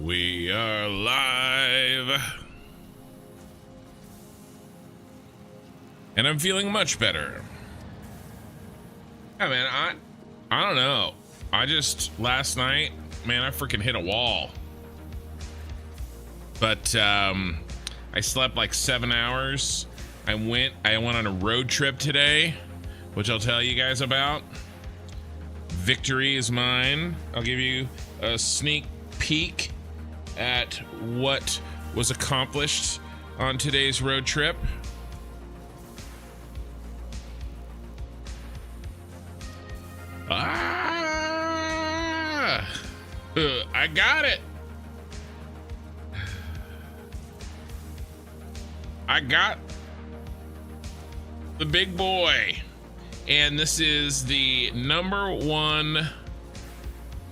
We are live. And I'm feeling much better. Yeah, man, I don't know. Last night, man, I freaking hit a wall. But I slept like 7 hours. I went on a road trip today, which I'll tell you guys about. Victory is mine. I'll give you a sneak peek at what was accomplished on today's road trip. I got it. I got the big boy. And this is the #1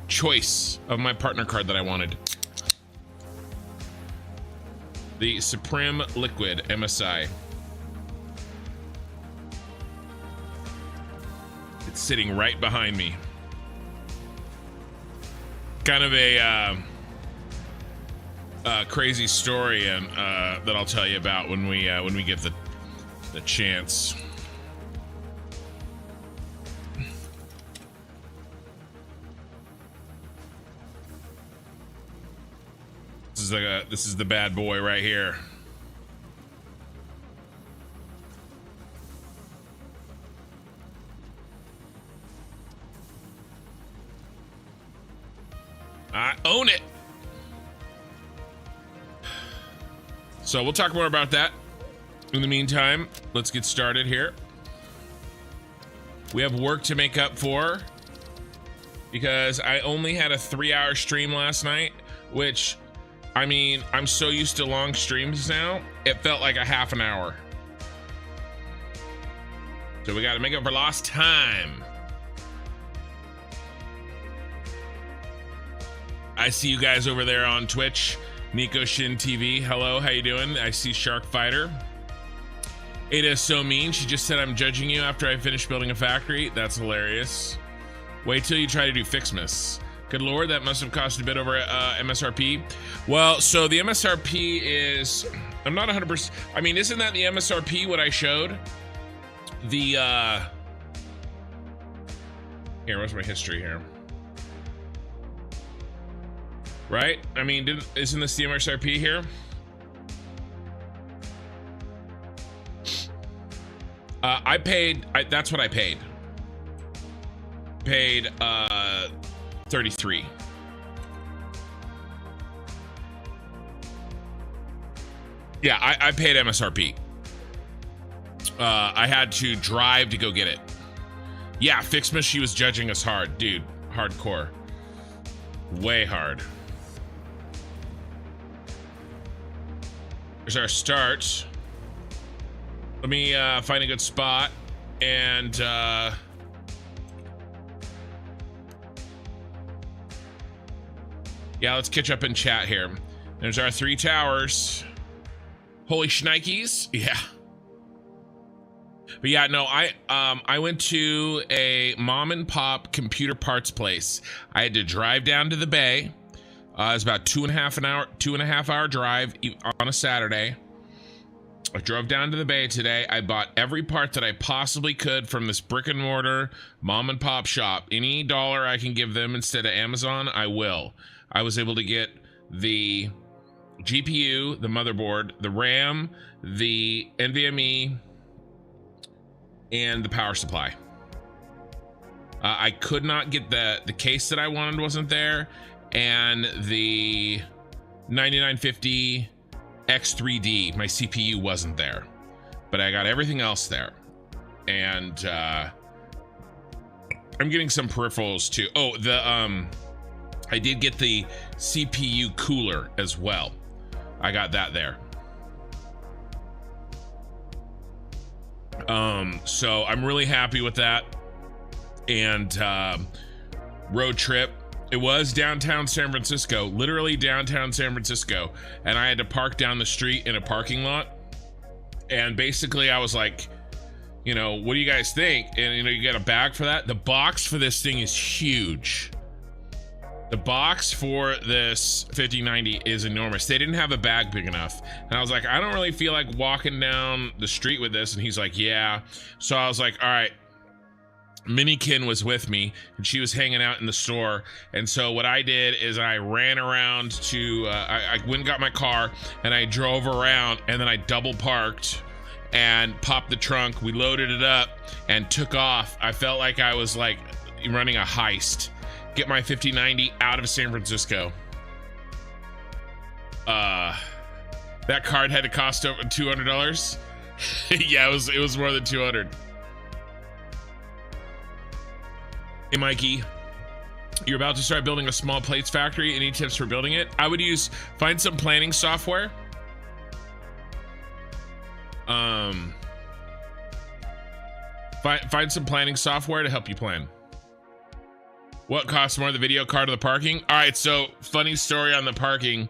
choice of my partner card that I wanted. The Supreme Liquid MSI. It's sitting right behind me. Kind of a crazy story, and that I'll tell you about when we get the chance. This is the bad boy right here. I own it. So we'll talk more about that. In the meantime, let's get started here. We have work to make up for because I only had a 3-hour stream last night, which, I mean, I'm so used to long streams now, it felt like a half an hour. So we got to make up for lost time. I see you guys over there on Twitch. Nico Shin TV, hello, how you doing? I see Shark Fighter. Ada is so mean. She just said I'm judging you after I finish building a factory. That's hilarious. Wait till you try to do Fixmas. Good lord, that must have cost a bit over MSRP. Well, so the MSRP is, I'm not 100%. I mean, isn't that the MSRP what I showed? The here, what's my history here? Right? I mean, isn't this the MSRP here? That's what I paid. Paid 33. Yeah, I paid MSRP. I had to drive to go get it. Yeah, Fixmas, she was judging us hard, dude. Hardcore. Way hard. Here's our start. Let me find a good spot and yeah, let's catch up in chat here. There's our 3 towers. Holy shnikes. Yeah. But yeah, no, I went to a mom and pop computer parts place. I had to drive down to the bay. It was about 2.5 hour drive on a Saturday. I drove down to the bay today. I bought every part that I possibly could from this brick and mortar mom and pop shop. Any dollar I can give them instead of Amazon, I will. I was able to get the GPU, the motherboard, the RAM, the NVMe, and the power supply. I could not get the case that I wanted, wasn't there, and the 9950 X3D, my CPU wasn't there, but I got everything else there. And I'm getting some peripherals too. Oh, I did get the CPU cooler as well. I got that there. So I'm really happy with that. And road trip, it was downtown San Francisco, literally downtown San Francisco, and I had to park down the street in a parking lot. And basically I was like, you know, what do you guys think? And you know, you get a bag for that. The box for this thing is huge. The box for this 5090 is enormous. They didn't have a bag big enough. And I was like, I don't really feel like walking down the street with this. And he's like, yeah. So I was like, all right. Minikin was with me and she was hanging out in the store. And so what I did is I ran around to, I went and got my car and I drove around and then I double parked and popped the trunk. We loaded it up and took off. I felt like I was like running a heist. Get my 5090 out of San Francisco. That card had to cost over $200. Yeah, it was more than 200. Hey Mikey, you're about to start building a small plates factory. Any tips for building it? I would find some planning software. Find some planning software to help you plan. What costs more, the video card or the parking? All right, so funny story on the parking.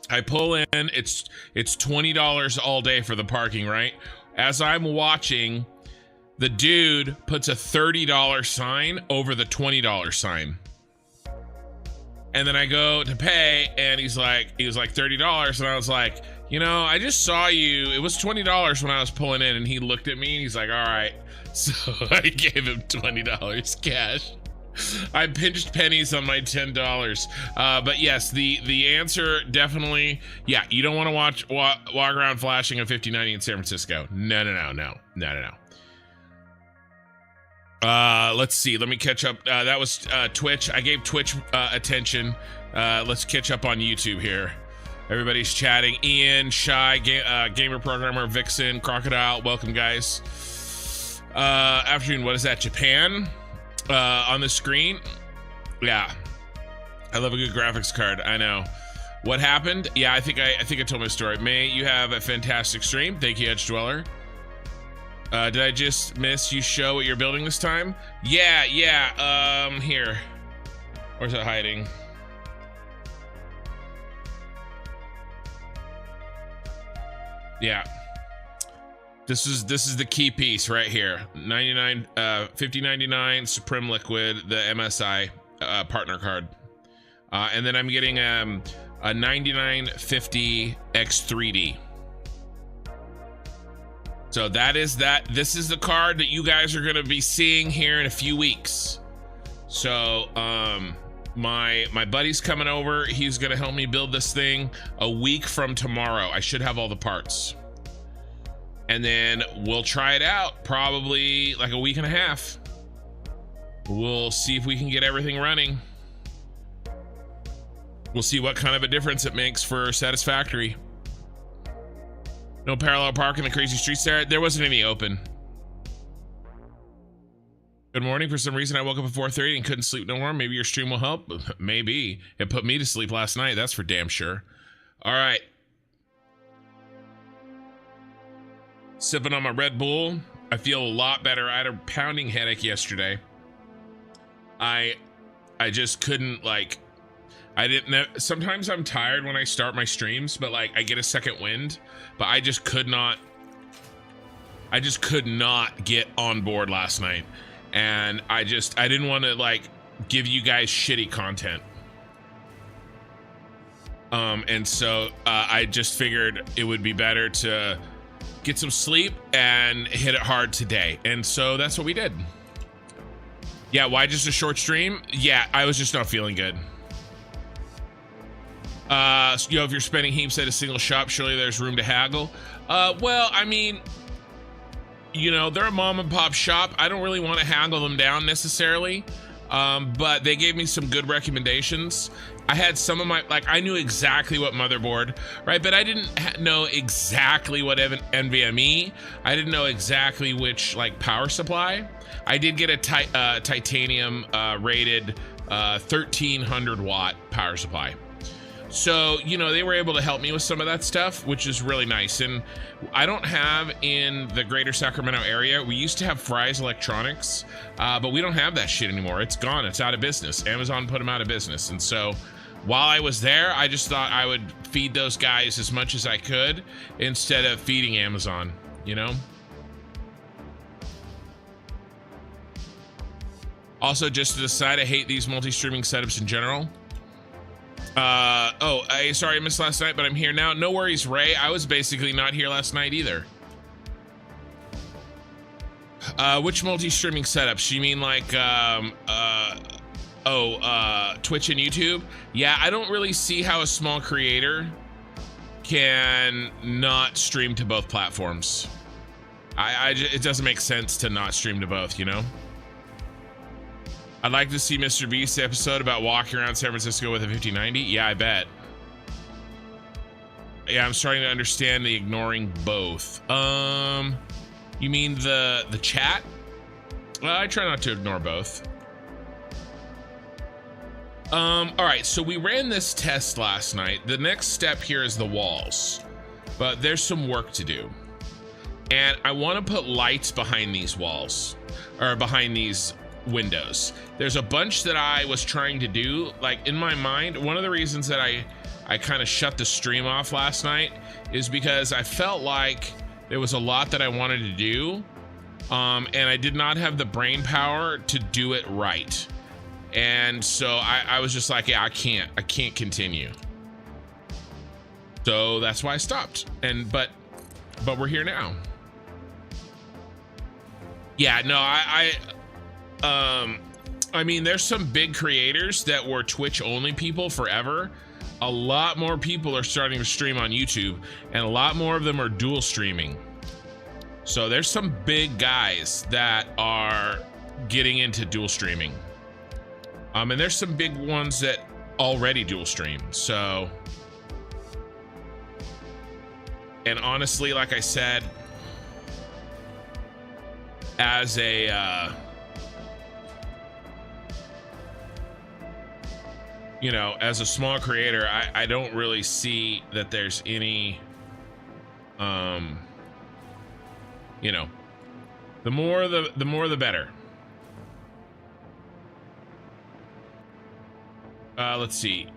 I pull in, it's $20 all day for the parking, right? As I'm watching, the dude puts a $30 sign over the $20 sign. And then I go to pay and he was like $30. And I was like, you know, I just saw you. It was $20 when I was pulling in, and he looked at me and he's like, all right. So I gave him $20 cash. I pinched pennies on my $10. But yes, the answer definitely, yeah, you don't want to walk around flashing a 5090 in San Francisco. No. Let's see. Let me catch up. That was Twitch. I gave Twitch attention. Let's catch up on YouTube here. Everybody's chatting. Ian, Shy, Gamer Programmer, Vixen, Crocodile. Welcome, guys. Afternoon. What is that? Japan? On the screen? Yeah. I love a good graphics card. I know. What happened? Yeah, I think I told my story. May you have a fantastic stream. Thank you, Edge Dweller. Did I just miss you show what you're building this time? Yeah. Here. Where's it hiding? Yeah. This is the key piece right here. 5099 Supreme Liquid, the MSI partner card. And then I'm getting a 9950 X3D. So that is that. This is the card that you guys are going to be seeing here in a few weeks. So my buddy's coming over. He's going to help me build this thing a week from tomorrow. I should have all the parts. And then we'll try it out probably like a week and a half. We'll see if we can get everything running. We'll see what kind of a difference it makes for Satisfactory. No parallel park in the crazy streets there. There wasn't any open. Good morning. For some reason, I woke up at 4:30 and couldn't sleep no more. Maybe your stream will help. Maybe. It put me to sleep last night. That's for damn sure. All right. Sipping on my Red Bull. I feel a lot better. I had a pounding headache yesterday. I just couldn't, like, I didn't know. Sometimes I'm tired when I start my streams, but like I get a second wind, but I just could not get on board last night. And I didn't want to like give you guys shitty content. And so I just figured it would be better to get some sleep and hit it hard today. And so that's what we did. Yeah, why just a short stream? Yeah, I was just not feeling good. If you're spending heaps at a single shop, surely there's room to haggle. Well, I mean, you know, they're a mom and pop shop. I don't really want to haggle them down necessarily. But they gave me some good recommendations. I had some of my, like, I knew exactly what motherboard, right? But I didn't know exactly what NVMe. I didn't know exactly which, like, power supply. I did get a titanium rated 1300 watt power supply. So, you know, they were able to help me with some of that stuff, which is really nice. And I don't have in the greater Sacramento area, we used to have Fry's Electronics, but we don't have that shit anymore. It's gone. It's out of business. Amazon put them out of business. And so while I was there, I just thought I would feed those guys as much as I could instead of feeding Amazon, you know? Also, just to the side, I hate these multi-streaming setups in general. Sorry I missed last night, but I'm here now. No worries, Ray. I was basically not here last night either. Which multi-streaming setups? You mean like, Twitch and YouTube? Yeah, I don't really see how a small creator can not stream to both platforms. It doesn't make sense to not stream to both, you know? I'd like to see Mr. Beast's episode about walking around San Francisco with a 5090. Yeah, I bet. Yeah, I'm starting to understand the ignoring both. You mean the chat? Well, I try not to ignore both. All right, so we ran this test last night. The next step here is the walls, but there's some work to do. And I want to put lights behind these walls, or behind these windows. There's a bunch that I was trying to do, like in my mind. One of the reasons that I kind of shut the stream off last night is because I felt like there was a lot that I wanted to do, and I did not have the brain power to do it right. And so I was just like, yeah, I can't continue. So that's why I stopped. But we're here now. Yeah, no, I mean, there's some big creators that were Twitch only people forever. A lot more people are starting to stream on YouTube, and a lot more of them are dual streaming. So there's some big guys that are getting into dual streaming. And there's some big ones that already dual stream. So, and honestly, like I said, as a, you know, as a small creator, I don't really see that there's any, you know, the more the better. Let's see.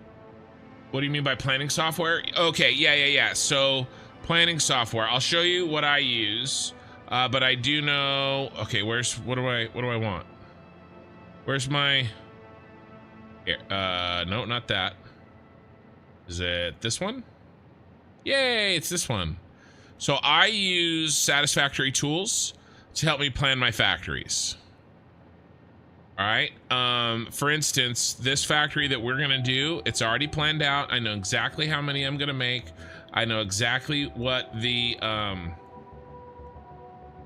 What do you mean by planning software? Okay, yeah. So planning software. I'll show you what I use. But I do know. Okay, what do I want? Where's my? Here. No, not that. Is it this one? Yay, it's this one. So I use Satisfactory tools to help me plan my factories. All right. For instance, this factory that we're gonna do, it's already planned out. I know exactly how many I'm gonna make. I know exactly what the how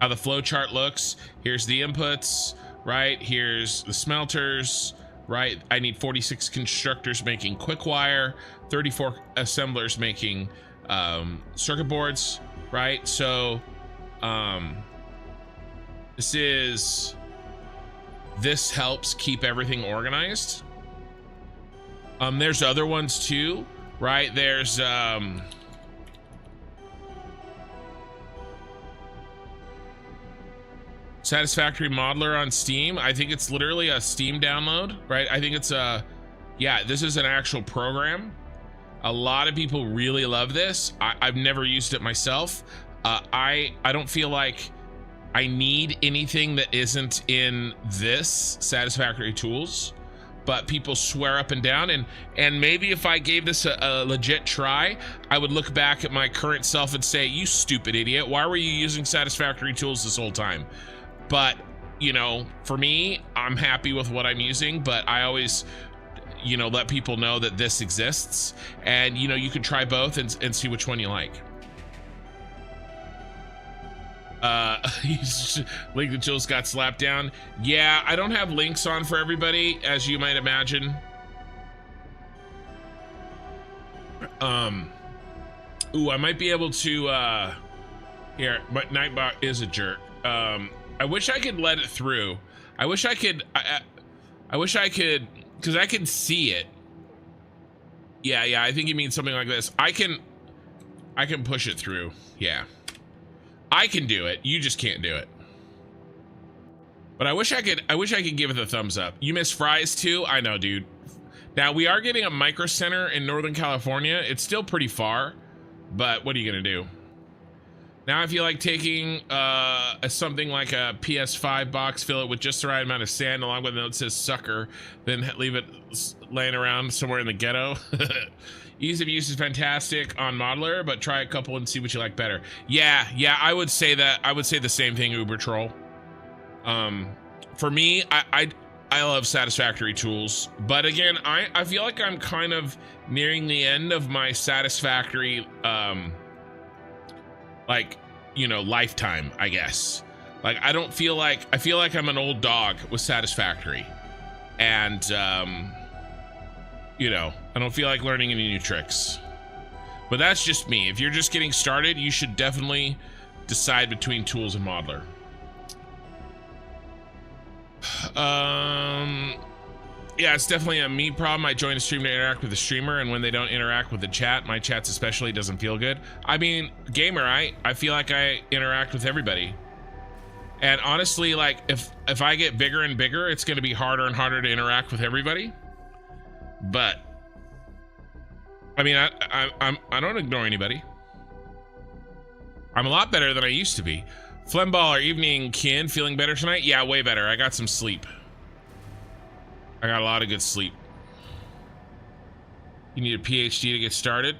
the flow chart looks. Here's the inputs, right? Here's the smelters, right? I need 46 constructors making quick wire, 34 assemblers making circuit boards, right? So this helps keep everything organized. There's other ones too, right? There's Satisfactory Modeler on Steam. I think it's literally a Steam download, right? I think it's yeah, this is an actual program. A lot of people really love this. I've never used it myself. I don't feel like I need anything that isn't in this Satisfactory tools, but people swear up and down, and maybe if I gave this a legit try, I would look back at my current self and say, you stupid idiot, why were you using Satisfactory tools this whole time? But, you know, for me, I'm happy with what I'm using, but I always, you know, let people know that this exists, and, you know, you can try both and see which one you like. Link the Chills got slapped down. Yeah, I don't have links on for everybody, as you might imagine. Ooh, I might be able to, here, but Nightbot is a jerk. I wish I could let it through. I wish I could, I wish I could, because I can see it. Yeah, I think you mean something like this. I can push it through. Yeah. I can do it. You just can't do it. But I wish I could give it a thumbs up. You miss fries too? I know, dude. Now we are getting a micro center in Northern California. It's still pretty far, but what are you gonna do? Now I feel like taking something like a PS5 box, fill it with just the right amount of sand along with a note that says sucker, then leave it laying around somewhere in the ghetto. Ease of use is fantastic on modeler, but try a couple and see what you like better. Yeah, I would say that. I would say the same thing, Uber Troll. For me, I love Satisfactory tools, but again, I feel like I'm kind of nearing the end of my Satisfactory like, you know, lifetime, I guess. Like, I feel like I'm an old dog with Satisfactory, and you know, I don't feel like learning any new tricks. But that's just me. If you're just getting started, you should definitely decide between tools and modeler. Yeah, it's definitely a me problem. I join a stream to interact with the streamer, and when they don't interact with the chat, my chats especially, doesn't feel good. I mean, gamer, I feel like I interact with everybody. And honestly, like, if I get bigger and bigger, it's going to be harder and harder to interact with everybody. But I mean, I don't ignore anybody. I'm a lot better than I used to be. Flemballer, evening, kin. Feeling better tonight? Yeah, way better. I got some sleep. I got a lot of good sleep. You need a PhD to get started?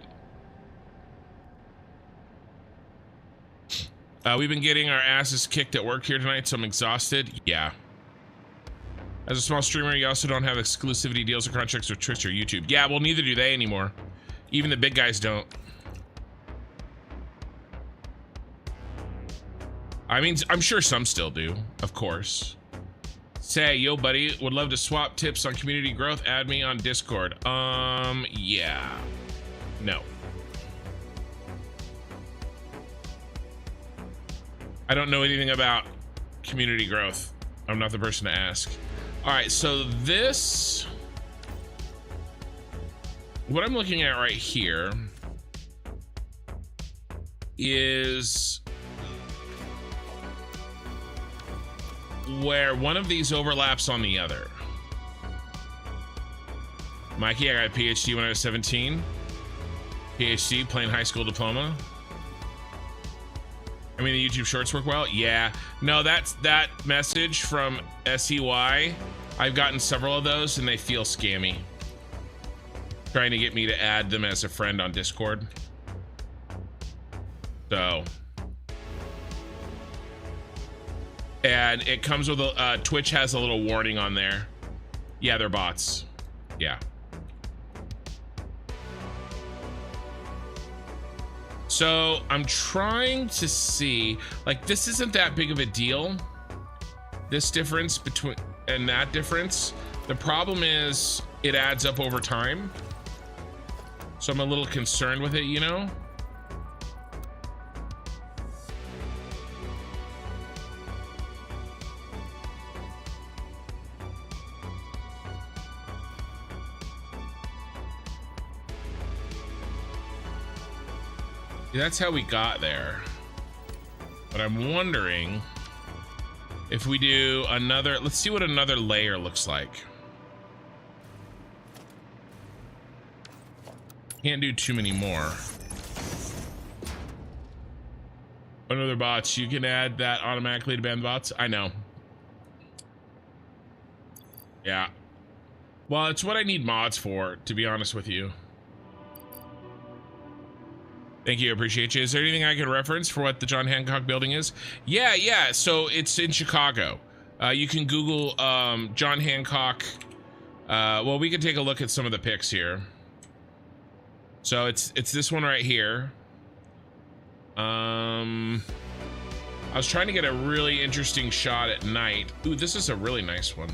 We've been getting our asses kicked at work here tonight, so I'm exhausted. Yeah. As a small streamer, you also don't have exclusivity deals or contracts with Twitch or YouTube. Yeah, well, neither do they anymore. Even the big guys don't. I mean, I'm sure some still do, of course. Say, yo, buddy, would love to swap tips on community growth. Add me on Discord. Yeah. No. I don't know anything about community growth. I'm not the person to ask. All right, so this, what I'm looking at right here is where one of these overlaps on the other. Mikey, I got a PhD when I was 17. PhD, plain high school diploma. I mean, the YouTube shorts work well. Yeah, no, that's that message from SEY. I've gotten several of those and they feel scammy. Trying to get me to add them as a friend on Discord. So. And it comes with a, Twitch has a little warning on there. Yeah, they're bots. Yeah. So I'm trying to see, like, this isn't that big of a deal. This difference between and that difference. The problem is it adds up over time. So I'm a little concerned with it, you know? That's how we got there. But I'm wondering if we do another, let's see what another layer looks like. Can't do too many more. Another bots, you can add that automatically to ban bots. I know. Yeah. Well, it's what I need mods for, to be honest with you. Thank you, appreciate you. Is there anything I can reference for what the John Hancock building is? Yeah, so it's in Chicago. You can Google John Hancock. Well, we can take a look at some of the pics here. So it's this one right here. I was trying to get a really interesting shot at night. Ooh, this is a really nice one.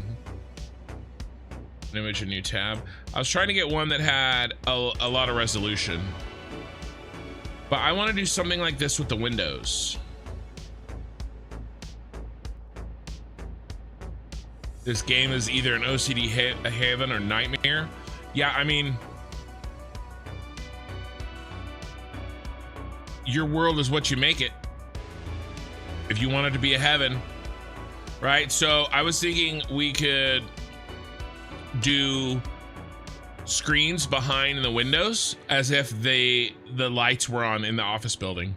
An image, a new tab. I was trying to get one that had a lot of resolution. But I want to do something like this with the windows. This game is either an OCD haven or nightmare. Yeah, I mean, your world is what you make it. If you want it to be a heaven, right? So I was thinking we could do screens behind the windows as if the lights were on in the office building.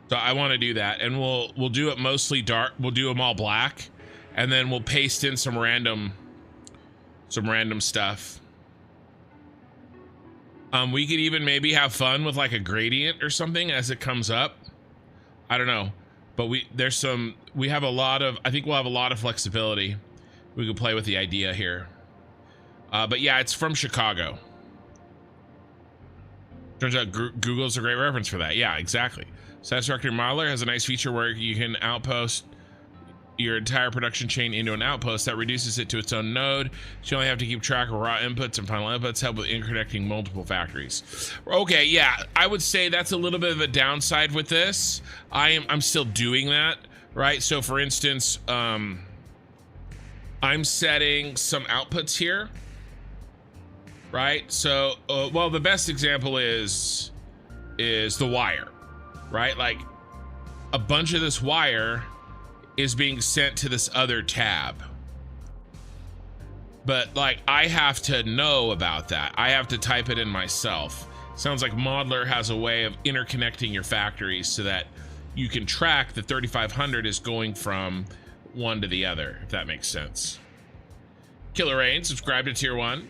So I want to do that, and we'll do it mostly dark. We'll do them all black, and then we'll paste in some random stuff. We could even maybe have fun with like a gradient or something as it comes up. I don't know, but I think we'll have a lot of flexibility. We could play with the idea here. But yeah, it's from Chicago. Turns out Google's a great reference for that. Yeah, exactly. Satisfactory Modeler has a nice feature where you can outpost your entire production chain into an outpost that reduces it to its own node. So you only have to keep track of raw inputs and final inputs, help with interconnecting multiple factories. Okay, yeah, I would say that's a little bit of a downside with this. I'm still doing that, right? So for instance, I'm setting some outputs here, right? So, well, the best example is the wire, right? Like a bunch of this wire is being sent to this other tab. But like, I have to know about that. I have to type it in myself. Sounds like Modeler has a way of interconnecting your factories so that you can track the 3500 is going from one to the other, if that makes sense. Killer Rain, subscribe to tier 1.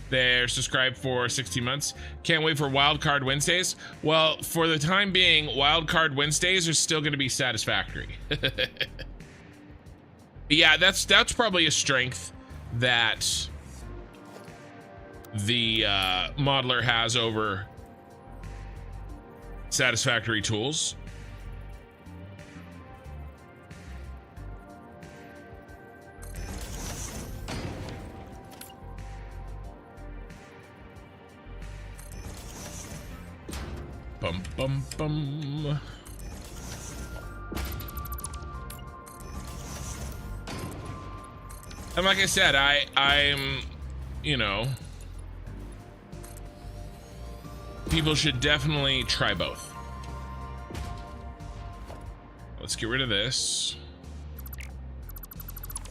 They're subscribed for 16 months. Can't wait for Wildcard Wednesdays. Well, for the time being, Wildcard Wednesdays are still going to be satisfactory. Yeah, that's probably a strength that the modeler has over Satisfactory tools. Bum, bum, bum. And like I said, I'm, you know, people should definitely try both. Let's get rid of this.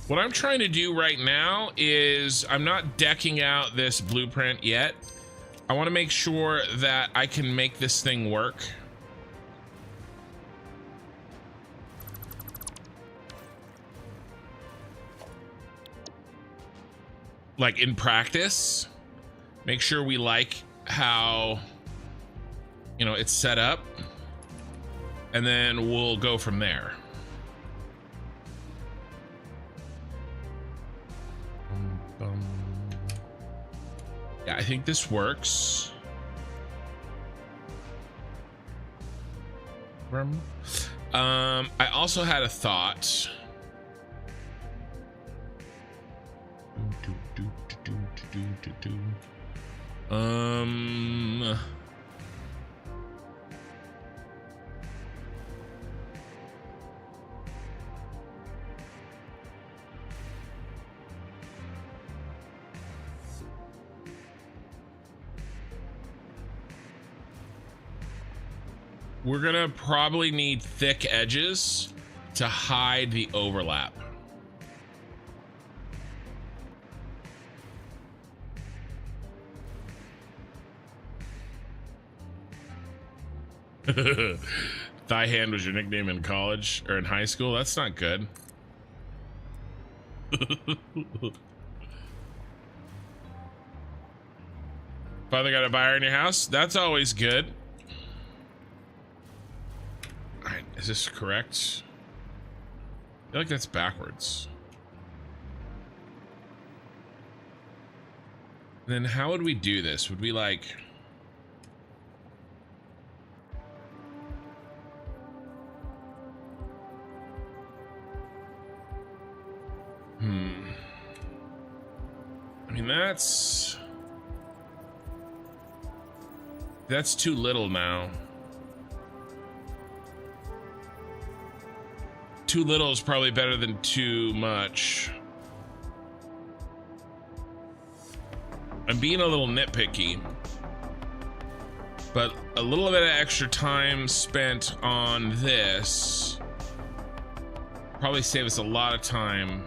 What I'm trying to do right now is I'm not decking out this blueprint yet. I want to make sure that I can make this thing work. Like in practice, make sure we like how, you know, it's set up, and then we'll go from there. Yeah, I think this works. I also had a thought. We're gonna probably need thick edges to hide the overlap. Thigh hand was your nickname in college or in high school? That's not good. Father got a buyer in your house? That's always good. Alright, is this correct? I feel like that's backwards. Then how would we do this? Would we like... I mean, that's too little now. Too little is probably better than too much. I'm being a little nitpicky, but a little bit of extra time spent on this probably save us a lot of time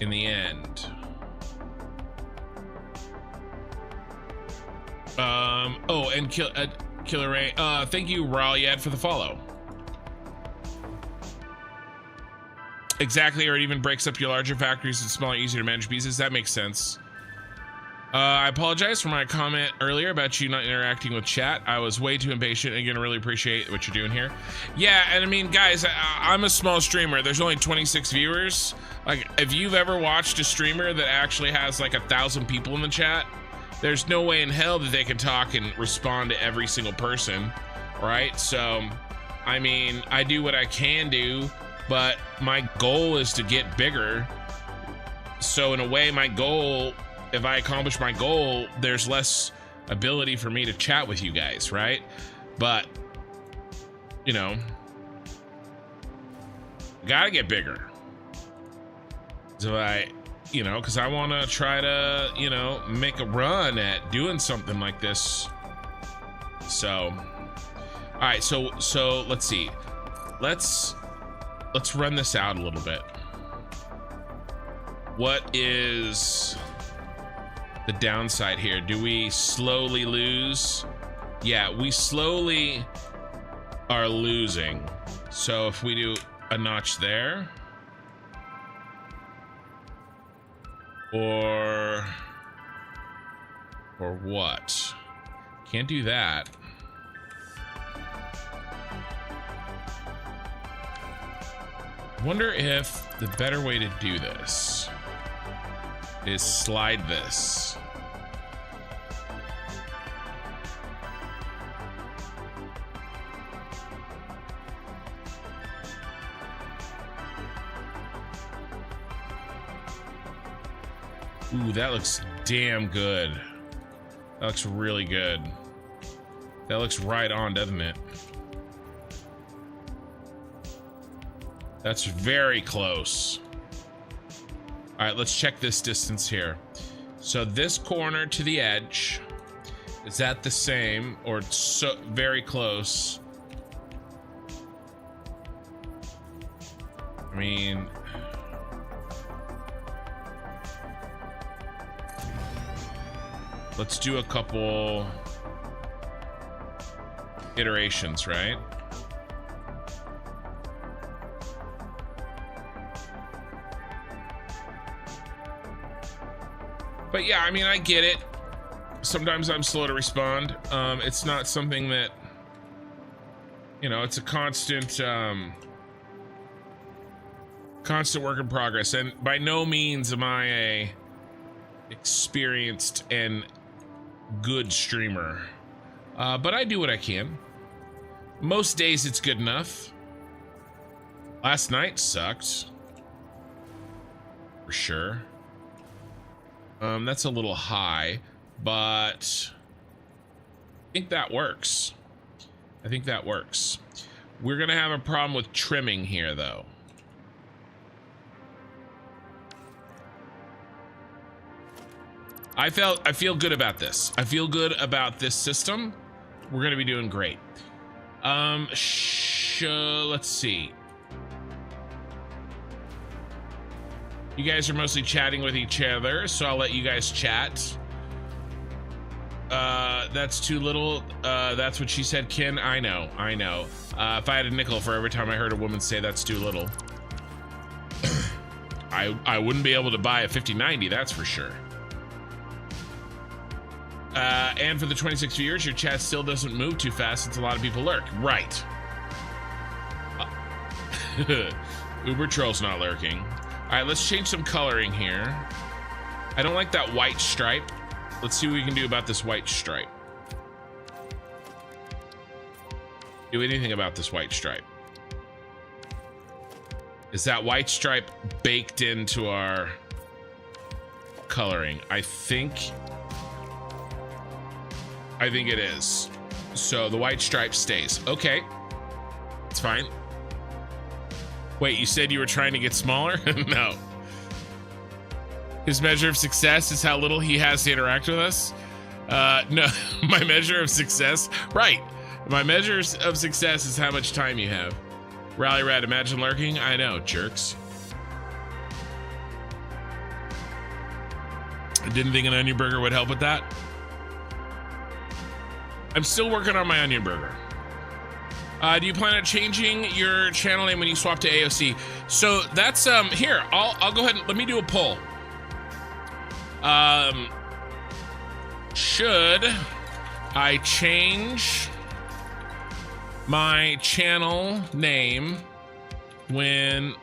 in the end. Oh, and Killer Ray. Thank you, Ralyad, for the follow. Exactly, or it even breaks up your larger factories and smaller, easier to manage pieces. That makes sense. I apologize for my comment earlier about you not interacting with chat. I was way too impatient. Again, I really appreciate what you're doing here. Yeah, and I mean, guys, I'm a small streamer. There's only 26 viewers. Like, if you've ever watched a streamer that actually has like 1,000 people in the chat, there's no way in hell that they can talk and respond to every single person, right? So, I mean, I do what I can do, but my goal is to get bigger. So in a way, my goal, if I accomplish my goal, there's less ability for me to chat with you guys, right? But, you know, gotta get bigger. So because I want to try to, make a run at doing something like this. So, all right, so let's see. Let's run this out a little bit. What is the downside here? Do we slowly lose? Yeah, we slowly are losing. So if we do a notch there, or what? Can't do that. Wonder if the better way to do this is slide this. Ooh, that looks damn good. That looks really good. That looks right on, doesn't it? That's very close. All right, let's check this distance here. So this corner to the edge, is that the same or so very close? I mean, let's do a couple iterations, right? But yeah, I mean, I get it. Sometimes I'm slow to respond. It's not something that, it's a constant work in progress. And by no means am I a experienced and good streamer. But I do what I can. Most days it's good enough. Last night sucked. For sure. That's a little high, but I think that works. I think that works. We're gonna have a problem with trimming here, though. I feel good about this. I feel good about this system. We're gonna be doing great. Let's see. You guys are mostly chatting with each other, so I'll let you guys chat. That's too little. That's what she said, Ken. I know. If I had a nickel for every time I heard a woman say that's too little, I wouldn't be able to buy a 5090, that's for sure. And for the 26 viewers, your chat still doesn't move too fast since a lot of people lurk. Right. Uber Troll's not lurking. All right, let's change some coloring here. I don't like that white stripe. Let's see what we can do about this white stripe. Do anything about this white stripe. Is that white stripe baked into our coloring? I think it is. So the white stripe stays. Okay, it's fine. Wait, you said you were trying to get smaller? No. His measure of success is how little he has to interact with us? No, my measure of success, right. My measure of success is how much time you have. Rally Rat, imagine lurking? I know, jerks. I didn't think an onion burger would help with that. I'm still working on my onion burger. Do you plan on changing your channel name when you swap to AOC? So that's here. I'll go ahead and let me do a poll. Should I change my channel name when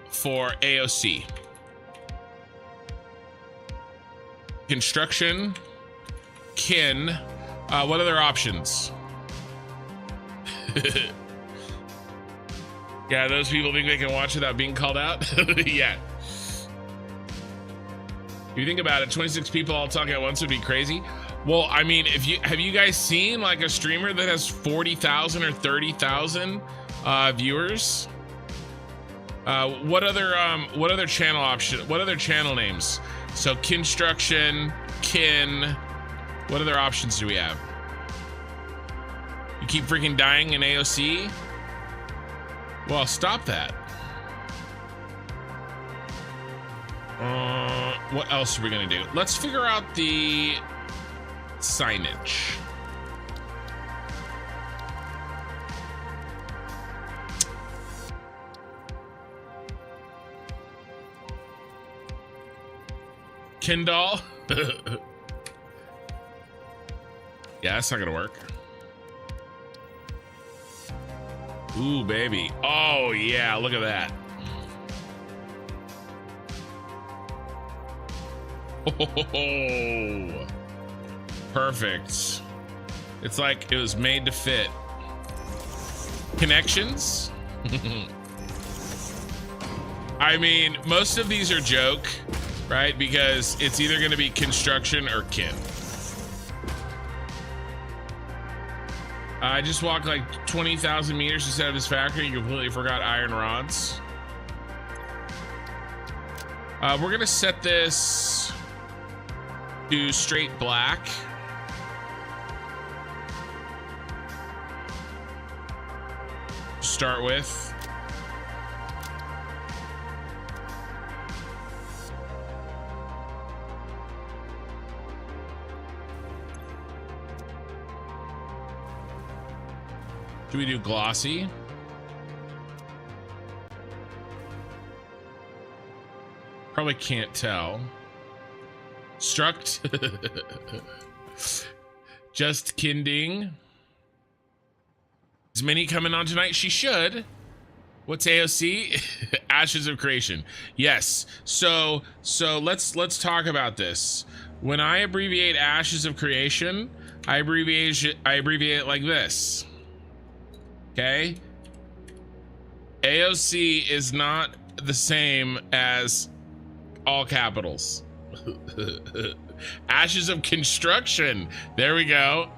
for AOC? Construction, kin, what other options? Yeah, those people think they can watch without being called out. Yeah. If you think about it, 26 people all talking at once would be crazy. Well, I mean, have you guys seen like a streamer that has 40,000 or 30,000 viewers? What other channel option? What other channel names? So construction, kin. What other options do we have? You keep freaking dying in AOC? Well, stop that. What else are we gonna do? Let's figure out the signage. Kindle. Yeah, that's not gonna work. Ooh, baby. Oh, yeah, look at that. Oh, perfect. It's like it was made to fit. Connections? I mean, most of these are joke, right? Because it's either going to be construction or kin. I just walked like 20,000 meters to Satisfactory and completely forgot iron rods. We're gonna set this to straight black. To start with. Do we do glossy? Probably can't tell. Struct. Just kidding. Is Minnie coming on tonight? She should. What's AOC? Ashes of Creation. Yes. So let's talk about this. When I abbreviate Ashes of Creation, I abbreviate it like this. Okay, AOC is not the same as all capitals. Ashes of Construction. There we go.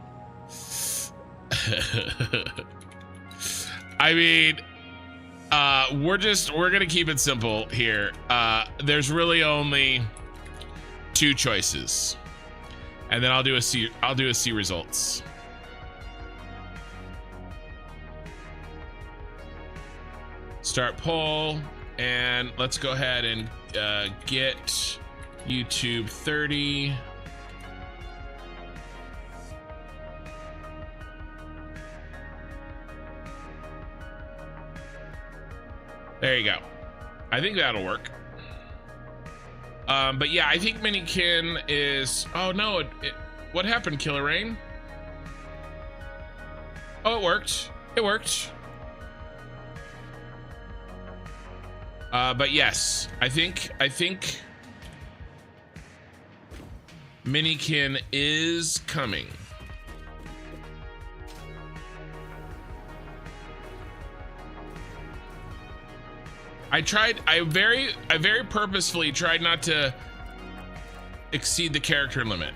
I mean, we're gonna keep it simple here. There's really only two choices, and then I'll do a C results. Start poll, and let's go ahead and get YouTube 30. There you go. I think that'll work. But yeah, I think Minikin is. Oh no! What happened, Killer Rain? Oh, it worked. It worked. But yes, I think Minikin is coming. I very purposefully tried not to exceed the character limit.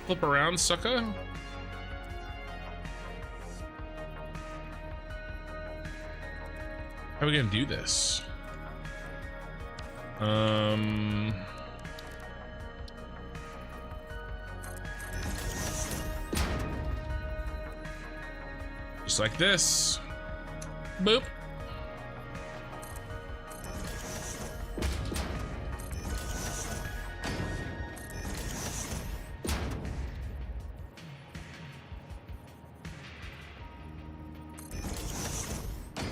Flip around, sucker. How are we gonna do this? Just like this. Boop.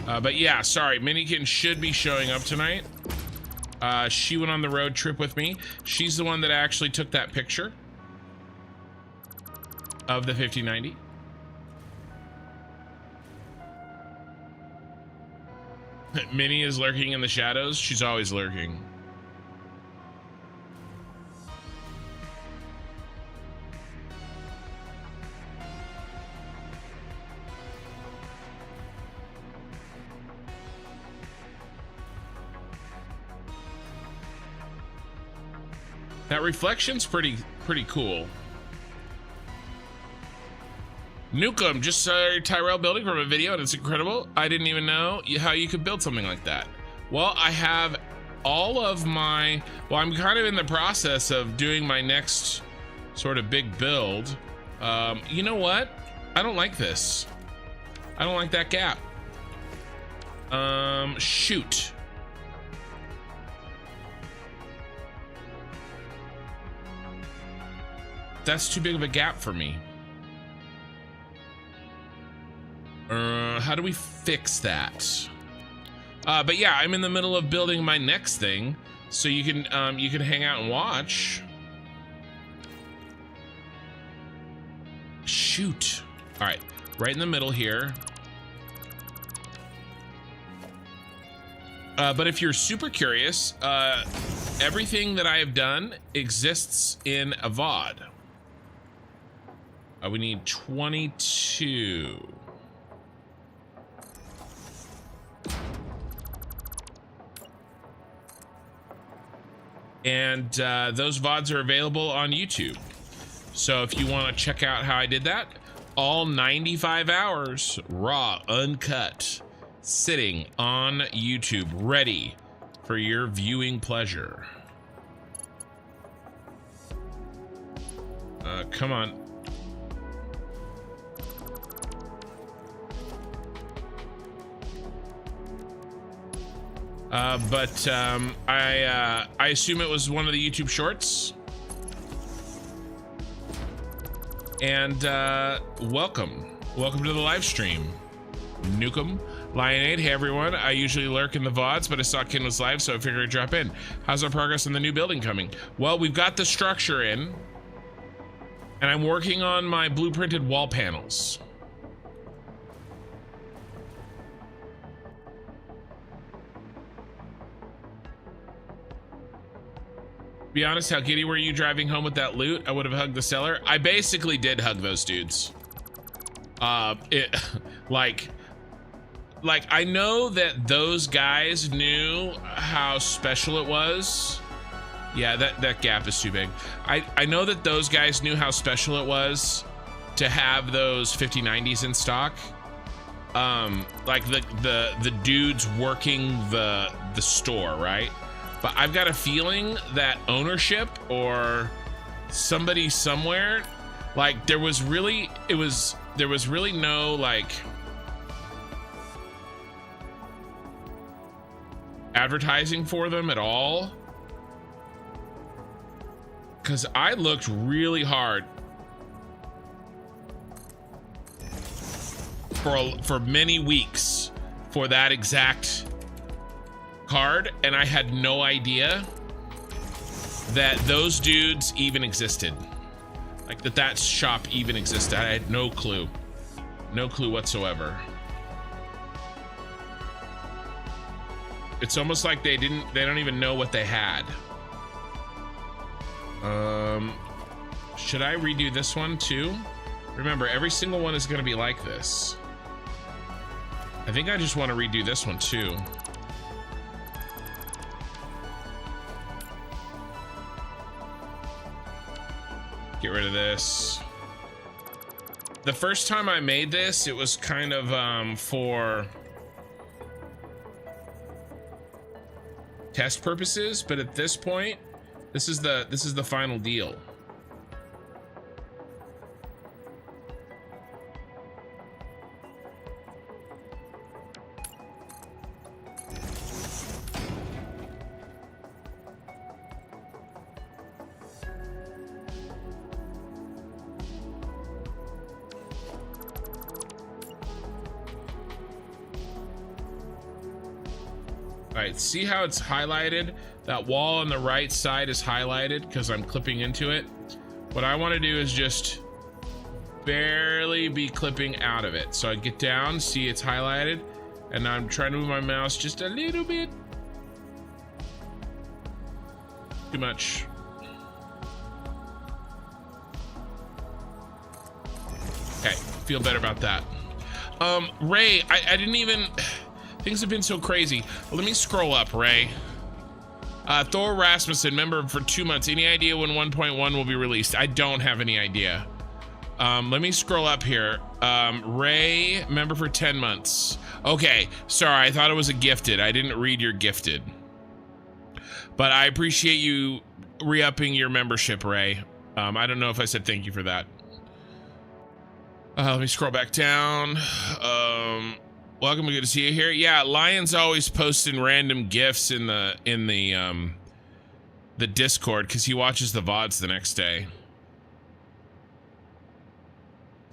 But yeah, sorry, Minikin should be showing up tonight. She went on the road trip with me. She's the one that actually took that picture of the 5090. Minnie is lurking in the shadows. She's always lurking. That reflection's pretty cool. Nukem just saw your Tyrell building from a video and it's incredible. I didn't even know how you could build something like that. Well, I have all of my, well, I'm kind of in the process of doing my next sort of big build. You know what? I don't like this. I don't like that gap. Shoot. That's too big of a gap for me. How do we fix that? But yeah, I'm in the middle of building my next thing, so you can hang out and watch. Shoot. All right, right in the middle here. But if you're super curious, everything that I have done exists in a VOD. We need 22. And those VODs are available on YouTube. So if you want to check out how I did that, all 95 hours, raw, uncut, sitting on YouTube, ready for your viewing pleasure. Come on. But I assume it was one of the YouTube shorts. And welcome to the live stream. Nukem, Lionade, hey everyone. I usually lurk in the VODs, but I saw Ken was live, so I figured I'd drop in. How's our progress on the new building coming? Well, we've got the structure in, and I'm working on my blueprinted wall panels. Be honest, how giddy were you driving home with that loot? I would have hugged the seller. I basically did hug those dudes. Like I know that those guys knew how special it was. Yeah, that gap is too big. I know that those guys knew how special it was to have those 5090s in stock. Like the dudes working the store, right? But I've got a feeling that ownership or somebody somewhere, like there was really no like advertising for them at all. Cause I looked really hard for many weeks for that exact card, and I had no idea that those dudes even existed. Like that shop even existed. I had no clue whatsoever. It's almost like they don't even know what they had. Should I redo this one too? Remember, every single one is going to be like this. I think I just want to redo this one too. Get rid of this. The first time I made this, it was kind of for test purposes, but at this point, this is the final deal. All right, see how it's highlighted? That wall on the right side is highlighted because I'm clipping into it. What I want to do is just barely be clipping out of it. So I get down, see it's highlighted, and I'm trying to move my mouse just a little bit. Too much. Okay, feel better about that. Ray, I didn't even, things have been so crazy. Let me scroll up, Ray. Thor Rasmussen, member for 2 months. Any idea when 1.1 will be released? I don't have any idea. Let me scroll up here. Ray, member for 10 months. Okay, sorry, I thought it was a gifted. I didn't read your gifted. But I appreciate you re-upping your membership, Ray. I don't know if I said thank you for that. Let me scroll back down. Welcome, good to see you here. Yeah, Lion's always posting random gifs in the Discord because he watches the VODs the next day.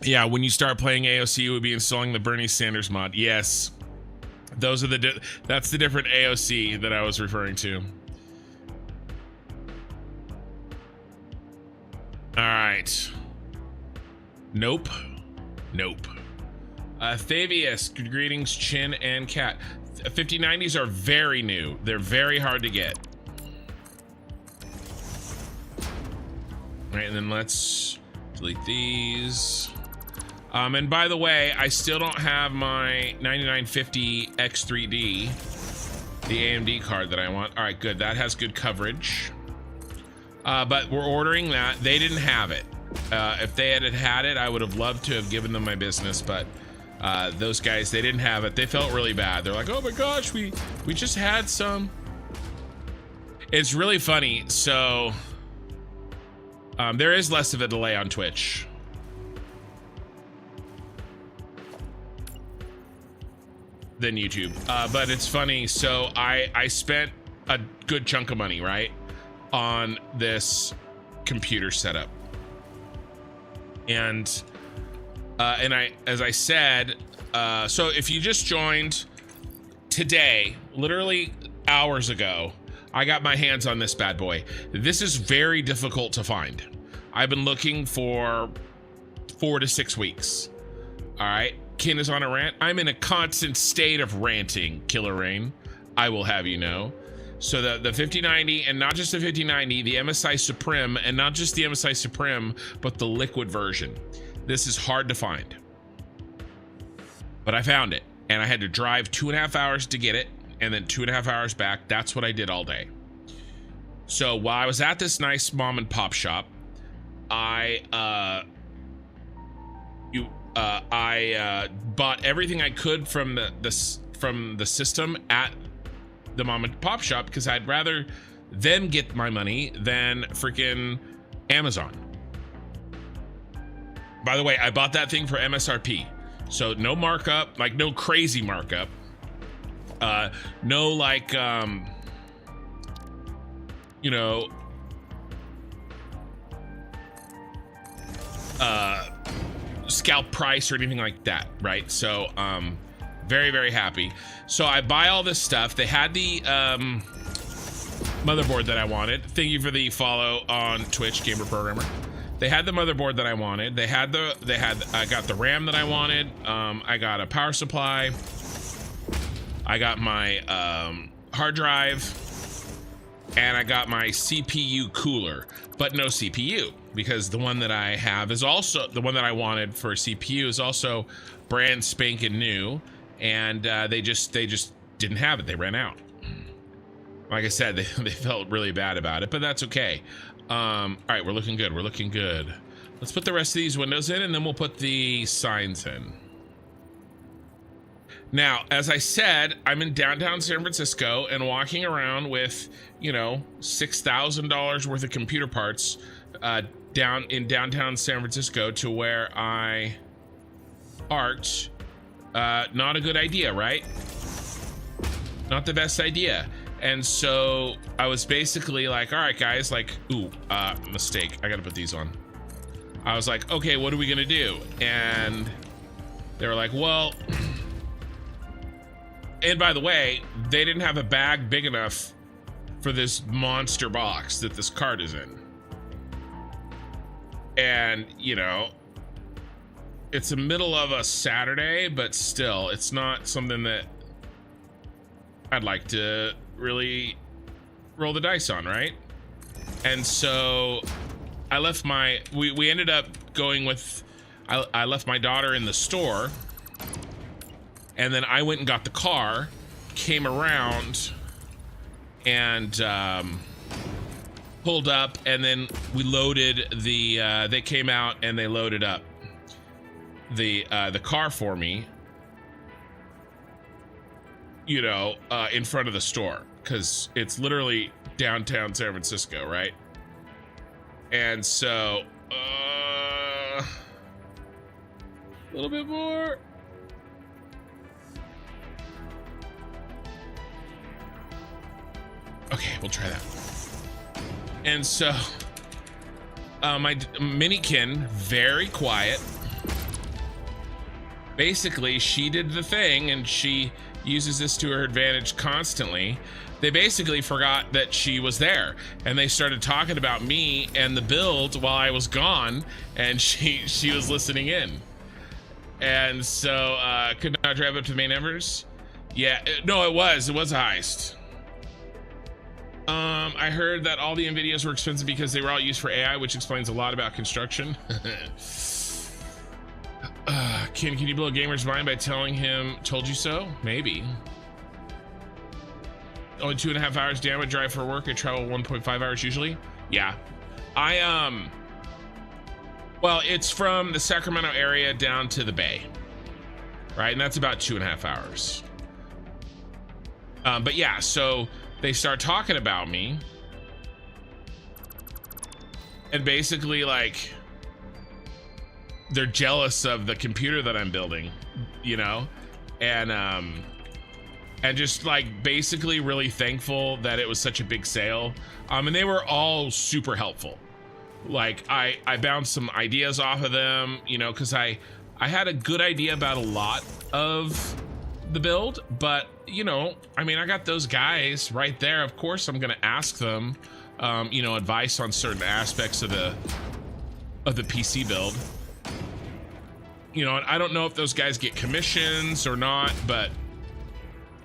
Yeah, when you start playing AOC, you would be installing the Bernie Sanders mod. Yes, those are that's the different AOC that I was referring to. All right. Nope. Nope. Thavius, greetings, Chin and Cat. 5090s are very new. They're very hard to get. All right, and then let's delete these. And by the way, I still don't have my 9950 X3D, the AMD card that I want. All right, good. That has good coverage. But we're ordering that. They didn't have it. If they had it, I would have loved to have given them my business, but those guys, they didn't have it. They felt really bad. They're like, oh my gosh, we just had some. It's really funny. So there is less of a delay on Twitch. Than YouTube, but it's funny. So I spent a good chunk of money, right, on this computer setup, and as I said, so if you just joined today, literally hours ago, I got my hands on this bad boy. This is very difficult to find. I've been looking for 4 to 6 weeks. All right, Ken is on a rant. I'm in a constant state of ranting, Killer Rain, I will have you know. So the 5090, and not just the 5090, the MSI Supreme, and not just the MSI Supreme, but the liquid version. This is hard to find, but I found it, and I had to drive 2.5 hours to get it, and then 2.5 hours back. That's what I did all day. So while I was at this nice mom and pop shop, I bought everything I could from the system at the mom and pop shop because I'd rather them get my money than freaking Amazon. By the way, I bought that thing for MSRP, so no markup, like no crazy markup, no like you know, scalp price or anything like that, right? So very, very happy. So I buy all this stuff. They had the motherboard that I wanted. Thank you for the follow on Twitch, Gamer Programmer. They had the motherboard that I wanted. I got the RAM that I wanted. I got a power supply. I got my hard drive, and I got my CPU cooler, but no CPU, because the one that I have is also the one that I wanted for CPU is also brand spanking new, and they just didn't have it. They ran out. Like I said, they felt really bad about it, but that's okay. All right, we're looking good. We're looking good. Let's put the rest of these windows in, and then we'll put the signs in. Now, as I said, I'm in downtown San Francisco and walking around with, you know, $6,000 worth of computer parts down in downtown San Francisco to where I parked. Not a good idea, right? Not the best idea. And so I was basically like, all right, guys, like, ooh, mistake. I got to put these on. I was like, okay, what are we going to do? And they were like, well, And by the way, they didn't have a bag big enough for this monster box that this cart is in. And, you know, it's the middle of a Saturday, but still, it's not something that I'd like to really roll the dice on, right? And so I left we ended up going with, I left my daughter in the store, and then I went and got the car, came around, and pulled up, and then we loaded they came out and they loaded up the car for me, you know, in front of the store, because it's literally downtown San Francisco, right? And so a little bit more. Okay, we'll try that. And so my minikin, very quiet. Basically, she did the thing, and she uses this to her advantage constantly. They basically forgot that she was there, and they started talking about me and the build while I was gone, and she was listening in. And so could not drive up to the main embers. Yeah, no, it was a heist. I heard that all the NVIDIAs were expensive because they were all used for AI, which explains a lot about construction. Can you blow a gamer's mind by telling him told you so? Maybe. Only 2.5 hours down, drive for work. I travel 1.5 hours usually. Yeah. Well, it's from the Sacramento area down to the Bay, right? And that's about 2.5 hours. But yeah, so they start talking about me, and basically, like, they're jealous of the computer that I'm building, you know, and just like basically really thankful that it was such a big sale. And they were all super helpful. Like I bounced some ideas off of them, you know, because I had a good idea about a lot of the build, but you know, I mean, I got those guys right there. Of course, I'm gonna ask them, you know, advice on certain aspects of the PC build. You know, I don't know if those guys get commissions or not, but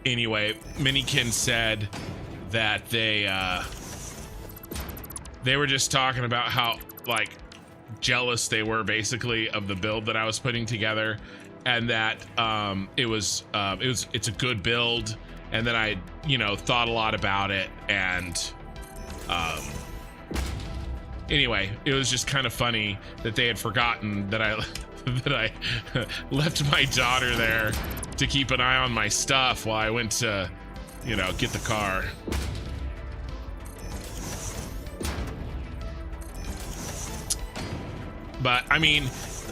anyway, Minikin said that they were just talking about how like jealous they were basically of the build that I was putting together, and that it's a good build, and then I, you know, thought a lot about it, and anyway, it was just kind of funny that they had forgotten that I left my daughter there to keep an eye on my stuff while I went to, you know, get the car. But I mean,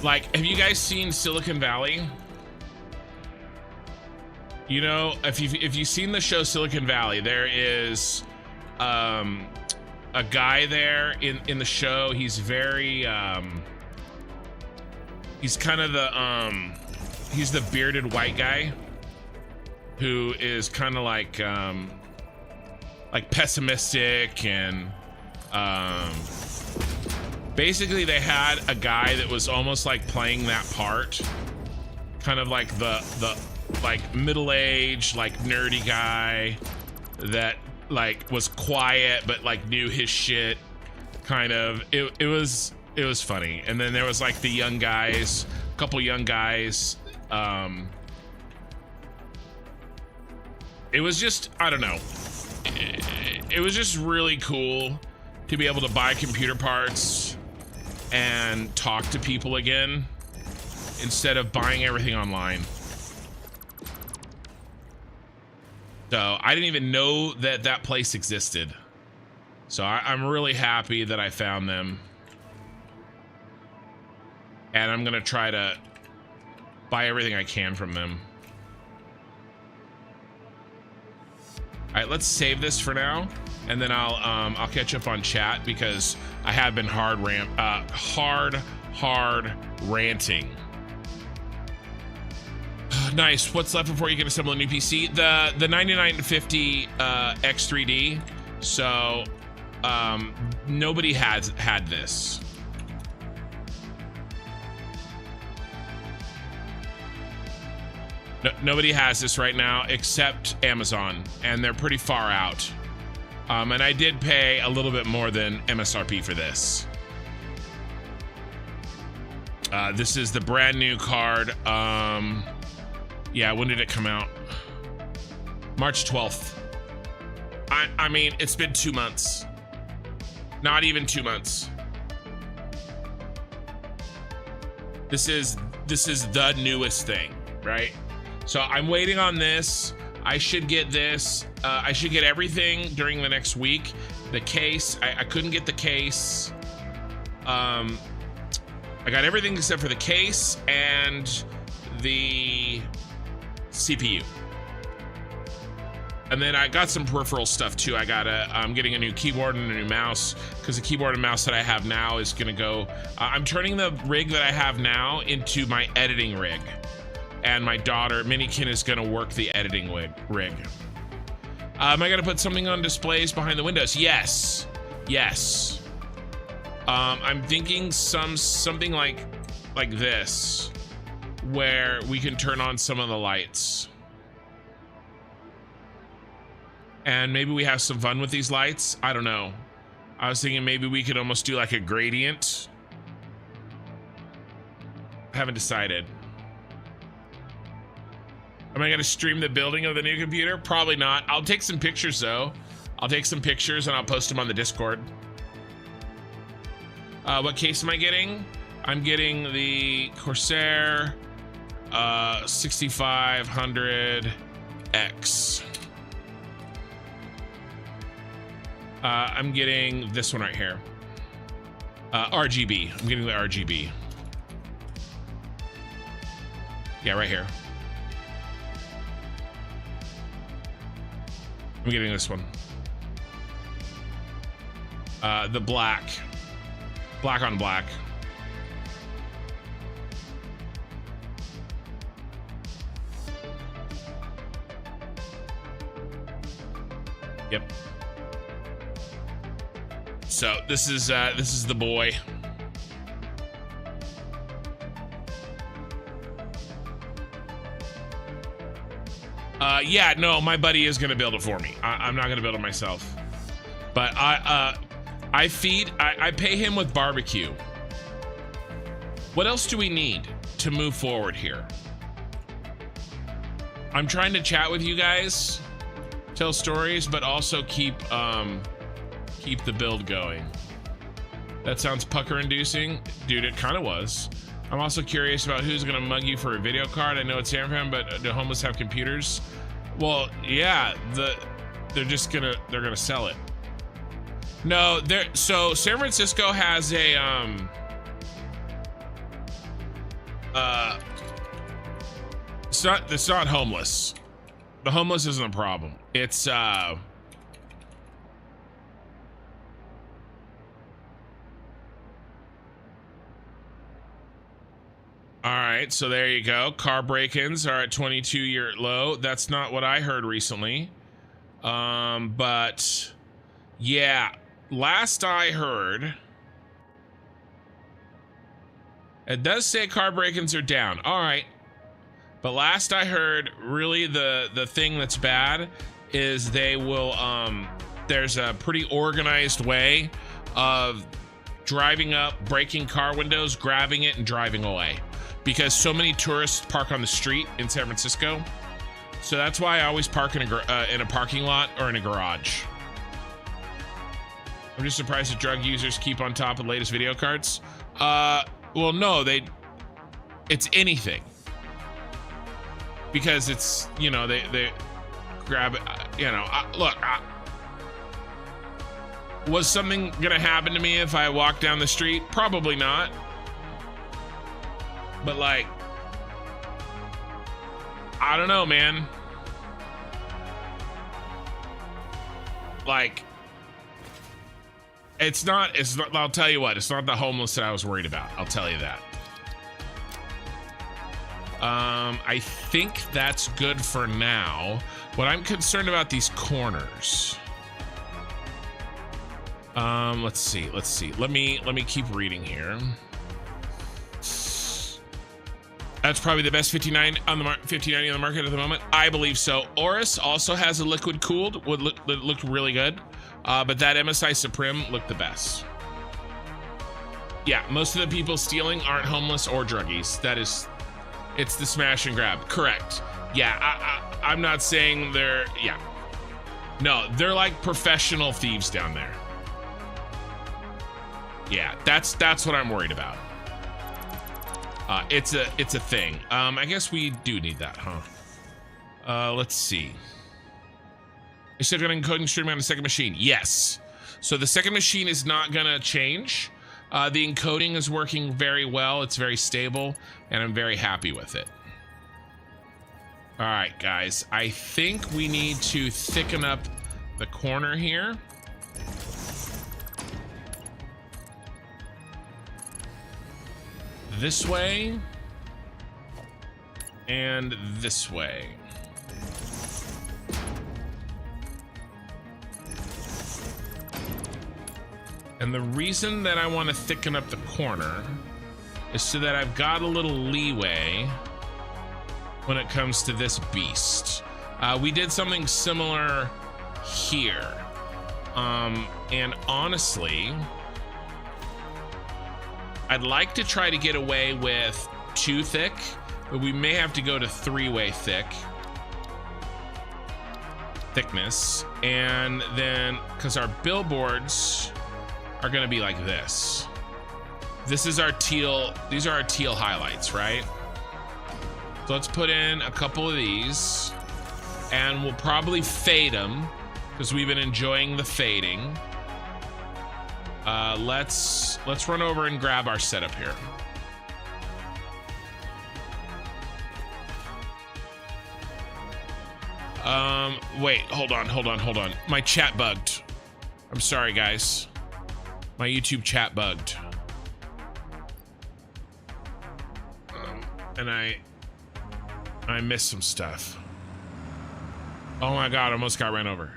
like, have you guys seen Silicon Valley? You know, if you've seen the show Silicon Valley, there is a guy there in the show. He's very he's kind of he's the bearded white guy who is kind of like pessimistic, and basically they had a guy that was almost like playing that part, kind of like the like middle-aged, like nerdy guy that like was quiet but like knew his shit, kind of. It was funny. And then there was like the young guys, a couple young guys. It was just, I don't know. It was just really cool to be able to buy computer parts and talk to people again instead of buying everything online. So I didn't even know that place existed. So I'm really happy that I found them. And I'm gonna try to buy everything I can from them. All right, let's save this for now, and then I'll catch up on chat, because I have been hard ranting. Nice. What's left before you can assemble a new PC? The 9950 X3D. So nobody has had this. Nobody has this right now except Amazon, and they're pretty far out. And I did pay a little bit more than MSRP for this. This is the brand new card. Yeah, when did it come out? March 12th. I mean, it's been 2 months. Not even 2 months. This is the newest thing, right? So I'm waiting on this. I should get this. I should get everything during the next week. The case, I couldn't get the case. I got everything except for the case and the CPU. And then I got some peripheral stuff too. I'm getting a new keyboard and a new mouse because the keyboard and mouse that I have now is gonna go. I'm turning the rig that I have now into my editing rig. And my daughter, Minikin, is gonna work the editing rig. Am I gonna put something on displays behind the windows? Yes, yes. I'm thinking something like this, where we can turn on some of the lights. And maybe we have some fun with these lights. I don't know. I was thinking maybe we could almost do like a gradient. I haven't decided. Am I gonna stream the building of the new computer? Probably not. I'll take some pictures though. I'll take some pictures and I'll post them on the Discord. What case am I getting? I'm getting the Corsair 6500X. I'm getting this one right here. RGB. I'm getting the RGB. Yeah, right here. I'm getting this one. The black. Black on black. Yep. So this is the boy. Yeah, no, my buddy is gonna build it for me. I'm not gonna build it myself. But I pay him with barbecue. What else do we need to move forward here? I'm trying to chat with you guys, tell stories, but also keep the build going. That sounds pucker-inducing. Dude, it kind of was. I'm also curious about who's gonna mug you for a video card. I know it's San Fran, but do homeless have computers? Well, yeah, they're gonna sell it. No, so San Francisco has a it's not homeless. The homeless isn't a problem. It's all right, so there you go. Car break-ins are at 22-year low. That's not what I heard recently. But yeah, last I heard, it does say car break-ins are down. All right. But last I heard, really the thing that's bad is they will, there's a pretty organized way of driving up, breaking car windows, grabbing it, and driving away. Because so many tourists park on the street in San Francisco. So that's why I always park in a parking lot or in a garage. I'm just surprised that drug users keep on top of the latest video cards. Well, no, it's anything. Because it's, you know, they grab it, you know, look, was something gonna happen to me if I walked down the street? Probably not. But like, I don't know, man. Like, it's not, I'll tell you what, it's not the homeless that I was worried about. I'll tell you that. I think that's good for now. What I'm concerned about these corners. Let's see. Let me keep reading here. That's probably the best 5090 on the market at the moment. I believe so. Oris also has a liquid cooled, looked really good. But that MSI Supreme looked the best. Yeah, most of the people stealing aren't homeless or druggies. It's the smash and grab. Correct. Yeah, I'm not saying they're, yeah. No, they're like professional thieves down there. Yeah, that's what I'm worried about. It's a thing. I guess we do need that, huh? Let's see. You're still gonna encoding stream on the second machine? Yes. So the second machine is not gonna change. The encoding is working very well. It's very stable, and I'm very happy with it. All right, guys. I think we need to thicken up the corner here. This way and this way. And the reason that I want to thicken up the corner is so that I've got a little leeway when it comes to this beast. We did something similar here. And honestly, I'd like to try to get away with 2 thick, but we may have to go to 3-way thickness. And then, because our billboards are gonna be like this. This is our teal, these are our teal highlights, right? So let's put in a couple of these, and we'll probably fade them because we've been enjoying the fading. Let's run over and grab our setup here. Wait, hold on. My chat bugged. I'm sorry, guys. My YouTube chat bugged. And I missed some stuff. Oh my God, I almost got ran over.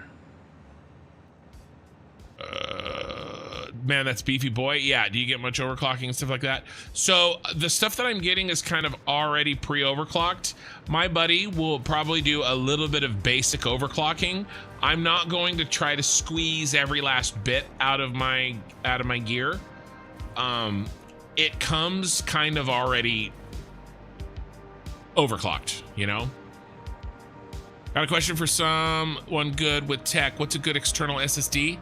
Man, that's beefy boy. Yeah, do you get much overclocking and stuff like that? So the stuff that I'm getting is kind of already pre-overclocked. My buddy will probably do a little bit of basic overclocking. I'm not going to try to squeeze every last bit out of my gear. It comes kind of already overclocked, you know? Got a question for someone good with tech. What's a good external SSD?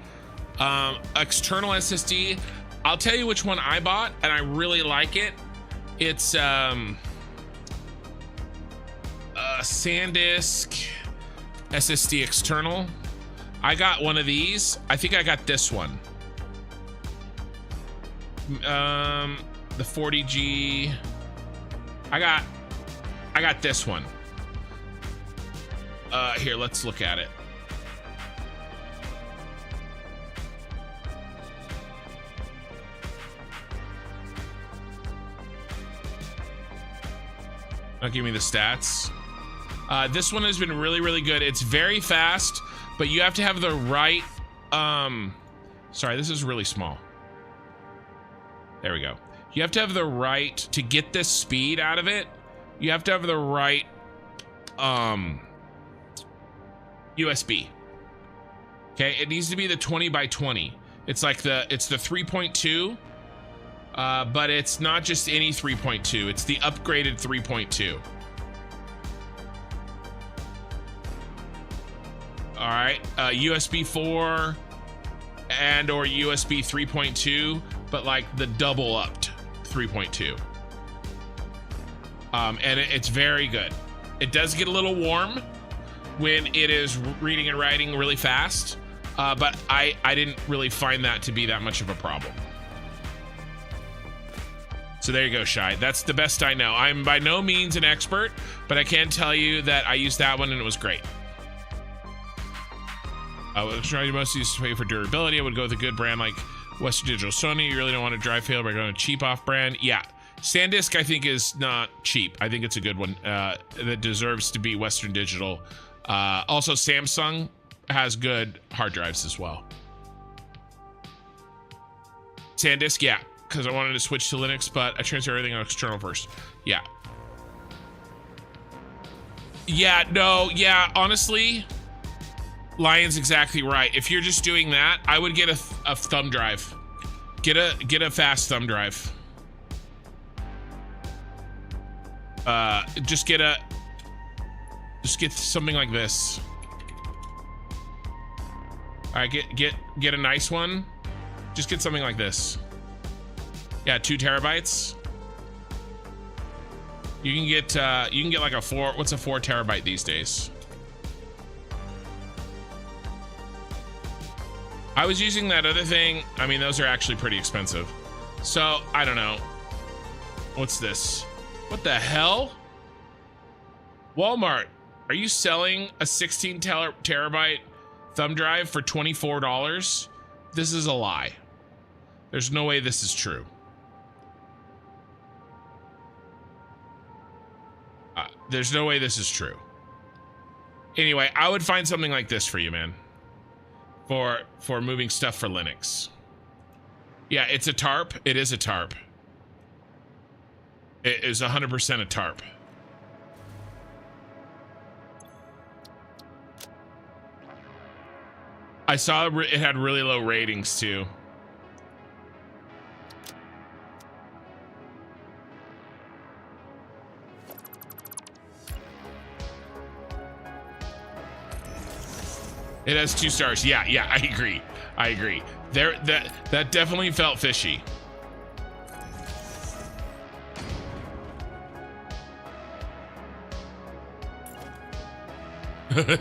External SSD, I'll tell you which one I bought, and I really like it. It's SanDisk SSD external. I got one of these. I think I got this one. The 40G. I got this one. Here, let's look at it. Don't give me the stats. This one has been really, really good. It's very fast, but you have to have the right, sorry, this is really small. There we go. You have to have the right, to get this speed out of it, you have to have the right, USB. Okay, it needs to be the 20 by 20. It's like it's the 3.2. But it's not just any 3.2, it's the upgraded 3.2. All right, USB 4 and or USB 3.2, but like the double upped 3.2. And it's very good. It does get a little warm when it is reading and writing really fast, but I didn't really find that to be that much of a problem. So there you go, Shy. That's the best I know. I'm by no means an expert, but I can tell you that I used that one and it was great. I was trying to mostly use to pay for durability. I would go with a good brand like Western Digital, Sony. You really don't want to drive fail by going a cheap off brand. Yeah, SanDisk, I think, is not cheap. I think it's a good one that deserves to be Western Digital. Also, Samsung has good hard drives as well. SanDisk, yeah, because I wanted to switch to Linux, but I transfer everything on external first. Yeah. Yeah, no, yeah, honestly, Lion's exactly right. If you're just doing that, I would get a thumb drive. Get a fast thumb drive. Just get something like this. All right, get a nice one. Just get something like this. Yeah, 2 terabytes. You can get like a 4. What's a 4 terabyte these days? I was using that other thing. I mean, those are actually pretty expensive. So I don't know. What's this? What the hell? Walmart, are you selling a 16 terabyte thumb drive for $24? This is a lie. There's no way this is true. There's no way this is true. Anyway, I would find something like this for you, man. For moving stuff for Linux. Yeah, it's a tarp. It is a tarp. It is 100% a tarp. I saw it had really low ratings too. It has 2 stars. Yeah, I agree. I agree. That definitely felt fishy.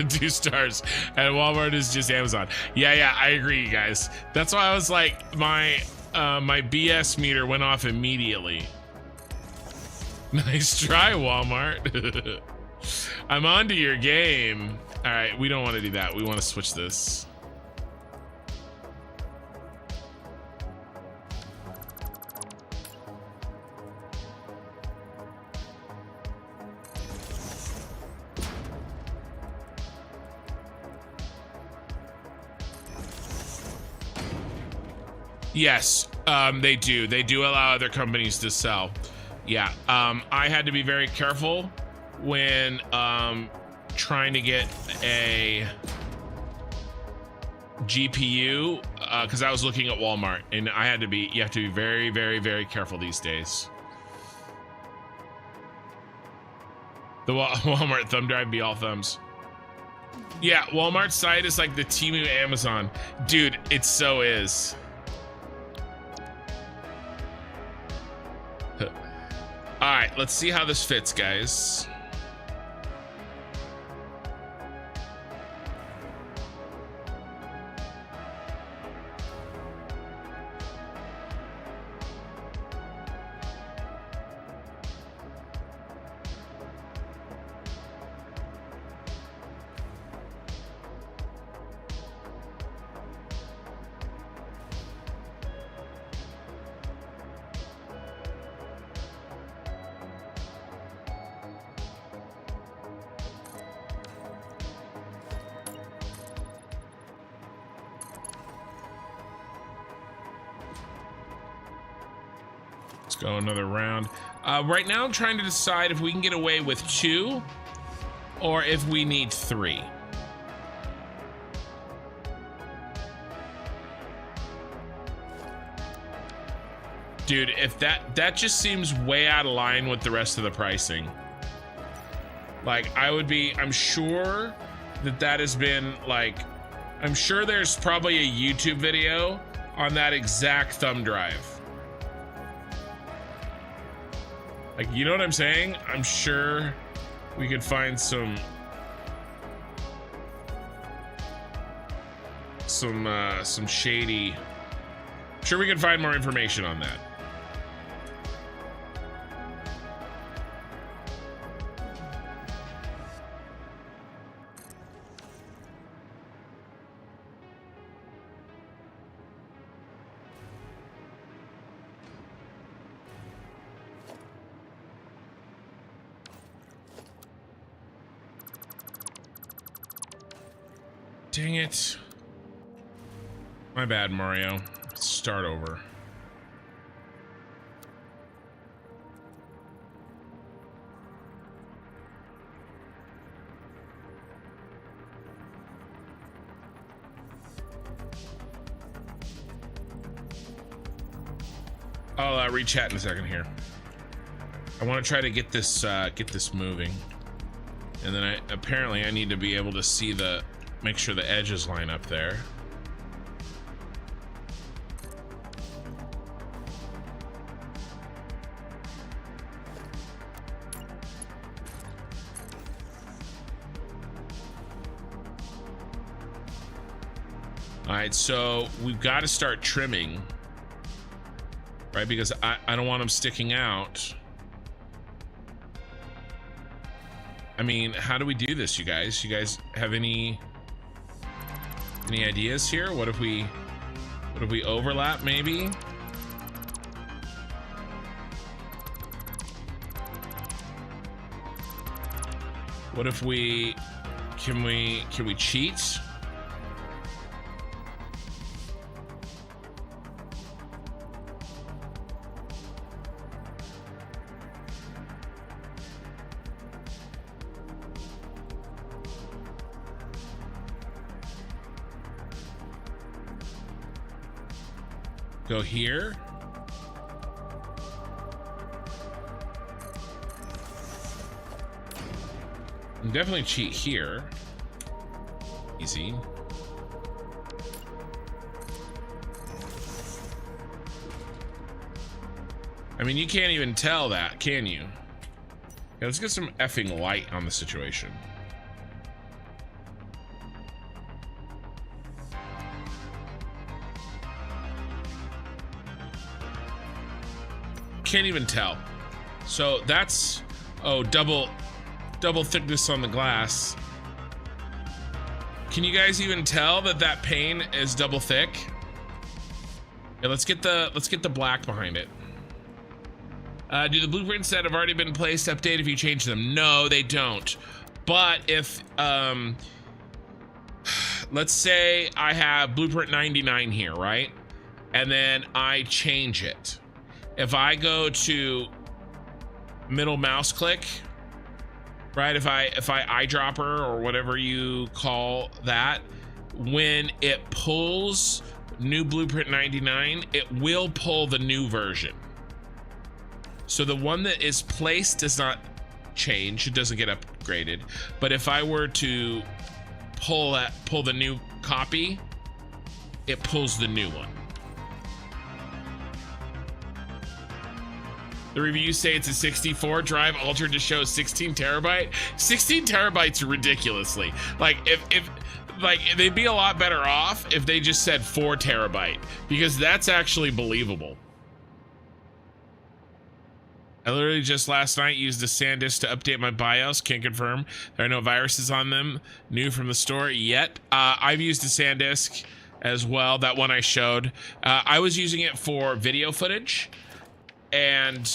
Two stars, and Walmart is just Amazon. Yeah, I agree, you guys. That's why I was like, my BS meter went off immediately. Nice try, Walmart. I'm onto your game. All right, we don't want to do that. We want to switch this. Yes, they do. They do allow other companies to sell. Yeah, I had to be very careful when trying to get a GPU because I was looking at Walmart, and I had to be. You have to be very, very, very careful these days. The Walmart thumb drive be all thumbs. Yeah, Walmart's site is like the Temu Amazon, dude. It so is. All right, let's see how this fits, guys. Let's go another round. Right now I'm trying to decide if we can get away with 2 or if we need 3. Dude, if that just seems way out of line with the rest of the pricing. Like, I'm sure that has been like, I'm sure there's probably a YouTube video on that exact thumb drive. Like, you know what I'm saying? I'm sure we could find some shady. I'm sure we could find more information on that. Dang it. My bad, Mario. Let's start over. I'll re-chat in a second here. I want to try to get this moving, and then apparently I need to be able to see make sure the edges line up there. All right, so we've got to start trimming. Right, because I don't want them sticking out. I mean, how do we do this, you guys? You guys have any ideas here? What if we overlap maybe? What if can we cheat? Go here. And definitely cheat here. Easy. I mean, you can't even tell that, can you? Yeah, let's get some effing light on the situation. Can't even tell. So that's double thickness on the glass. Can you guys even tell that pane is double thick? Yeah, let's get the black behind it. Do the blueprints that have already been placed update if you change them? No, they don't. But if let's say I have blueprint 99 here, right? And then I change it. If I go to middle mouse click, right? If I eyedropper or whatever you call that, when it pulls new blueprint 99, it will pull the new version. So the one that is placed does not change, it doesn't get upgraded. But if I were to pull the new copy, it pulls the new one. The reviews say it's a 64 drive altered to show 16 terabyte. 16 terabytes ridiculously. Like if they'd be a lot better off if they just said 4 terabyte, because that's actually believable. I literally just last night used a SanDisk to update my BIOS. Can't confirm there are no viruses on them. New from the store yet. I've used a SanDisk as well. That one I showed. I was using it for video footage. And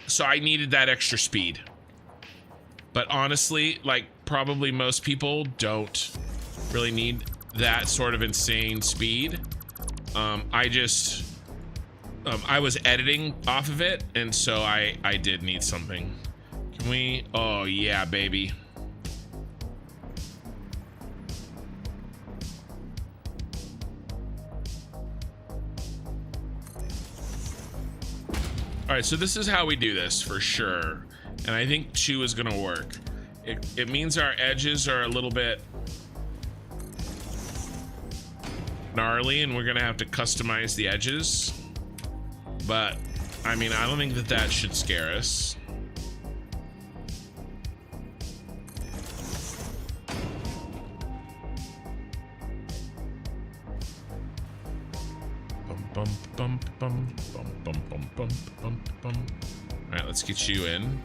so I needed that extra speed. But honestly, like probably most people don't really need that sort of insane speed. I was editing off of it, and so I did need something. Can we? Oh yeah, baby. All right, so this is how we do this for sure. And I think 2 is gonna work. It means our edges are a little bit gnarly and we're gonna have to customize the edges. But I mean, I don't think that should scare us. Bum, bum, bum, bum, bum, bum, bum, bum, bum. All right, let's get you in.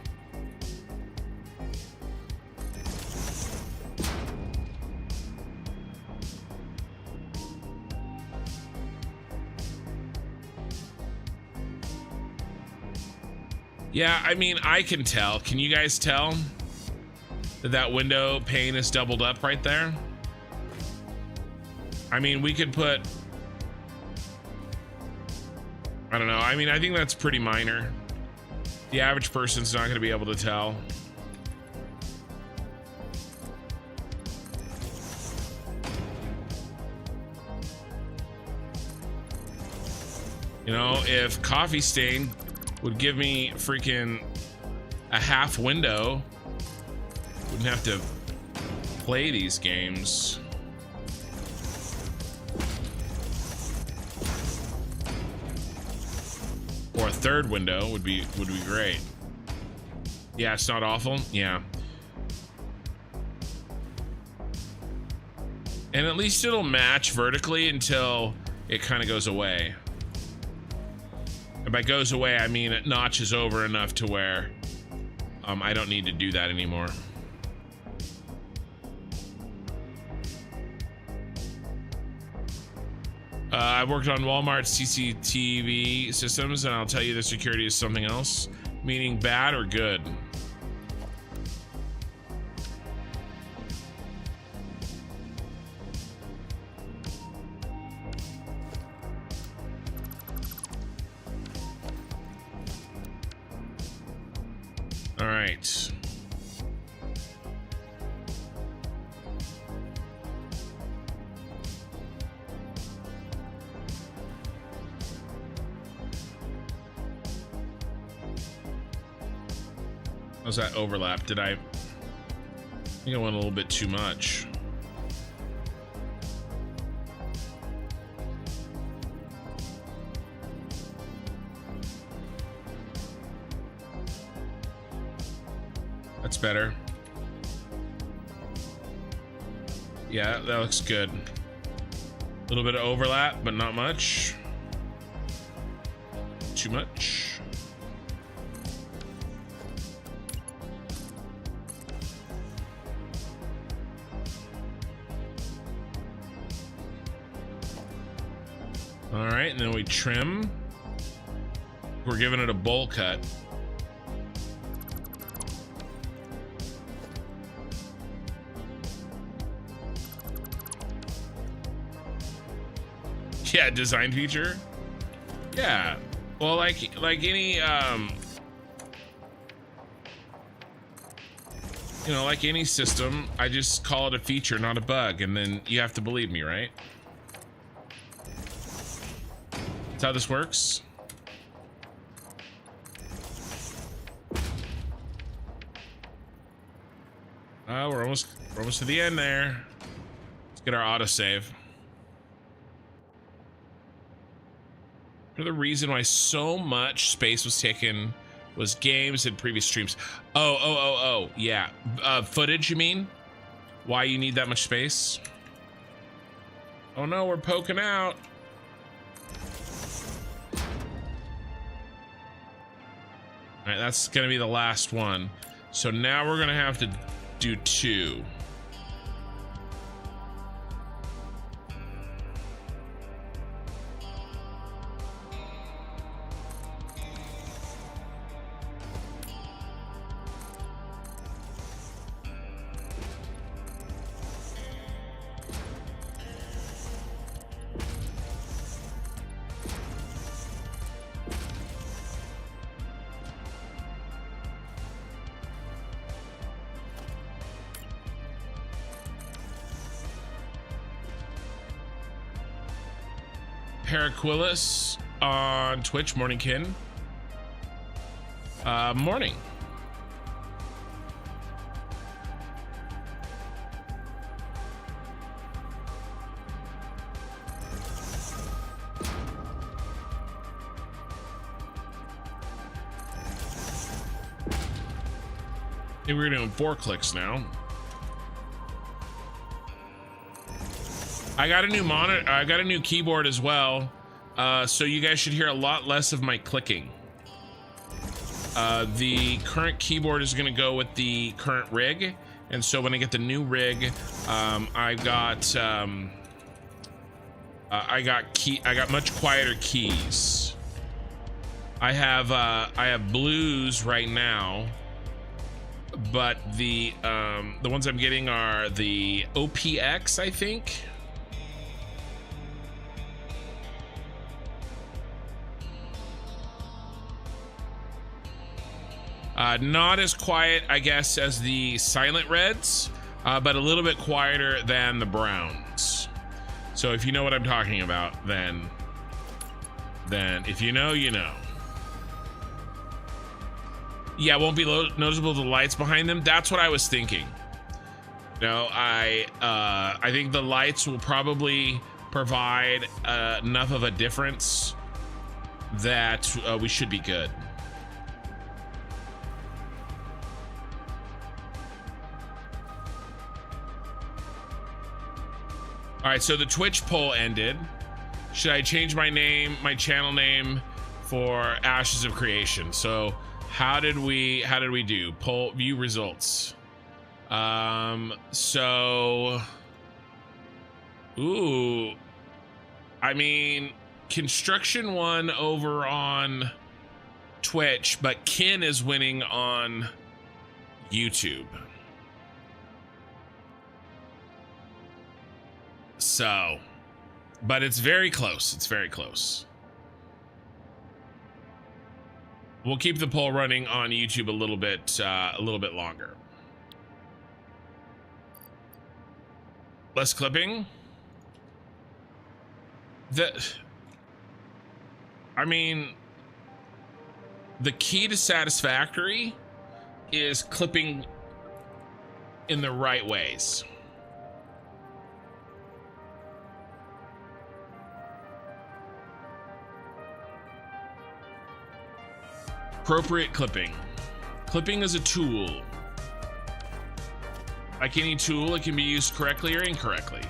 Yeah, I mean, I can tell. Can you guys tell? that window pane is doubled up right there. I mean, we could put, I don't know. I mean, I think that's pretty minor. The average person's not going to be able to tell. You know, if Coffee Stain would give me freaking a half window, wouldn't have to play these games. Or a third window would be great. Yeah, it's not awful. Yeah. And at least it'll match vertically until it kind of goes away. And by goes away, I mean it notches over enough to where I don't need to do that anymore. I've worked on Walmart's CCTV systems, and I'll tell you the security is something else, meaning bad or good. All right. How's that overlap? Did I think I went a little bit too much? That's better. Yeah, that looks good. A little bit of overlap, but not much. Too much. All right, and then we trim. We're giving it a bowl cut. Yeah, design feature. Yeah, well, like any you know, like any system, I just call it a feature, not a bug, and then you have to believe me, right? That's how this works. We're almost to the end there. Let's get our autosave. The reason why so much space was taken was games and previous streams. Oh, yeah. Footage, you mean? Why you need that much space? Oh no, we're poking out. All right, that's gonna be the last one. So now we're gonna have to do 2. Paraquillis on Twitch, Morningkin. Morning. I think we're doing 4 clicks now. I got a new monitor. I got a new keyboard as well, so you guys should hear a lot less of my clicking. The current keyboard is going to go with the current rig, and so when I get the new rig, I got much quieter keys. I have blues right now, but the ones I'm getting are the OPX, I think. Not as quiet, I guess, as the Silent Reds, but a little bit quieter than the Browns. So if you know what I'm talking about, then if you know, you know. Yeah, it won't be noticeable the lights behind them. That's what I was thinking. No, I think the lights will probably provide enough of a difference that we should be good. All right, so the Twitch poll ended. Should I change my name, my channel name, for Ashes of Creation? So how did we do? Poll view results. So ooh, I mean, Construction won over on Twitch, but Kin is winning on YouTube. So, but it's very close. It's very close. We'll keep the poll running on YouTube a little bit longer. Less clipping. I mean, the key to Satisfactory is clipping in the right ways. Appropriate clipping. Clipping is a tool. Like any tool, it can be used correctly or incorrectly.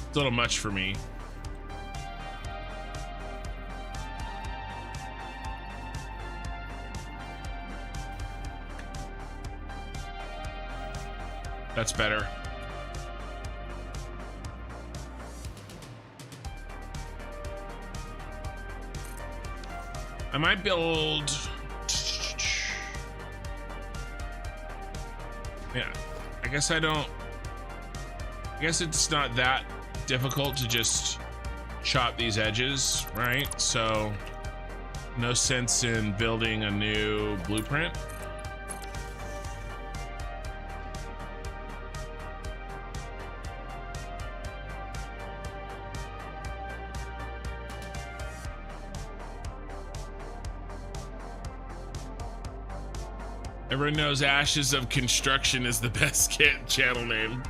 It's a little much for me. That's better. I might build... Yeah, I guess it's not that difficult to just chop these edges, right? So no sense in building a new blueprint. Everyone knows Ashes of Construction is the best channel name.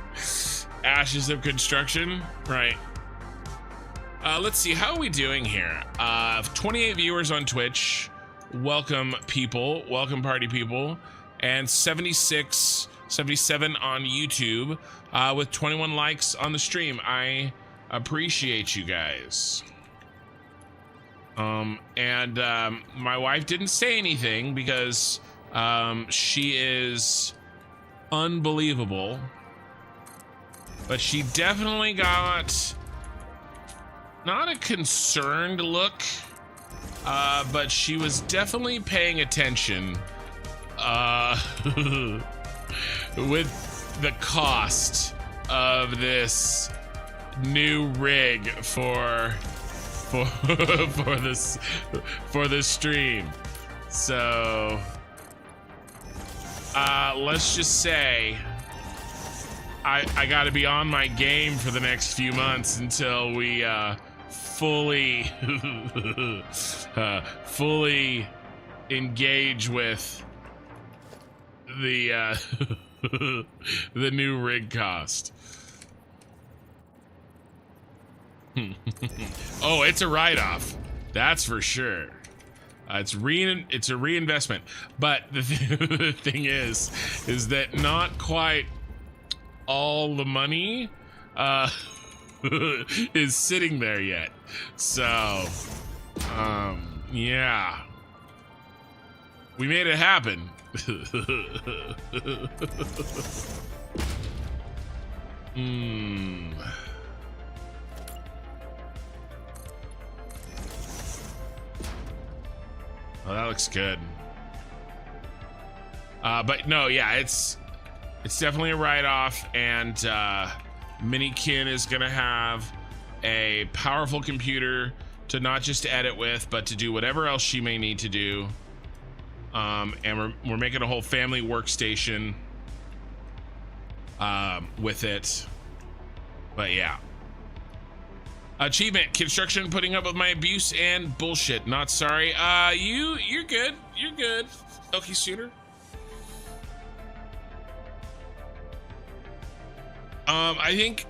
Ashes of Construction, right? Let's see, how are we doing here? 28 viewers on Twitch. Welcome, people. Welcome, party people. And 76, 77 on YouTube, with 21 likes on the stream. I appreciate you guys. My wife didn't say anything because she is unbelievable. But she definitely got not a concerned look, but she was definitely paying attention with the cost of this new rig for this stream. So let's just say I got to be on my game for the next few months until we fully engage with the the new rig cost. Oh, it's a write-off. That's for sure. It's a reinvestment. But the thing is that not quite all the money is sitting there yet. So, yeah. We made it happen. Oh, that looks good. But no, yeah, it's definitely a write-off, and Minikin is gonna have a powerful computer to not just to edit with, but to do whatever else she may need to do. And we're making a whole family workstation with it. But yeah. Achievement: construction putting up with my abuse and bullshit. Not sorry. You're good. You're good. Okay, Shooter. I think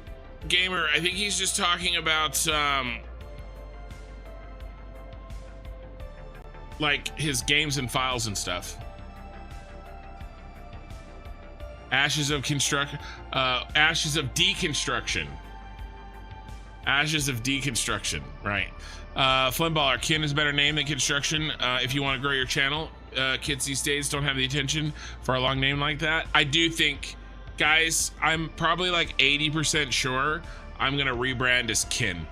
Gamer, I think he's just talking about like his games and files and stuff. Ashes of deconstruction. Ashes of deconstruction, right? Flimballer, Kin is a better name than construction. If you want to grow your channel, kids these days don't have the attention for a long name like that. I do think, guys, I'm probably like 80% sure I'm gonna rebrand as Kin.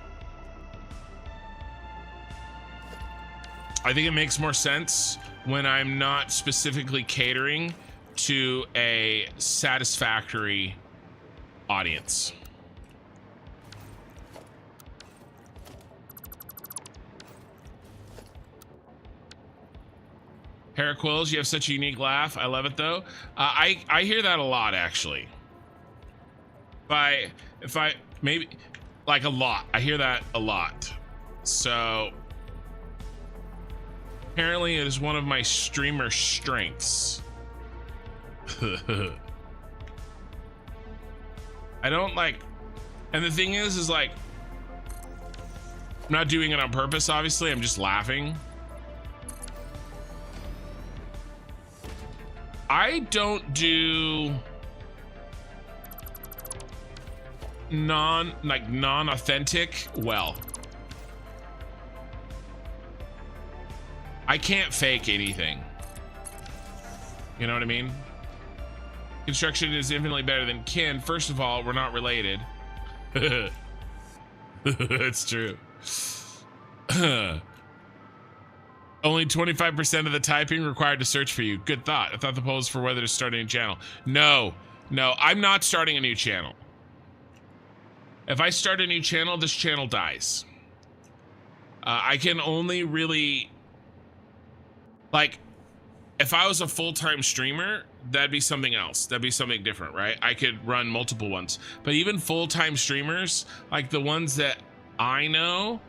I think it makes more sense when I'm not specifically catering to a satisfactory audience. Haraquills, you have such a unique laugh. I love it though. I hear that a lot actually. If I maybe like a lot. I hear that a lot. So apparently it is one of my streamer strengths. I don't like, and the thing is like, I'm not doing it on purpose, obviously. I'm just laughing. I don't do non-authentic well. I can't fake anything. You know what I mean? Construction is infinitely better than Kin. First of all, we're not related. That's true. Only 25% of the typing required to search for you. Good thought. I thought the poll was for whether to start a new channel. No, I'm not starting a new channel. If I start a new channel, this channel dies. I can only really, like, if I was a full-time streamer, that'd be something else. That'd be something different, right? I could run multiple ones. But even full-time streamers, like the ones that I know,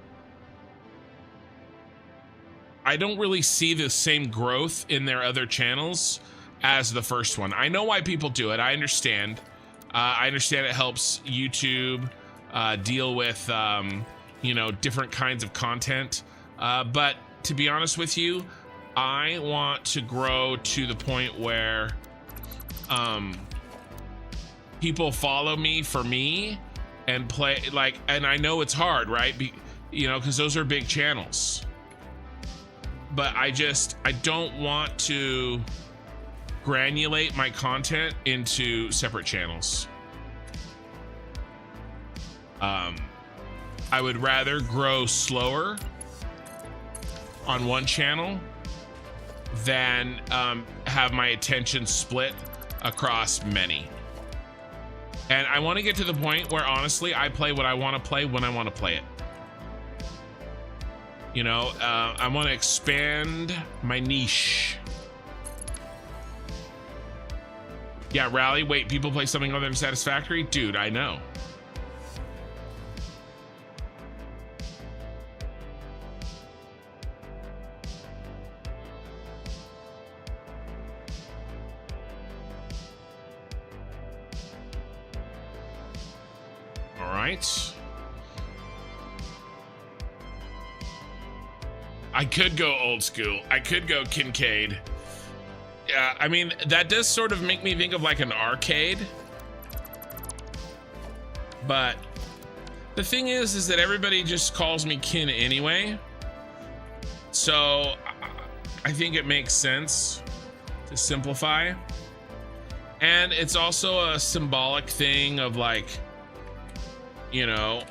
I don't really see the same growth in their other channels as the first one. I know why people do it. I understand. I understand it helps YouTube deal with, you know, different kinds of content. But to be honest with you, I want to grow to the point where people follow me for me and play, like, and I know it's hard, right? You know, because those are big channels. But I don't want to granulate my content into separate channels. I would rather grow slower on one channel than have my attention split across many. And I want to get to the point where honestly I play what I want to play when I want to play it. You know, I want to expand my niche. Yeah, Rally, wait, people play something other than Satisfactory? Dude, I know. All right. I could go old school. I could go Kincaid. Yeah, I mean, that does sort of make me think of like an arcade. But The thing is that everybody just calls me Kin anyway. So I think it makes sense to simplify. And it's also a symbolic thing of like, you know,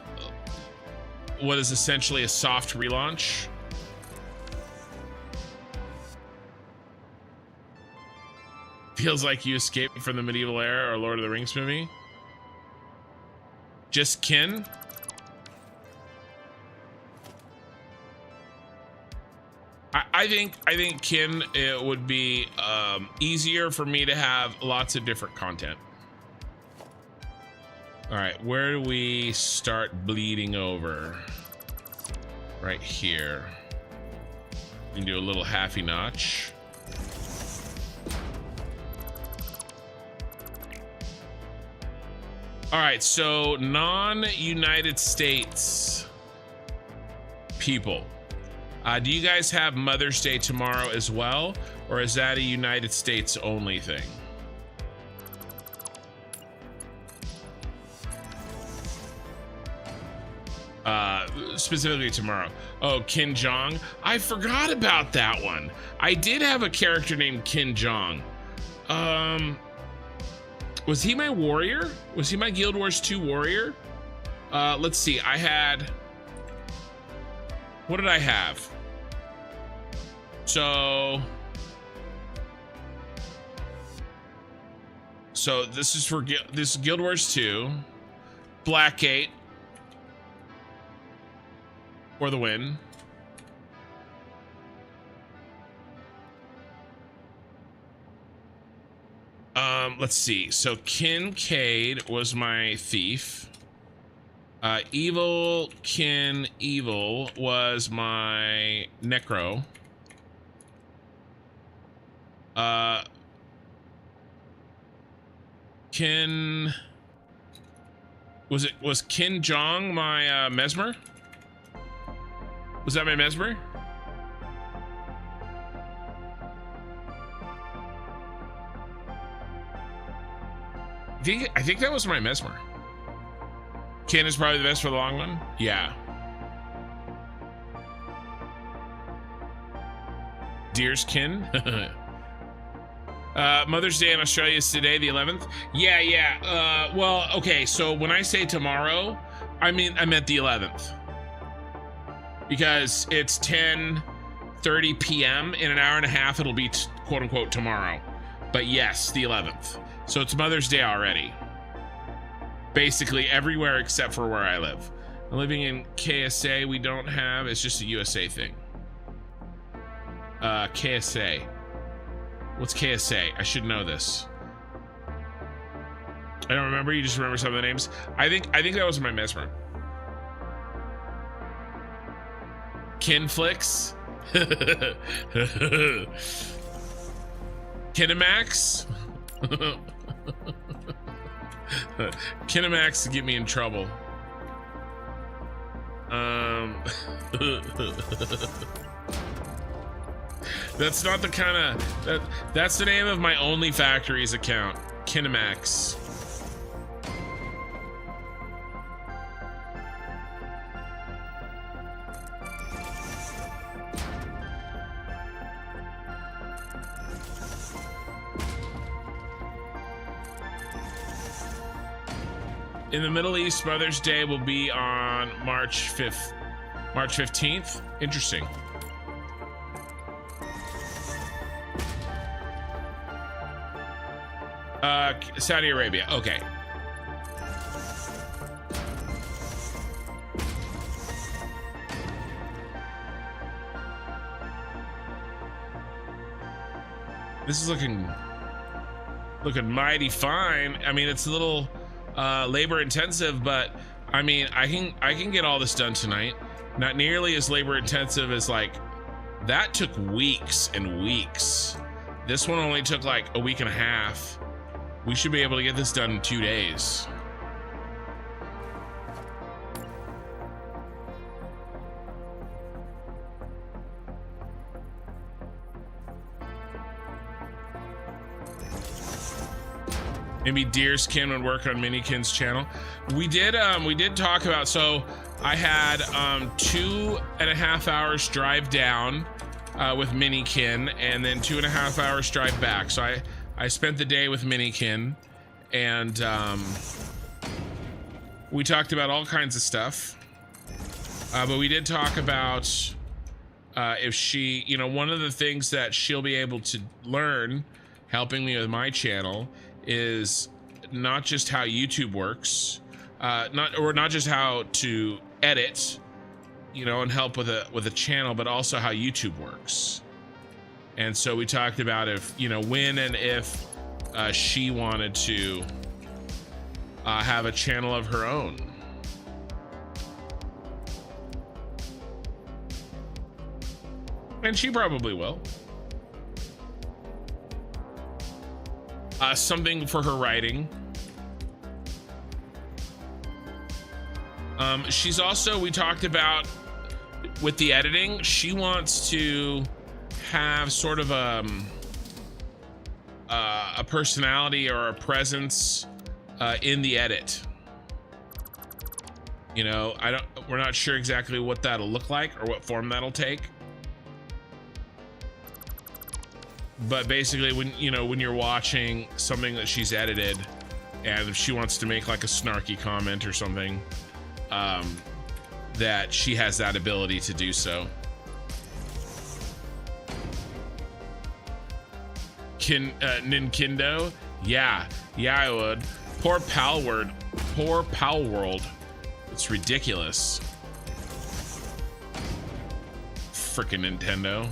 what is essentially a soft relaunch. Feels like you escaped from the medieval era or Lord of the Rings movie. Just Kin? I think Kin, it would be easier for me to have lots of different content. All right, where do we start bleeding over? Right here. We can do a little halfy notch. All right, so non-United States people. Do you guys have Mother's Day tomorrow as well? Or is that a United States only thing? Specifically tomorrow. Oh, Kin Jong. I forgot about that one. I did have a character named Kin Jong. Was he my warrior? Was he my Guild Wars 2 warrior? Let's see. I had... What did I have? So this is for this is Guild Wars 2, Blackgate for the win. Let's see. So Kincaid was my thief. Evil Kin Evil was my necro. Kin was Kin Jong my mesmer? Was that my mesmer? I think that was my mesmer. Kin is probably the best for the long one. Yeah. Deer's Kin. Mother's Day in Australia is today, the 11th. Yeah. Well, okay. So when I say tomorrow, I meant the 11th, because it's 10:30 p.m. In an hour and a half. It'll be quote unquote tomorrow. But yes, the 11th. So it's Mother's Day already. Basically everywhere except for where I live. I'm living in KSA. We don't have. It's just a USA thing. KSA. What's KSA? I should know this. I don't remember. You just remember some of the names. I think that was my mesmer. Kinflix. Kinemax. Kinemax to get me in trouble. That's not the kind of that's the name of my Only Factories account. Kinemax. In the Middle East, Mother's Day will be on March 15th. Interesting. Saudi Arabia. Okay. This is looking mighty fine. I mean, it's a little labor intensive, but I mean, I can get all this done tonight. Not nearly as labor intensive as like that took weeks and weeks. This one only took like a week and a half. We should be able to get this done in 2 days. Maybe Deerskin would work on Minikin's channel. We did talk about, so I had 2.5 hours drive down with Minikin, and then 2.5 hours drive back. So I spent the day with Minikin, and we talked about all kinds of stuff. But we did talk about if she, you know, one of the things that she'll be able to learn helping me with my channel is not just how YouTube works, not just how to edit, you know, and help with a channel, but also how YouTube works. And so we talked about if, you know, when and if she wanted to have a channel of her own. And she probably will. Something for her writing. She's also, we talked about with the editing, she wants to have sort of a personality or a presence in the edit. You know, we're not sure exactly what that'll look like or what form that'll take. But basically, when you're watching something that she's edited, and if she wants to make like a snarky comment or something, that she has that ability to do so. Nintendo? Yeah, I would. Poor Pal World. It's ridiculous. Frickin' Nintendo.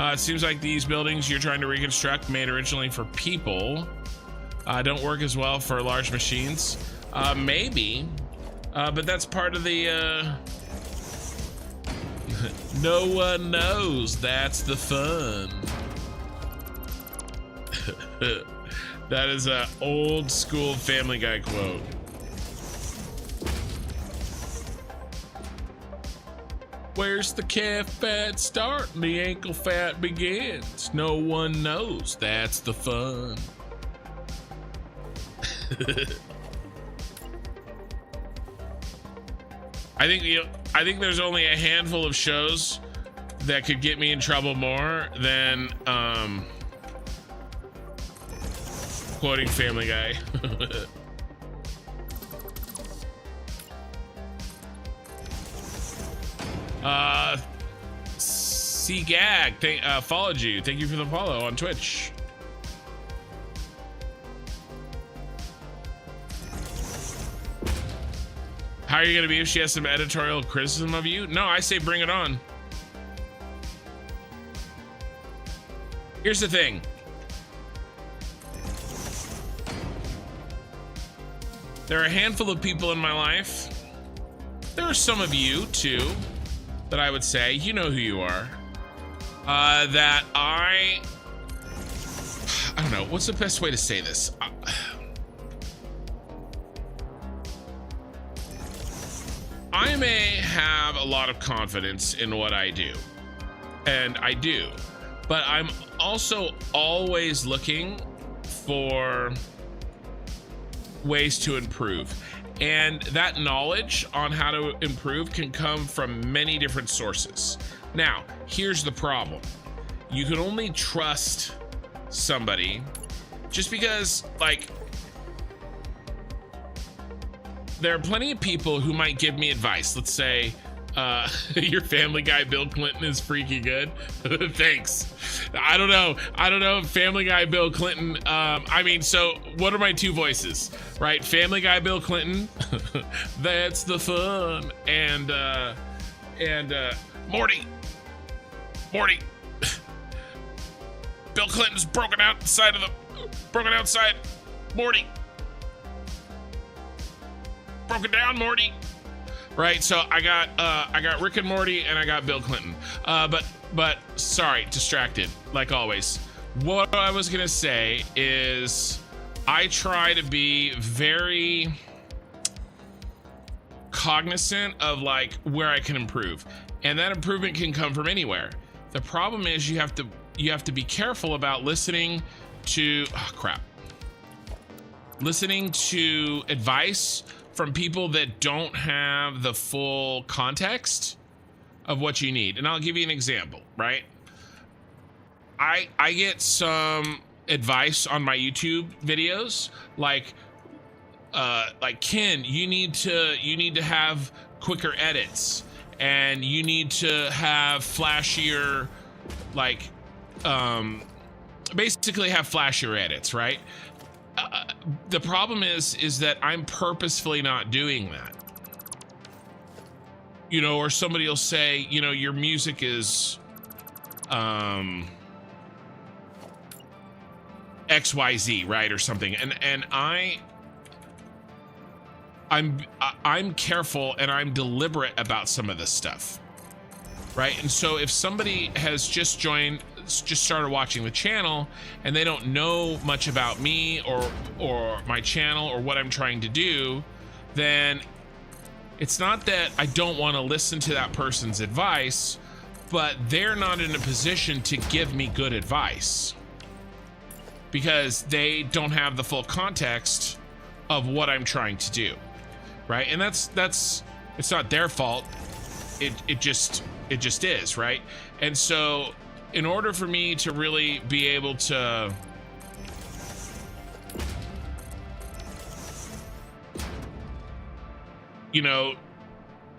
It seems like these buildings you're trying to reconstruct, made originally for people, don't work as well for large machines. Maybe, but that's part of the, no one knows, that's the fun. That is a old school Family Guy quote. Where's the calf fat start and the ankle fat begins? No one knows, that's the fun. I think there's only a handful of shows that could get me in trouble more than quoting Family Guy. C-Gag, followed you. Thank you for the follow on Twitch. How are you gonna be if she has some editorial criticism of you? No, I say bring it on. Here's the thing. There are a handful of people in my life. There are some of you too that I would say, you know who you are, that I don't know, what's the best way to say this? I may have a lot of confidence in what I do, and I do, but I'm also always looking for ways to improve. And that knowledge on how to improve can come from many different sources. Now, here's the problem. You can only trust somebody just because, like, there are plenty of people who might give me advice. Let's say, your Family Guy Bill Clinton is freaky good. Thanks. I don't know if Family Guy Bill Clinton, I mean, so what are my two voices, right? Family Guy Bill Clinton, that's the fun, and Morty, Bill Clinton's broken outside, Morty, broken down, Morty. Right, so I got Rick and Morty and I got Bill Clinton. But sorry, distracted like always. What I was gonna say is I try to be very cognizant of like where I can improve, and that improvement can come from anywhere. The problem is you have to be careful about listening to listening to advice from people that don't have the full context of what you need. And I'll give you an example, right? I get some advice on my YouTube videos like Ken, you need to have quicker edits, and you need to have flashier, like basically have flashier edits, right? The problem is that I'm purposefully not doing that. You know, or somebody will say, you know, your music is XYZ, right, or something, and I'm careful and I'm deliberate about some of this stuff, right? And so if somebody has just started watching the channel and they don't know much about me or my channel or what I'm trying to do, then it's not that I don't want to listen to that person's advice, but they're not in a position to give me good advice because they don't have the full context of what I'm trying to do, right? And that's it's not their fault. It just is, right? And so in order for me to really be able to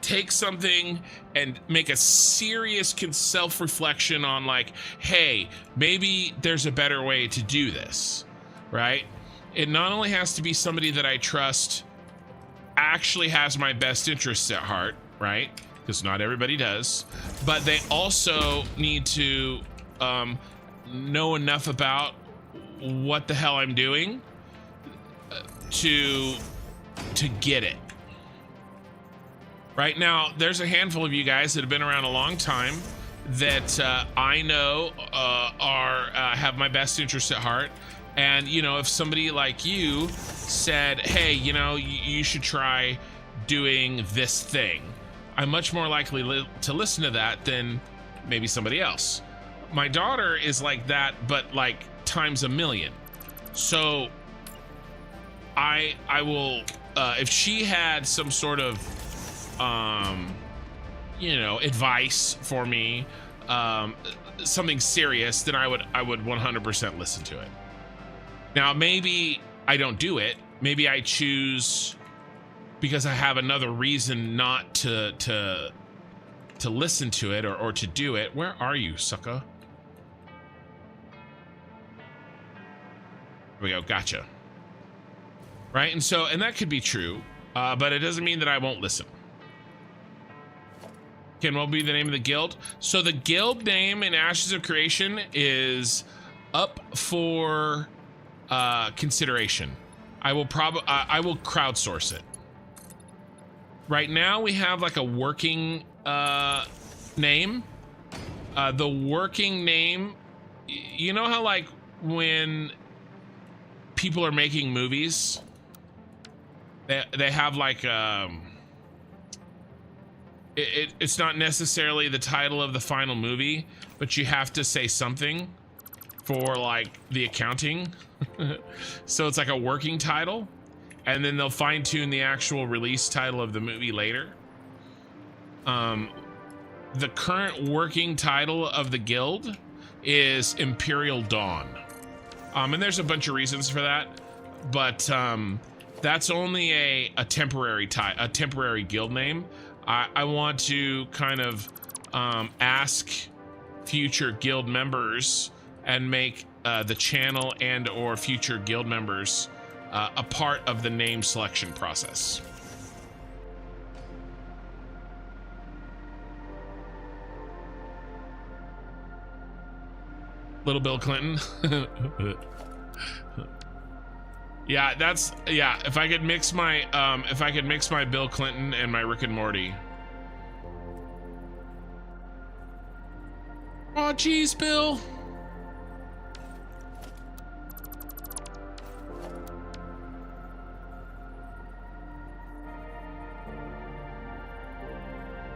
take something and make a serious self-reflection on like, hey, maybe there's a better way to do this, right? It not only has to be somebody that I trust actually has my best interests at heart, right? Because not everybody does, but they also need to know enough about what the hell I'm doing to get it. Right now, there's a handful of you guys that have been around a long time that I know have my best interests at heart. And, you know, if somebody like you said, hey, you know, you should try doing this thing, I'm much more likely to listen to that than maybe somebody else. My daughter is like that, but like times a million. So I will, if she had some sort of, advice for me, something serious, then I would 100% listen to it. Now, maybe I don't do it. Maybe I choose because I have another reason not to listen to it or to do it. Where are you, sucker? There we go. Gotcha. Right. And that could be true, but it doesn't mean that I won't listen. Ken, what will be the name of the guild? So the guild name in Ashes of Creation is up for consideration. I will crowdsource it. Right now we have like a working name. The working name, you know how like when people are making movies, they have like it's not necessarily the title of the final movie, but you have to say something for like the accounting. So it's like a working title, and then they'll fine tune the actual release title of the movie later. The current working title of the guild is Imperial Dawn. And there's a bunch of reasons for that, but that's only a temporary guild name. I want to kind of ask future guild members and make the channel and or future guild members a part of the name selection process. Little Bill Clinton. Yeah, if I could mix my Bill Clinton and my Rick and Morty. Oh geez, Bill.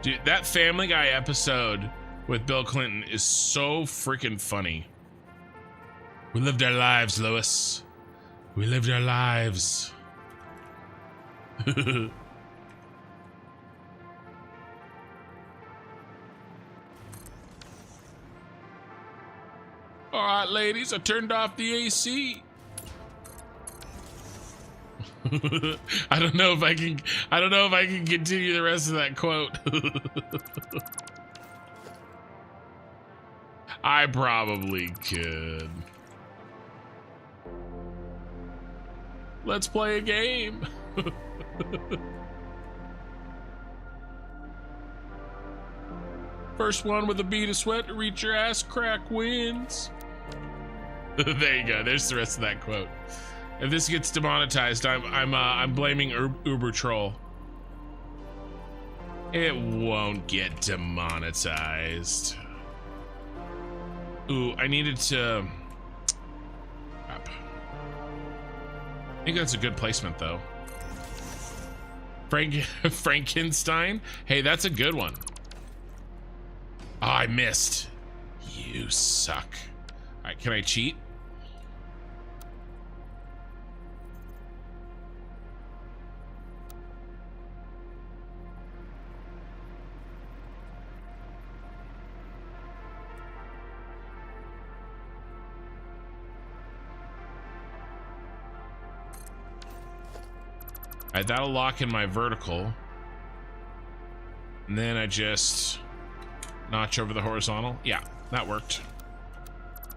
Dude, that Family Guy episode with Bill Clinton is so freaking funny. We lived our lives, Lois. We lived our lives. All right, ladies, I turned off the AC. I don't know if I can continue the rest of that quote. I probably could. Let's play a game. First one with a bead of sweat to reach your ass crack wins. There you go. There's the rest of that quote. If this gets demonetized, I'm blaming Uber Troll. It won't get demonetized. Ooh, I needed to. Crap. I think that's a good placement, though. Frankenstein. Hey, that's a good one. Oh, I missed. You suck. All right, can I cheat? All right, that'll lock in my vertical. And then I just notch over the horizontal. Yeah, that worked.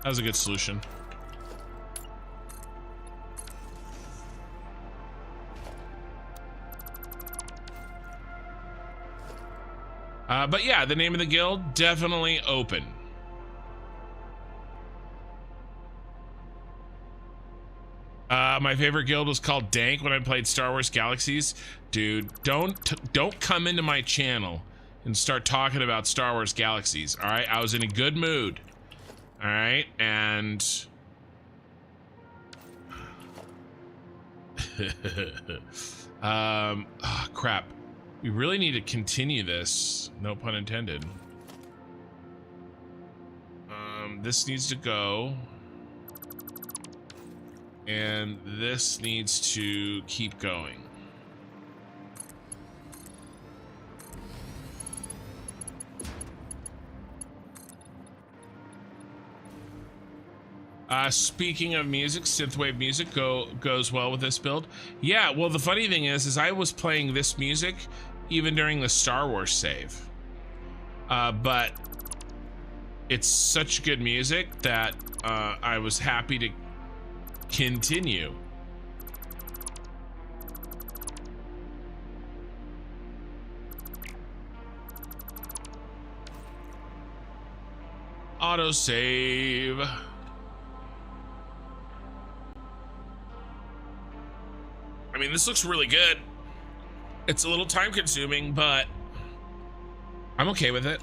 That was a good solution. But yeah, the name of the guild, definitely open. My favorite guild was called Dank when I played Star Wars Galaxies. Dude, don't come into my channel and start talking about Star Wars Galaxies. All right, I was in a good mood. All right, and oh, crap. We really need to continue this. No pun intended. This needs to go. And this needs to keep going. Speaking of music, synthwave music goes well with this build. Yeah, well, the funny thing is I was playing this music even during the Star Wars save. But it's such good music that I was happy to continue. Autosave. I mean, this looks really good. It's a little time consuming, but I'm okay with it.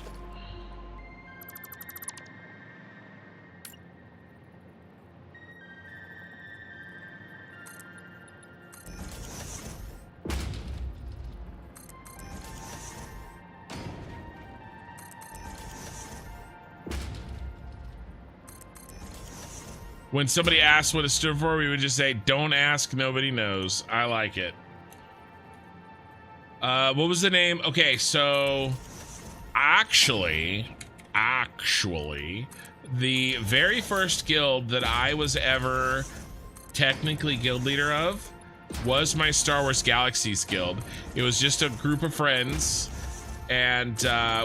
When somebody asks what it stood for, we would just say, "Don't ask, nobody knows." I like it. What was the name? Okay, so actually, the very first guild that I was ever technically guild leader of was my Star Wars Galaxies guild. It was just a group of friends, and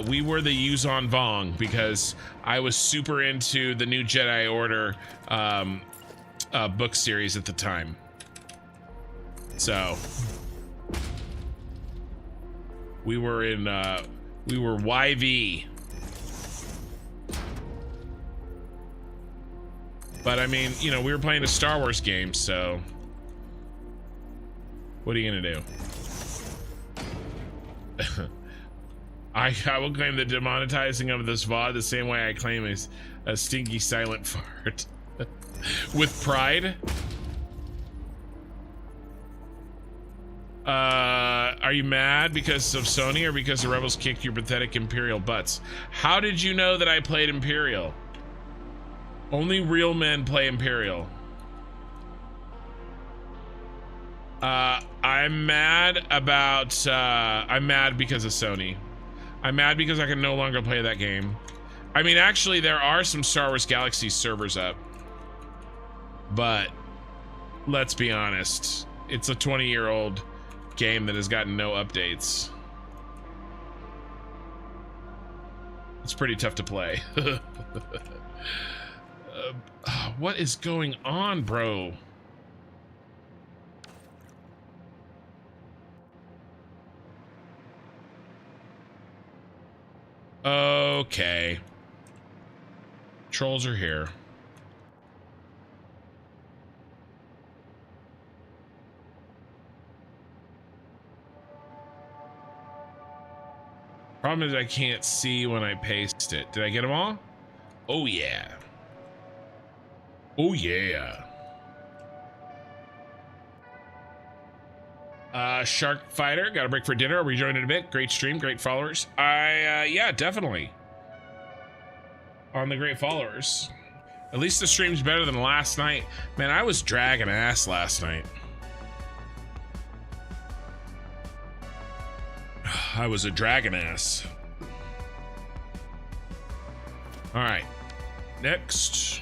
we were the Yuzon Vong because I was super into the new Jedi Order book series at the time. So we were in we were YV. But I mean, you know, we were playing a Star Wars game, so what are you gonna do? I will claim the demonetizing of this VOD the same way I claim a stinky silent fart. With pride. Are you mad because of Sony or because the rebels kicked your pathetic Imperial butts? How did you know that I played Imperial? Only real men play Imperial. I'm mad about, I'm mad because of Sony. I'm mad because I can no longer play that game. I mean, actually, there are some Star Wars Galaxy servers up. But, let's be honest. It's a 20-year-old game that has gotten no updates. It's pretty tough to play. What is going on, bro? Okay. Trolls are here. Problem is I can't see when I paste it. Did I get them all? Oh yeah. Oh yeah. Shark Fighter, got a break for dinner. Are we joining in a bit? Great stream, great followers. Yeah, definitely. On the great followers. At least the stream's better than last night. Man, I was dragging ass last night. I was a dragon ass. All right, next.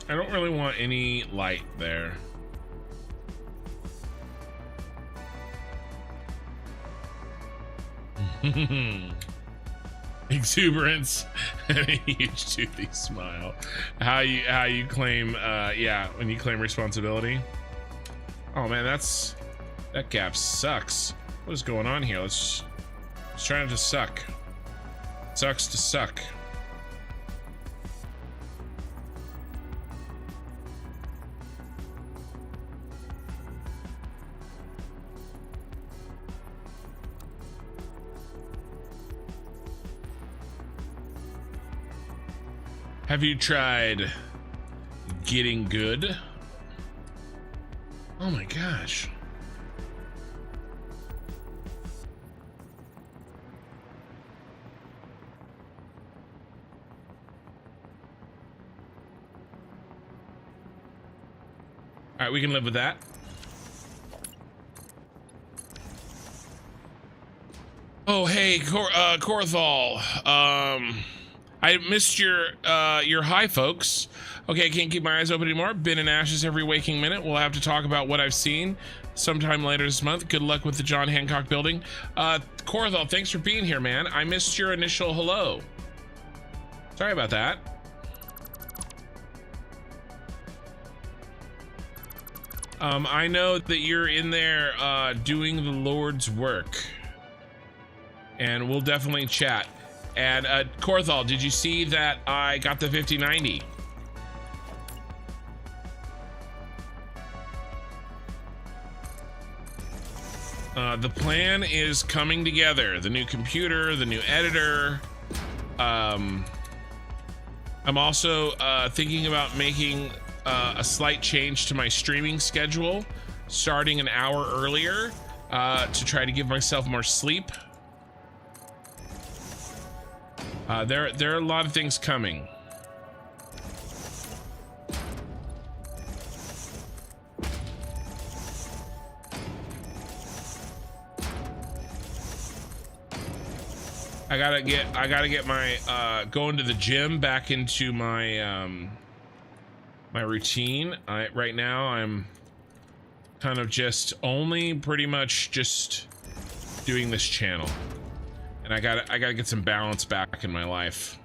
I don't really want any light there. Exuberance and a huge toothy smile. How you claim yeah, when you claim responsibility. Oh man, that gap sucks. What is going on here? Let's try not to suck. Sucks to suck. Have you tried getting good? Oh my gosh. All right, we can live with that. Oh, hey, Korthal. I missed your hi, folks. Okay, I can't keep my eyes open anymore. Been in ashes every waking minute. We'll have to talk about what I've seen sometime later this month. Good luck with the John Hancock building. Korthal, thanks for being here, man. I missed your initial hello. Sorry about that. I know that you're in there doing the Lord's work. And we'll definitely chat. And Korthal, did you see that I got the 5090? The plan is coming together. The new computer, the new editor. I'm also thinking about making a slight change to my streaming schedule, starting an hour earlier to try to give myself more sleep. There are a lot of things coming. I gotta get my going to the gym back into my my routine. Right now I'm kind of just only pretty much just doing this channel. And I gotta get some balance back in my life.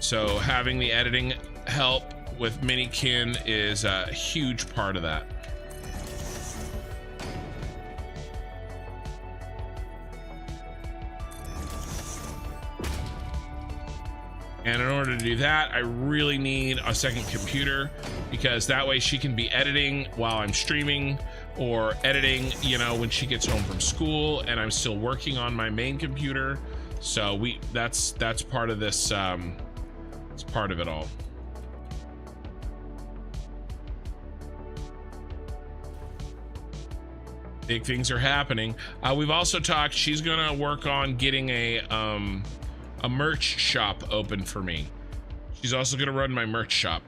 So having the editing help with Minikin is a huge part of that. And in order to do that, I really need a second computer, because that way she can be editing while I'm streaming, or editing, you know, when she gets home from school and I'm still working on my main computer. So that's part of this, it's part of it all. Big things are happening. We've also talked, she's gonna work on getting a merch shop open for me. She's also gonna run my merch shop.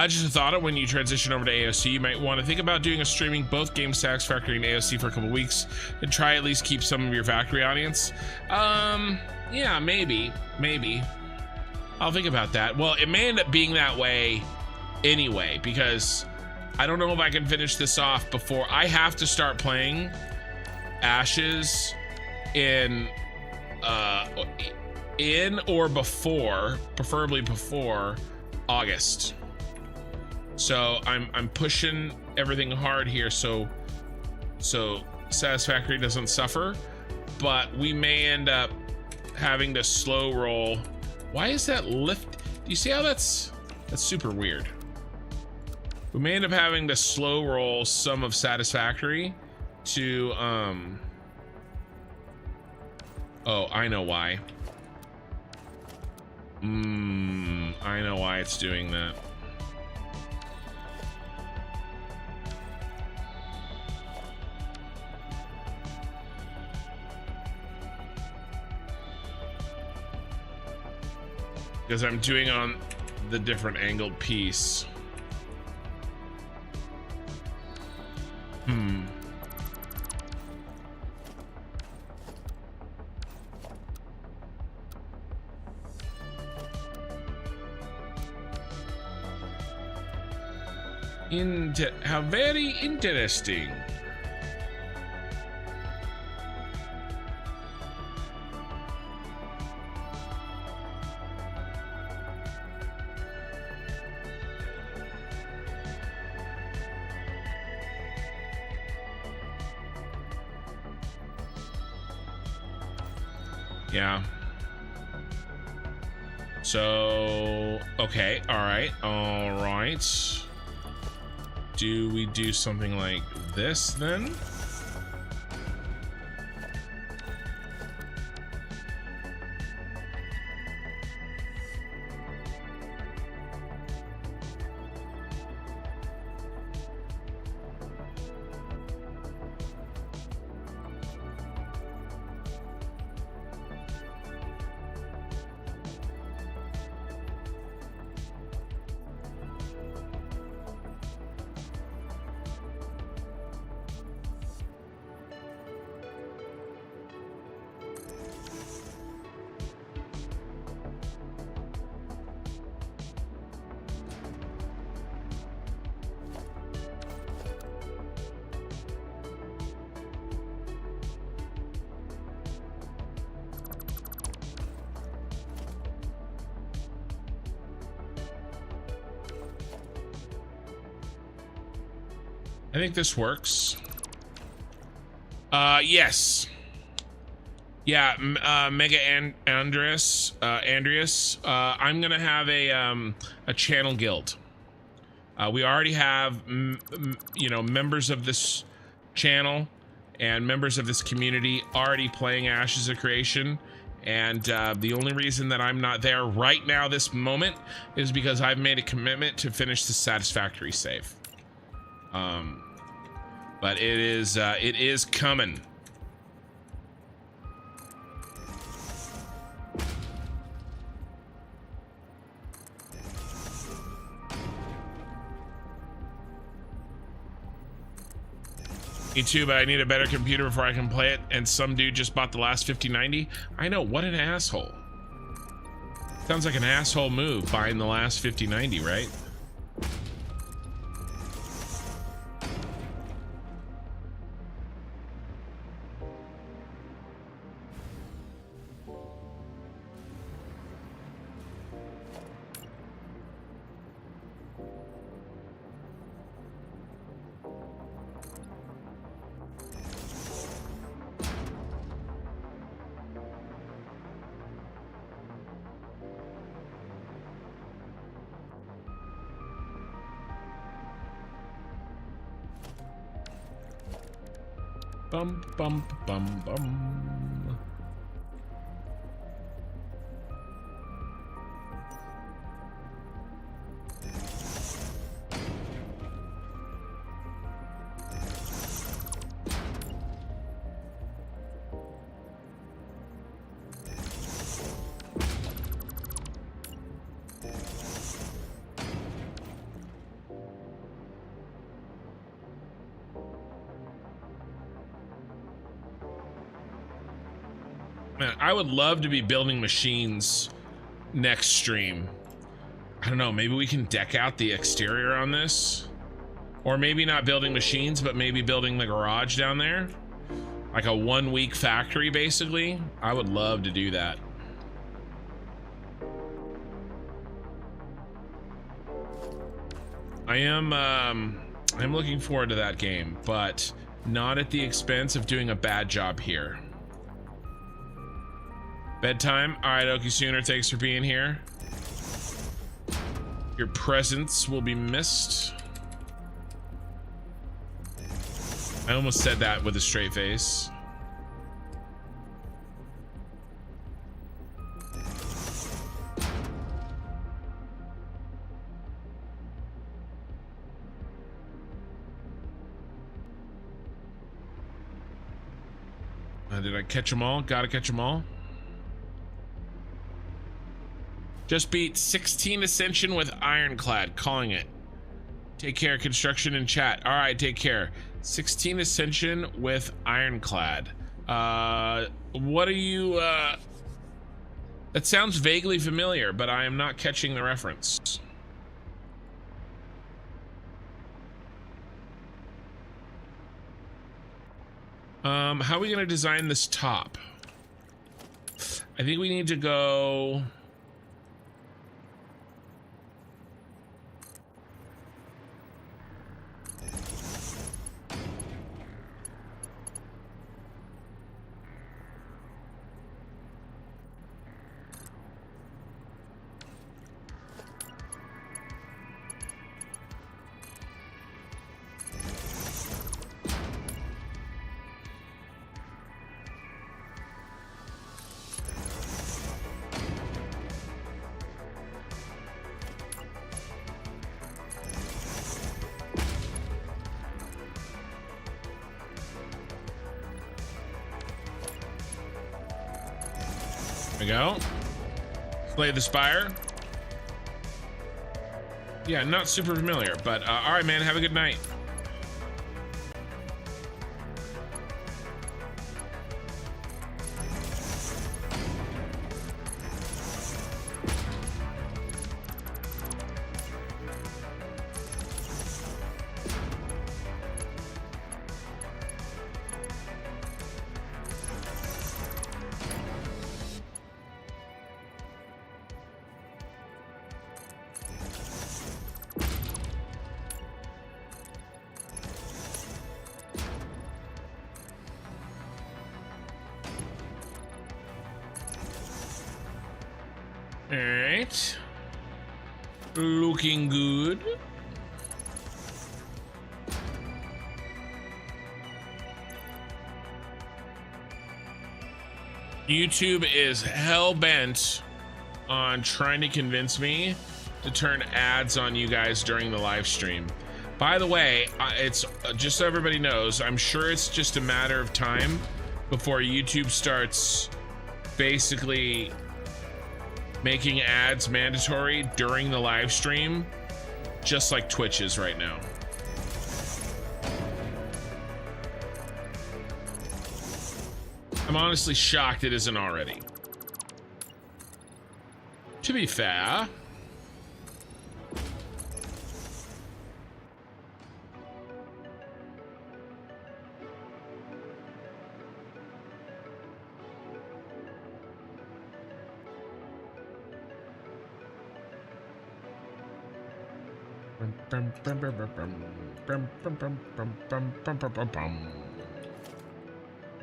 Just a thought of when you transition over to AOC, you might want to think about doing a streaming both games, Satisfactory and AOC, for a couple weeks and try at least keep some of your factory audience. Yeah, maybe. I'll think about that. Well, it may end up being that way anyway, because I don't know if I can finish this off before I have to start playing Ashes in or before, preferably before August. So I'm pushing everything hard here so Satisfactory doesn't suffer, but we may end up having to slow roll. Why is that lift? Do you see how that's super weird? We may end up having to slow roll some of Satisfactory to oh, I know why. I know why it's doing that. Because I'm doing on the different angled piece. How very interesting. Yeah. So, okay, all right. Do we do something like this then? I think this works. Yes. Yeah, Mega Andreas, I'm gonna have a channel guild. We already have, you know, members of this channel and members of this community already playing Ashes of Creation. And the only reason that I'm not there right now, this moment, is because I've made a commitment to finish the Satisfactory save. But it is coming. Me too, but I need a better computer before I can play it, and some dude just bought the last 5090. I know, what an asshole. Sounds like an asshole move, buying the last 5090, right? Bum, bum, bum, bum. Man, I would love to be building machines next stream. I don't know, maybe we can deck out the exterior on this. Or maybe not building machines, but maybe building the garage down there. Like a 1 week factory, basically. I would love to do that. I'm looking forward to that game, but not at the expense of doing a bad job here. Bedtime. All right, Okie Sooner, thanks for being here. Your presence will be missed. I almost said that with a straight face. Did I catch them all? Gotta catch them all. Just beat 16 Ascension with Ironclad, calling it. Take care, construction and chat. All right, take care. 16 Ascension with Ironclad. What are you, that sounds vaguely familiar, but I am not catching the reference. How are we gonna design this top? I think we need to go... There we go. Slay the Spire. Yeah, not super familiar, but all right, man. Have a good night. Alright. Looking good. YouTube is hell-bent on trying to convince me to turn ads on you guys during the live stream. By the way, it's just so everybody knows, I'm sure it's just a matter of time before YouTube starts basically making ads mandatory during the live stream, just like Twitch is right now. I'm honestly shocked it isn't already. To be fair,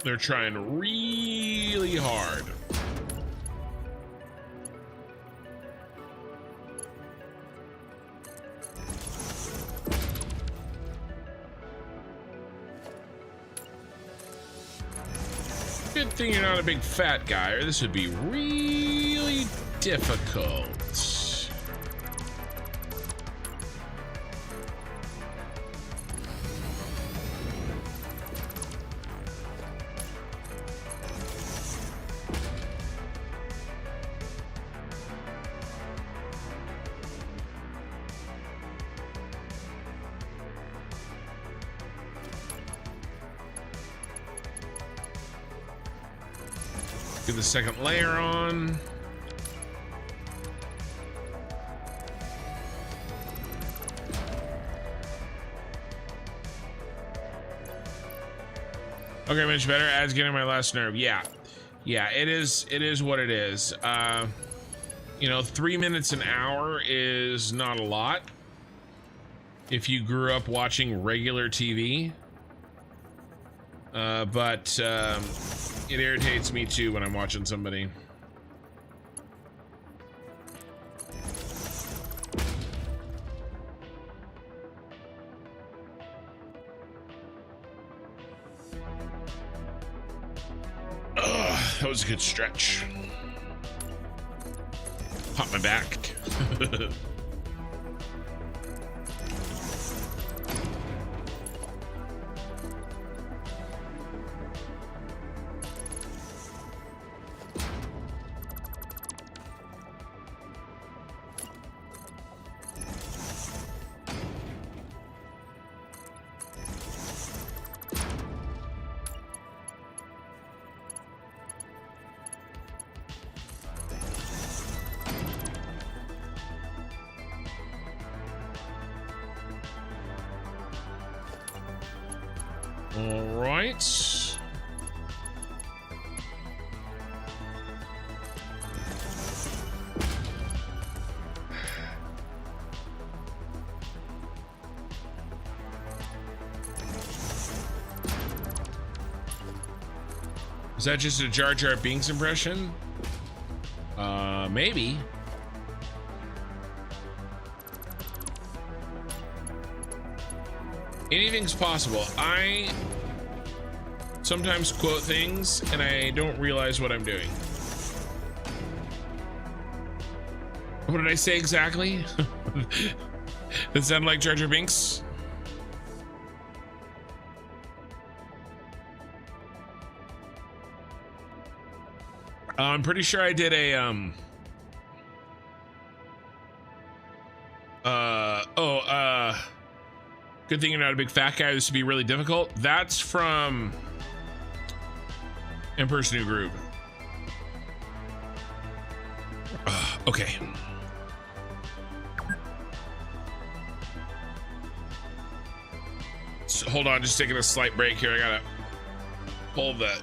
they're trying really hard. thing you're not a big fat guy, or this would be really difficult. Get the second layer on. Okay, much better. Ad's getting my last nerve. Yeah, it is what it is. You know, 3 minutes an hour is not a lot if you grew up watching regular TV. But it irritates me too when I'm watching somebody. Ugh, that was a good stretch. Pop my back. All right. Is that just a Jar Jar Binks impression? Maybe. Anything's possible. I sometimes quote things and I don't realize what I'm doing. What did I say exactly? That sounded like Jar Jar Binks? I'm pretty sure I did a good thing you're not a big fat guy. This would be really difficult. That's from Emperor's New Groove. Okay. So, hold on, just taking a slight break here. I gotta pull the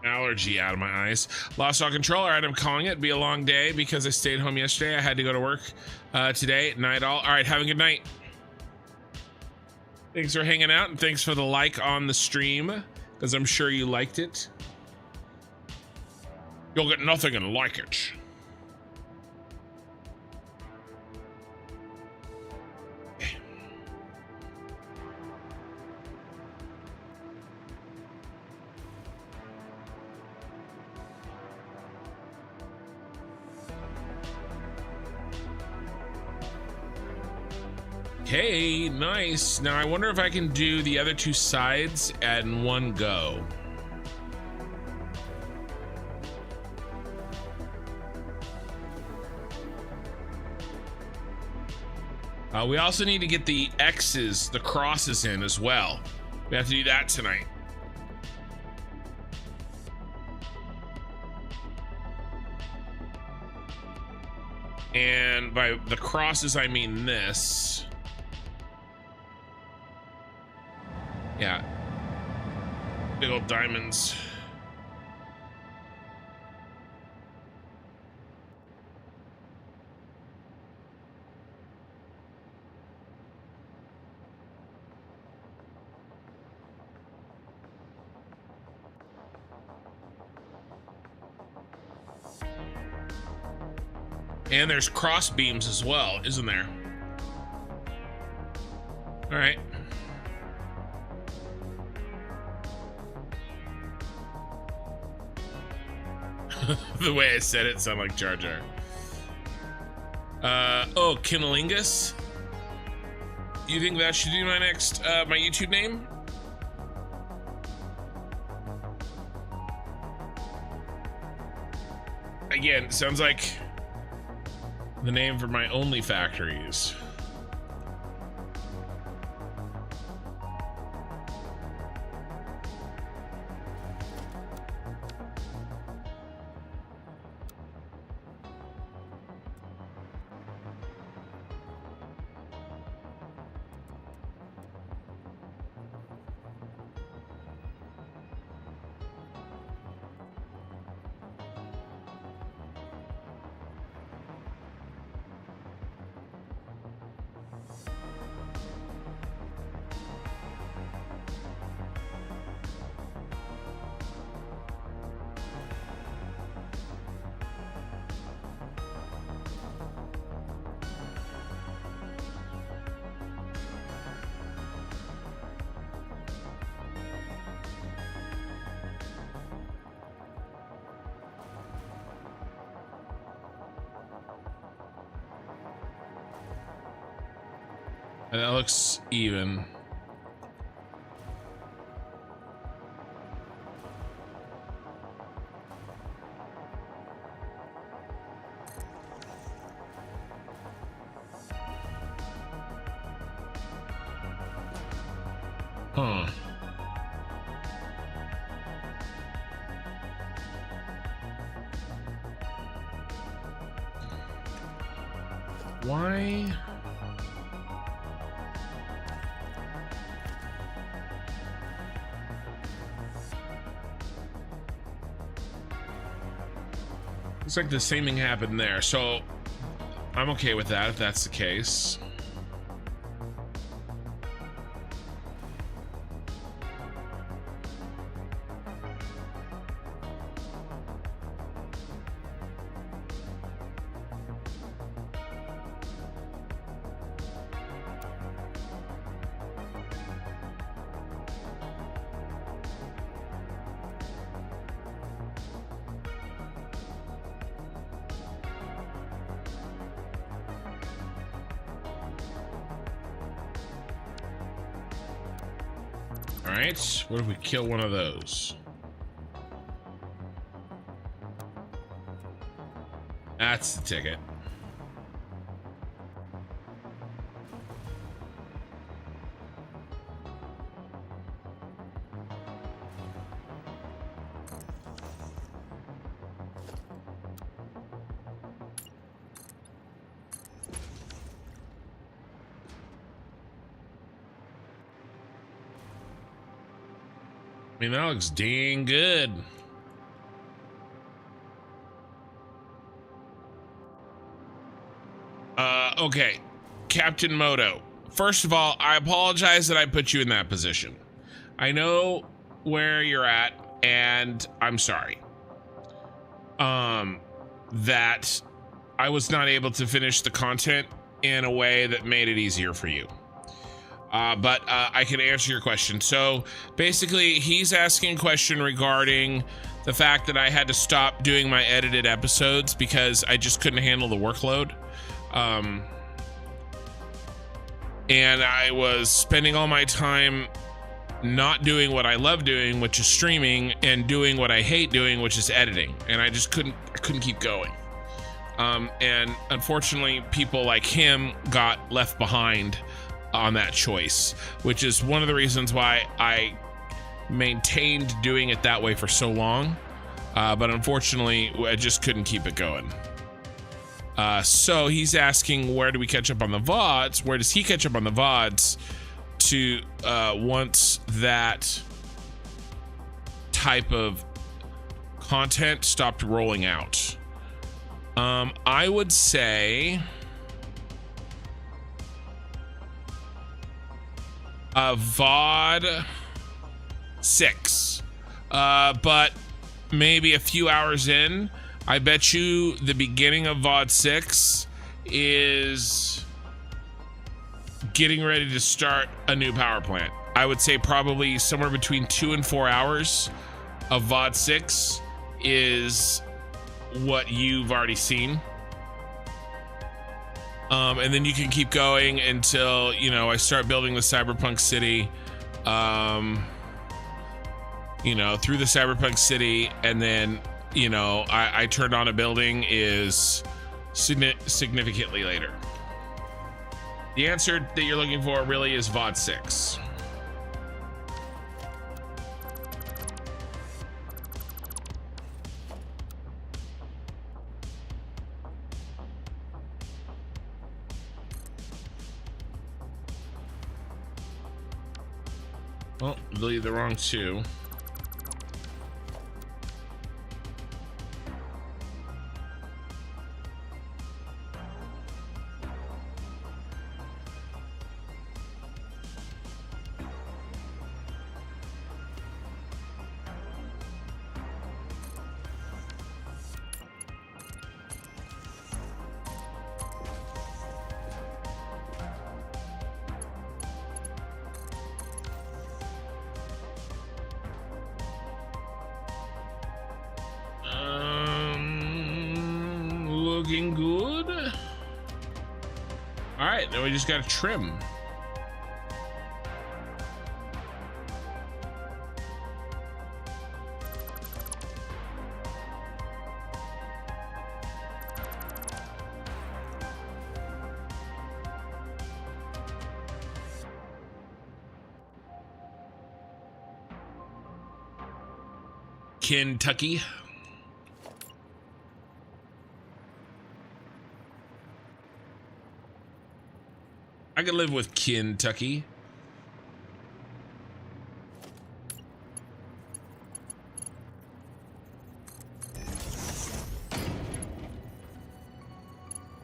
allergy out of my eyes. Lost all control. All right, I'm calling it. Be a long day because I stayed home yesterday. I had to go to work today. Night all. All right, have a good night. Thanks for hanging out and thanks for the like on the stream, because I'm sure you liked it. You'll get nothing and like it. Okay, nice. Now I wonder if I can do the other two sides in one go. We also need to get the X's, the crosses in as well. We have to do that tonight. And by the crosses, I mean this. Yeah. Big old diamonds. And there's cross beams as well, isn't there? All right. The way I said it sounded like Jar Jar. Oh, Kinalingus? You think that should be my next, my YouTube name? Again, sounds like the name for my only factories. And that looks even. Huh. Why? Looks like the same thing happened there, so I'm okay with that if that's the case. All right, what if we kill one of those? That's the ticket. I mean, that looks dang good. Okay, Captain Moto. First of all, I apologize that I put you in that position. I know where you're at, and I'm sorry. That I was not able to finish the content in a way that made it easier for you. But I can answer your question. So basically, he's asking a question regarding the fact that I had to stop doing my edited episodes because I just couldn't handle the workload. And I was spending all my time not doing what I love doing, which is streaming, and doing what I hate doing, which is editing. And I just couldn't keep going. And unfortunately, people like him got left behind on that choice, which is one of the reasons why I maintained doing it that way for so long. But unfortunately, I just couldn't keep it going. So he's asking, where do we catch up on the VODs? Where does he catch up on the VODs to once that type of content stopped rolling out? I would say VOD 6, but maybe a few hours in, I bet you the beginning of VOD 6 is getting ready to start a new power plant. I would say probably somewhere between 2 and 4 hours of VOD 6 is what you've already seen. And then you can keep going until, you know, I start building the cyberpunk city, you know, through the cyberpunk city, and then, you know, I turned on a building is significantly later. The answer that you're looking for really is VOD 6. Oh, I believe the wrong 2. Looking good. All right, then we just gotta trim. Kentucky. I could live with Kentucky.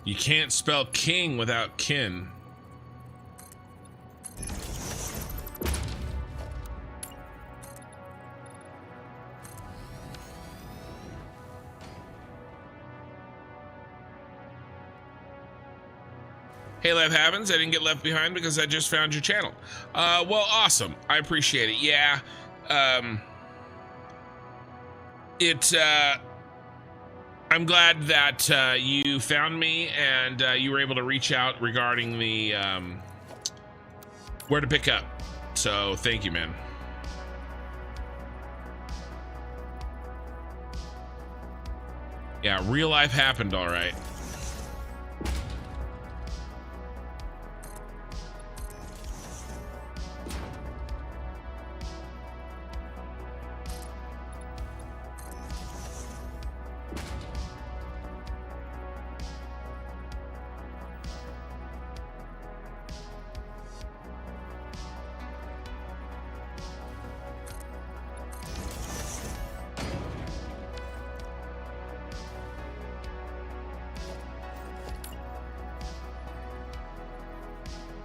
You can't spell king without kin. Hey, Life Happens. I didn't get left behind because I just found your channel. Well, awesome. I appreciate it. Yeah. I'm glad that you found me and you were able to reach out regarding the where to pick up. So thank you, man. Yeah, real life happened, all right.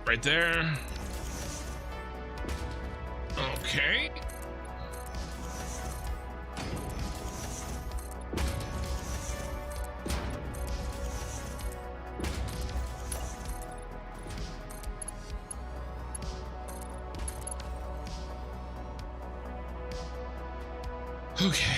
Right there. Okay. Okay.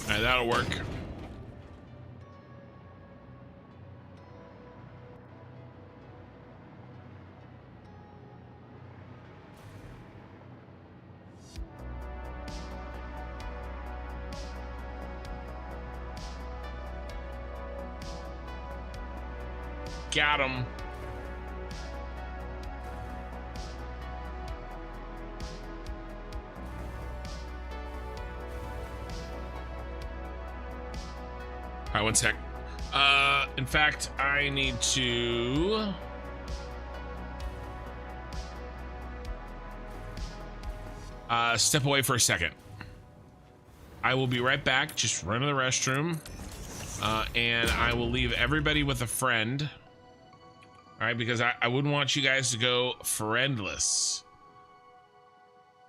All right, that'll work. Got him. All right, one sec. In fact, I need to Step away for a second. I will be right back. Just run to the restroom. And I will leave everybody with a friend. All right, because I wouldn't want you guys to go friendless.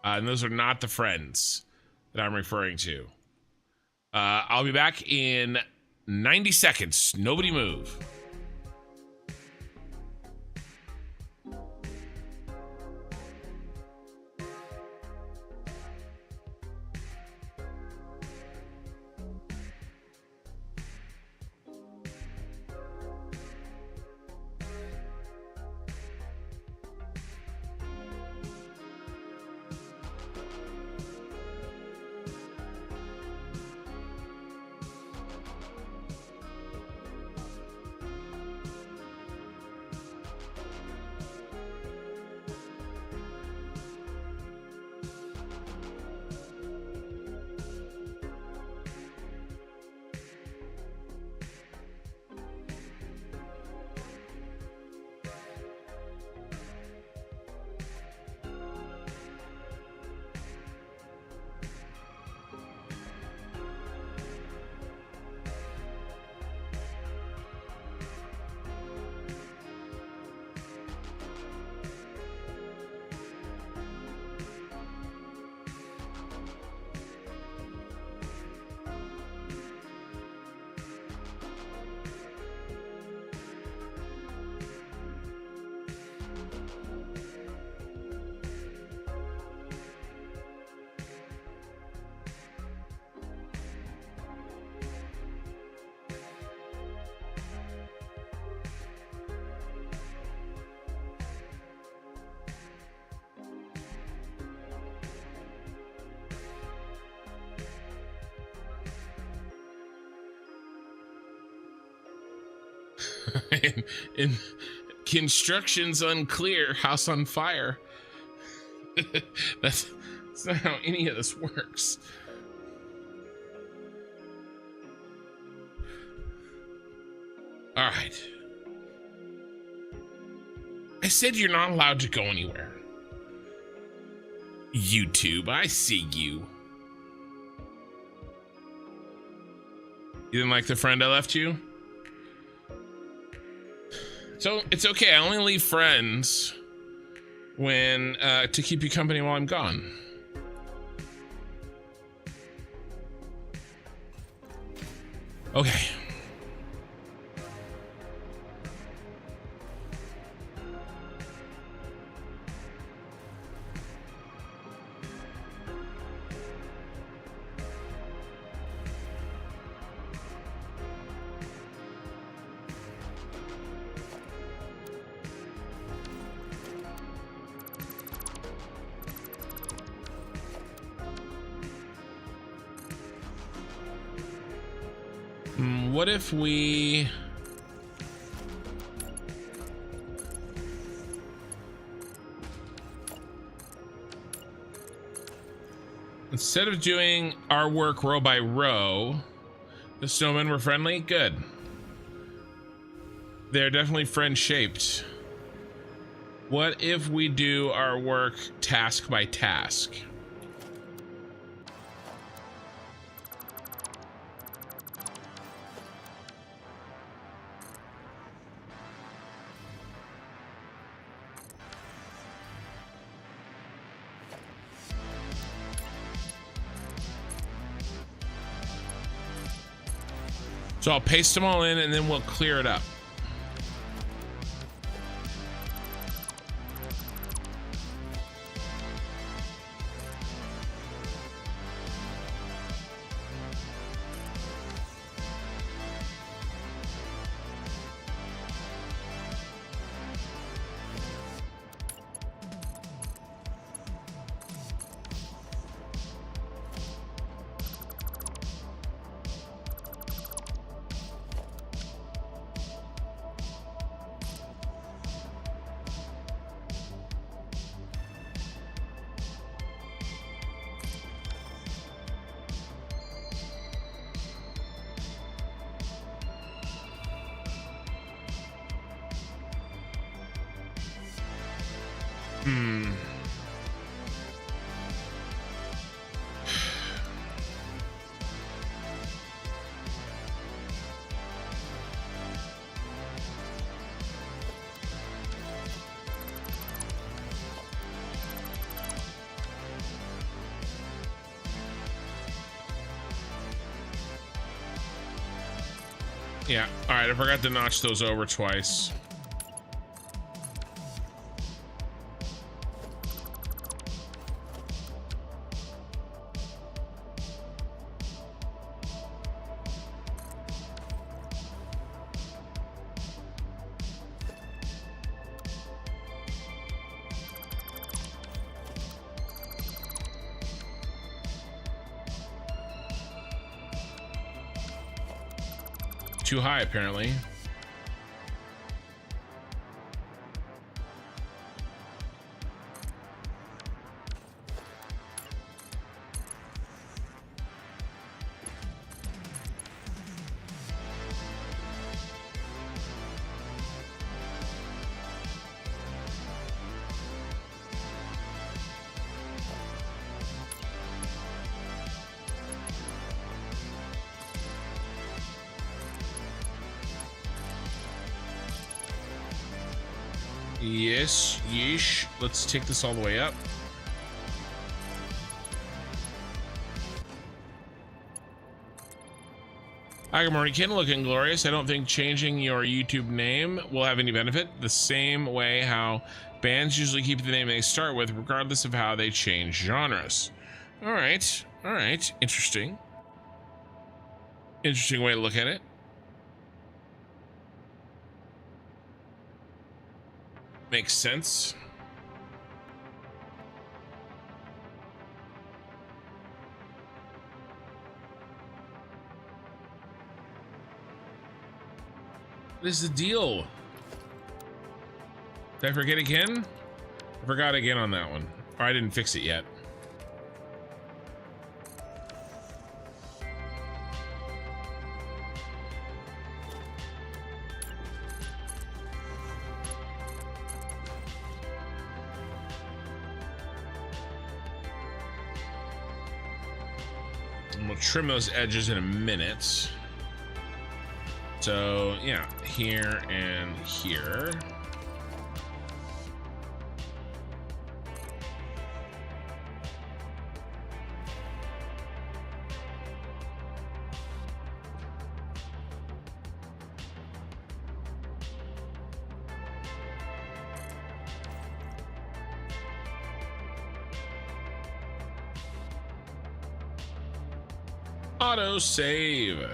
And those are not the friends that I'm referring to. I'll be back in 90 seconds. Nobody move. in construction's unclear, house on fire. That's not how any of this works. All right. I said you're not allowed to go anywhere. YouTube, I see you. You didn't like the friend I left you? So it's okay. I only leave friends when to keep you company while I'm gone. Okay. What if we... Instead of doing our work row by row, the snowmen were friendly? Good. They're definitely friend-shaped. What if we do our work task by task? So I'll paste them all in and then we'll clear it up. Yeah, all right, I forgot to notch those over twice. Too high, apparently. Yes, yeesh. Let's take this all the way up. Hi, good morning, Ken. Looking glorious. I don't think changing your YouTube name will have any benefit. The same way how bands usually keep the name they start with, regardless of how they change genres. All right, all right. Interesting. Interesting way to look at it. Makes sense. What is the deal? Did I forget again? I forgot again on that one. Or I didn't fix it yet. We'll trim those edges in a minute. So yeah, here and here. Auto save.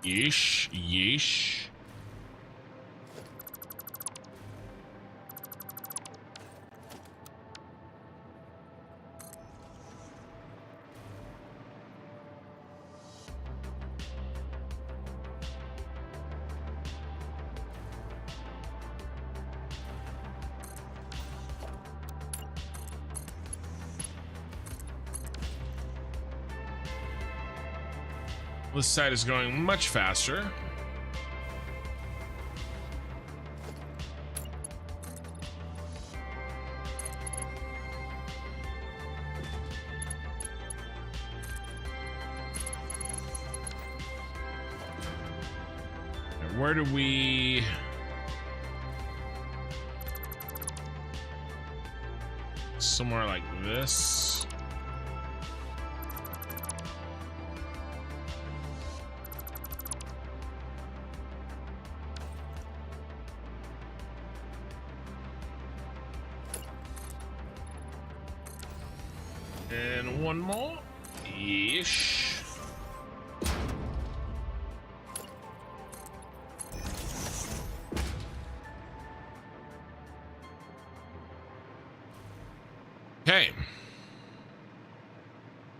Yeesh, yeesh. This side is going much faster. And where do we... Somewhere like this. And one more. Ish.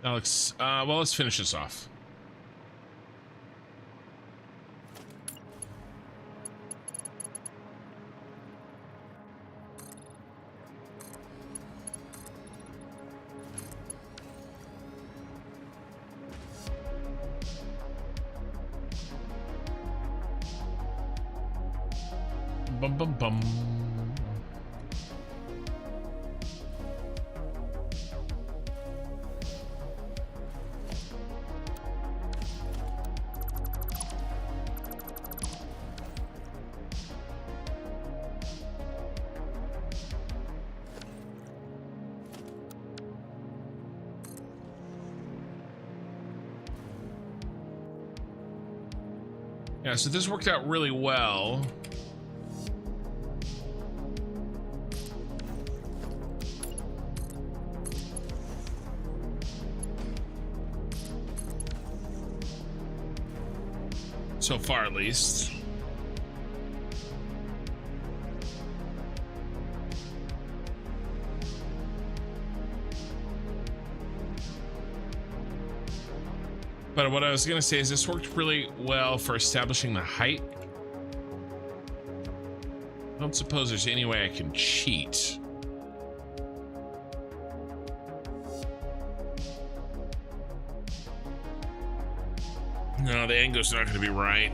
Alex, well, let's finish this off. Bum bum bum. Yeah, so this worked out really well. So far, at least. But what I was gonna say is this worked really well for establishing the height. I don't suppose there's any way I can cheat. No, the angle's not gonna be right.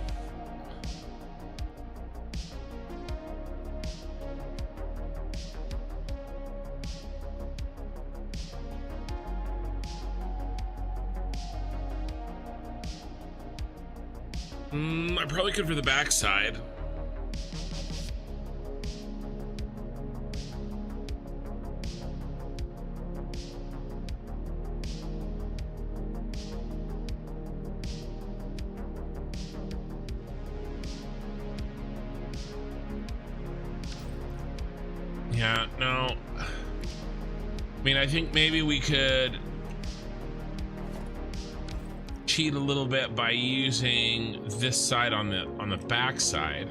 I probably could for the backside. Yeah, no. I mean, I think maybe we could cheat a little bit by using this side on the back side,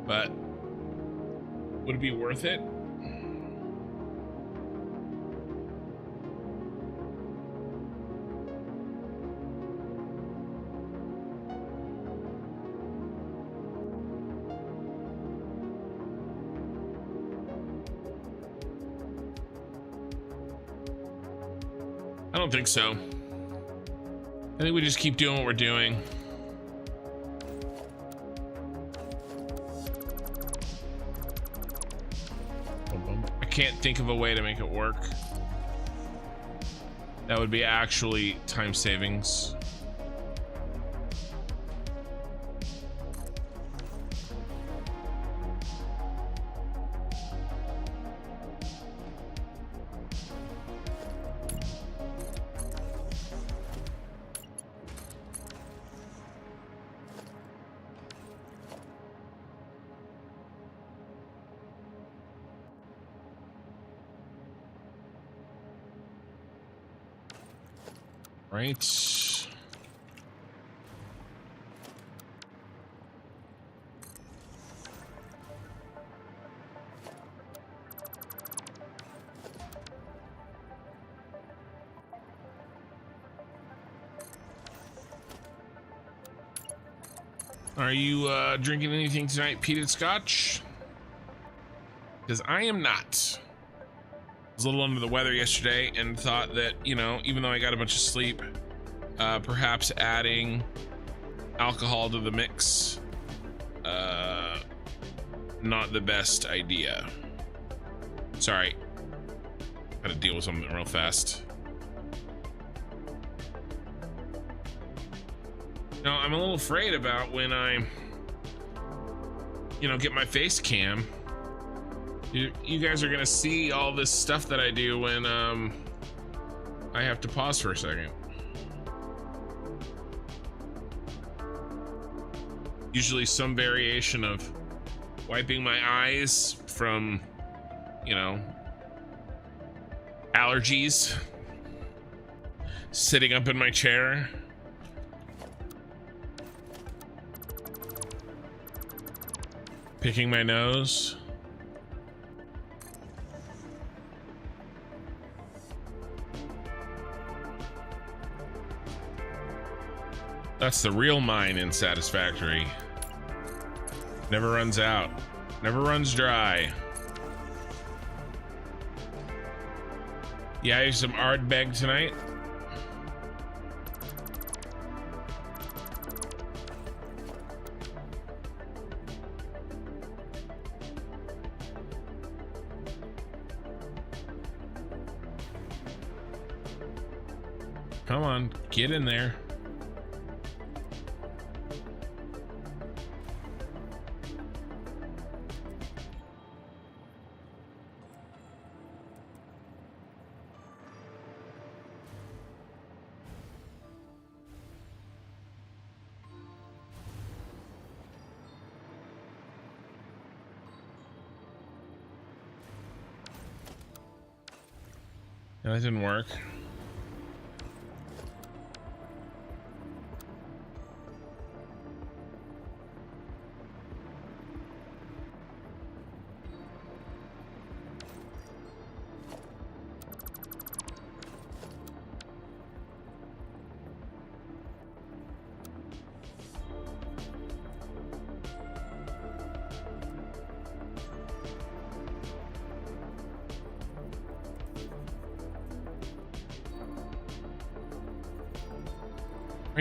but would it be worth it? I don't think so. I think we just keep doing what we're doing. I can't think of a way to make it work. That would be actually time savings. Right. Are you drinking anything tonight, peated scotch? Because I am not. I was a little under the weather yesterday and thought that, you know, even though I got a bunch of sleep, perhaps adding alcohol to the mix, not the best idea. Sorry, gotta deal with something real fast. Now, I'm a little afraid about when I, you know, get my face cam. You guys are gonna see all this stuff that I do when I have to pause for a second. Usually some variation of wiping my eyes from, you know, allergies, sitting up in my chair, picking my nose. That's the real mine in Satisfactory. Never runs out. Never runs dry. Yeah, I have some Ardbeg tonight. Come on, get in there. That didn't work.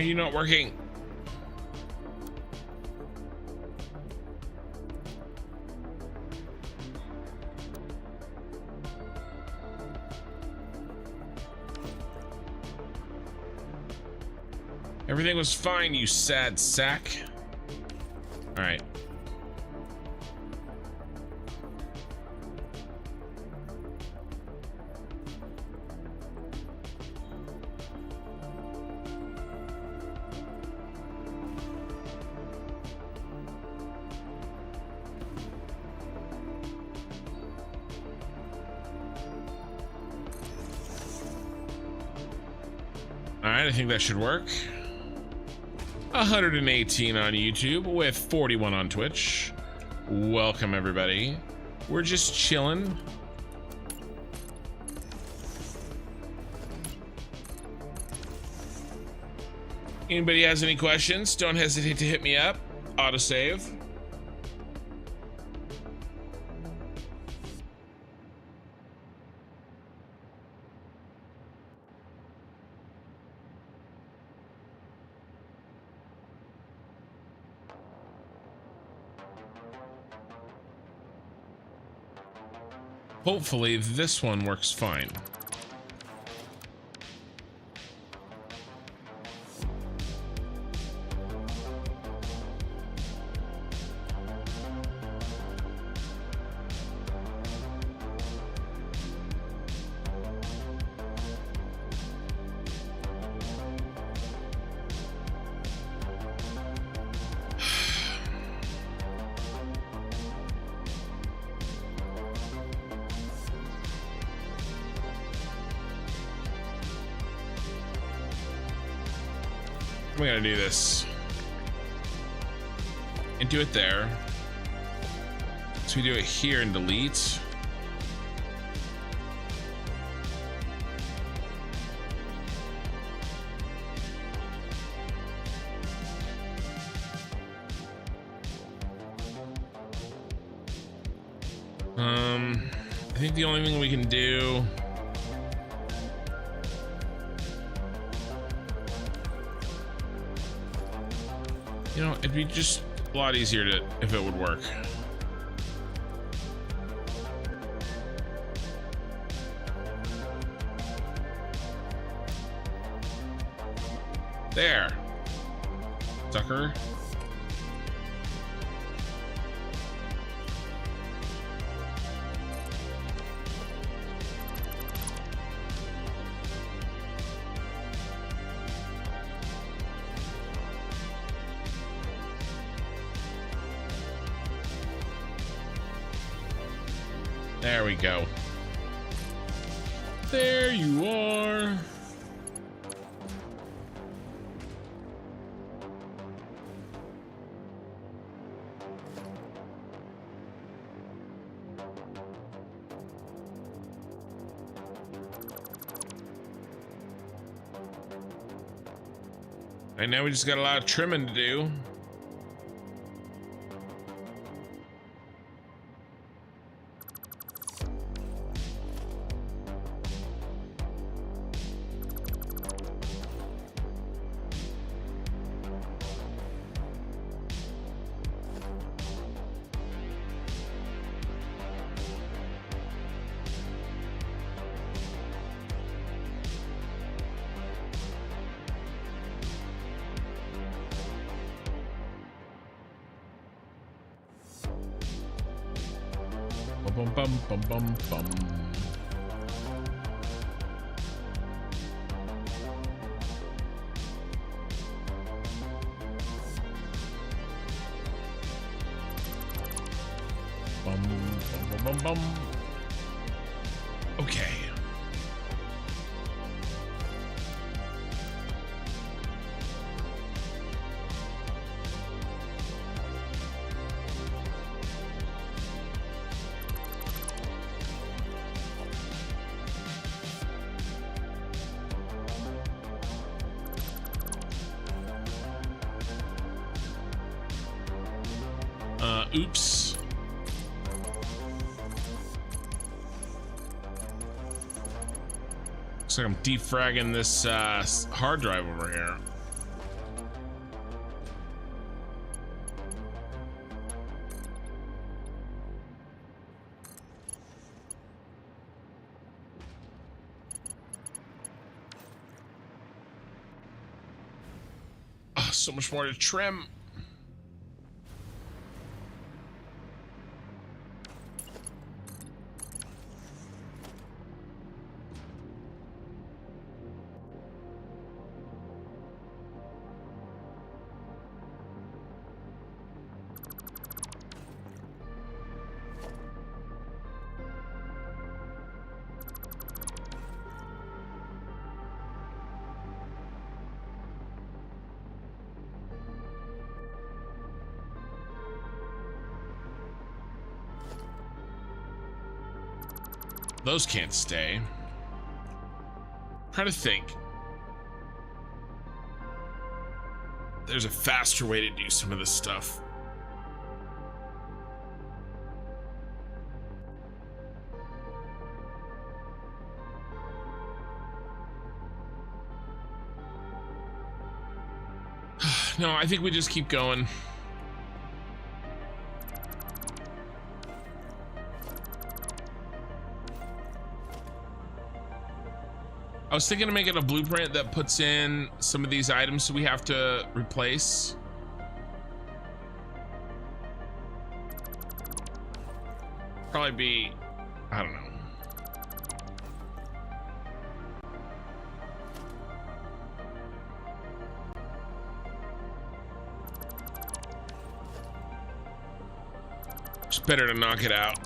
Are you not working? Everything was fine, you sad sack. All right. I think that should work. 118 on YouTube with 41 on Twitch. Welcome everybody. We're just chilling. Anybody has any questions? Don't hesitate to hit me up. Autosave. Hopefully this one works fine. I'm gonna do this and do it there. So we do it here and delete. I think the only thing we can do you know, it'd be just a lot easier to if it would work. There. Sucker. There we go. There you are. Right now we just got a lot of trimming to do. Bum bum bum bum bum. Bum bum bum bum. Okay. Oops. Looks like I'm defragging this hard drive over here. Oh, so much more to trim. Those can't stay. I'm trying to think. There's a faster way to do some of this stuff. No, I think we just keep going. I was thinking of making a blueprint that puts in some of these items we have to replace. Probably be, I don't know. It's better to knock it out.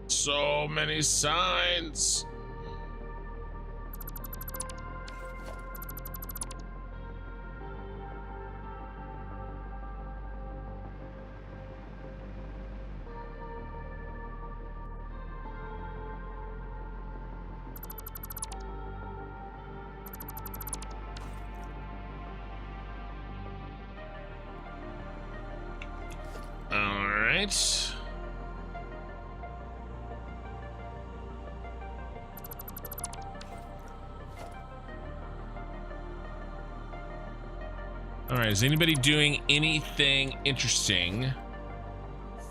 So many signs. All right. All right, is anybody doing anything interesting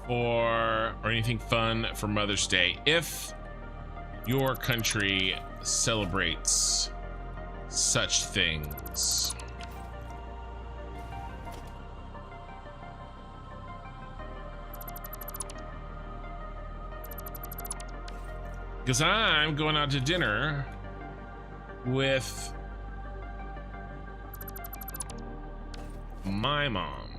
or anything fun for Mother's Day? If your country celebrates such things. Because I'm going out to dinner with my mom.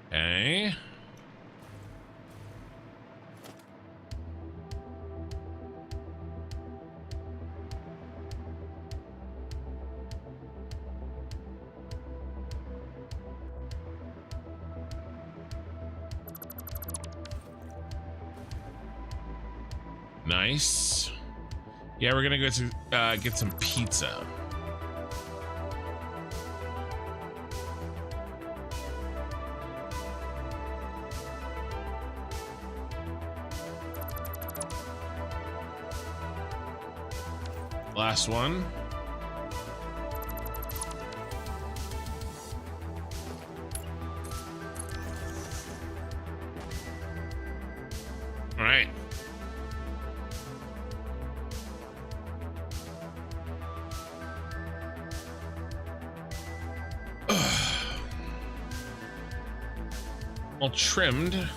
Okay. Nice. Yeah, we're gonna go to get some pizza. Last one. All right. All trimmed.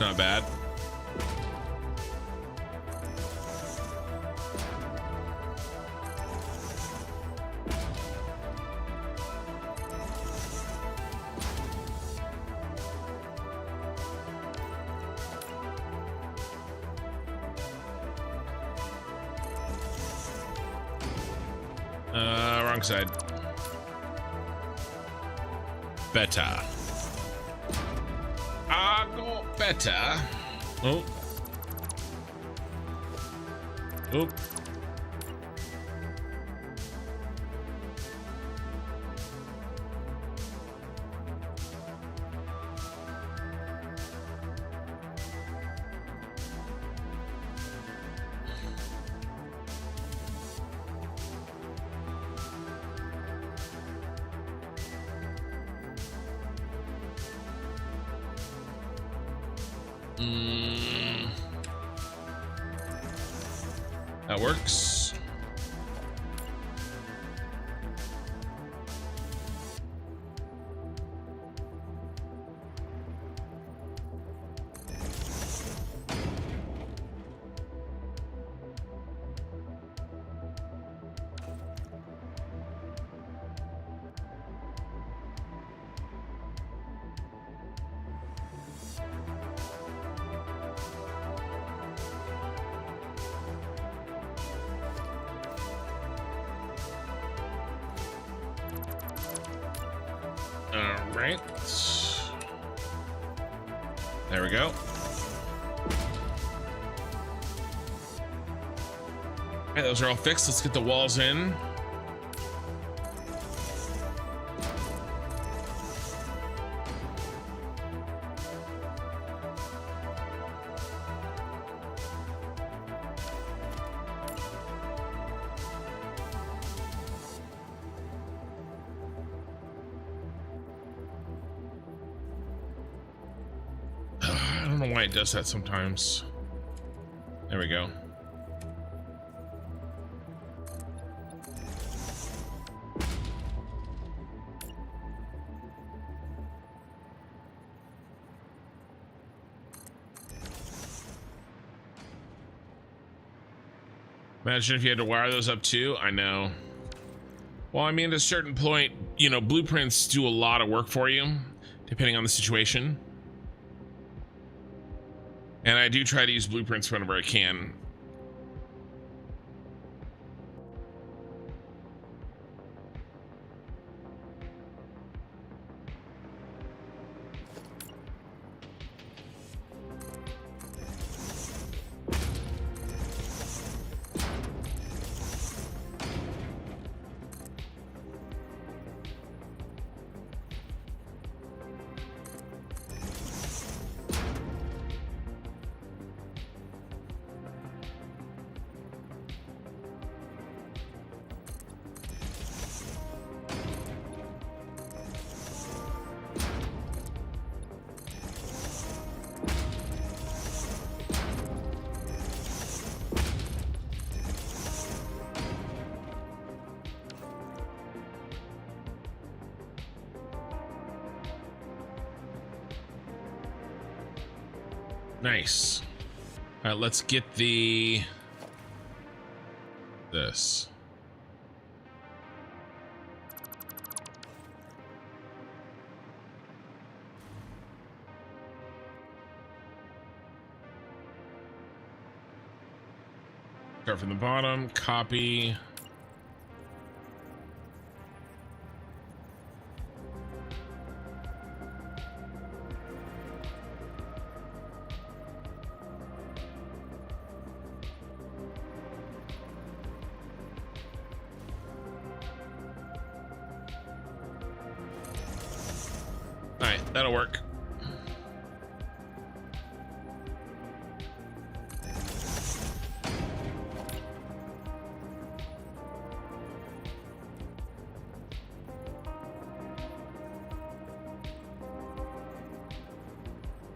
Not bad. Wrong side. Better. I got better. Oh. Oh. That works. All right. There we go. All right, those are all fixed. Let's get the walls in. I don't know why it does that sometimes. There we go. Imagine if you had to wire those up too. I know. Well, I mean, at a certain point, you know, blueprints do a lot of work for you, depending on the situation. And I do try to use blueprints whenever I can. Nice. All right, let's get this. Start from the bottom, copy. All right, that'll work.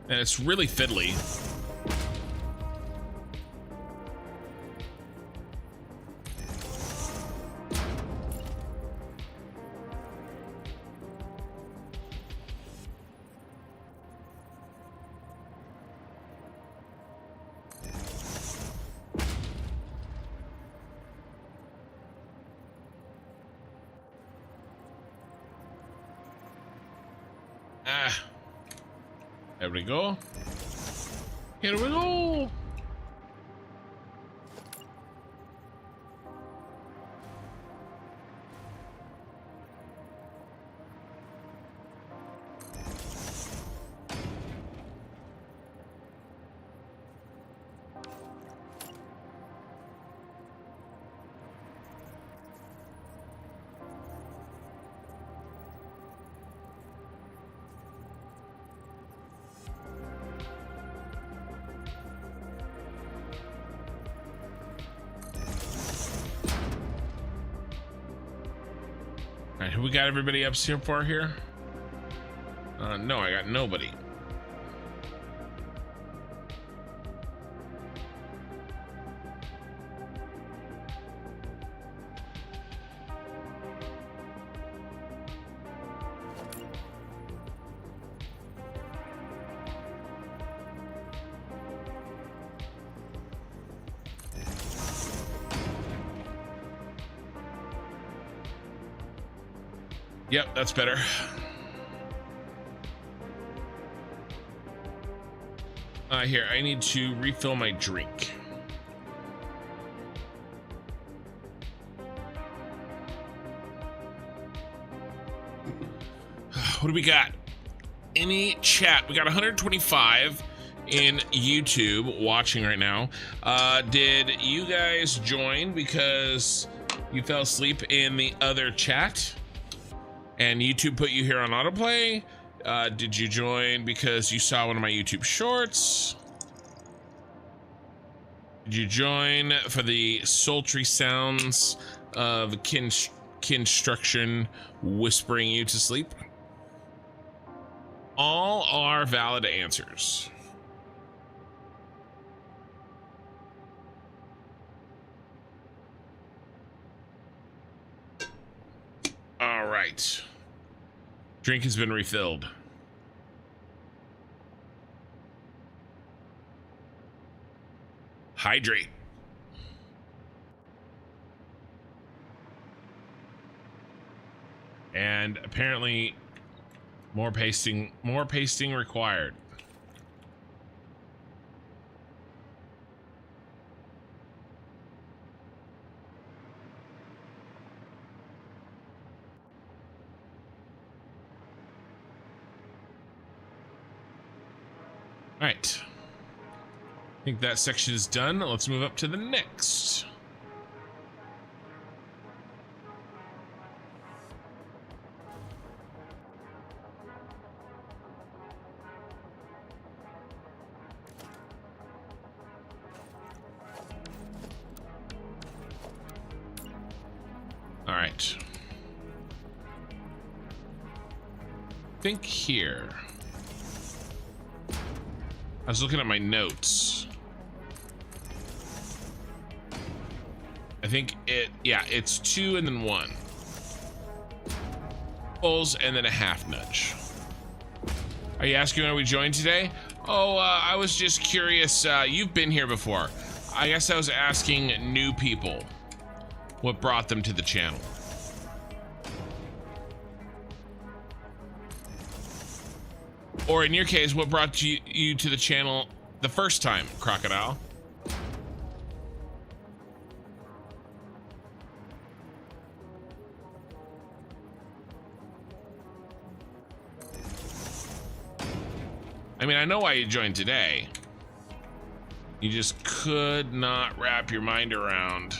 And it's really fiddly. There we go. Here we go. All right, who we got everybody up here for here? No, I got nobody. Yep, that's better. Here, I need to refill my drink. What do we got? Any chat? We got 125 in YouTube watching right now. Did you guys join because you fell asleep in the other chat? And YouTube put you here on autoplay? Did you join because you saw one of my YouTube shorts? Did you join for the sultry sounds of construction whispering you to sleep? All are valid answers. All right. Drink has been refilled. Hydrate. And apparently more pasting required. All right. I think that section is done. Let's move up to the next. All right. Think here. I was looking at my notes. I think it's 2 and then 1. Pulls and then a half nudge. Are you asking why we joined today? Oh, I was just curious. You've been here before. I guess I was asking new people what brought them to the channel. Or in your case, what brought you to the channel the first time, Crocodile? I mean, I know why you joined today. You just could not wrap your mind around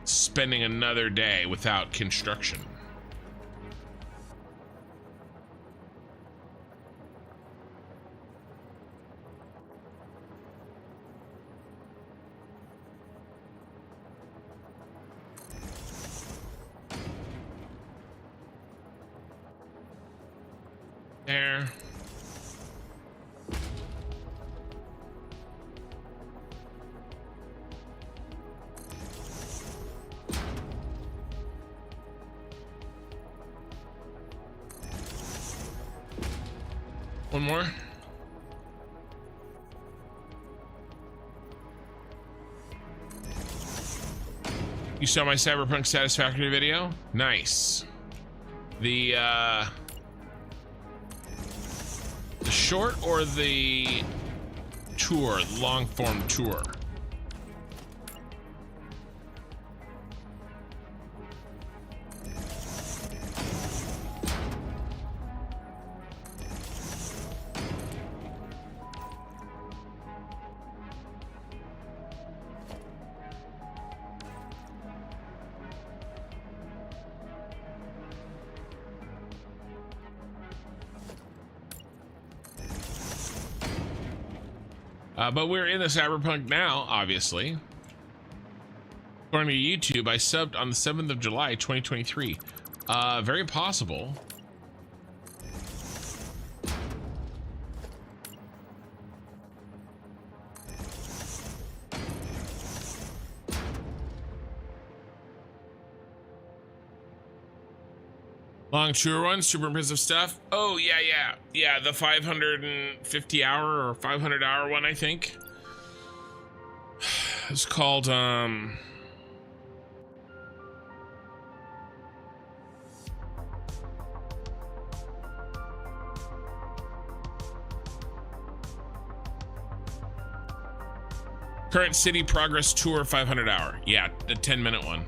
spending another day without construction. There. One more. You saw my Cyberpunk Satisfactory video? Nice. The short or the tour, long form tour? But we're in the cyberpunk now, obviously. According to YouTube, I subbed on the 7th of July, 2023. Very possible. Long tour one, super impressive stuff. Oh, yeah, the 550 hour or 500 hour one, I think. It's called, Current City Progress Tour 500 hour. Yeah, the 10-minute one.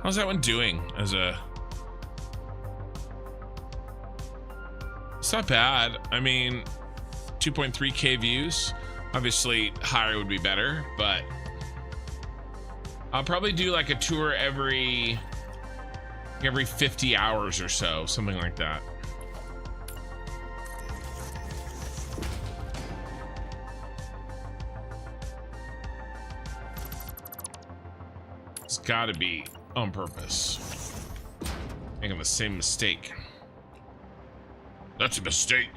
How's that one doing as a... It's not bad. I mean, 2.3K views. Obviously, higher would be better, but I'll probably do like a tour every 50 hours or so, something like that. It's got to be on purpose. Making the same mistake. That's a mistake.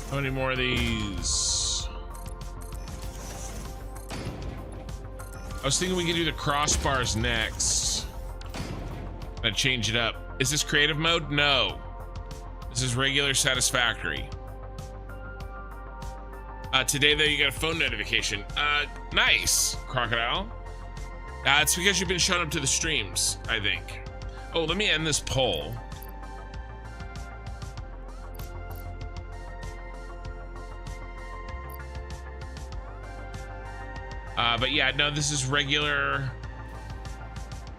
How many more of these? I was thinking we could do the crossbars next. I'd change it up. Is this creative mode? No. This is regular satisfactory. Today though, you got a phone notification. Nice, Crocodile. It's because you've been showing up to the streams, I think. Oh, let me end this poll. But yeah, no, this is regular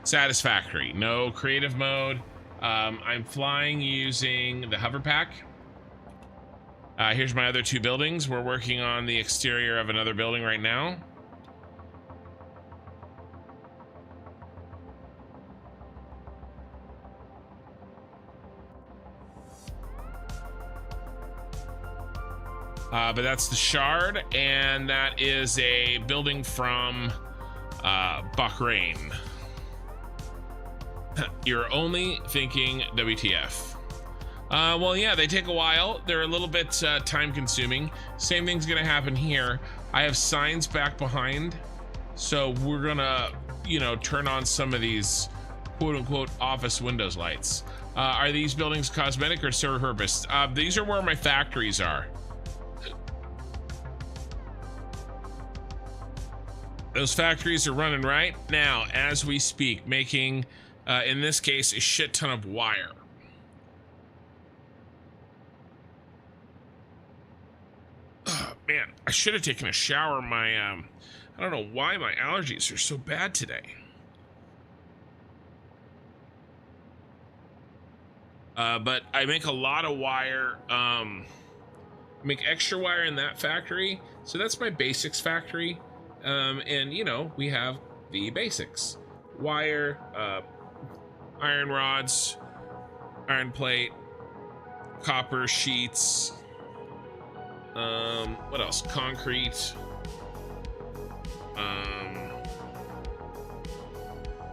satisfactory. No creative mode. I'm flying using the hover pack. Here's my other two buildings. We're working on the exterior of another building right now. But that's the shard, and that is a building from Bahrain. You're only thinking WTF. Well, yeah, they take a while. They're a little bit time consuming. Same thing's gonna happen here. I have signs back behind, so we're gonna, you know, turn on some of these quote unquote office windows lights. Are these buildings cosmetic or serve purpose? These are where my factories are. Those factories are running right now as we speak, making, in this case, a shit ton of wire. Oh, man, I should have taken a shower. I don't know why my allergies are so bad today. But I make a lot of wire. Make extra wire in that factory. So that's my basics factory. And you know, we have the basics: wire, iron rods, iron plate, copper sheets. What else? Concrete.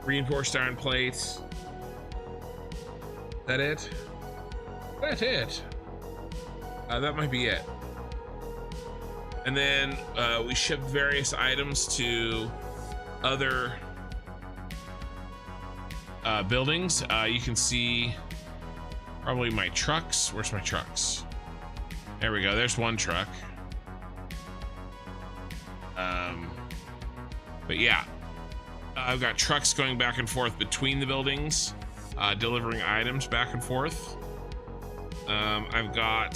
Reinforced iron plates. That it? That's it. That might be it. And then we ship various items to other buildings. You can see probably my trucks. Where's my trucks? There we go. There's one truck. But yeah, I've got trucks going back and forth between the buildings, delivering items back and forth. I've got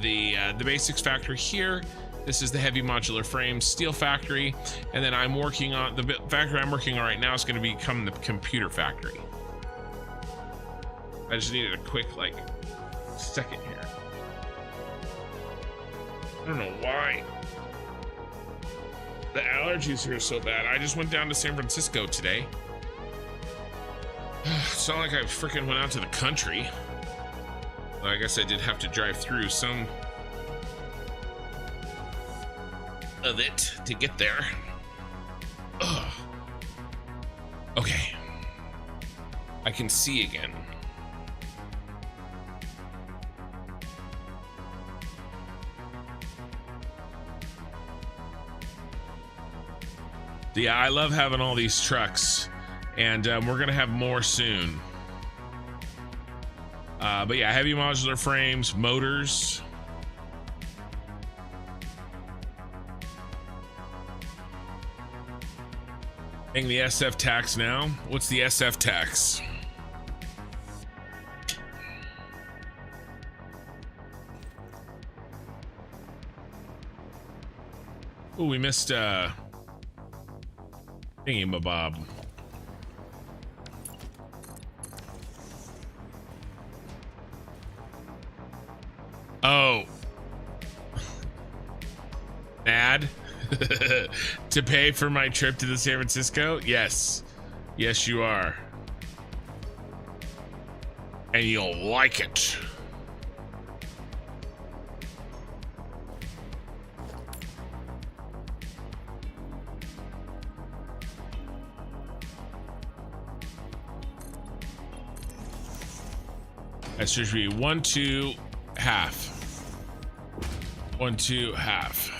the basics factory here. This is the heavy modular frame steel factory, and then I'm working on the factory I'm working on right now is going to become the computer factory. I just needed a quick like second here. I don't know why the allergies here are so bad. I just went down to San Francisco today. It's not like I freaking went out to the country. Well, I guess I did have to drive through some of it to get there. Ugh. Okay. I can see again. Yeah, I love having all these trucks, and we're gonna have more soon. But yeah, heavy modular frames, motors. Paying the SF tax now. What's the SF tax? Oh, we missed Thingy-ma-bob. Oh. Mad? To pay for my trip to the San Francisco? Yes. Yes, you are. And you'll like it. That should be 1, 2, half. 1, 2, half.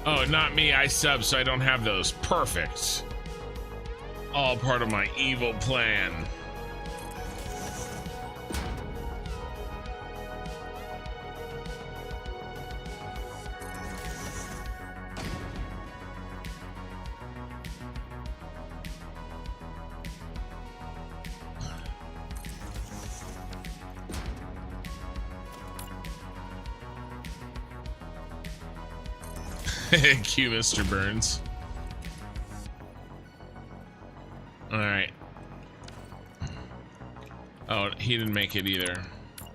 Oh, not me. I sub, so I don't have those. Perfect. All part of my evil plan. Cue Mr. Burns. All right. Oh, he didn't make it either. All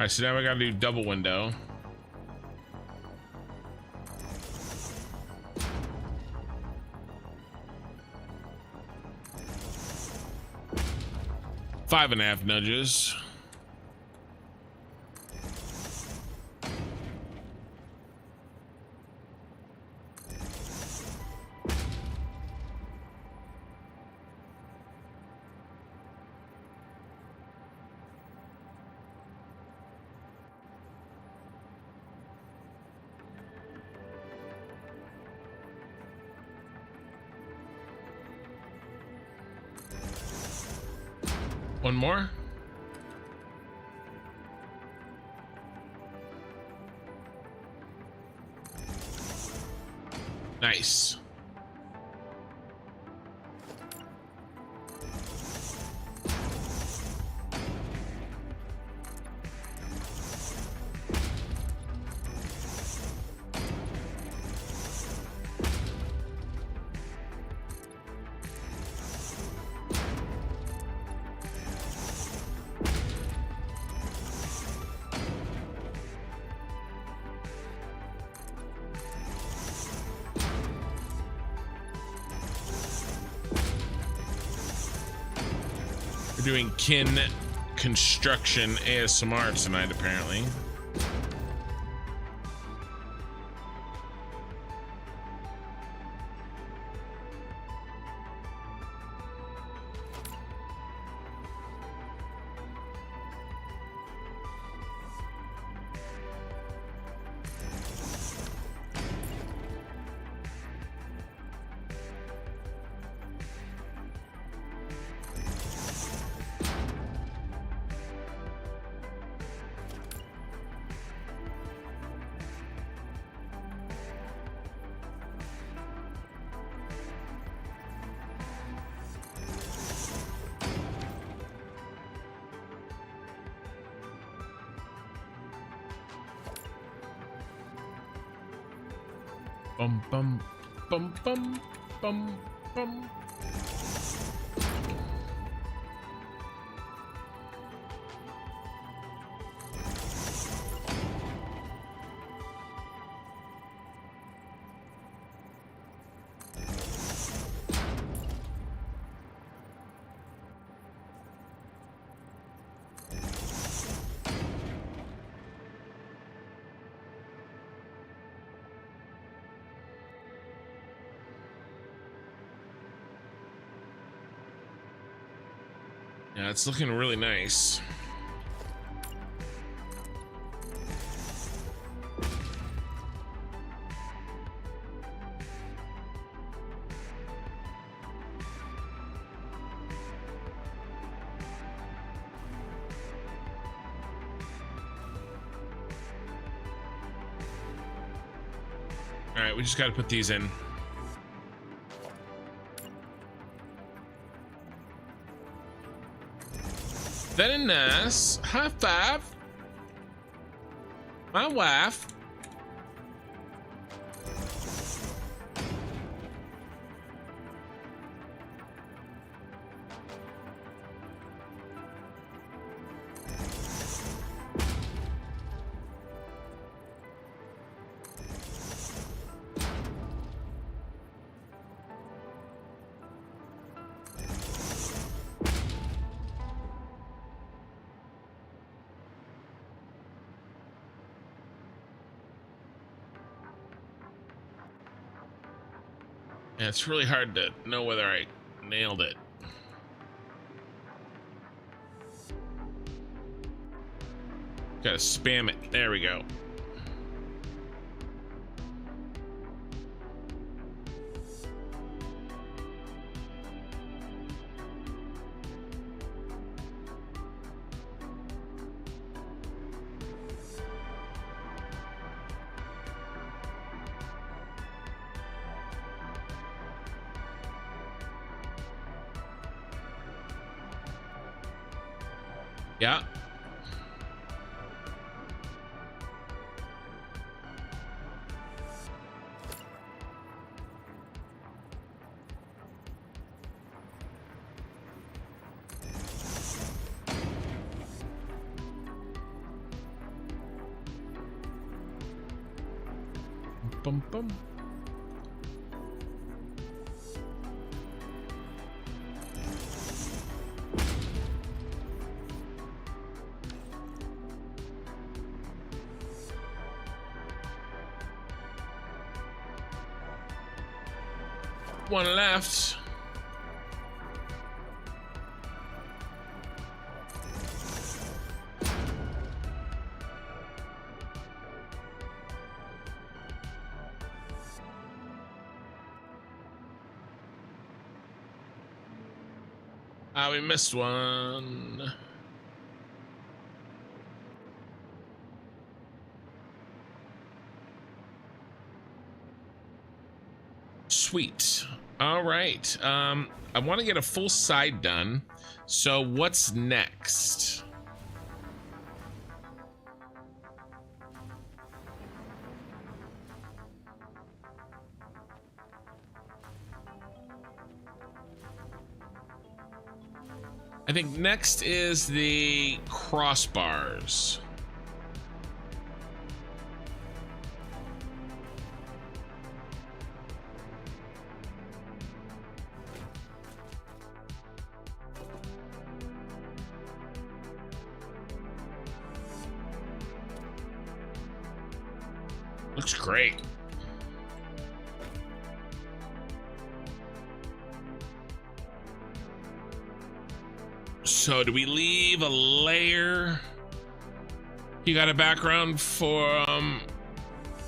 right, so now we gotta do double window. 5.5 nudges. One more. Nice. Doing kin construction ASMR tonight, apparently. Bum bum bum bum bum bum. Yeah, it's looking really nice. All right, we just got to put these in. Very nice. High five. My wife. Yeah, it's really hard to know whether I nailed it. Gotta spam it. There we go. Yeah. Bum bum. One left. We missed one. Sweet. All right. I want to get a full side done. So what's next? I think next is the crossbars. Looks great. So do we leave a layer? You got a background for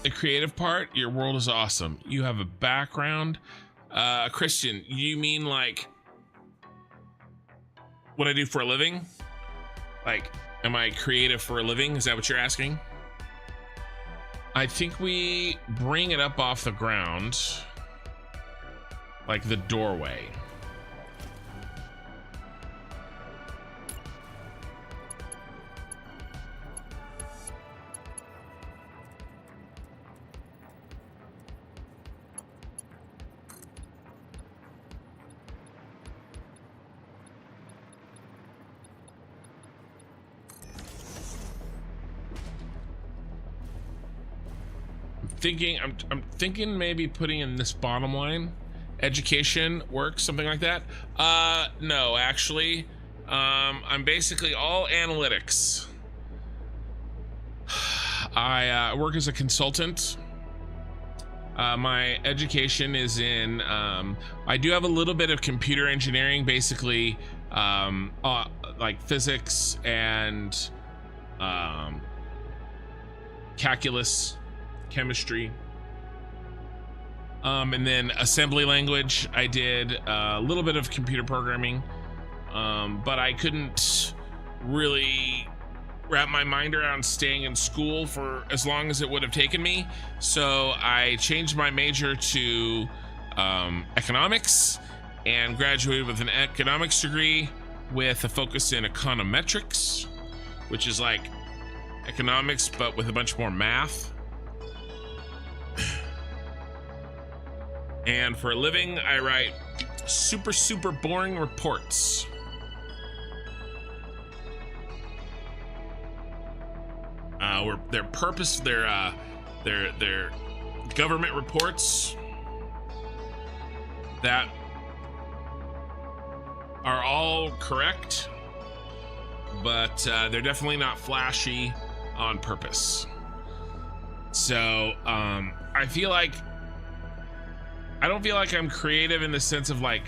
the creative part? Your world is awesome. You have a background. Christian, you mean like what I do for a living? Like, am I creative for a living? Is that what you're asking? I think we bring it up off the ground, like the doorway. I'm thinking maybe putting in this bottom line, education work, something like that. No, actually, I'm basically all analytics. I work as a consultant. My education is in, I do have a little bit of computer engineering, basically, like physics and calculus, chemistry, and then assembly language. I did a little bit of computer programming, but I couldn't really wrap my mind around staying in school for as long as it would have taken me, so I changed my major to economics and graduated with an economics degree with a focus in econometrics, which is like economics but with a bunch more math. And for a living, I write super boring reports. Their purpose, their government reports that are all correct, but they're definitely not flashy on purpose. So I feel like I don't feel like I'm creative in the sense of like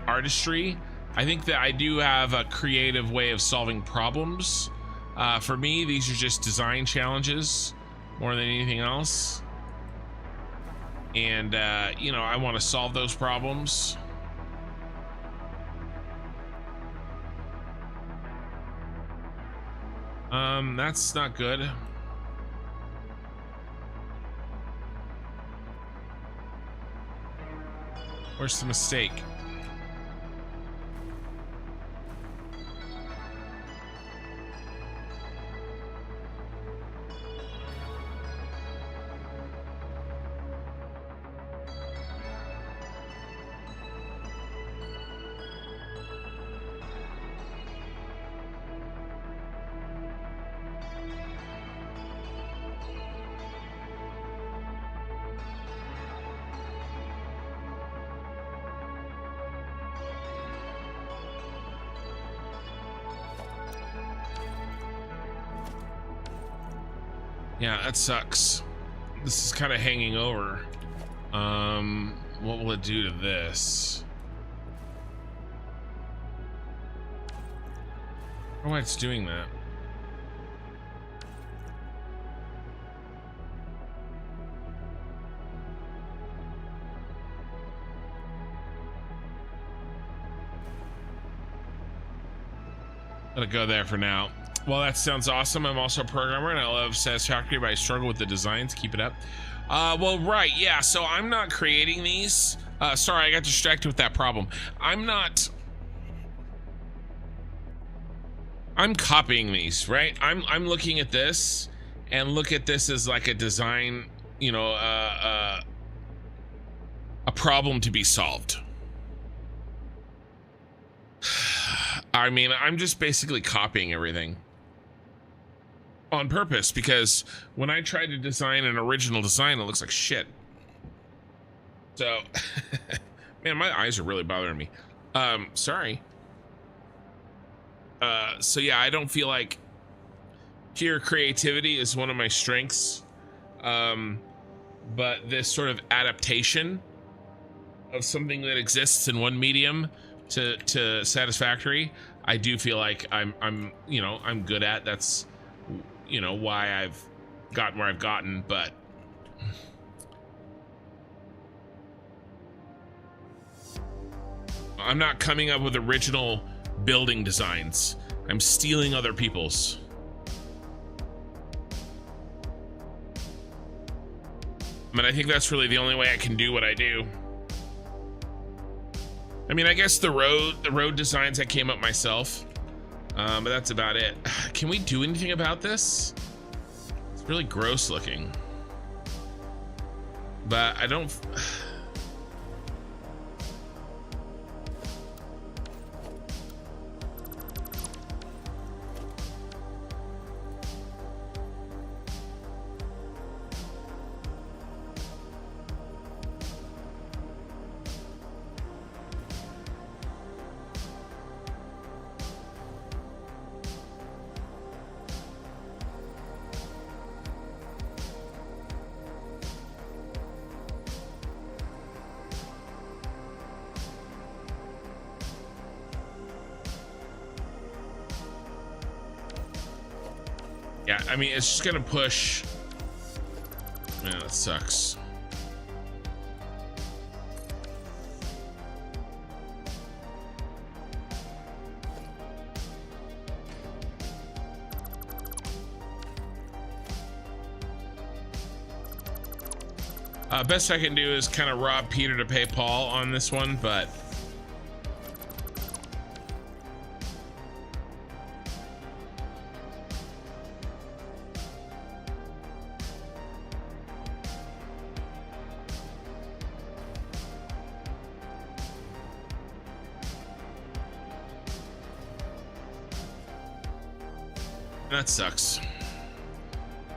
artistry. I think that I do have a creative way of solving problems. For me, these are just design challenges more than anything else. And, you know, I want to solve those problems. That's not good. Where's the mistake? Yeah, that sucks. This is kind of hanging over. what will it do to this? I don't know why it's doing that. Let it go there for now. Well, that sounds awesome. I'm also a programmer and I love Satisfactory, but I struggle with the designs. Keep it up. Well, right, yeah, so I'm not creating these. Sorry, I got distracted with that problem. I'm copying these, right? I'm looking at this and look at this as like a design, you know, a problem to be solved. I mean, I'm just basically copying everything on purpose, because when I try to design an original design, it looks like shit. So, man, my eyes are really bothering me. Sorry. So yeah, I don't feel like pure creativity is one of my strengths. But this sort of adaptation of something that exists in one medium to Satisfactory, I do feel like I'm you know, I'm good at. That's, you know, why I've gotten where I've gotten. But I'm not coming up with original building designs. I'm stealing other people's. I mean, I think that's really the only way I can do what I do. I mean, I guess the road designs I came up myself, but that's about it. Can we do anything about this? It's really gross looking, but I don't. Yeah, I mean, it's just gonna push. Man, that sucks. Best I can do is kind of rob Peter to pay Paul on this one, but that sucks,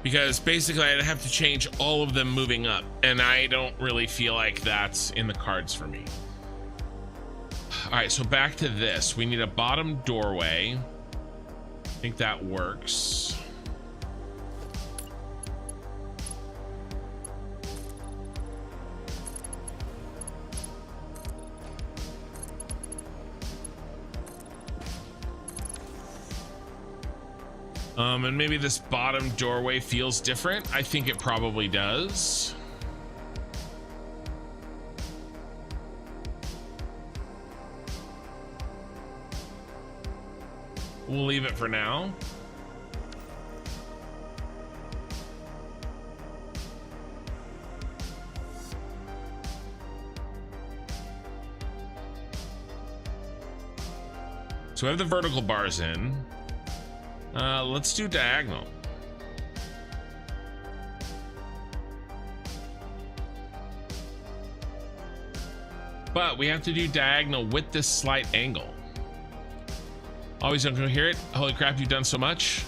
because basically I'd have to change all of them moving up, and I don't really feel like that's in the cards for me. All right, so back to this. We need a bottom doorway. I think that works. And maybe this bottom doorway feels different. I think it probably does. We'll leave it for now. So we have the vertical bars in. Let's do diagonal. But we have to do diagonal with this slight angle. Always incoherent. Holy crap, you've done so much.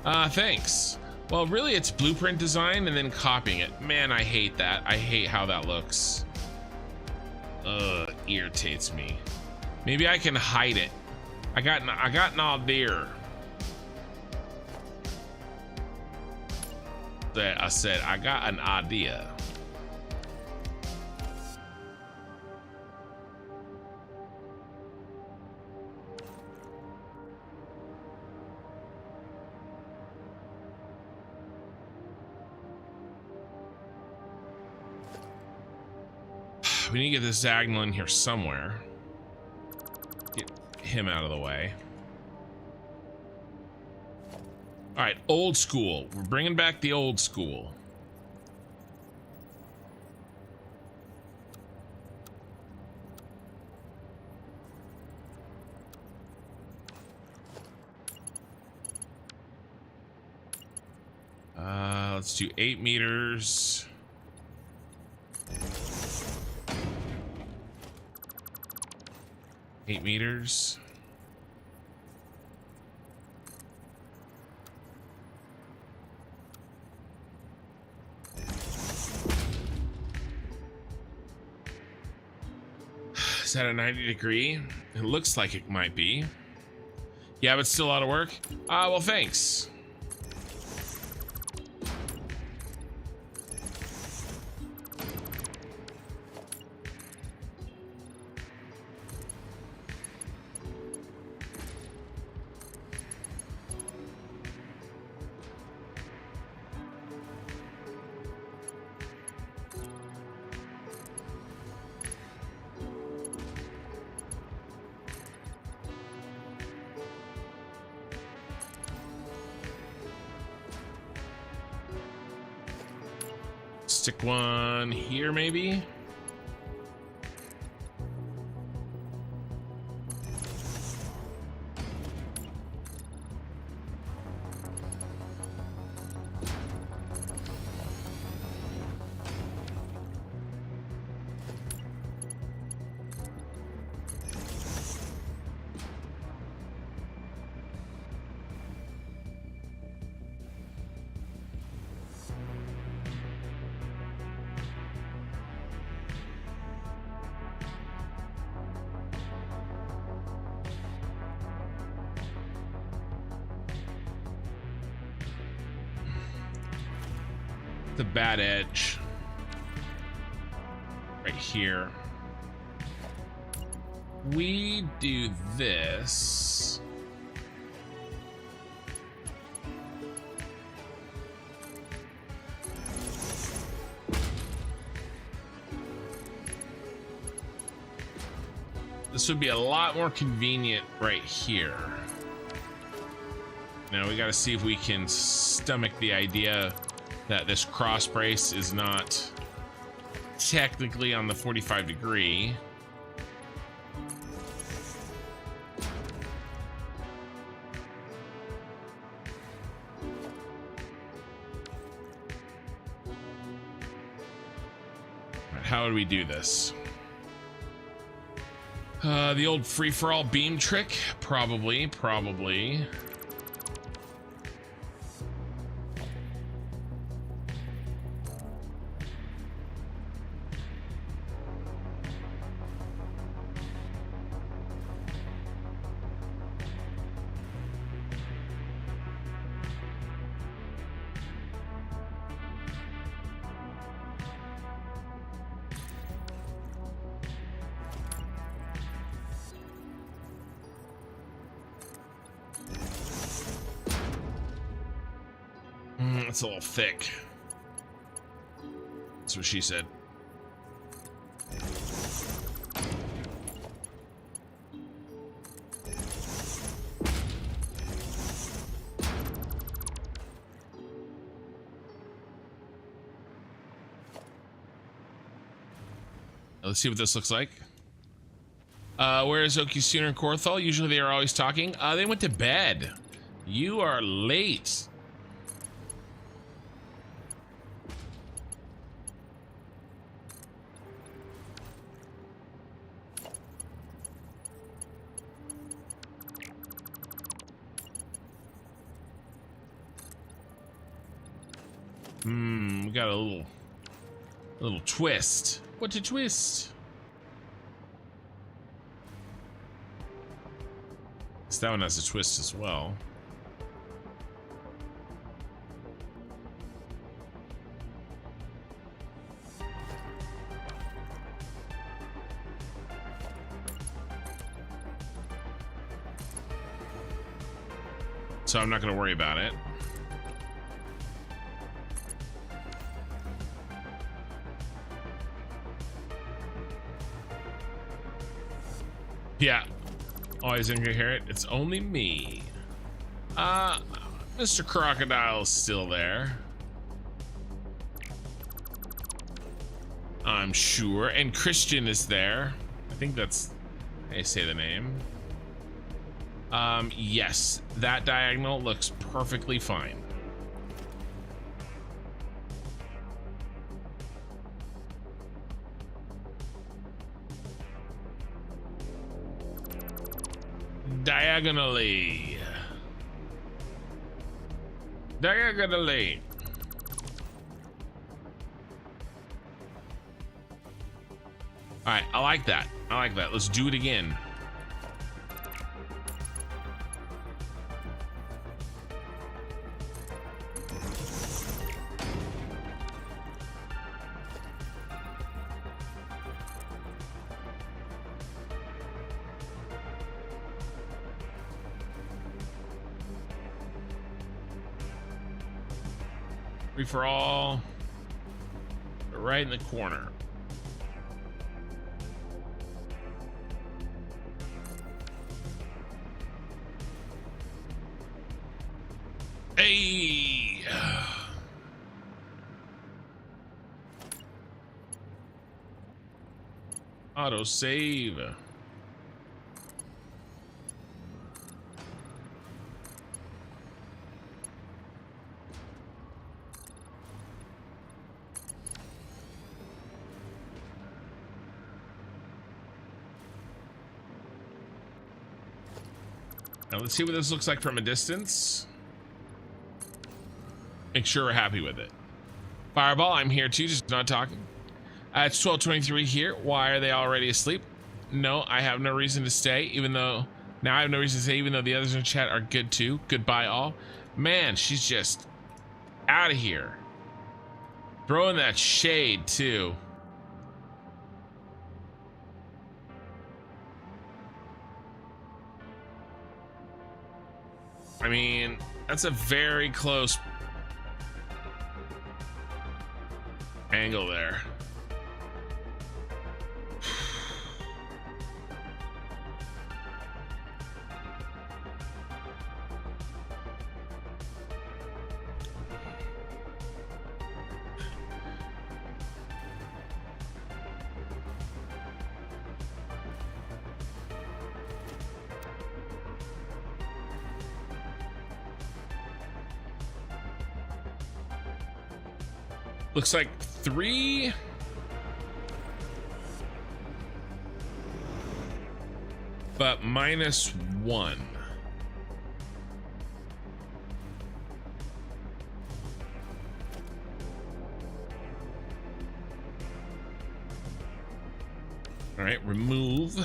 Thanks. Well, really, it's blueprint design and then copying it. Man, I hate that. I hate how that looks. Ugh, irritates me. Maybe I can hide it. I got an idea. That I said I got an idea. We need to get this Zagnal in here somewhere. Get him out of the way. All right, old school. We're bringing back the old school. Let's do 8 meters. Eight meters. Is that a 90 degree? It looks like it might be. Yeah, but still a lot of work. Well, thanks. Stick one here, maybe. The bad edge right here. We do this. This would be a lot more convenient right here. Now we got to see if we can stomach the idea that this cross brace is not technically on the 45 degree. How would we do this? The old free-for-all beam trick? Probably. It's a little thick. That's what she said. Let's see what this looks like. Where is Okisuner and Korthal? Usually they are always talking. They went to bed. You are late. We got a little twist. What a twist. That one has a twist as well. So I'm not going to worry about it. Yeah, always incoherent. It's only me. Mr. Crocodile's still there, I'm sure, and Christian is there. I think that's how you say the name. Yes, that diagonal looks perfectly fine. Diagonally. Diagonally. All right, I like that. I like that. Let's do it again. Referral, right in the corner. Hey, auto save. Now let's see what this looks like from a distance. Make sure we're happy with it. Fireball, I'm here too, just not talking. It's 12:23 here. Why are they already asleep? No, I have no reason to stay, even though now I have no reason to stay, even though the others in chat are good too. Goodbye all. Man, she's just out of here. Throwing that shade too. I mean, that's a very close angle there. Looks like 3, but -1. All right, remove.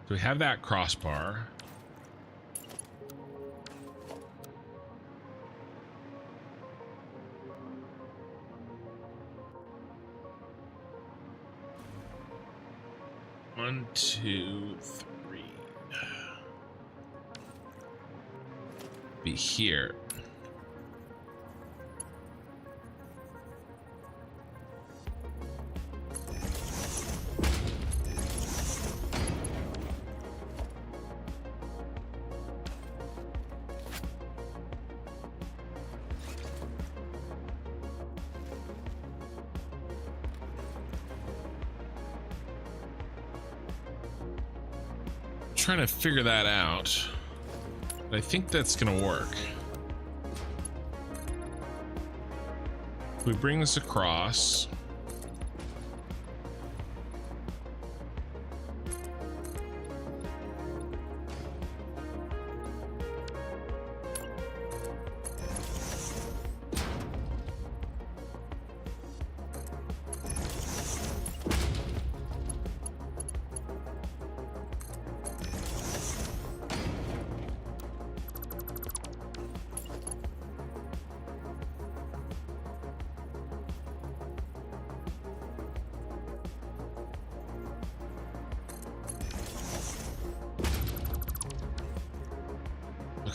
So we have that crossbar. One, two, three. Be here. Trying to figure that out, but I think that's gonna work. We bring this across.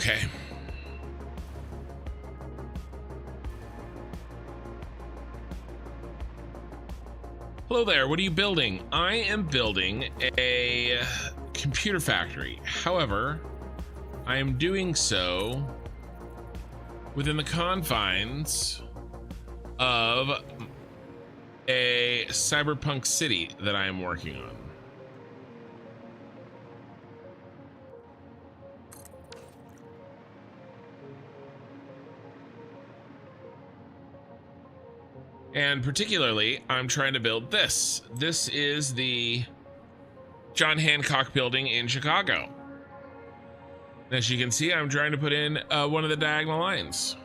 Okay. Hello there, what are you building? I am building a computer factory. However, I am doing so within the confines of a cyberpunk city that I am working on. And particularly, I'm trying to build this. This is the John Hancock building in Chicago. As you can see, I'm trying to put in one of the diagonal lines.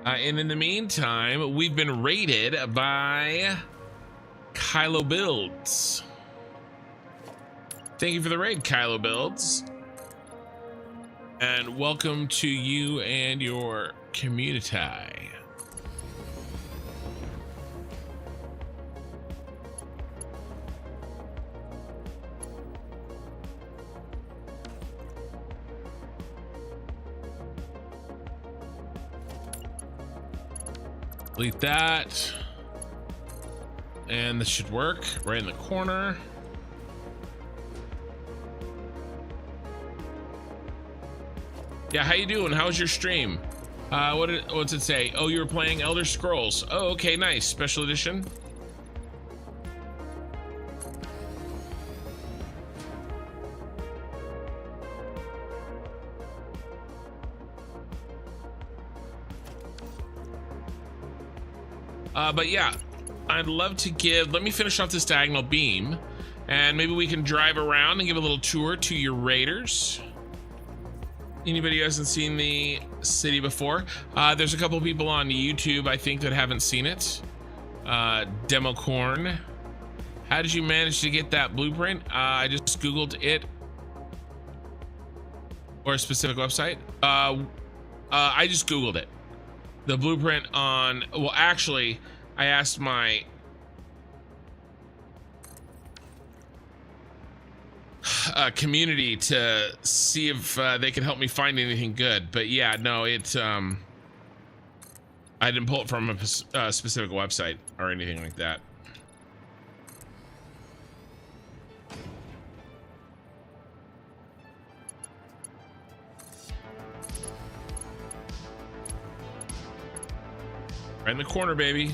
And in the meantime, we've been raided by Kylo Builds. Thank you for the raid, Kylo Builds. And welcome to you and your community. Delete that. And this should work right in the corner. Yeah, how you doing? How's your stream? What's it say? Oh, you were playing Elder Scrolls. Oh, okay, nice. Special edition. But yeah, I'd love to let me finish off this diagonal beam, and maybe we can drive around and give a little tour to your raiders. Anybody who hasn't seen the city before? There's a couple people on YouTube, I think, that haven't seen it. Democorn. How did you manage to get that blueprint? I just Googled it. Or a specific website. I just Googled it. The blueprint on, well, actually, I asked my community to see if they could help me find anything good. But yeah, no, I didn't pull it from a specific website or anything like that. Right in the corner, baby.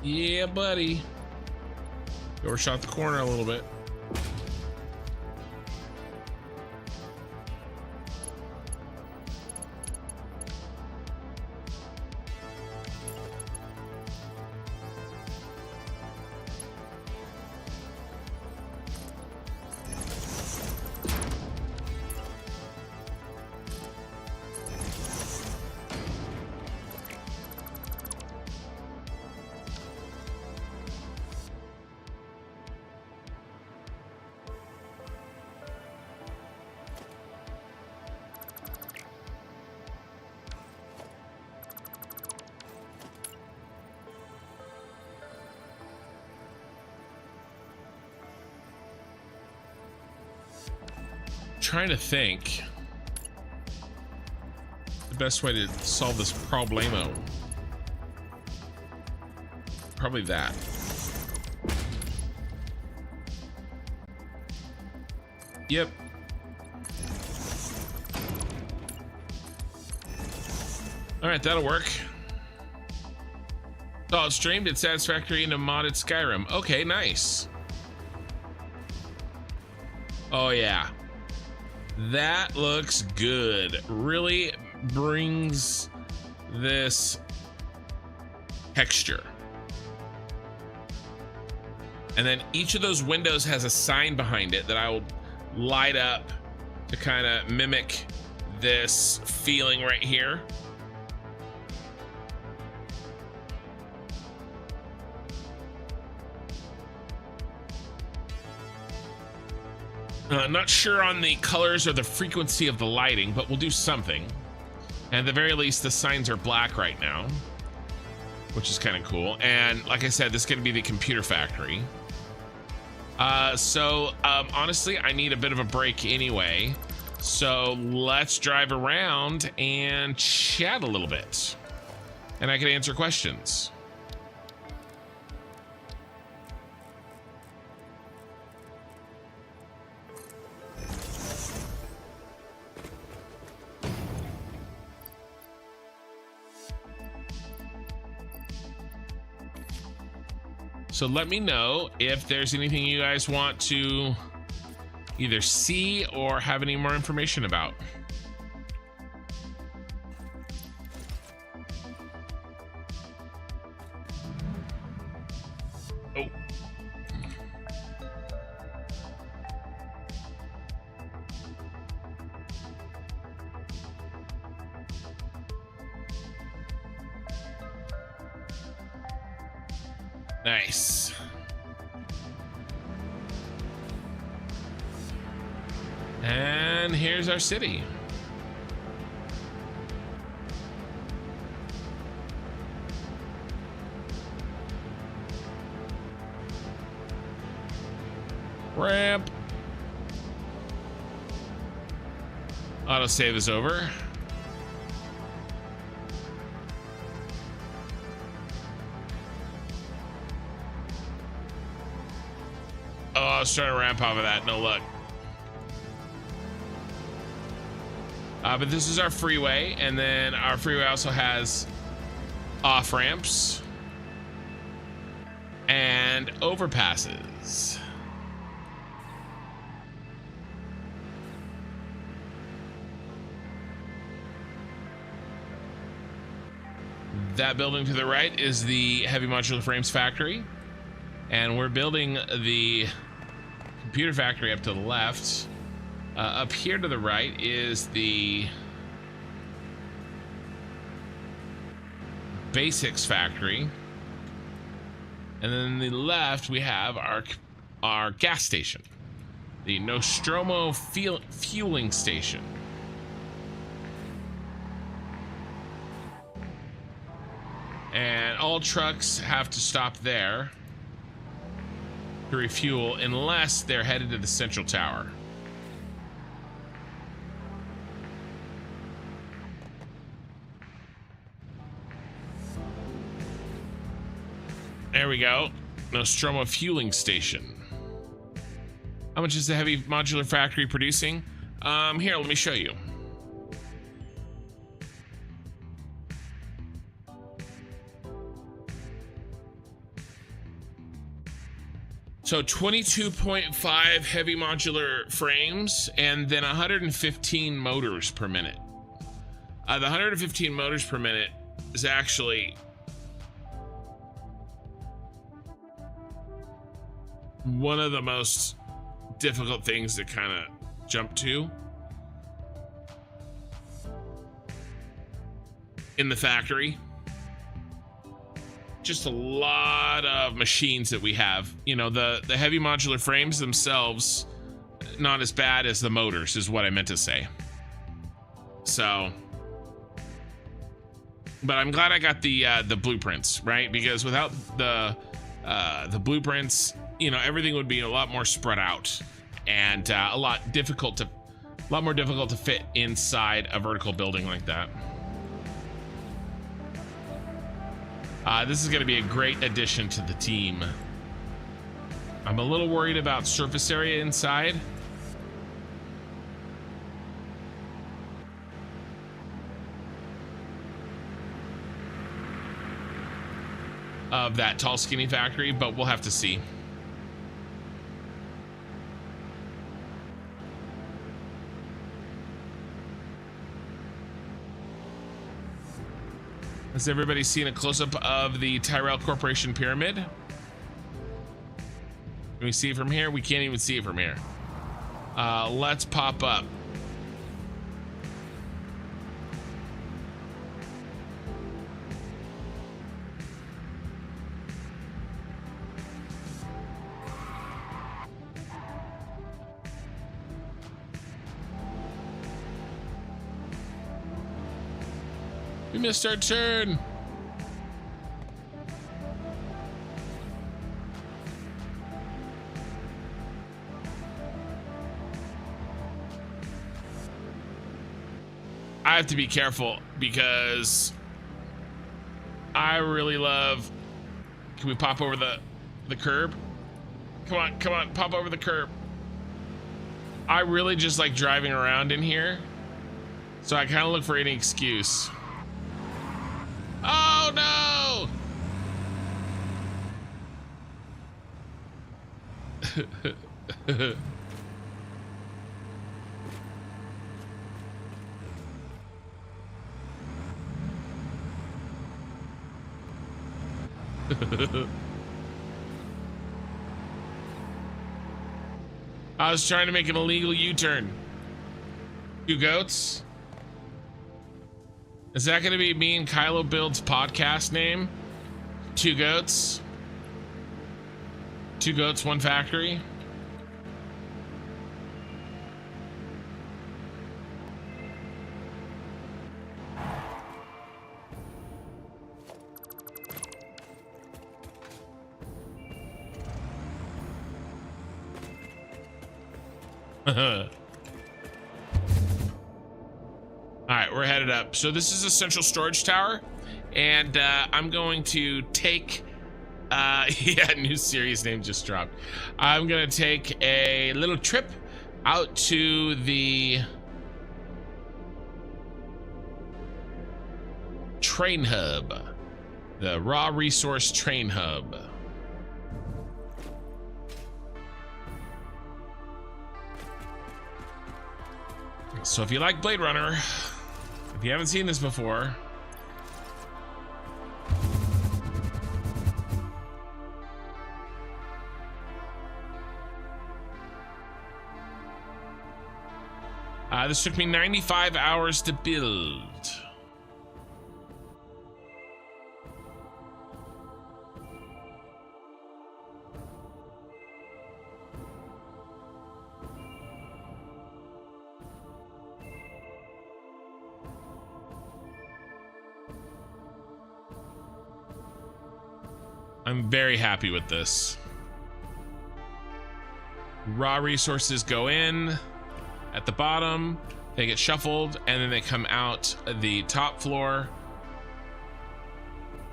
Yeah, buddy. Overshot the corner a little bit. Trying to think the best way to solve this problemo. Probably that. Yep. All right, that'll work. Oh, it's streamed at Satisfactory in a modded Skyrim. Okay, nice. Oh yeah. That looks good. Really brings this texture. And then each of those windows has a sign behind it that I will light up to kind of mimic this feeling right here. Not sure on the colors or the frequency of the lighting, but we'll do something. And at the very least, the signs are black right now, which is kind of cool. And like I said, this is going to be the computer factory. Honestly, I need a bit of a break anyway. So let's drive around and chat a little bit. And I can answer questions. So let me know if there's anything you guys want to either see or have any more information about. Oh. Nice. And here's our city. Ramp. Autosave is over. Oh, I was trying to ramp off of that. No luck. But this is our freeway, and then our freeway also has off ramps and overpasses. That building to the right is the heavy modular frames factory, and we're building the computer factory up to the left. Up here to the right is the basics factory, and then on the left we have our gas station, the Nostromo fueling station. And all trucks have to stop there to refuel unless they're headed to the central tower. There we go. Nostromo fueling station. How much is the heavy modular factory producing? Here, let me show you. So 22.5 heavy modular frames and then 115 motors per minute. The 115 motors per minute is actually one of the most difficult things to kind of jump to in the factory. Just a lot of machines that we have. You know, the heavy modular frames themselves, not as bad as the motors is what I meant to say. So, but I'm glad I got the blueprints, right? Because without the blueprints, you know, everything would be a lot more spread out and a lot more difficult to fit inside a vertical building like that. This is going to be a great addition to the team. I'm a little worried about surface area inside. Of that tall, skinny factory, but we'll have to see. Has everybody seen a close-up of the Tyrell Corporation pyramid? Can we see it from here? We can't even see it from here. Let's pop up. We missed our turn. I have to be careful because I really love. Can we pop over the curb? Come on, pop over the curb. I really just like driving around in here, so I kind of look for any excuse. Oh no! I was trying to make an illegal U-turn. 2 goats? Is that gonna be me and Kylo Build's podcast name? 2 goats? 2 goats, 1 factory? All right, we're headed up. So this is a central storage tower, and I'm going to take yeah, new series name just dropped. I'm gonna take a little trip out to the train hub, the raw resource train hub. So if you like Blade Runner, if you haven't seen this before, this took me 95 hours to build. I'm very happy with this. Raw resources go in at the bottom, they get shuffled, and then they come out the top floor,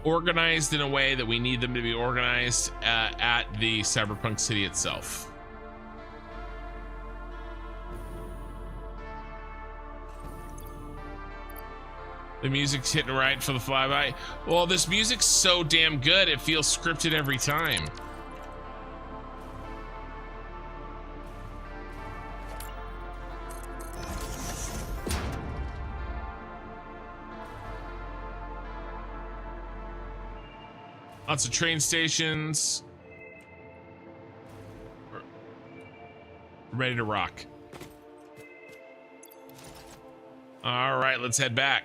organized in a way that we need them to be organized at the cyberpunk city itself. The music's hitting right for the flyby. Well, this music's so damn good, it feels scripted every time. Lots of train stations. Ready to rock. All right, let's head back.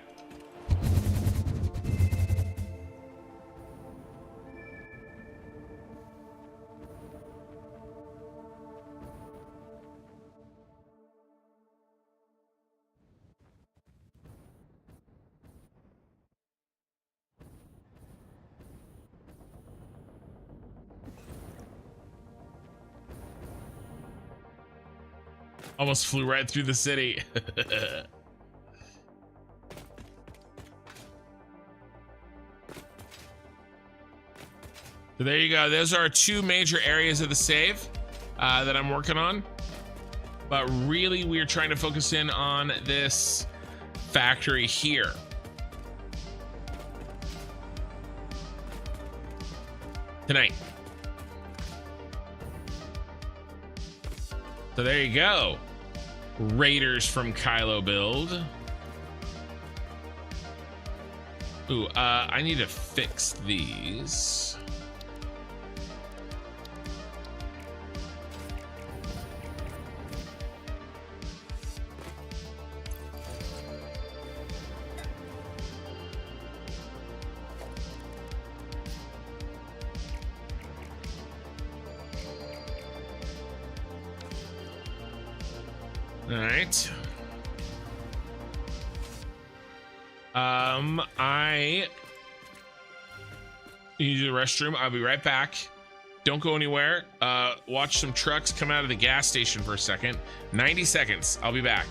Almost flew right through the city. So there you go. Those are 2 major areas of the save that I'm working on. But really, we're trying to focus in on this factory here. Tonight. So there you go. Raiders from Kylo Build. Ooh, I need to fix these. All right. I need to do the restroom. I'll be right back. Don't go anywhere. Watch some trucks come out of the gas station for a second. 90 seconds. I'll be back.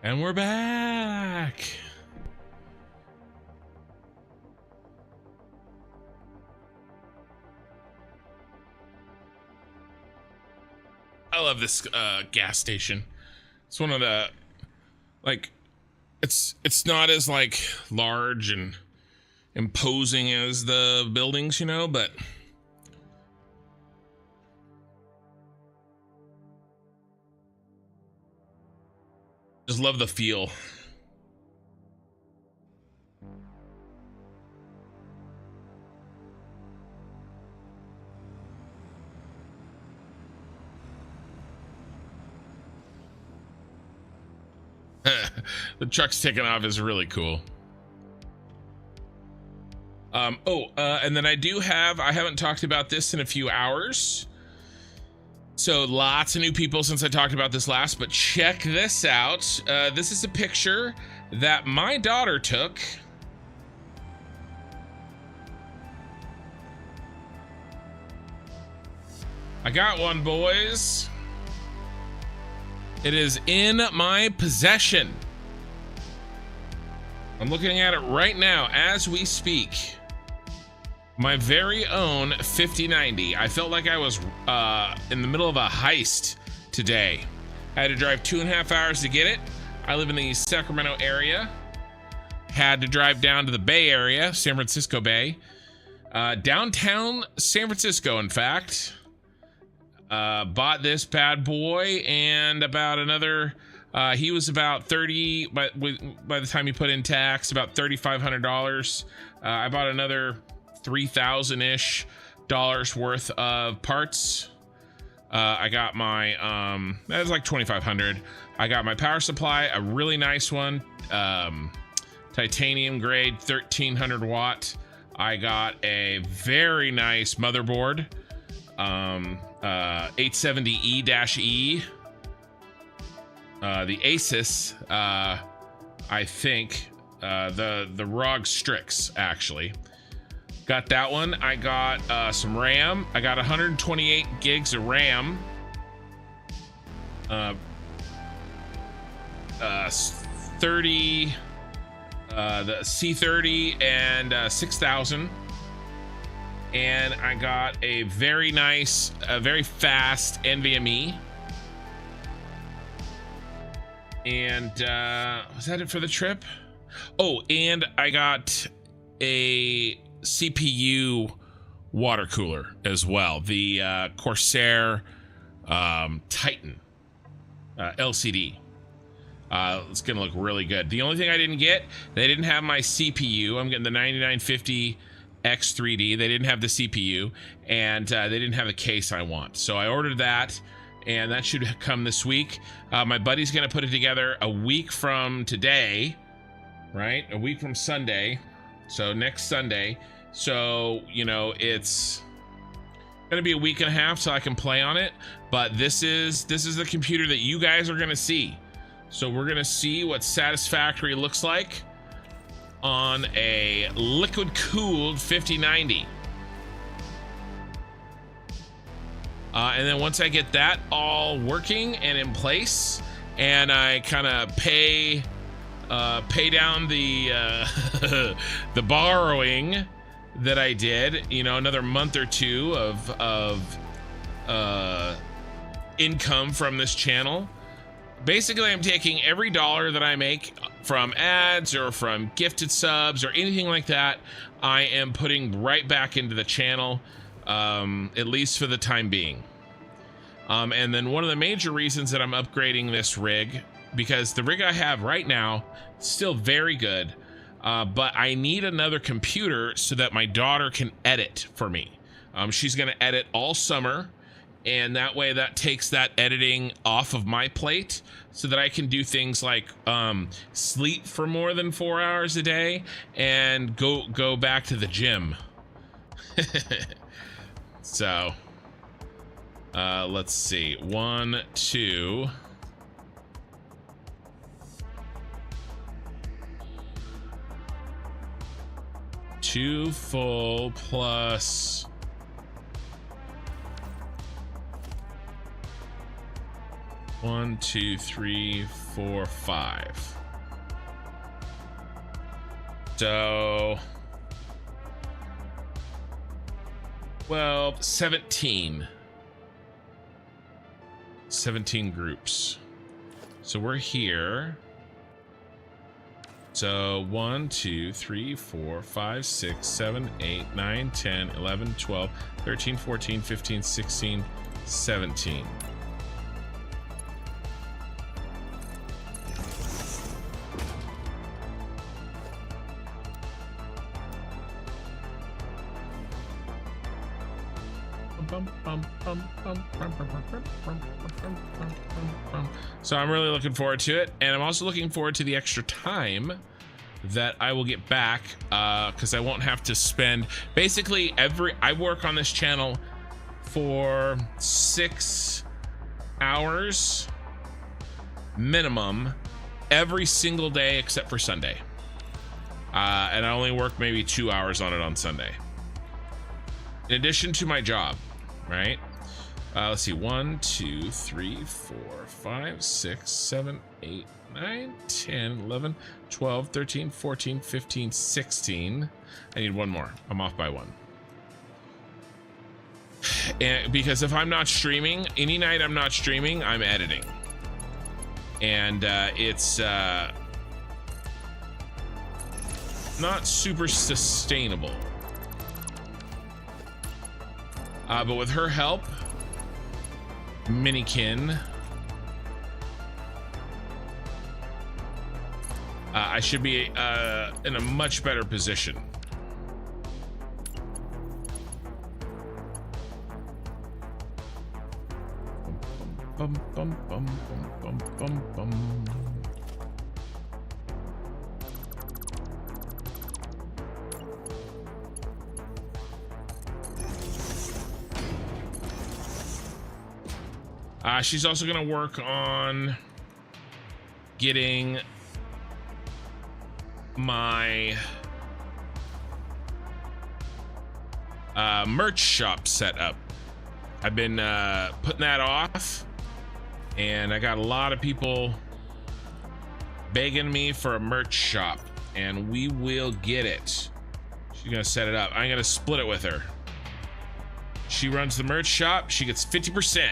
And we're back. I love this gas station. It's one of the, like, it's not as like large and imposing as the buildings, you know, but just love the feel. The truck's taking off is really cool. And then I haven't talked about this in a few hours. So lots of new people since I talked about this last, but check this out. This is a picture that my daughter took. I got one, boys. It is in my possession. I'm looking at it right now as we speak. My very own 5090. I felt like I was in the middle of a heist today. I had to drive 2.5 hours to get it. I live in the Sacramento area. Had to drive down to the Bay Area, San Francisco Bay. Downtown San Francisco, in fact. Bought this bad boy and about another, he was about 30, by the time he put in tax, about $3,500. I bought another 3,000-ish dollars worth of parts. I got my, that was like 2,500. I got my power supply, a really nice one, titanium grade, 1,300 watt. I got a very nice motherboard, 870E-E, the Asus, I think, the ROG Strix, actually. Got that one. I got some RAM. I got 128 gigs of RAM. 30, the C30 and 6000. And I got a very nice, very fast NVMe. And was that it for the trip? Oh, and I got a CPU water cooler as well. The Corsair Titan LCD. It's gonna look really good. The only thing I didn't get, they didn't have my CPU. I'm getting the 9950 X3D. They didn't have the CPU, and they didn't have the case I want. So I ordered that, and that should come this week. My buddy's gonna put it together a week from today, right? A week from Sunday. So next Sunday. So, you know, it's gonna be a week and a half so I can play on it. But this is the computer that you guys are gonna see. So we're gonna see what Satisfactory looks like on a liquid cooled 5090. And then once I get that all working and in place, and I kind of pay down the the borrowing that I did, you know, another month or two of income from this channel. Basically, I'm taking every dollar that I make from ads or from gifted subs or anything like that, I am putting right back into the channel, at least for the time being. And then one of the major reasons that I'm upgrading this rig, because the rig I have right now is still very good, but I need another computer so that my daughter can edit for me. She's going to edit all summer, and that way that takes that editing off of my plate so that I can do things like sleep for more than 4 hours a day and go back to the gym. So let's see, 1, 2, two full plus 1, 2, 3, 4, 5. So 12, 17 groups. So we're here. So 1, 2, 3, 4, 5, 6, 7, 8, 9, 10, 11, 12, 13, 14, 15, 16, 17. So I'm really looking forward to it, and I'm also looking forward to the extra time that I will get back, because I won't have to spend basically I work on this channel for 6 hours minimum every single day except for Sunday, and I only work maybe 2 hours on it on Sunday in addition to my job, right? Let's see, 1, 2, 3, 4, 5, 6, 7, 8, 9, 10, 11, 12, 13, 14, 15, 16. I need one more. I'm off by one. And because if I'm not streaming, any night I'm not streaming, I'm editing. And it's not super sustainable. But with her help, Minikin, I should be in a much better position. Bum, bum, bum, bum, bum, bum, bum. She's also going to work on getting my merch shop set up. I've been putting that off, and I got a lot of people begging me for a merch shop, and we will get it. She's going to set it up. I'm going to split it with her. She runs the merch shop. She gets 50%.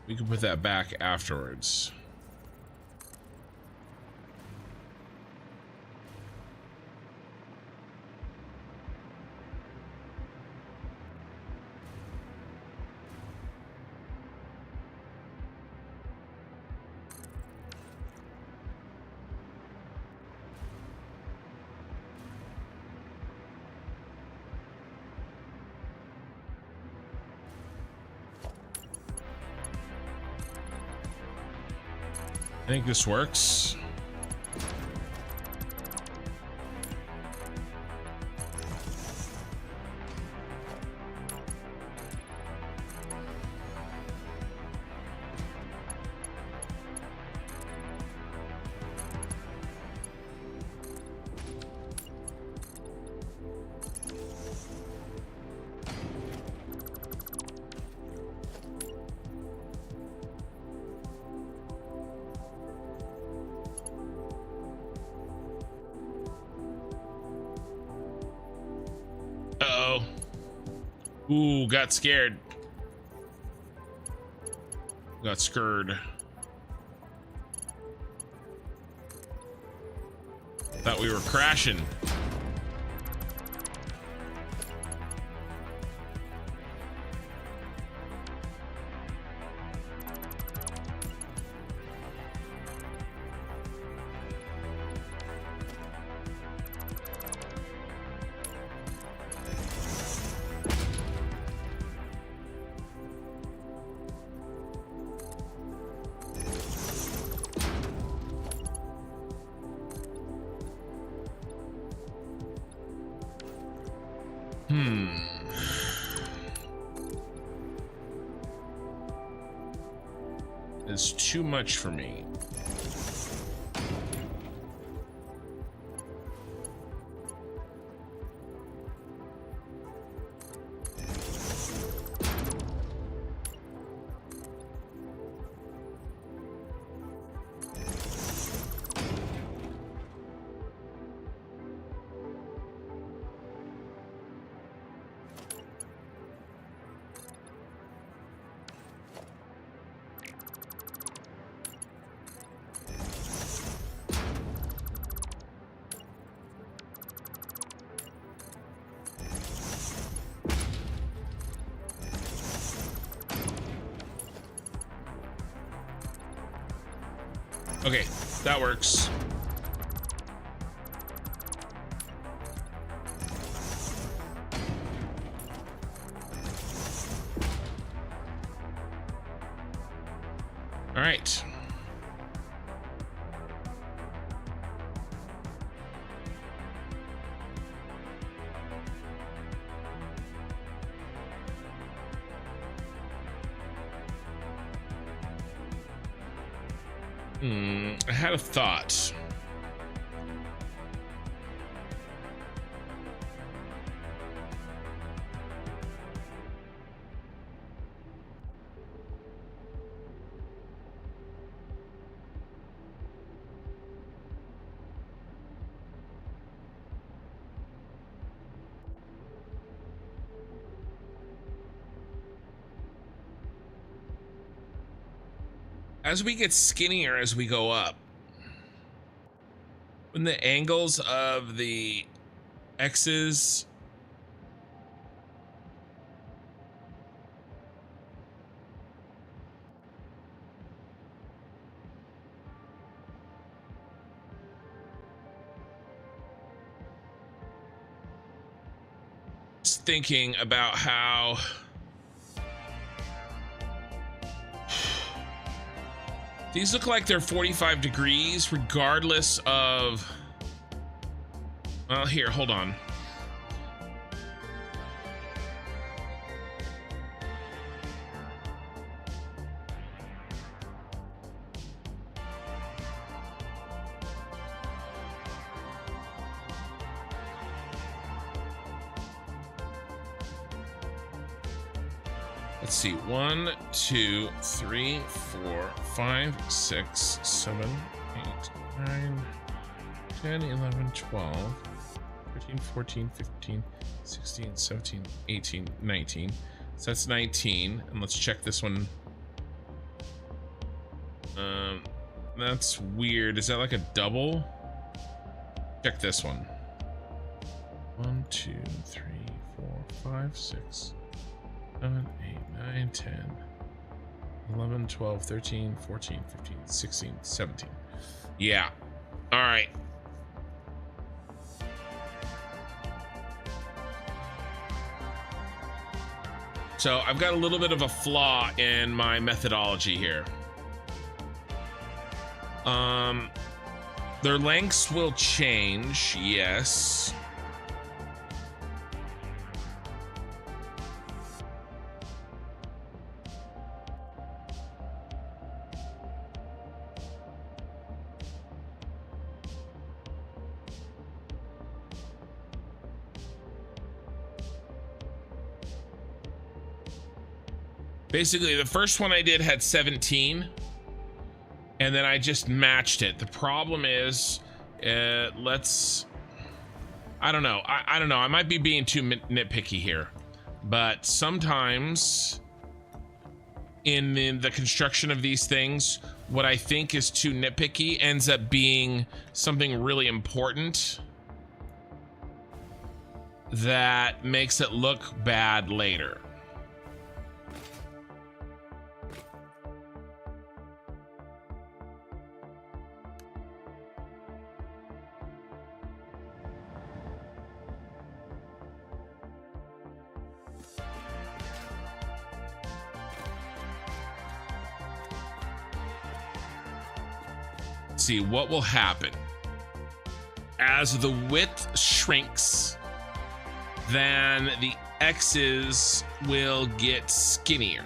We can put that back afterwards. I think this works. Uh-oh. Ooh, got scared. Got scared. Thought we were crashing. It's too much for me. Okay, that works. All right. I had a thought. As we get skinnier as we go up, when the angles of the X's thinking about how these look like they're 45 degrees regardless of, well, here, hold on. Let's see, 1, 2, 3, 4, 5, 6, 7, 8, 9, 10, 11, 12, 13, 14, 15, 16, 17, 18, 19. So that's 19. And let's check this one. That's weird. Is that like a double? Check this one. 1, 2, 3, 4, 5, 6, 7, 8, 9, 10, 11, 12, 13, 14, 15, 16, 17. Yeah. All right. So I've got a little bit of a flaw in my methodology here. Their lengths will change, yes. Basically, the first one I did had 17, and then I just matched it. The problem is, I don't know. I don't know. I might be being too nitpicky here, but sometimes in the construction of these things, what I think is too nitpicky ends up being something really important that makes it look bad later. See what will happen as the width shrinks, then the X's will get skinnier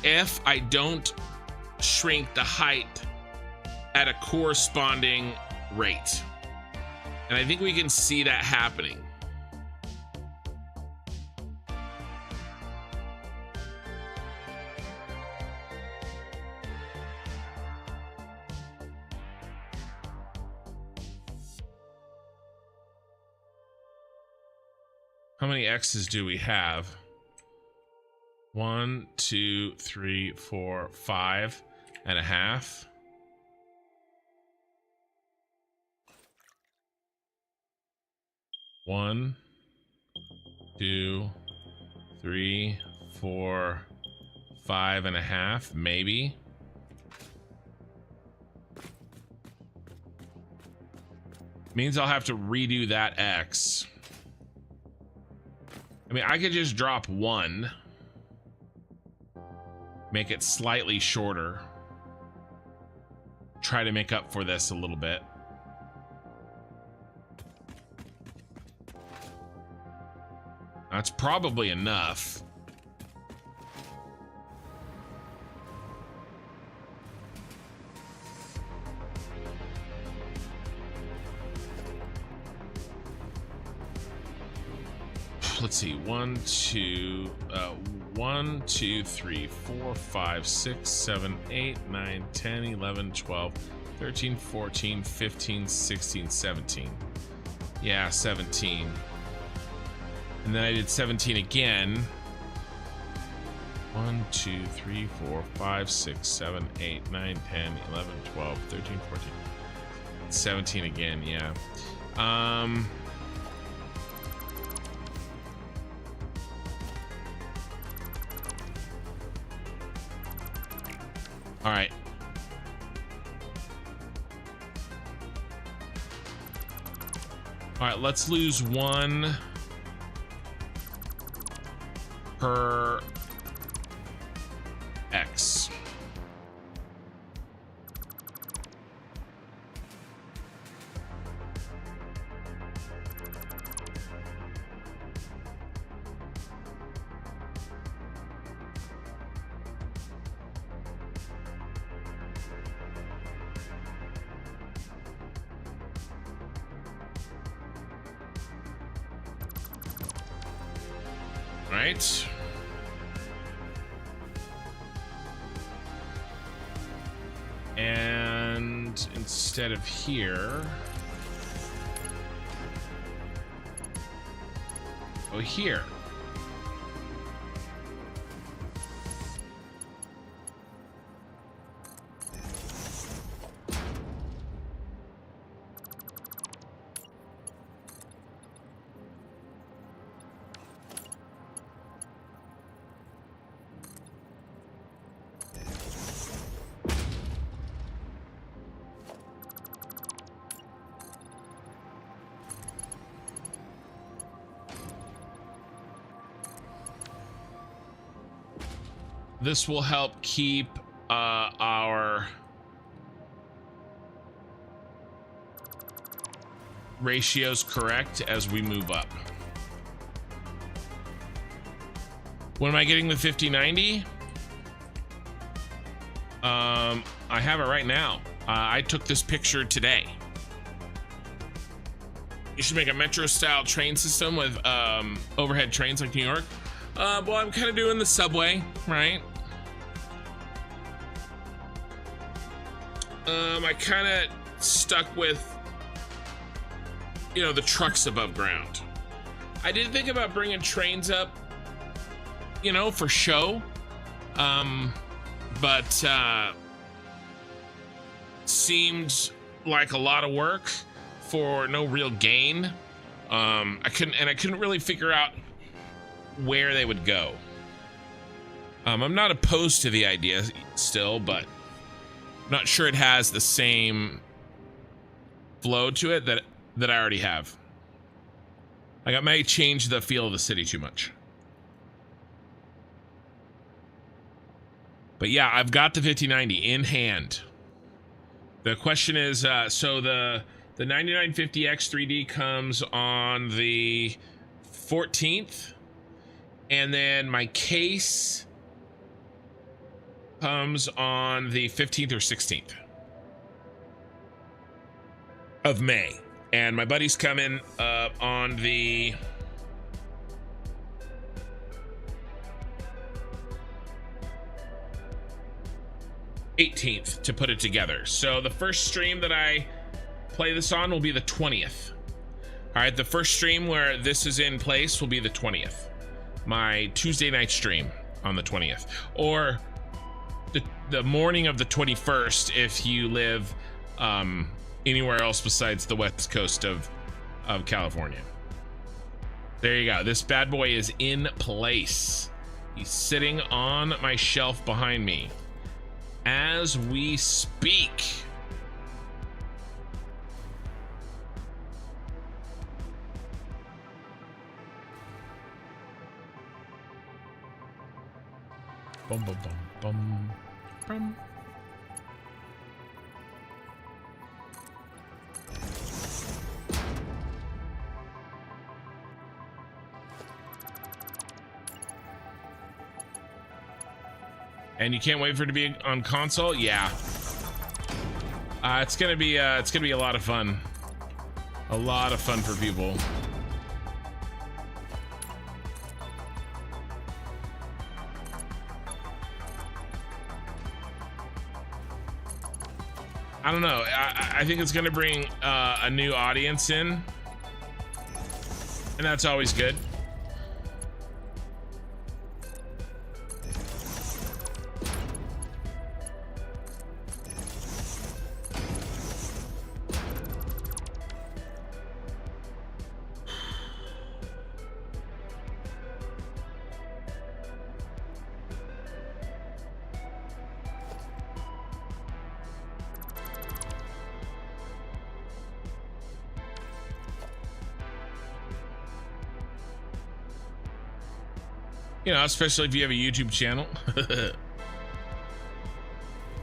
if I don't shrink the height at a corresponding rate. And I think we can see that happening. How many X's do we have? 1, 2, 3, 4, 5.5. One, 2, 3, 4, 5.5, maybe. Means I'll have to redo that X. I mean, I could just drop 1, make it slightly shorter, try to make up for this a little bit. That's probably enough. Let's see, 1, 2, 3, 4, 5, 6, 7, 8, 9, 10, 11, 12, 13, 14, 15, 16, 17. Yeah, 17. And then I did 17 again. 1, 2, 3, 4, 5, 6, 7, 8, 9, 10, 11, 12, 13, 14. 17 again, yeah. All right. All right, let's lose 1 per X. Right. And instead of here, go here. This will help keep our ratios correct as we move up. When am I getting the 50/90? I have it right now. I took this picture today. You should make a metro style train system with overhead trains like New York. Well, I'm kind of doing the subway, right? I kind of stuck with, you know, the trucks above ground. I did think about bringing trains up, you know, for show. But seemed like a lot of work for no real gain. I couldn't really figure out where they would go. I'm not opposed to the idea still, but I'm not sure it has the same flow to it that I already have. Like, I may change the feel of the city too much. But yeah, I've got the 5090 in hand. The question is, so the 9950X 3D comes on the 14th, and then my case comes on the 15th or 16th of May, and my buddy's coming on the 18th to put it together. So the first stream that I play this on will be the 20th. All right, the first stream where this is in place will be the 20th. My Tuesday night stream on the 20th, or the morning of the 21st if you live anywhere else besides the west coast of California. There you go. This bad boy is in place. He's sitting on my shelf behind me as we speak. Bum bum bum bum bum. And you can't wait for it to be on console? Yeah. It's gonna be a lot of fun. A lot of fun for people. I don't know. I think it's gonna bring a new audience in, and that's always good. You know, especially if you have a YouTube channel.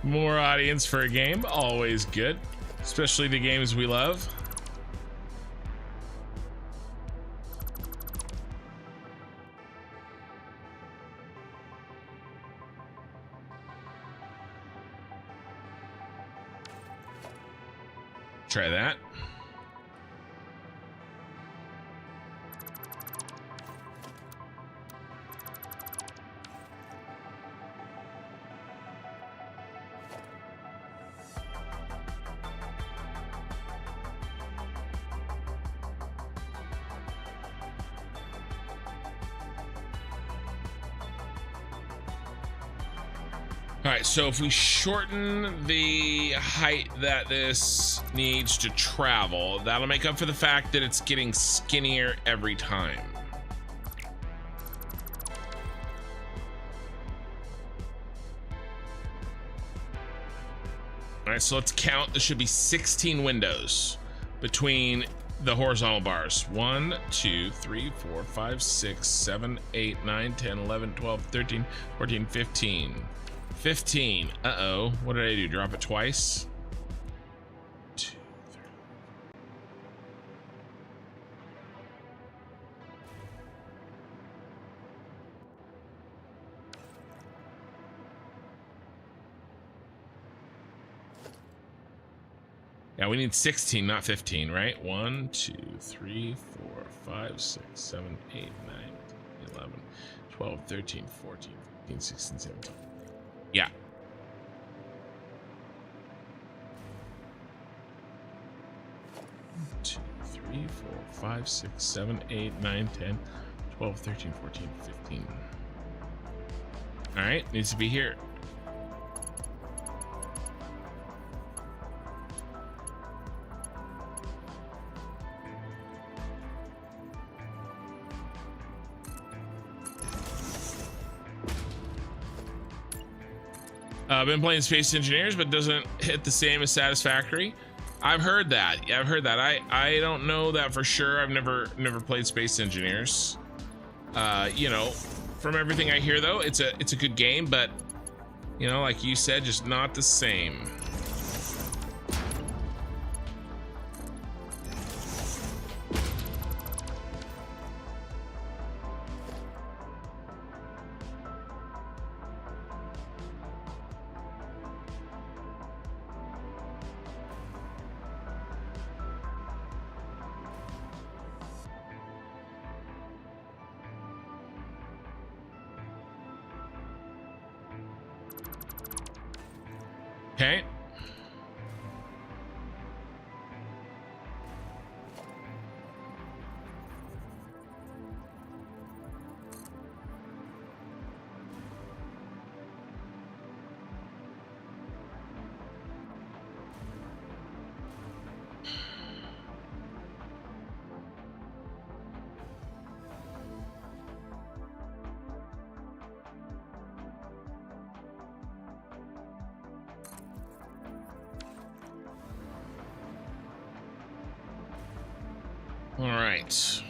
More audience for a game, always good. Especially the games we love. Try that. All right, so if we shorten the height that this needs to travel, that'll make up for the fact that it's getting skinnier every time. All right, so let's count. There should be 16 windows between the horizontal bars. 1, 2, 3, 4, 5, 6, 7, 8, 9, 10, 11, 12, 13, 14, 15. 15. Uh-oh. What did I do? Drop it twice? 2, 3. Yeah, we need 16, not 15, right? 1, 2, 3, 4, 5, 6, 7, 8, 9, 11, 12, 13, 14, 15, 16, 17. Yeah. One, 2, 3, 4, 5, 6, 7, 8, 9, 10, 12, 13, 14, 15. All right, needs to be here. I've been playing Space Engineers, but doesn't hit the same as Satisfactory. I've heard that. Yeah, I've heard that. I don't know that for sure. I've never played Space Engineers. You know, from everything I hear though, it's a good game, but you know, like you said, just not the same. Okay. All right.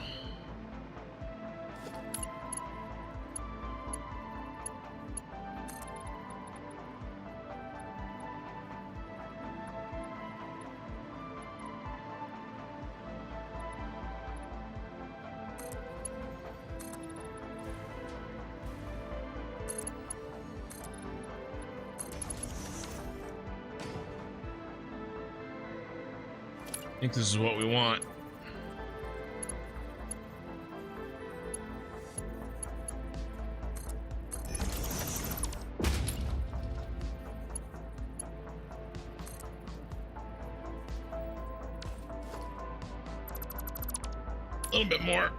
I think this is what we want. A little bit more.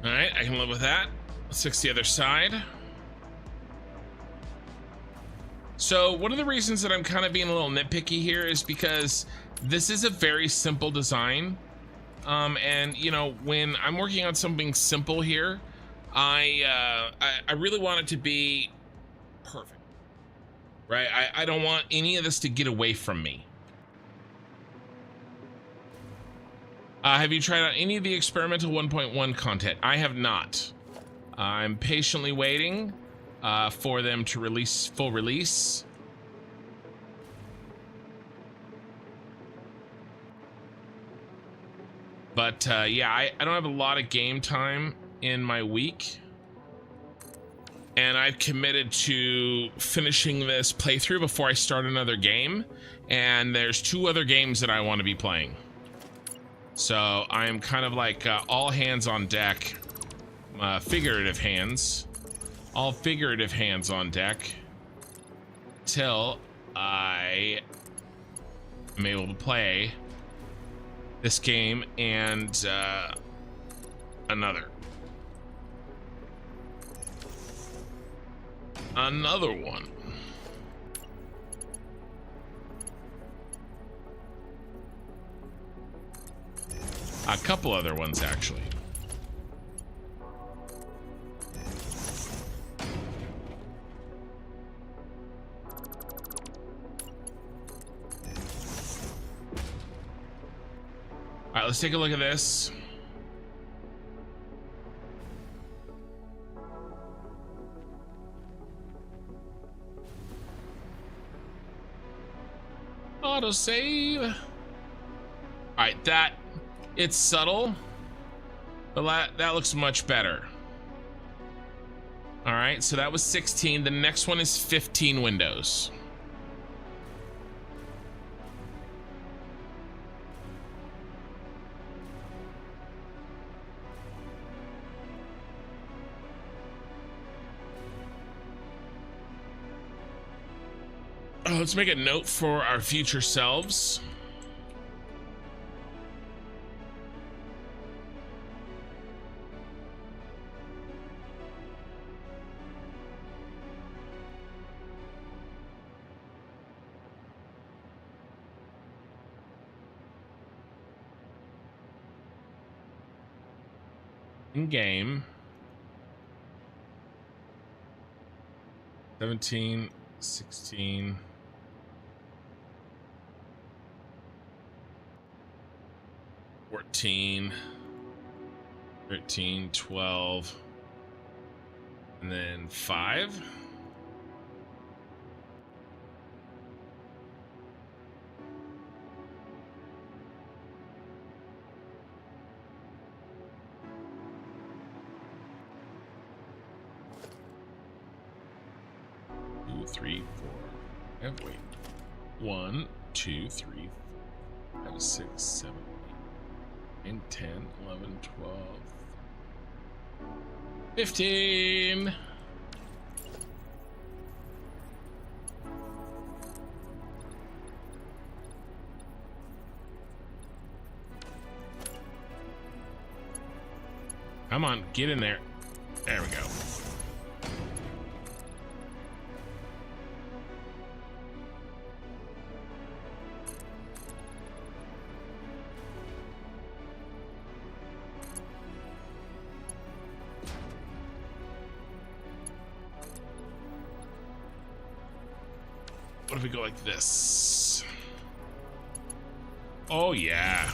All right, I can live with that. Let's fix the other side. So one of the reasons that I'm kind of being a little nitpicky here is because this is a very simple design. And you know, when I'm working on something simple here, I really want it to be perfect, right? I don't want any of this to get away from me. Have you tried out any of the experimental 1.1 content? I have not. I'm patiently waiting for them to release full release. But yeah, I don't have a lot of game time in my week. And I've committed to finishing this playthrough before I start another game. And there's 2 other games that I want to be playing. So I'm kind of like all hands on deck, figurative hands, all figurative hands on deck till I am able to play this game and another one. A couple other ones, actually. All right, let's take a look at this. Autosave. All right, it's subtle, but that looks much better. All right, so that was 16. The next one is 15 windows. Let's make a note for our future selves. In game 17, 16, 14, 13, 12, and then 5. Two, 3, 4. Wait. 1, 2, 3, 4, 5, 6, 7, 8, 9, 10, 11, 12, 15. Come on, get in there. There we go. What if we go like this? Oh, yeah.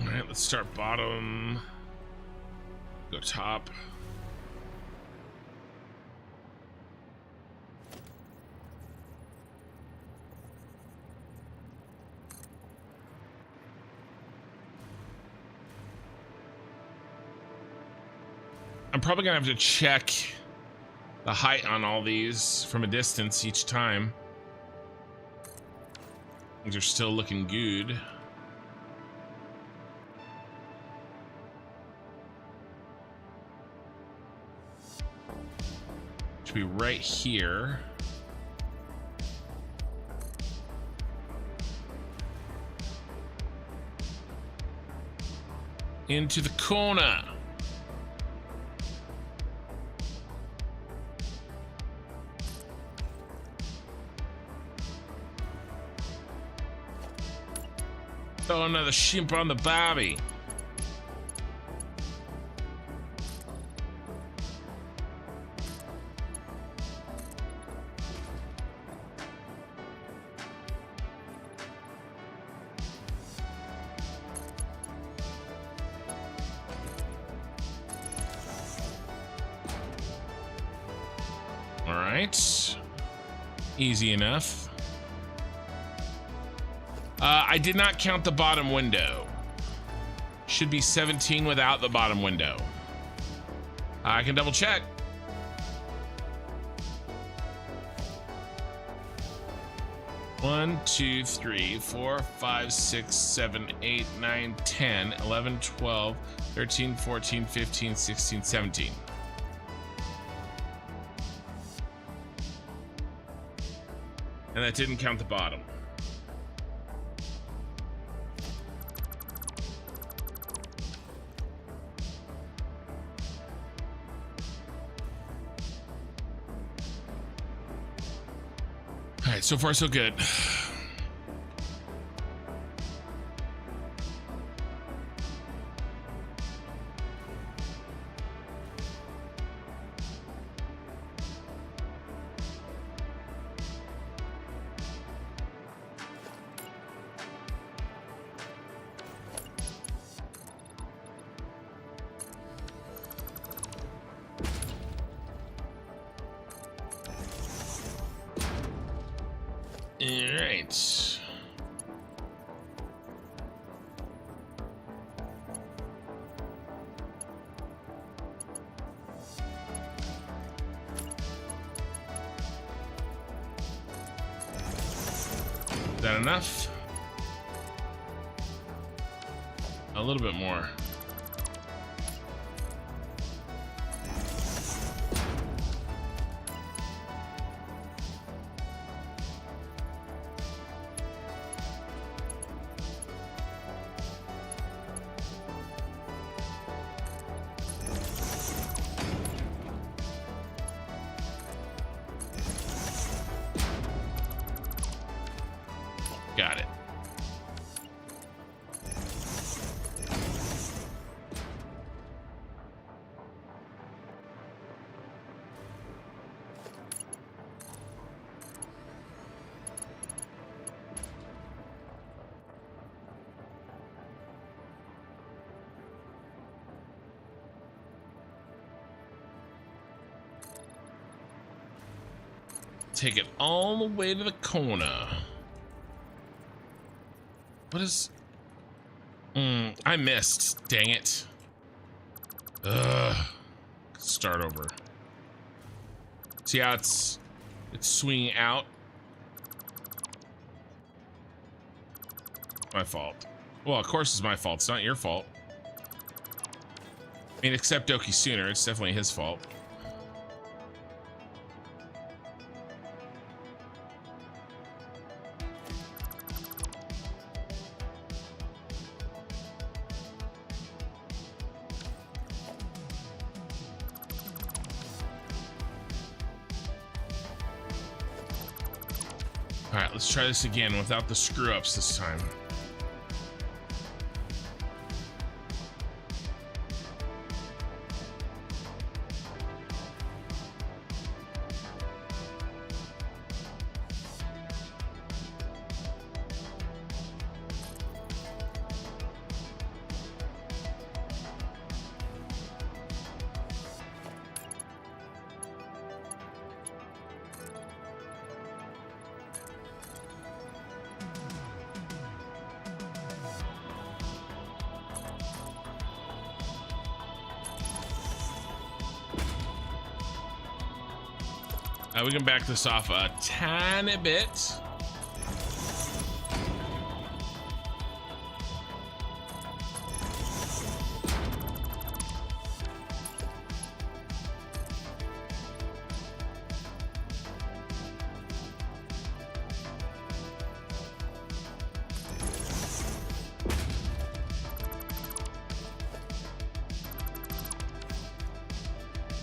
All right, let's start bottom. Go top. I'm probably gonna have to check the height on all these from a distance each time. Things are still looking good. Should be right here. Into the corner. Throw another shimp on the barbie. All right. Easy enough. I did not count the bottom window. Should be 17 without the bottom window. I can double check. One, 2, 3, 4, 5, 6, 7, 8, 9, 10, 11, 12, 13, 14, 15, 16, 17. And that didn't count the bottom. All right, so far so good. All right. Is that enough? A little bit more. Got it. take it all the way to the corner. What is... I missed. Dang it. Ugh. Start over. See how it's swinging out? My fault. Well, of course it's my fault. It's not your fault. I mean, except Doki Sooner. It's definitely his fault. All right, let's try this again without the screw-ups this time. We can back this off a tiny bit.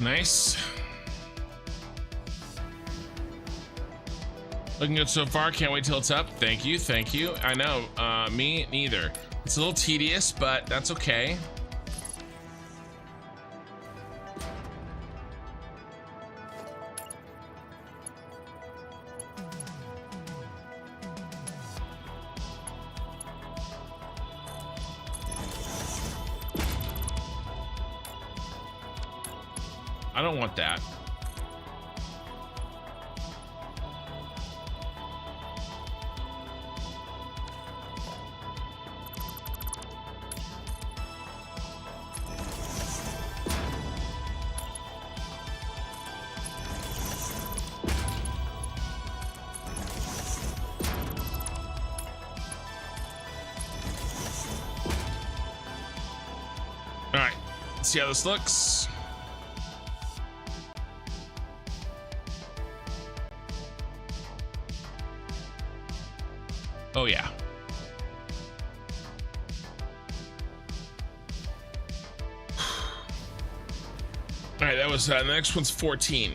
Nice. Looking good so far. Can't wait till it's up. Thank you. Thank you. I know. Me neither. It's a little tedious, but that's okay. I don't want that. All right, let's see how this looks. Oh yeah. All right, that was the next one's 14.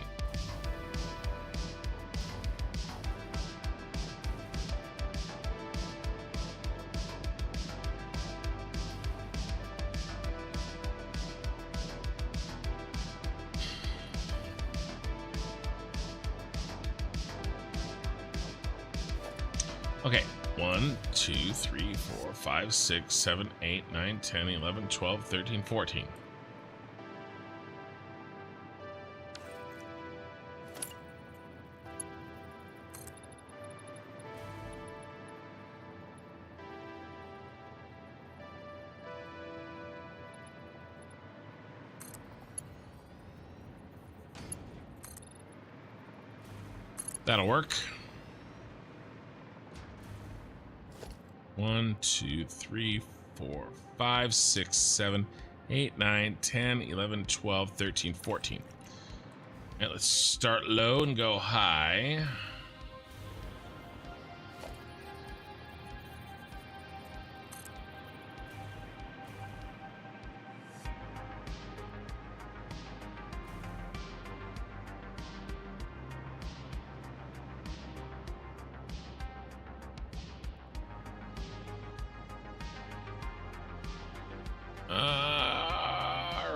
Okay, 1, 2, 3, 4, 5, 6, 7, 8, 9, 10, 11, 12, 13, 14. That'll work. 1, 2, 3, 4, 5, 6, 7, 8, 9, 10, 11, 12, 13, 14. All right, let's start low and go high.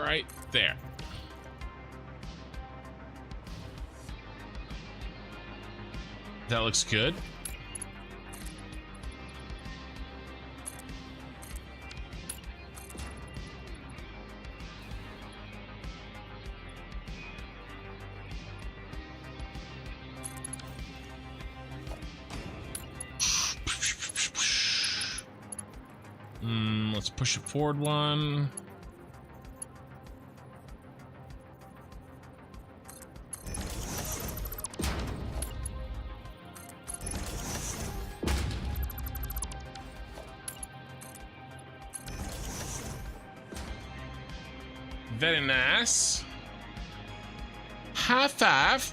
Right there. That looks good. Let's push it forward one. Very nice. High five.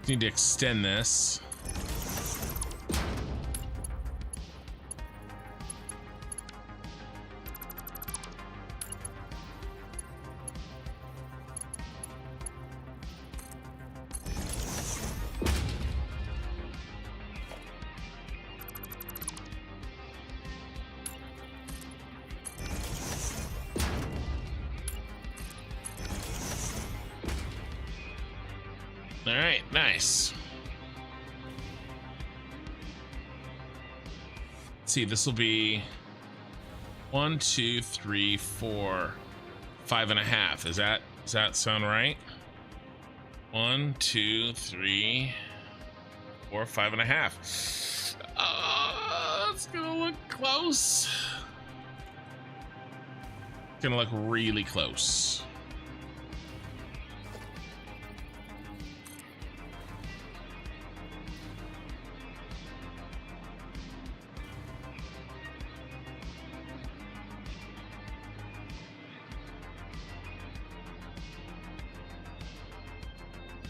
Need to extend this. All right, nice. Let's see, this will be 1, 2, 3, 4, 5.5. Does that sound right? 1, 2, 3, 4, 5.5. It's gonna look close. It's gonna look really close.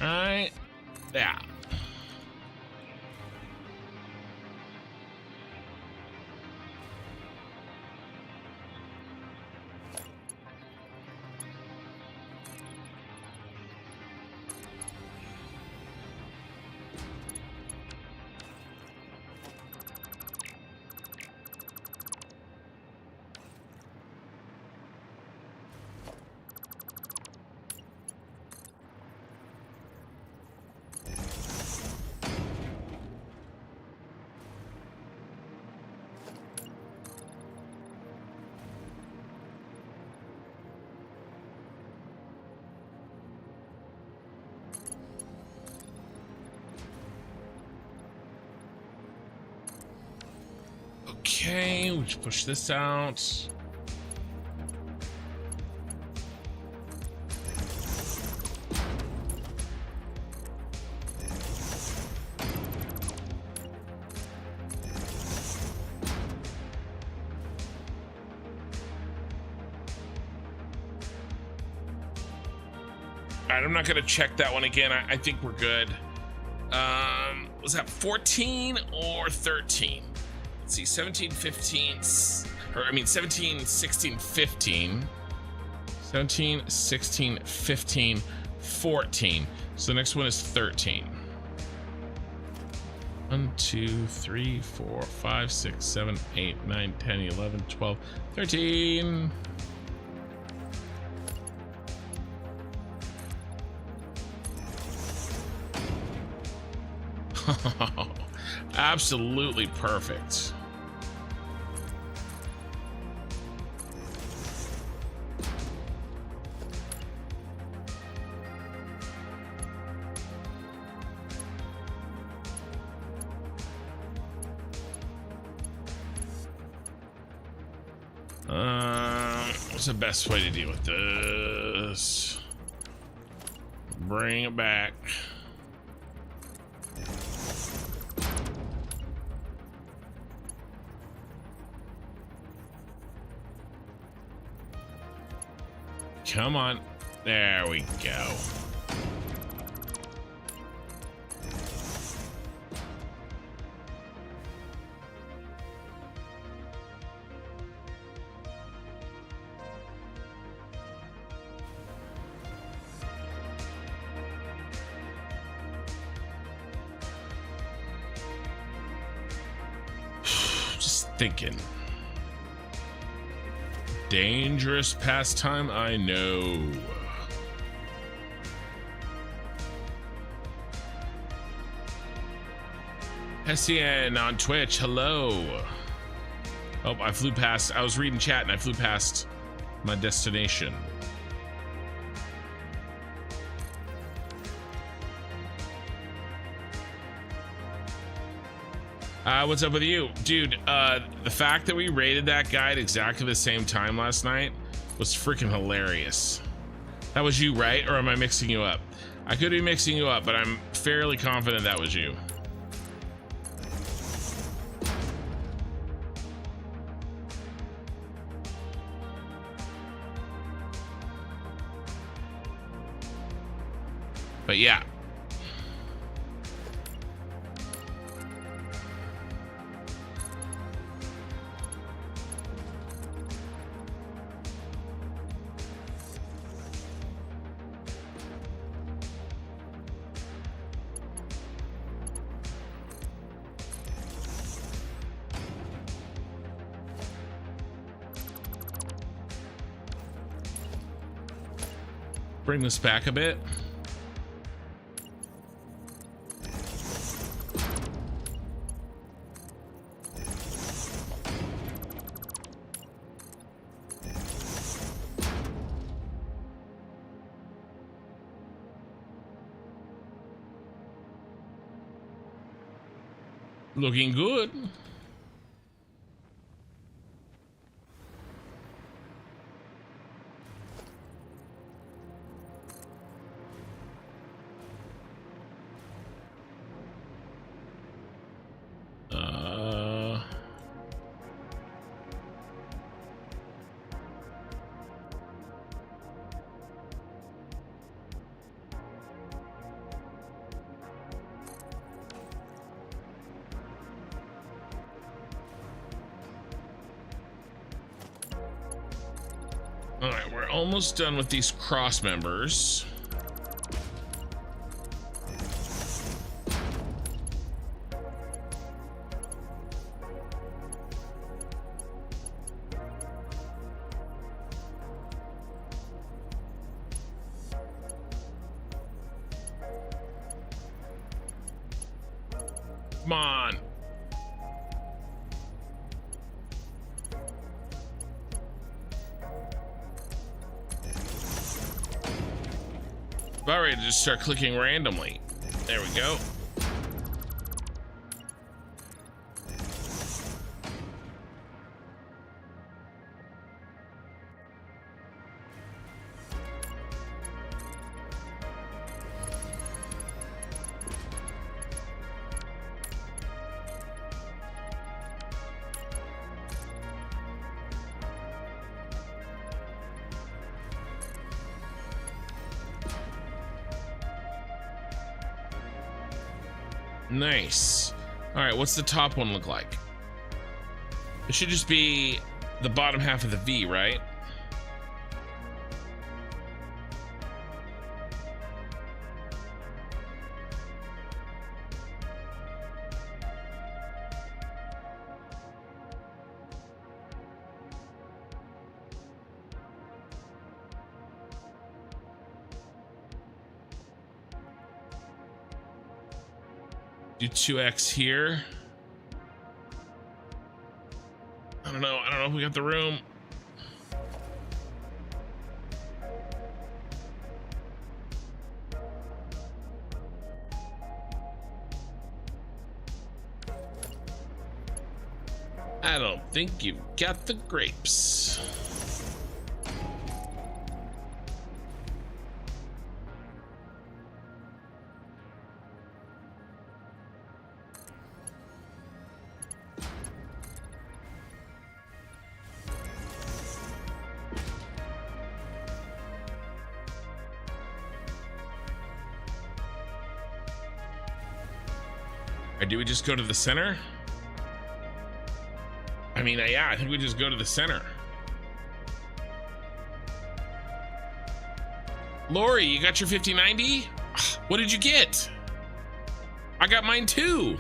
Alright, yeah. Okay, we just push this out. All right, I'm not gonna check that one again. I think we're good. Was that 14 or 13? Let's see, 17, 15, or I mean 17, 16, 15. 17, 16, 15, 14. So the next one is 13. 1, 2, 3, 4, 5, 6, 7, 8, 9, 10, 11, 12, 13. Absolutely perfect. What's the best way to deal with this? Bring it back. Come on. There we go. Just thinking. Dangerous pastime, I know. Hessian on Twitch, hello. Oh, I flew past. I was reading chat and I flew past my destination. What's up with you? Dude, the fact that we rated that guy at exactly the same time last night was freaking hilarious. That was you, right? Or am I mixing you up? I could be mixing you up, but I'm fairly confident that was you. But yeah. Bring this back a bit. Looking good. All right, we're almost done with these cross members. Come on. About ready to just start clicking randomly. There we go. Nice. All right, what's the top one look like? It should just be the bottom half of the V, right? Do 2x here. I don't know if we got the room. I don't think you've got the grapes. Or do we just go to the center? I mean, yeah, I think we just go to the center. Lori, you got your 5090? What did you get? I got mine too.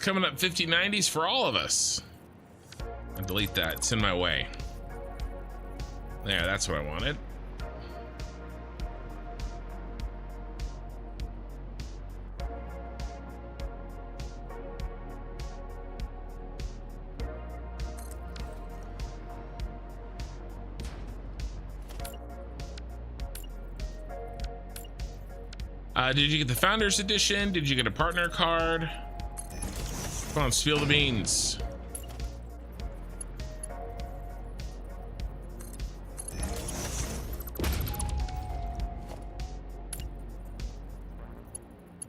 coming up 5090s for all of us. I'll delete that. It's in my way. There, that's what I wanted. Did you get the Founders Edition? Did you get a partner card? Come on, spill the beans.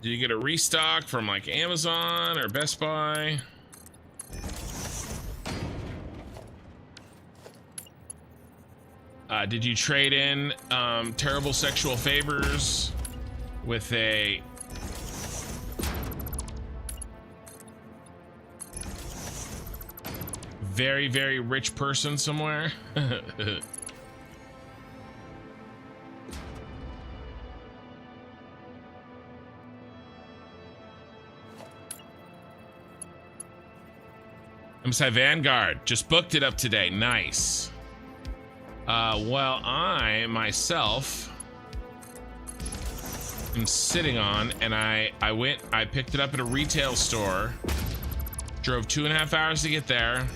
Did you get a restock from like Amazon or Best Buy? Did you trade in Terrible Sexual Favors with a very, very rich person somewhere? MSI Vanguard just booked it up today. Nice. Well, I myself am sitting on, and I picked it up at a retail store, drove 2.5 hours to get there,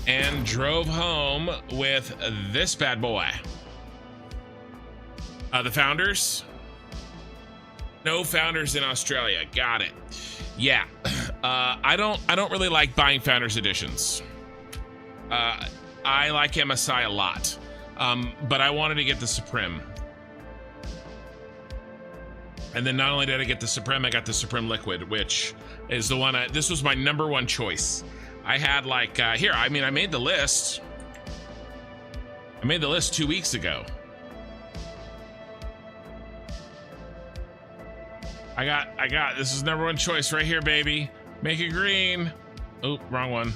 and drove home with this bad boy. The Founders. No Founders in Australia. Got it. Yeah. I don't really like buying Founders editions. I like MSI a lot, but I wanted to get the Supreme. And then not only did I get the Supreme, I got the Supreme Liquid, which is the one. This was my #1 choice. I had like here. I mean, I made the list. I made the list 2 weeks ago. I got. This is #1 choice right here, baby. Make it green. Oh, wrong one.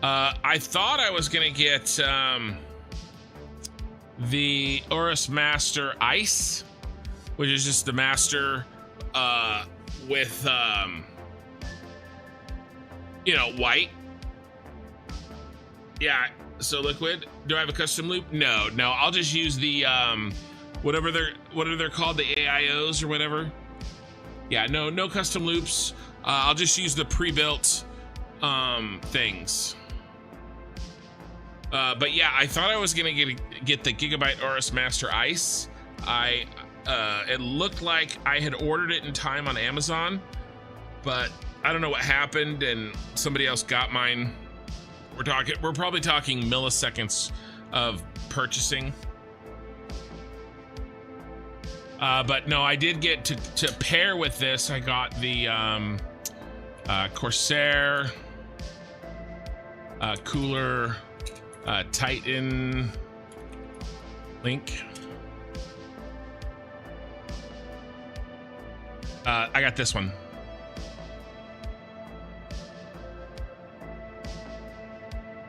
I thought I was gonna get the Oris Master Ice, which is just the Master with you know, white. Yeah. So liquid. Do I have a custom loop? No. I'll just use the whatever they're called, the AIOs or whatever. Yeah. No custom loops. I'll just use the pre-built things. But yeah, I thought I was gonna get the Gigabyte Oris Master Ice. It looked like I had ordered it in time on Amazon, but I don't know what happened and somebody else got mine. We're probably talking milliseconds of purchasing. But no, I did get to pair with this. I got the Corsair cooler Titan Link. I got this one.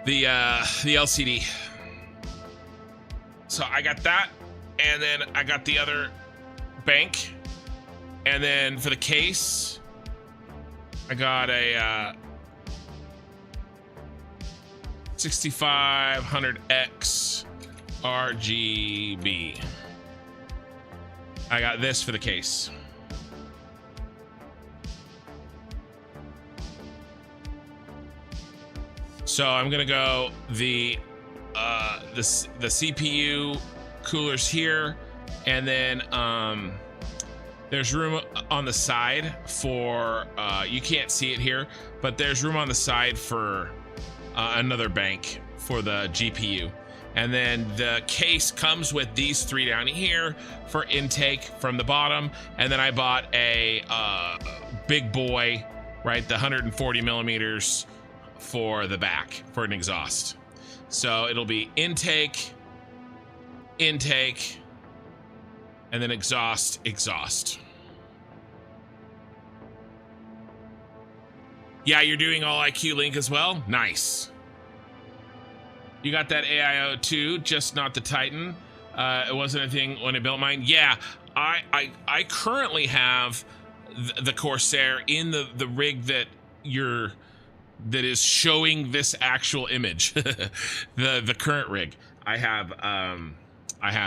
The LCD. So I got that, and then I got the other bank, and then for the case, I got a 6500X RGB. I got this for the case. So I'm gonna go the CPU coolers here, and then there's room on the side for you can't see it here, but there's room on the side for another bank for the GPU. And then the case comes with these 3 down here for intake from the bottom, and then I bought a big boy, right, the 140 millimeters for the back for an exhaust. So it'll be intake, and then exhaust. Yeah, you're doing all IQ Link as well? Nice. You got that AIO too, just not the Titan. It wasn't a thing when I built mine. Yeah, I currently have the Corsair in the rig that is showing this actual image. the current rig. I have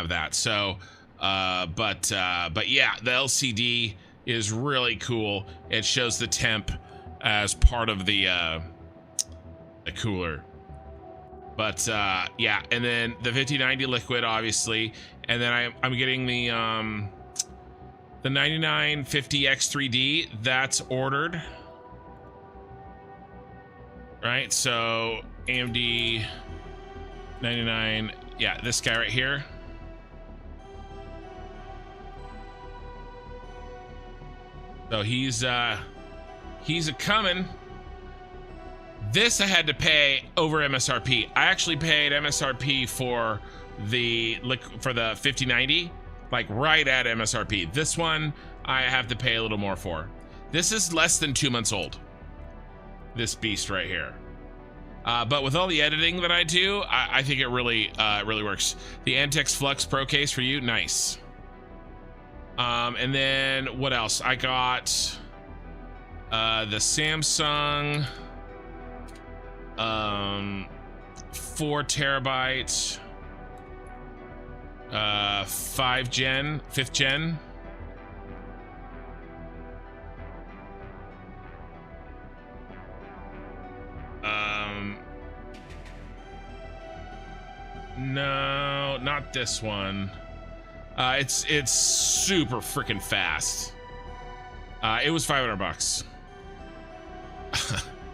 that. So but yeah, the LCD is really cool. It shows the temp as part of the cooler. But yeah, and then the 5090 liquid, obviously, and then I'm getting the 9950X3D. That's ordered, right? So AMD 99, yeah, this guy right here. So he's a coming. This I had to pay over MSRP. I actually paid MSRP for the 5090, like right at MSRP. This one I have to pay a little more for. This is less than 2 months old. This beast right here. But with all the editing that I do, I think it really works. The Antex Flux Pro case for you, nice. And then what else? I got the Samsung 4 terabytes, 5th gen. No, not this one. It's super freaking fast. It was $500.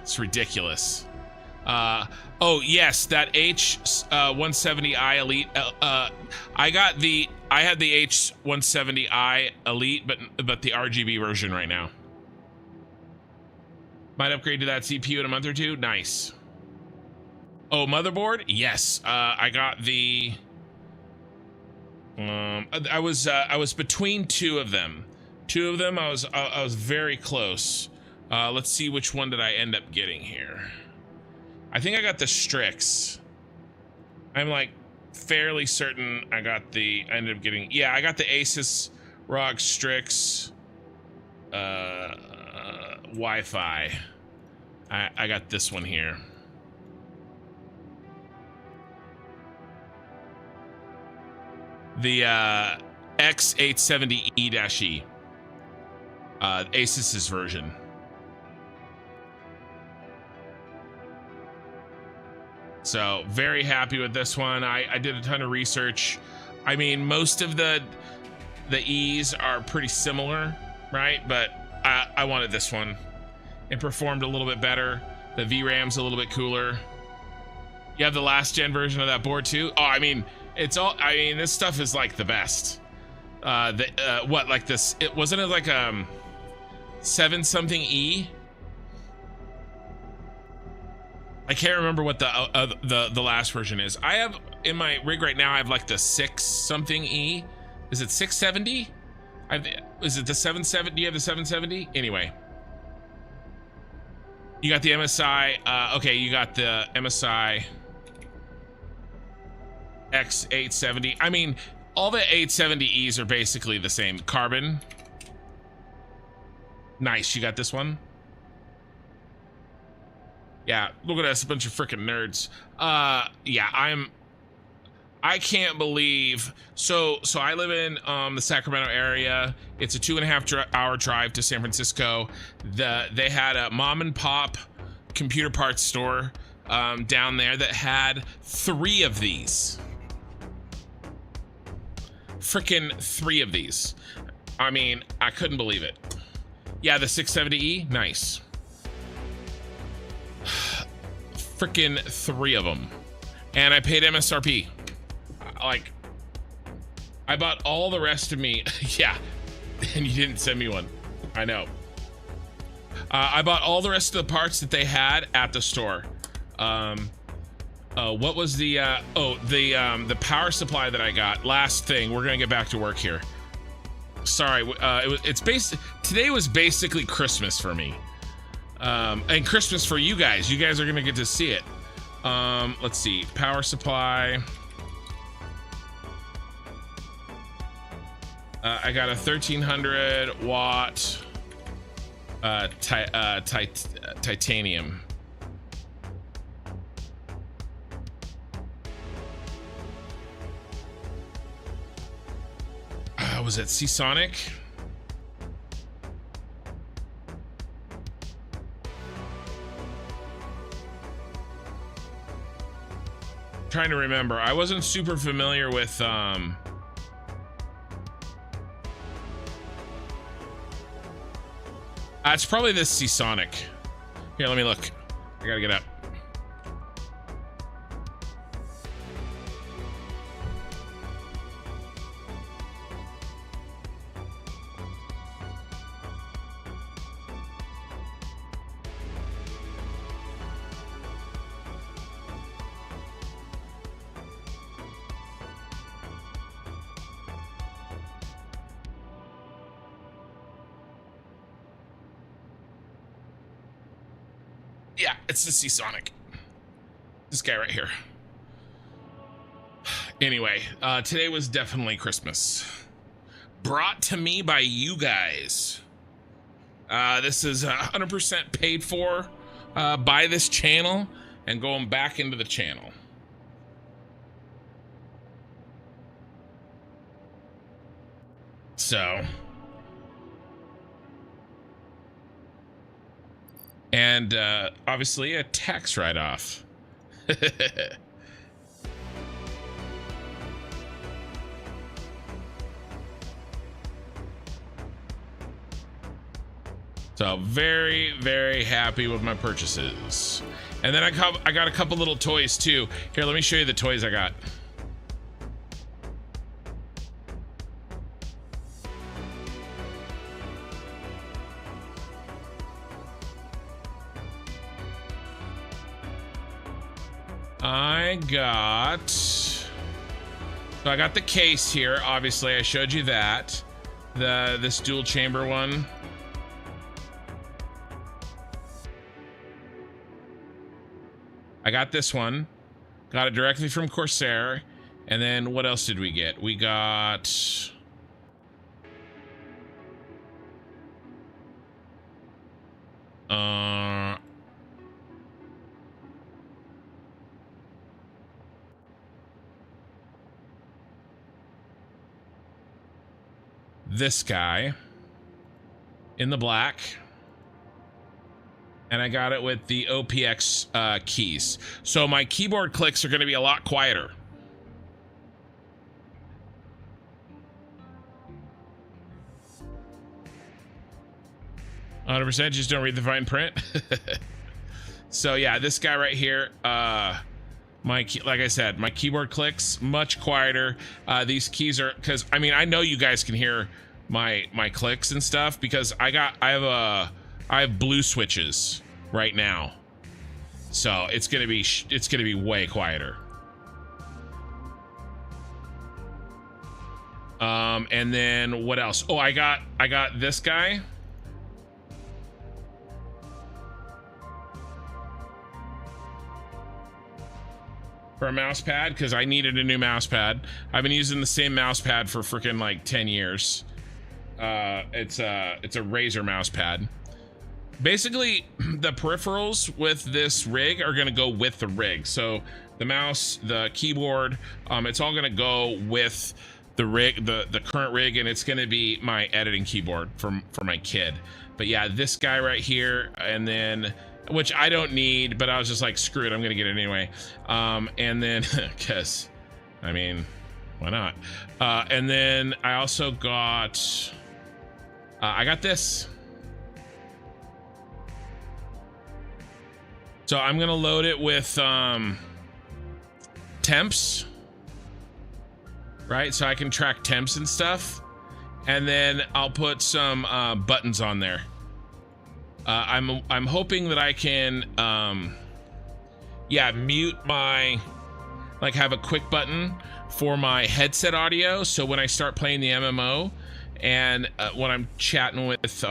It's ridiculous. Oh yes, that H170i Elite. I had the H170i Elite, but the RGB version right now. Might upgrade to that CPU in a month or two. Nice. Oh, motherboard? Yes. I got the. I was between two of them. I was very close. Let's see, which one did I end up getting here? I think I got the Strix. I'm like fairly certain I ended up getting, yeah, I got the Asus ROG Strix Wi-Fi. I got this one here. The X870E-E, Asus's version. So very happy with this one. I did a ton of research. I mean, most of the E's are pretty similar, right? But I wanted this one. It performed a little bit better. The VRAM's a little bit cooler. You have the last gen version of that board too? Oh, I mean, this stuff is like the best. What, like this, wasn't it like 7 something E? I can't remember what the last version is. I have in my rig right now, I have like the 6 something E. Is it 670? Is it the 770? Do you have the 770? Anyway. You got the MSI, okay, you got the MSI X870. I mean, all the 870Es are basically the same. Carbon. Nice, you got this one? Yeah, look at us, a bunch of freaking nerds. Yeah, I can't believe, so I live in the Sacramento area. It's a 2.5 hour drive to San Francisco. They had a mom and pop computer parts store down there that had 3 of these. Freaking 3 of these. I mean, I couldn't believe it. Yeah, the 670E, nice. Freaking 3 of them. And I paid MSRP. Like, I bought all the rest of me. Yeah, and you didn't send me one. I know. I bought all the rest of the parts that they had at the store. What was the the power supply that I got? Last thing, we're gonna get back to work here. Sorry, today was basically Christmas for me. And Christmas for you guys. You guys are gonna get to see it. Let's see, power supply. I got a 1300 watt titanium. Was it Seasonic? Trying to remember. I wasn't super familiar with it's probably this Seasonic. Here, let me look. I gotta get up. Yeah, it's the Seasonic. This guy right here. Anyway, today was definitely Christmas. Brought to me by you guys. This is 100% paid for by this channel and going back into the channel. So... and obviously a tax write-off. So very, very happy with my purchases. And then I got a couple little toys too. Here, let me show you the toys I got. So I got the case here. Obviously, I showed you that. This dual chamber one. I got this one. Got it directly from Corsair. And then what else did we get? We got... this guy in the black, and I got it with the OPX keys. So my keyboard clicks are going to be a lot quieter. %, just don't read the fine print. So yeah, this guy right here, like I said, my keyboard clicks much quieter. These keys are, because I mean, I know you guys can hear my clicks and stuff because I have blue switches right now, so it's gonna be way quieter. And then what else? Oh, I got this guy. For a mouse pad, because I needed a new mouse pad. I've been using the same mouse pad for freaking like 10 years. It's a Razer mouse pad. Basically, the peripherals with this rig are gonna go with the rig. So the mouse, the keyboard, it's all gonna go with the rig, the current rig, and it's gonna be my editing keyboard for my kid. But yeah, this guy right here, and then, which I don't need, but I was just like, screw it, I'm gonna get it anyway. And then, cause, I mean, why not? And then I also got, I got this. So I'm gonna load it with temps, right? So I can track temps and stuff. And then I'll put some buttons on there. I'm hoping that I can, yeah, mute my, like have a quick button for my headset audio. So when I start playing the MMO and when I'm chatting with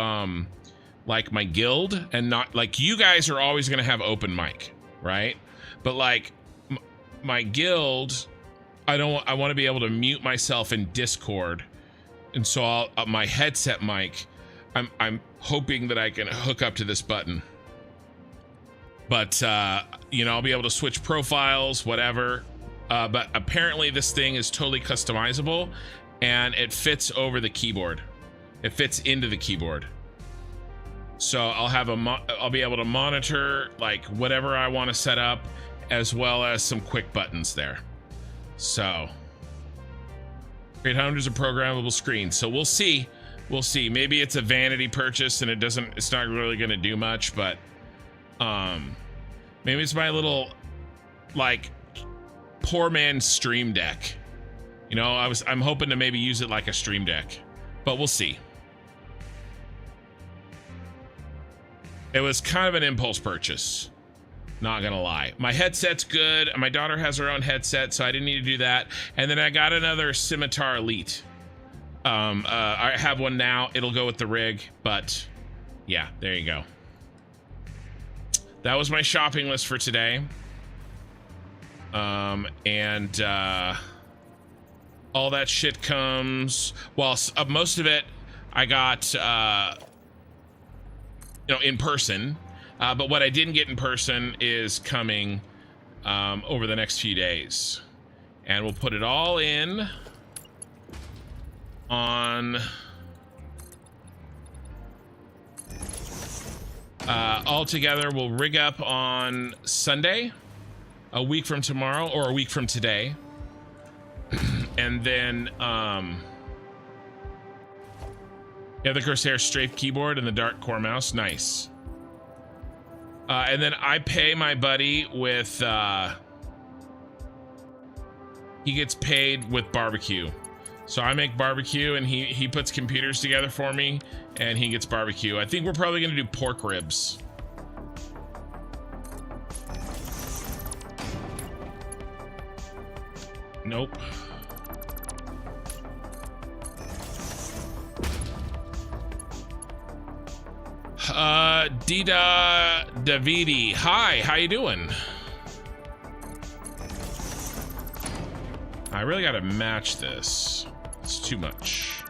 like my guild, and not like, you guys are always going to have open mic, right? But like my guild, I want to be able to mute myself in Discord. And so my headset mic, I'm hoping that I can hook up to this button. But you know, I'll be able to switch profiles, whatever. But apparently this thing is totally customizable, and it fits over the keyboard. It fits into the keyboard. So I'll be able to monitor like whatever I want to set up, as well as some quick buttons there. So create hundreds of programmable screens. So we'll see. We'll see. Maybe it's a vanity purchase and it's not really going to do much, but maybe it's my little like poor man's stream deck. You know, I'm hoping to maybe use it like a stream deck, but we'll see. It was kind of an impulse purchase, not gonna lie. My headset's good. My daughter has her own headset, so I didn't need to do that. And then I got another Scimitar Elite. I have one now. It'll go with the rig, but yeah, there you go. That was my shopping list for today. And all that shit comes, well, most of it I got, you know, in person. But what I didn't get in person is coming over the next few days. And we'll put it all in on all together. We'll rig up on Sunday, a week from tomorrow, or a week from today. And then yeah, the Corsair strafe keyboard and the dark core mouse. Nice. And then I pay my buddy with he gets paid with barbecue. So I make barbecue and he puts computers together for me and he gets barbecue. I think we're probably gonna do pork ribs. Nope. Dida Davidi. Hi, how you doing? I really gotta match this. It's too much.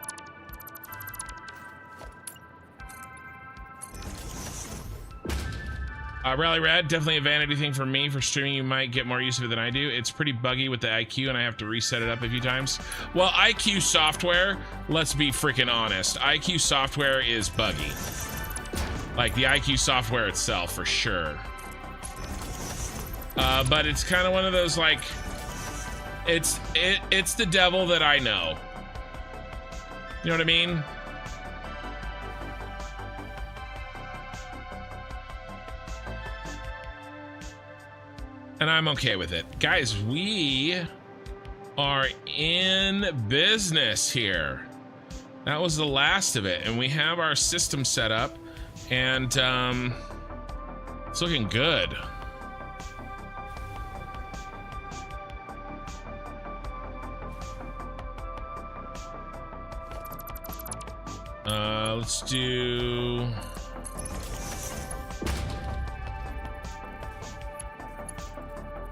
Rally Rad, definitely a vanity thing for me. For streaming, you might get more use of it than I do. It's pretty buggy with the IQ, and I have to reset it up a few times. Well, IQ software, let's be freaking honest. IQ software is buggy. Like the IQ software itself, for sure. But it's kind of one of those, like, it's the devil that I know. You know what I mean? And I'm okay with it. Guys, we are in business here. That was the last of it. And we have our system set up. And it's looking good. Let's do...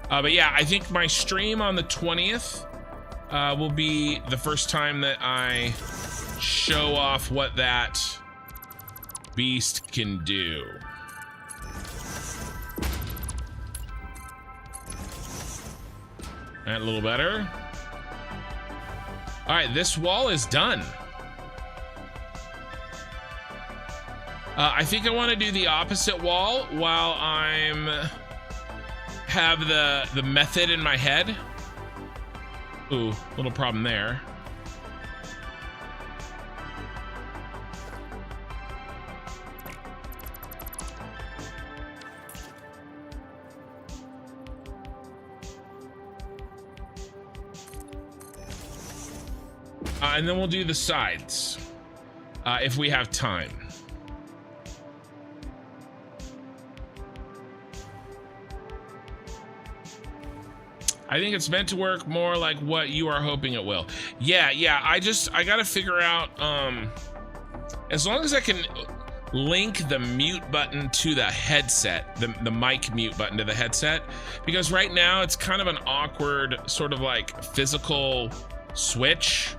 but yeah, I think my stream on the 20th will be the first time that I show off what that beast can do. That a little better. All right, this wall is done. I think I want to do the opposite wall while I'm have the method in my head. Ooh, little problem there. And then we'll do the sides if we have time. I think it's meant to work more like what you are hoping it will. Yeah, I gotta figure out, as long as I can link the mute button to the headset, the mic mute button to the headset, because right now it's kind of an awkward sort of like physical switch.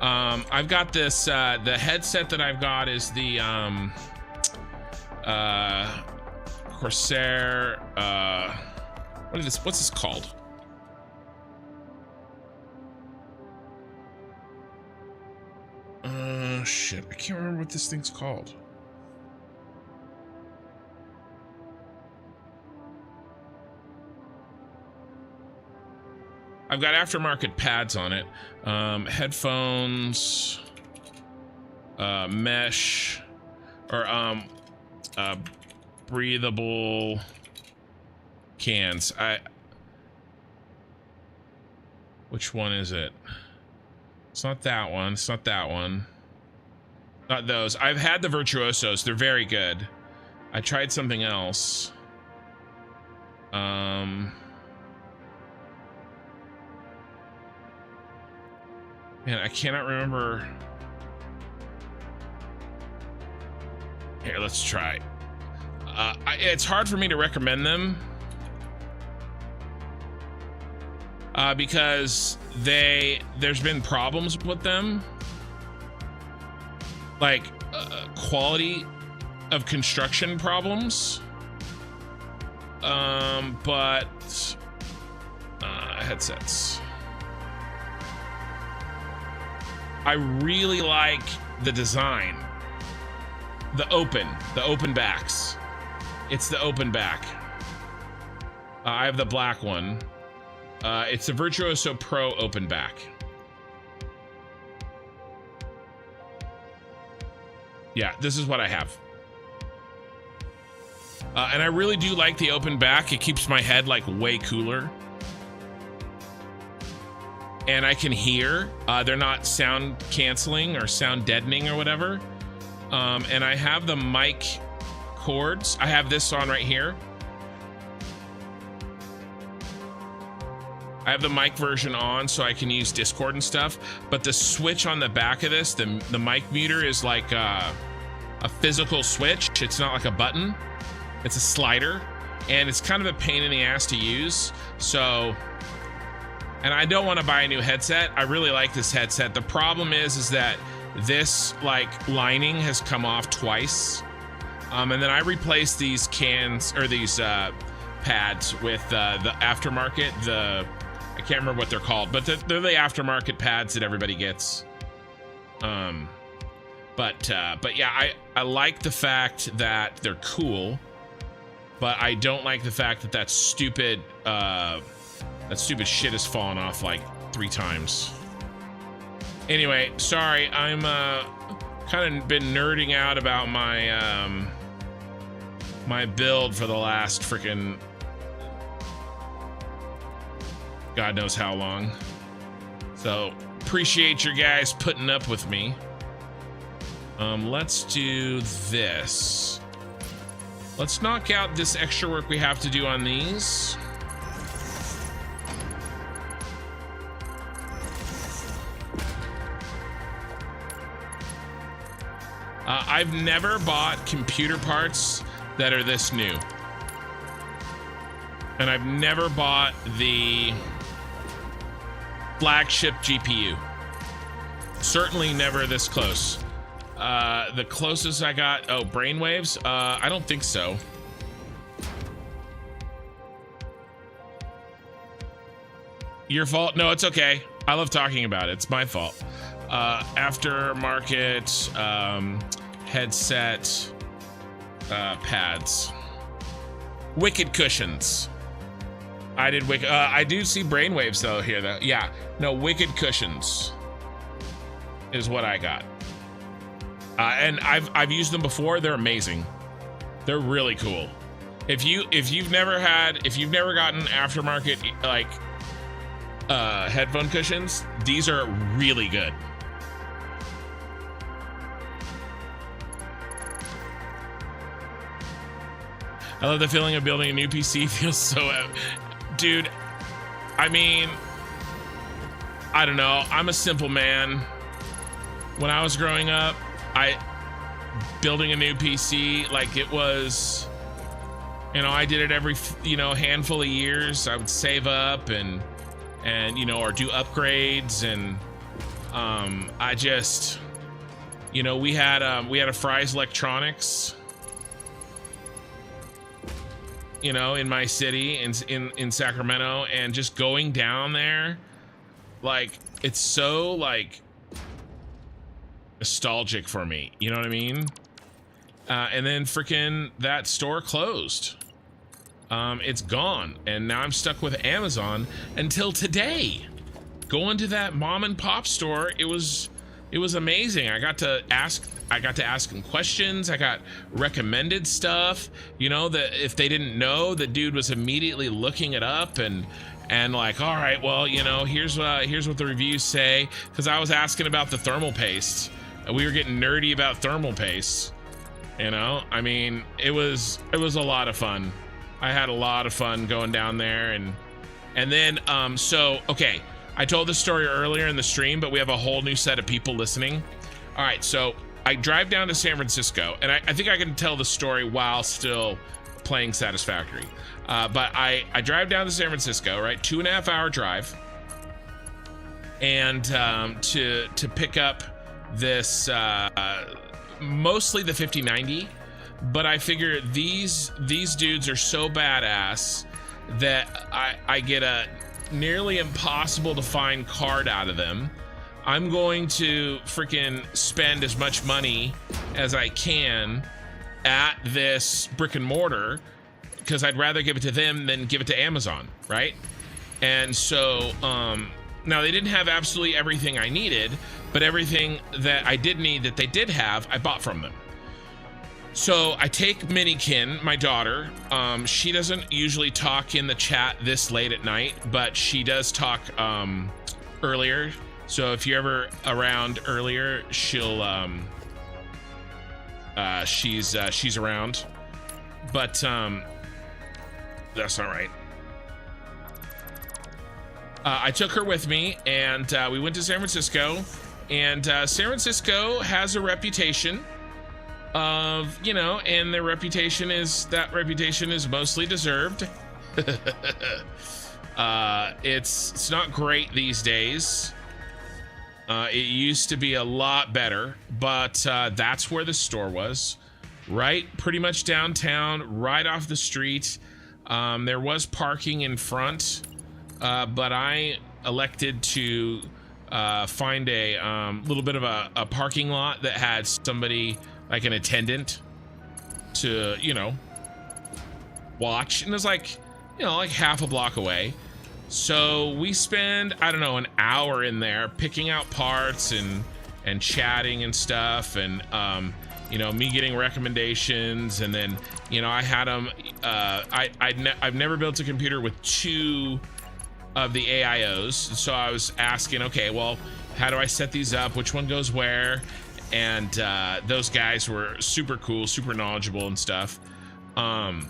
I've got this, the headset that I've got is the Corsair, what's this called? Shit, I can't remember what this thing's called. I've got aftermarket pads on it. Headphones, mesh, or breathable cans. Which one is it? It's not that one. It's not that one. Not those. I've had the Virtuosos. They're very good. I tried something else. Man, I cannot remember. Here, let's try. It's hard for me to recommend them because there's been problems with them, like quality of construction problems. But headsets. I really like the design. The open backs. It's the open back. I have the black one. It's the Virtuoso Pro open back. Yeah, this is what I have. And I really do like the open back. It keeps my head like way cooler. And I can hear, they're not sound canceling or sound deadening or whatever. And I have the mic cords. I have this on right here. I have the mic version on so I can use Discord and stuff. But the switch on the back of this, the mic muter is like a physical switch. It's not like a button. It's a slider. And it's kind of a pain in the ass to use. So... And I don't want to buy a new headset. I really like this headset. The problem is that this like lining has come off twice. And then I replaced these cans or these pads with the aftermarket. I can't remember what they're called, but they're the aftermarket pads that everybody gets. But yeah, I like the fact that they're cool, but I don't like the fact that that stupid shit has fallen off like 3 times. Anyway, sorry, I'm kind of been nerding out about my my build for the last freaking God knows how long. So appreciate your guys putting up with me. Let's do this. Let's knock out this extra work we have to do on these. I've never bought computer parts that are this new. And I've never bought the flagship GPU. Certainly never this close. The closest I got, brainwaves? I don't think so. Your fault? No, it's okay. I love talking about it. It's my fault. Aftermarket headset pads. Wicked cushions. I did wicked. I do see brainwaves though here though. Yeah, no, wicked cushions is what I got. And I've used them before. They're amazing. They're really cool. If you've never gotten aftermarket like headphone cushions, these are really good. I love the feeling of building a new PC. Feels so dude, I mean, I don't know, I'm a simple man. When I was growing up, building a new PC, like it was, I did it every handful of years. I would save up and or do upgrades, and I just, you know, we had a Fry's Electronics, you know, in my city, in Sacramento, and just going down there, like, it's so like nostalgic for me, you know what I mean? And then freaking that store closed. It's gone, and now I'm stuck with Amazon until today. Going to that mom and pop store, it was amazing. I got to ask them questions. I got recommended stuff, you know, that if they didn't know, the dude was immediately looking it up and like, all right, well, you know, here's what the reviews say, because I was asking about the thermal paste. We were getting nerdy about thermal paste, you know. I mean, it was a lot of fun. I had a lot of fun going down there, and then so okay, I told this story earlier in the stream, but we have a whole new set of people listening. All right, so I drive down to San Francisco, and I think I can tell the story while still playing Satisfactory. But I drive down to San Francisco, right? 2.5 hour drive, and to pick up this mostly the 5090, but I figure these dudes are so badass that I get a nearly impossible to find card out of them. I'm going to freaking spend as much money as I can at this brick and mortar, because I'd rather give it to them than give it to Amazon, right? And so now they didn't have absolutely everything I needed, but everything that I did need that they did have, I bought from them. So I take Minikin, my daughter. She doesn't usually talk in the chat this late at night, but she does talk earlier. So if you're ever around earlier, she'll she's around. But that's all right. I took her with me, and we went to San Francisco. And San Francisco has a reputation of, you know, and their reputation is mostly deserved. It's not great these days. It used to be a lot better, but that's where the store was, right? Pretty much downtown, right off the street. There was parking in front, but I elected to find a little bit of a parking lot that had somebody, like an attendant, to, you know, watch. And it was like, you know, like half a block away. So we spend, I don't know, an hour in there picking out parts and chatting and stuff, and you know, me getting recommendations. And then, you know, I had them, I've never built a computer with two of the AIOs, so I was asking, okay, well, how do I set these up, which one goes where? And those guys were super cool, super knowledgeable and stuff. And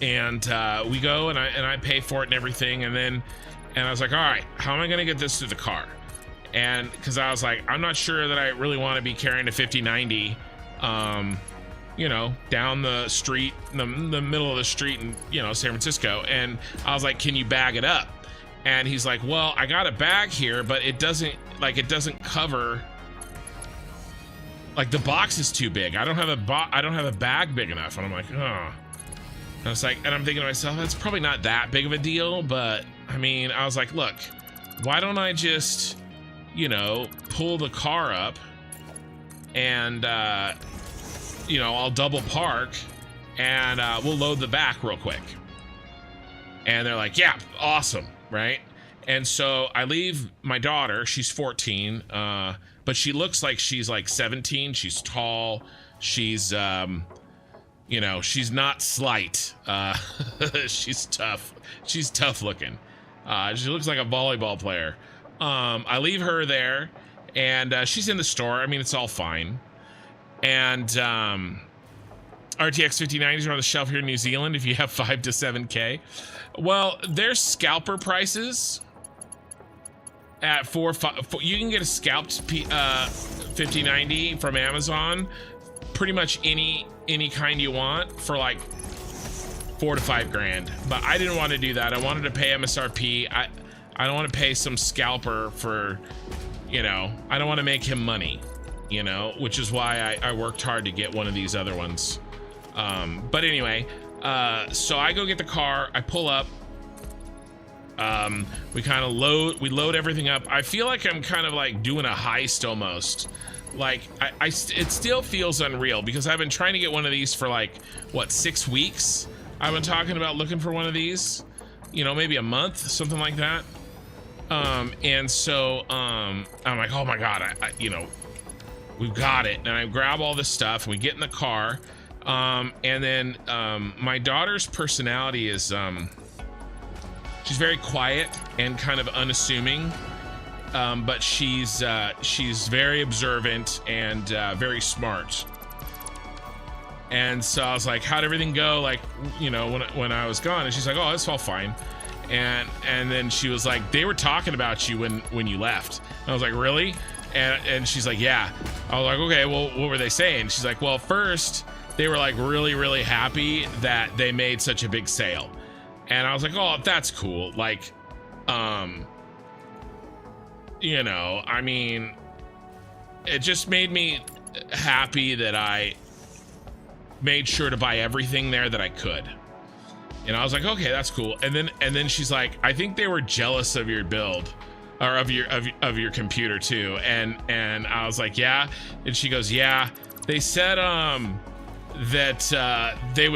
we go, and I pay for it and everything, and I was like, all right, how am I gonna get this to the car? And because I was like, I'm not sure that I really want to be carrying a 5090 you know, down the street, in the middle of the street in, you know, San Francisco. And I was like, can you bag it up? And he's like, well, I got a bag here, but it doesn't cover, like, the box is too big. I don't have a bag big enough. And I'm like, oh. And I was like, and I'm thinking to myself, that's probably not that big of a deal, but I mean, I was like, look, why don't I just, you know, pull the car up, and you know, I'll double park, and we'll load the back real quick. And they're like, yeah, awesome, right? And so I leave my daughter, she's 14, but she looks like she's like 17. She's tall, she's you know, she's not slight. She's tough looking. She looks like a volleyball player. I leave her there, and she's in the store. I mean, it's all fine. And RTX 5090s are on the shelf here in New Zealand if you have 5 to 7K. Well, there's scalper prices at 4. You can get a scalped 5090 from Amazon, pretty much any kind you want, for like 4 to 5 grand. But I didn't want to do that. I wanted to pay MSRP. I don't want to pay some scalper for, you know, I don't want to make him money, you know, which is why I worked hard to get one of these other ones. But anyway, so I go get the car, I pull up, we kind of load everything up. I feel like I'm kind of like doing a heist almost. Like it still feels unreal because I've been trying to get one of these for like, what, 6 weeks? I've been talking about looking for one of these, you know, maybe a month, something like that. And so, I'm like, oh my God, I you know, we've got it. And I grab all this stuff and we get in the car. And then, my daughter's personality is, she's very quiet and kind of unassuming. But she's very observant and, very smart. And so I was like, how'd everything go? Like, you know, when I was gone, and she's like, oh, it's all fine. And then she was like, they were talking about you when you left. And I was like, really? And she's like, yeah. I was like, okay, well, what were they saying? She's like, well, first they were like really, really happy that they made such a big sale. And I was like, oh, that's cool. Like, you know, I mean, it just made me happy that I made sure to buy everything there that I could. And I was like, okay, that's cool. And then she's like, I think they were jealous of your build, or of your computer too. And I was like, yeah. And she goes, yeah. They said that they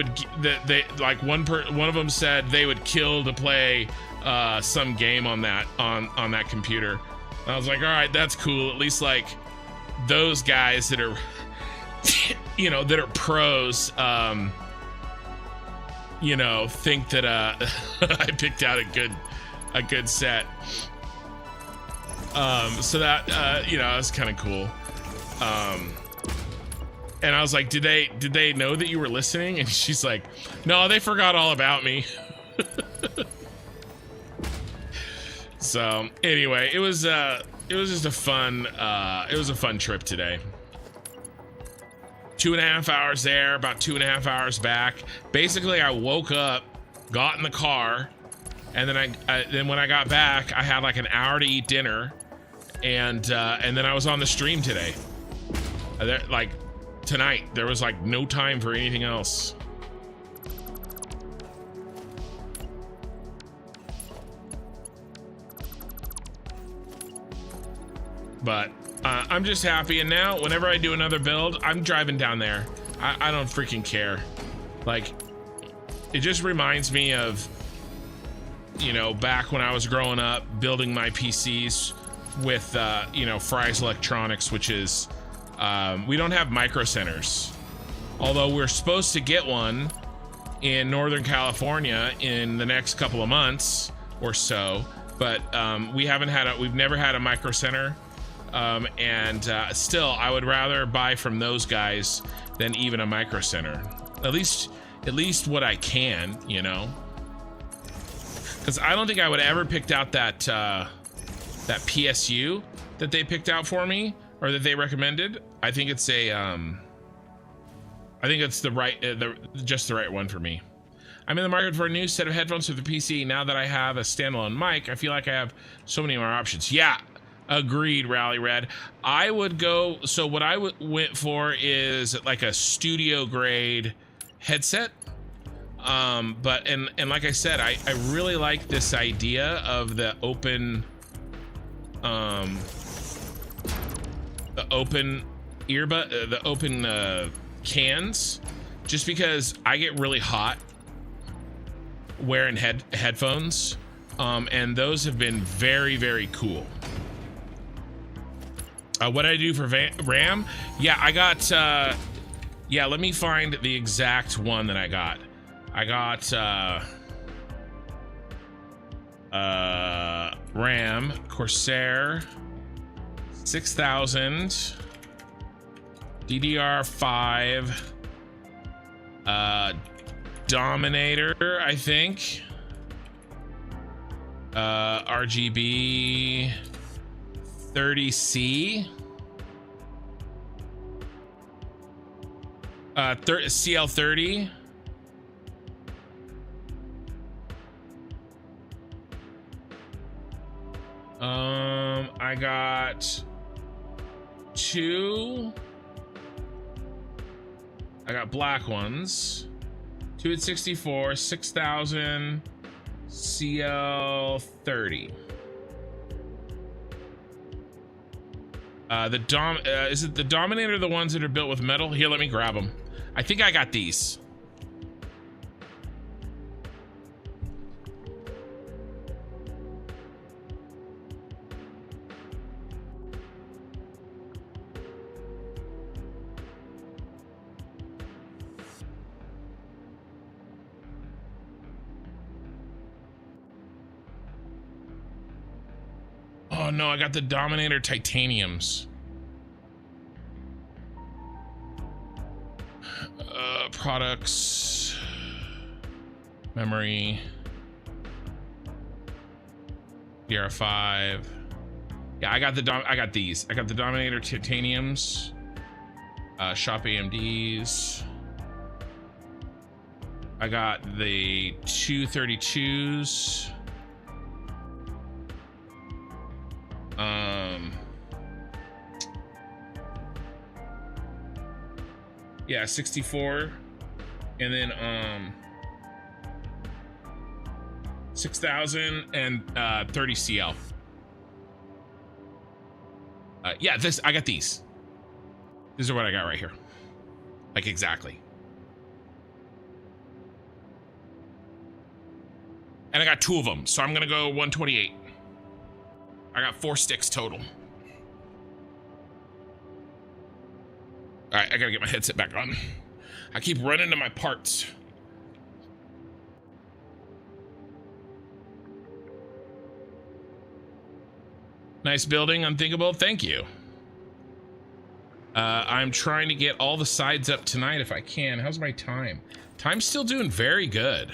like one of them said they would kill to play some game on that computer. And I was like, all right, that's cool. At least like those guys that are you know, that are pros, you know, think that I picked out a good set. So that you know, it's kind of cool. And I was like, did they know that you were listening? And she's like, no, they forgot all about me. So anyway, it was just a fun trip today. 2.5 hours there, about 2.5 hours back. Basically, I woke up, got in the car, and then then when I got back, I had like an hour to eat dinner, and then I was on the stream today. Like tonight, there was like no time for anything else. But I'm just happy, and now whenever I do another build, I'm driving down there. I don't freaking care. Like, it just reminds me of, you know, back when I was growing up building my PCs with you know, Fry's Electronics, which is we don't have micro centers, although we're supposed to get one in Northern California in the next couple of months or so, but we've never had a micro center. Still, I would rather buy from those guys than even a micro center. At least what I can, you know. Because I don't think I would ever picked out that PSU that they picked out for me, or that they recommended. I think it's just the right one for me. I'm in the market for a new set of headphones for the PC. Now that I have a standalone mic, I feel like I have so many more options. Yeah. Agreed, Rally Red. I would go, so what I went for is like a studio grade headset. But like I said, I really like this idea of the open earbud, the open cans, just because I get really hot wearing headphones, and those have been very, very cool. What did I do for RAM? Yeah, I got, yeah, let me find the exact one that I got. I got, RAM, Corsair, 6000, DDR5, Dominator, I think, RGB 30C, CL30, I got two. I got black ones. 2 at 64, 6,000 CL30. Is it the Dominator, the ones that are built with metal? Here, let me grab them. I think I got these. Oh no, I got the Dominator titaniums. Products, memory, DR5. Yeah, I got these. I got the Dominator titaniums. Shop AMDs. I got the 232s. Yeah, 64, and then 6,030 CL. Yeah, I got these. These are what I got right here. Like exactly. And I got 2 of them, so I'm gonna go 128. I got 4 sticks total. All right, I gotta get my headset back on. I keep running to my parts. Nice building, Unthinkable. Thank you. I'm trying to get all the sides up tonight if I can. How's my time? Time's still doing very good.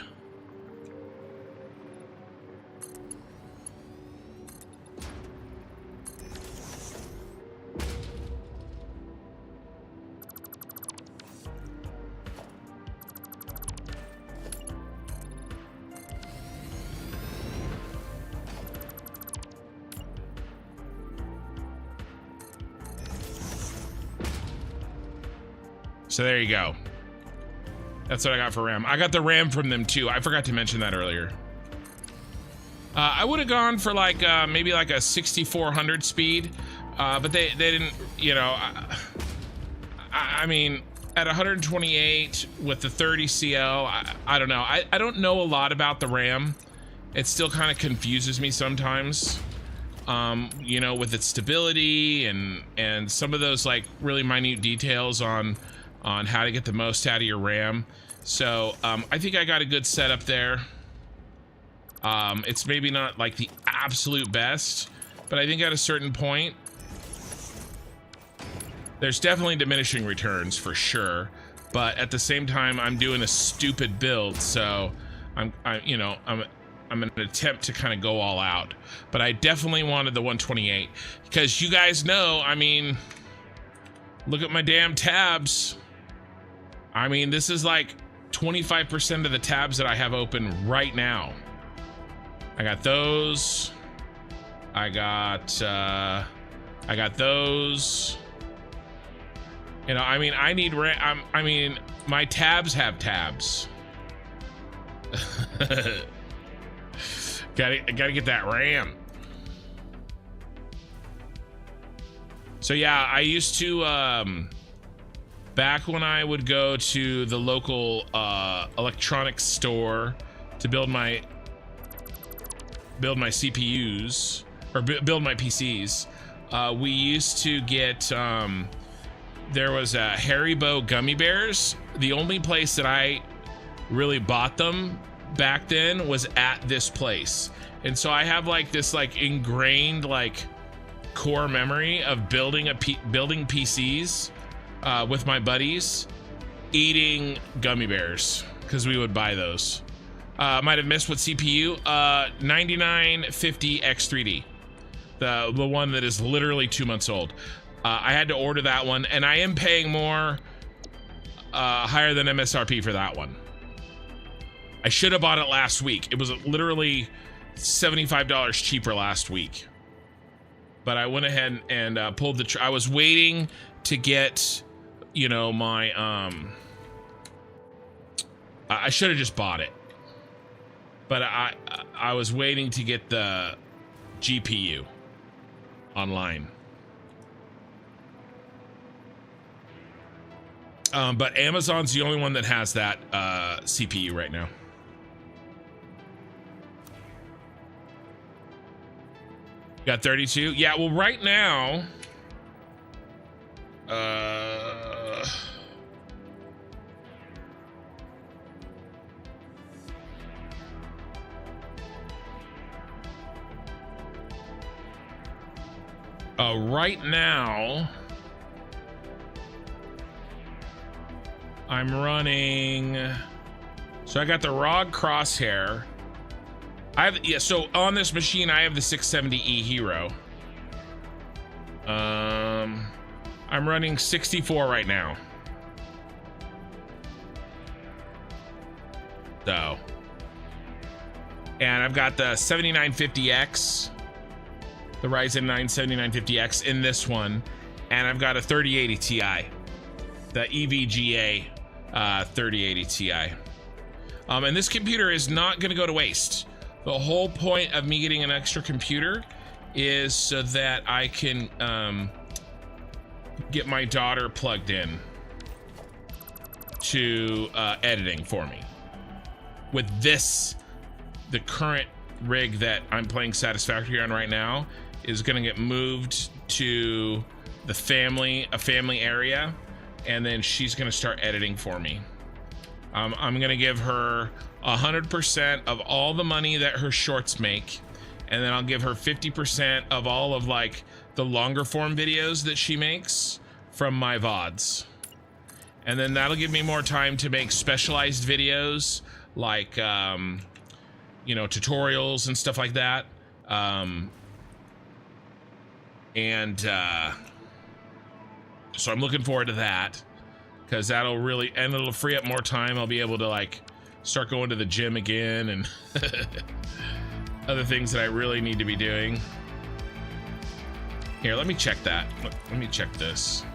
So there you go. That's what I got for RAM. I got the RAM from them too. I forgot to mention that earlier. I would have gone for like maybe like a 6400 speed, but they didn't, you know. I mean, at 128 with the 30 CL, I don't know. I don't know a lot about the RAM. It still kind of confuses me sometimes. You know, with its stability and some of those like really minute details on how to get the most out of your RAM. So I think I got a good setup there. It's maybe not like the absolute best, but I think at a certain point, there's definitely diminishing returns for sure. But at the same time, I'm doing a stupid build, so I'm in an attempt to kind of go all out. But I definitely wanted the 128 because you guys know, I mean, look at my damn tabs. I mean, this is like 25% of the tabs that I have open right now. I got those. I got those. You know, I mean, I need RAM. I mean, my tabs have tabs. Gotta get that RAM. So yeah, I used to back when I would go to the local electronics store to build my CPUs or build my PCs, we used to get there was a Haribo gummy bears. The only place that I really bought them back then was at this place, and so I have like this like ingrained like core memory of building PCs with my buddies, eating gummy bears because we would buy those. Might have missed what CPU. 9950 X3D, the one that is literally 2 months old. I had to order that one, and I am paying more, higher than MSRP for that one. I should have bought it last week. It was literally $75 cheaper last week. but I went ahead and pulled the I was waiting to get, you know, my I should have just bought it, but I was waiting to get the GPU online. But Amazon's the only one that has that CPU right now. Got 32? Yeah, well, right now, right now, I'm running, so I got the ROG Crosshair. So on this machine, I have the 670E Hero. I'm running 64 right now. So, and I've got the 7950X, the Ryzen 9 7950X in this one, and I've got a 3080 Ti, the EVGA 3080 Ti. And this computer is not going to go to waste. The whole point of me getting an extra computer is so that I can get my daughter plugged in to editing for me. With this, the current rig that I'm playing Satisfactory on right now is going to get moved to a family area, and then she's going to start editing for me. I'm going to give her 100% of all the money that her shorts make, and then I'll give her 50% of all of like the longer form videos that she makes from my VODs. And then that'll give me more time to make specialized videos like, you know, tutorials and stuff like that. So I'm looking forward to that, because that'll really, and it'll free up more time. I'll be able to like start going to the gym again and other things that I really need to be doing. Here, let me check that. Let me check this.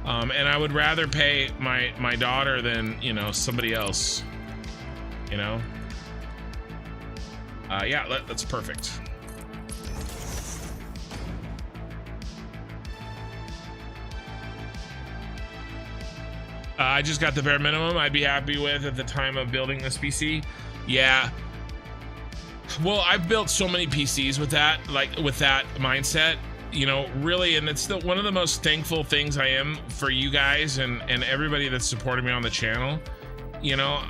And I would rather pay my daughter than, you know, somebody else, you know? Yeah, that's perfect. I just got the bare minimum I'd be happy with at the time of building this PC. Yeah. Well, I've built so many PCs with that, like with that mindset, you know, really. And it's still one of the most thankful things I am for you guys and everybody that's supported me on the channel. You know,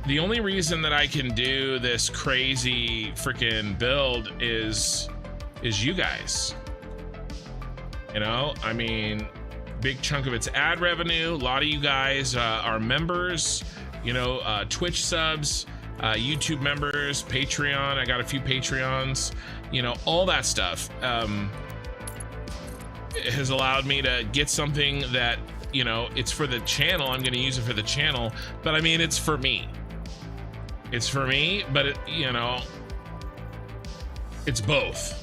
the only reason that I can do this crazy freaking build is you guys. You know, I mean, big chunk of it's ad revenue. A lot of you guys are members, you know, Twitch subs, YouTube members, Patreon. I got a few Patreons, you know, all that stuff has allowed me to get something that, you know, it's for the channel. I'm going to use it for the channel, but I mean, it's for me. It's for me, but it, you know, it's both.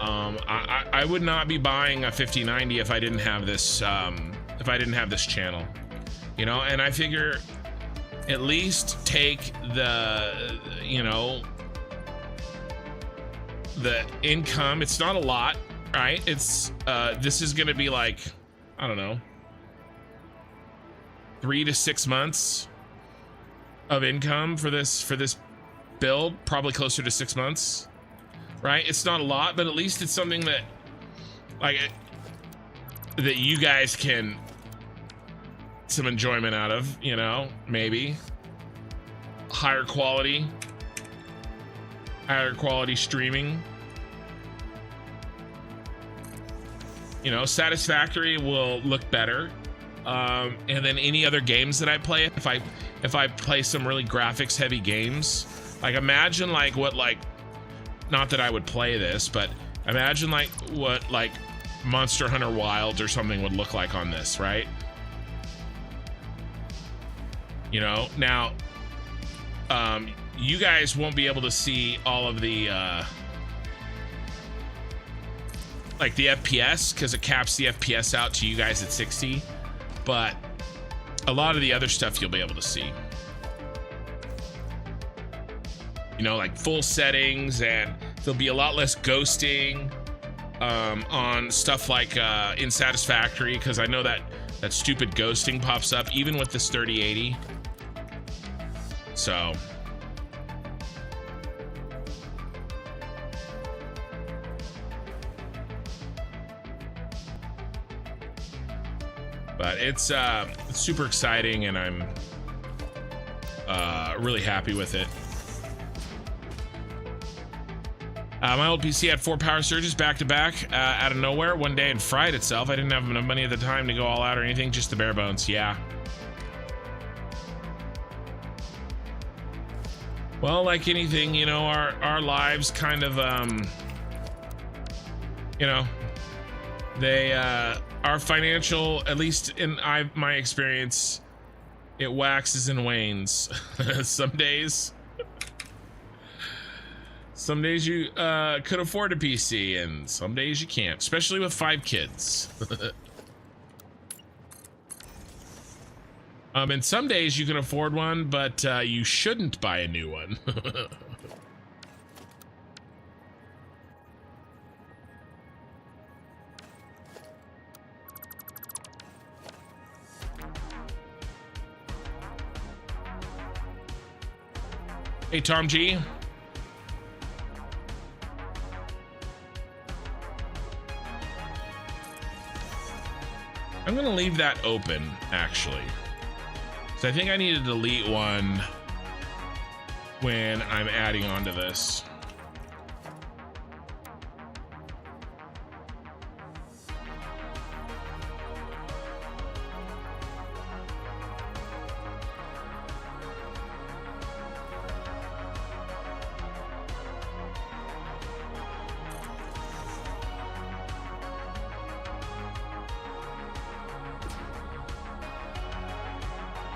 I would not be buying a 5090 if I didn't have this channel, you know. And I figure at least take the, you know, the income. It's not a lot, right? It's this is gonna be like, I don't know, 3 to 6 months of income for this build, probably closer to 6 months. Right? It's not a lot, but at least it's something that, like, that you guys can some enjoyment out of, you know, maybe. Higher quality streaming. You know, Satisfactory will look better. And then any other games that I play, if I play some really graphics heavy games, like imagine like what, like, not that I would play this, but imagine like what like Monster Hunter Wilds or something would look like on this, right? You know, now you guys won't be able to see all of the like the FPS, because it caps the FPS out to you guys at 60, but a lot of the other stuff you'll be able to see. You know, like full settings, and there'll be a lot less ghosting on stuff like in Satisfactory, because I know that stupid ghosting pops up even with this 3080. So but it's super exciting, and I'm really happy with it. My old PC had 4 power surges back to back out of nowhere one day and fried itself. I didn't have enough money at the time to go all out or anything, just the bare bones. Yeah. Well, like anything, you know, our lives kind of, you know, they, our financial, at least in my experience, it waxes and wanes. Some days you could afford a PC, and some days you can't, especially with 5 kids. And some days you can afford one, but you shouldn't buy a new one. Hey, Tom G. I'm gonna leave that open, actually. So I think I need to delete one when I'm adding onto this.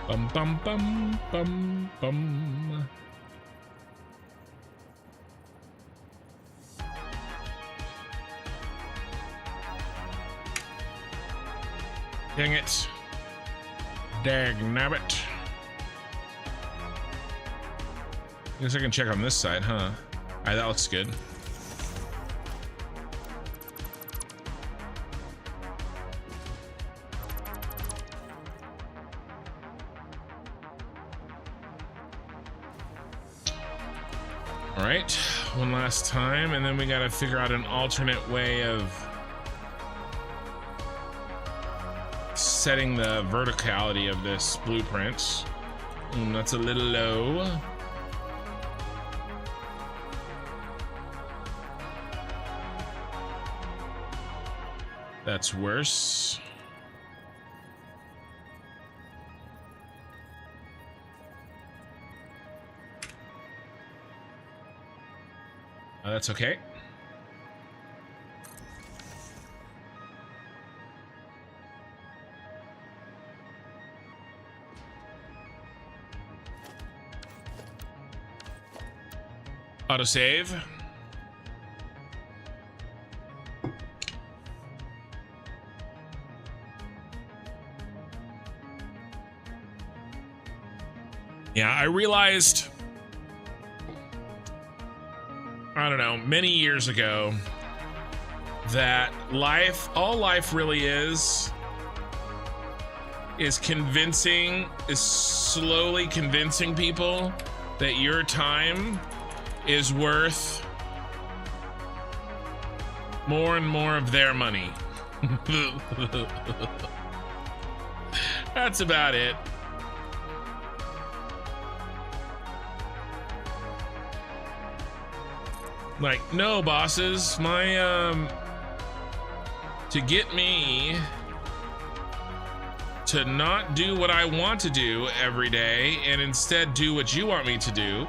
Bum bum bum bum bum. Dang it. Dagnabbit. Guess I can check on this side, huh? Alright, that looks good. All right, one last time, and then we gotta figure out an alternate way of setting the verticality of this blueprint. That's a little low. That's worse. That's okay. Autosave. Yeah, I realized, I don't know, many years ago that all life really is slowly convincing people that your time is worth more and more of their money. That's about it. Like, no, bosses, to get me to not do what I want to do every day and instead do what you want me to do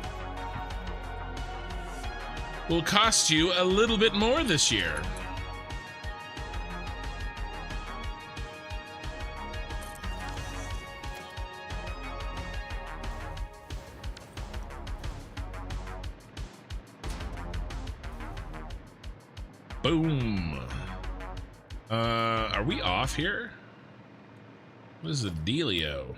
will cost you a little bit more this year. Boom. Are we off here? What is the dealio?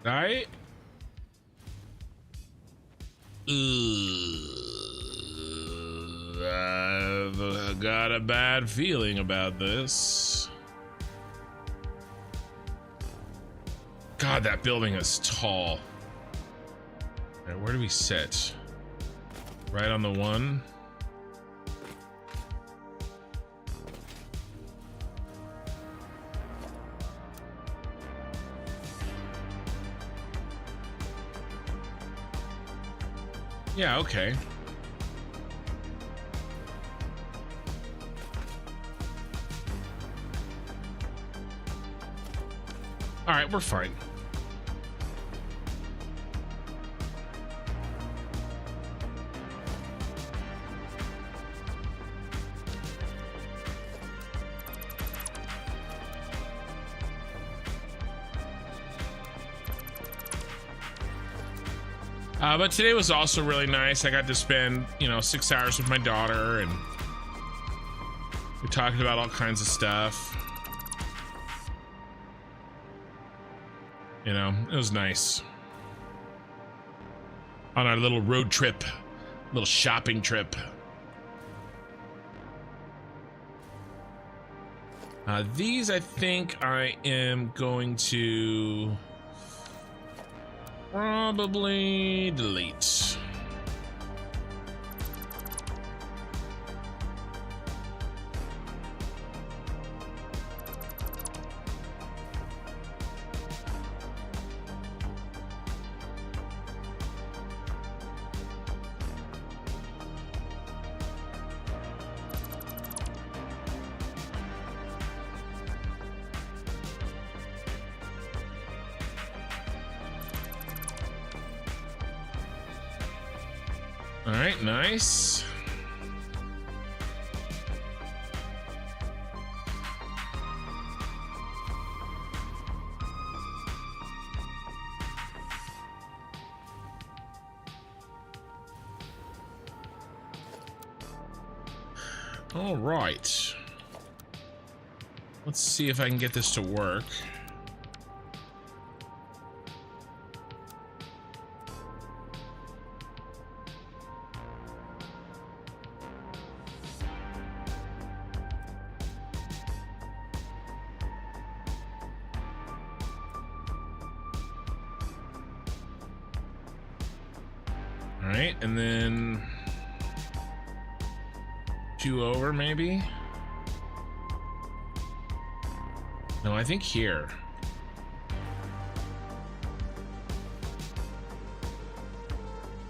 Right? I've got a bad feeling about this. God, that building is tall. All right, where do we sit? Right on the one. Yeah, okay. All right, we're fine. But today was also really nice. I got to spend, 6 hours with my daughter, and we talked about all kinds of stuff. It was nice. On our little road trip, little shopping trip. These, I think I am going to probably delete. All right, nice. All right. Let's see if I can get this to work. All right, and then 2 over maybe? No, I think here.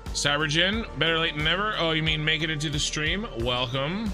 Cybergen, better late than never. Oh, you mean make it into the stream? Welcome.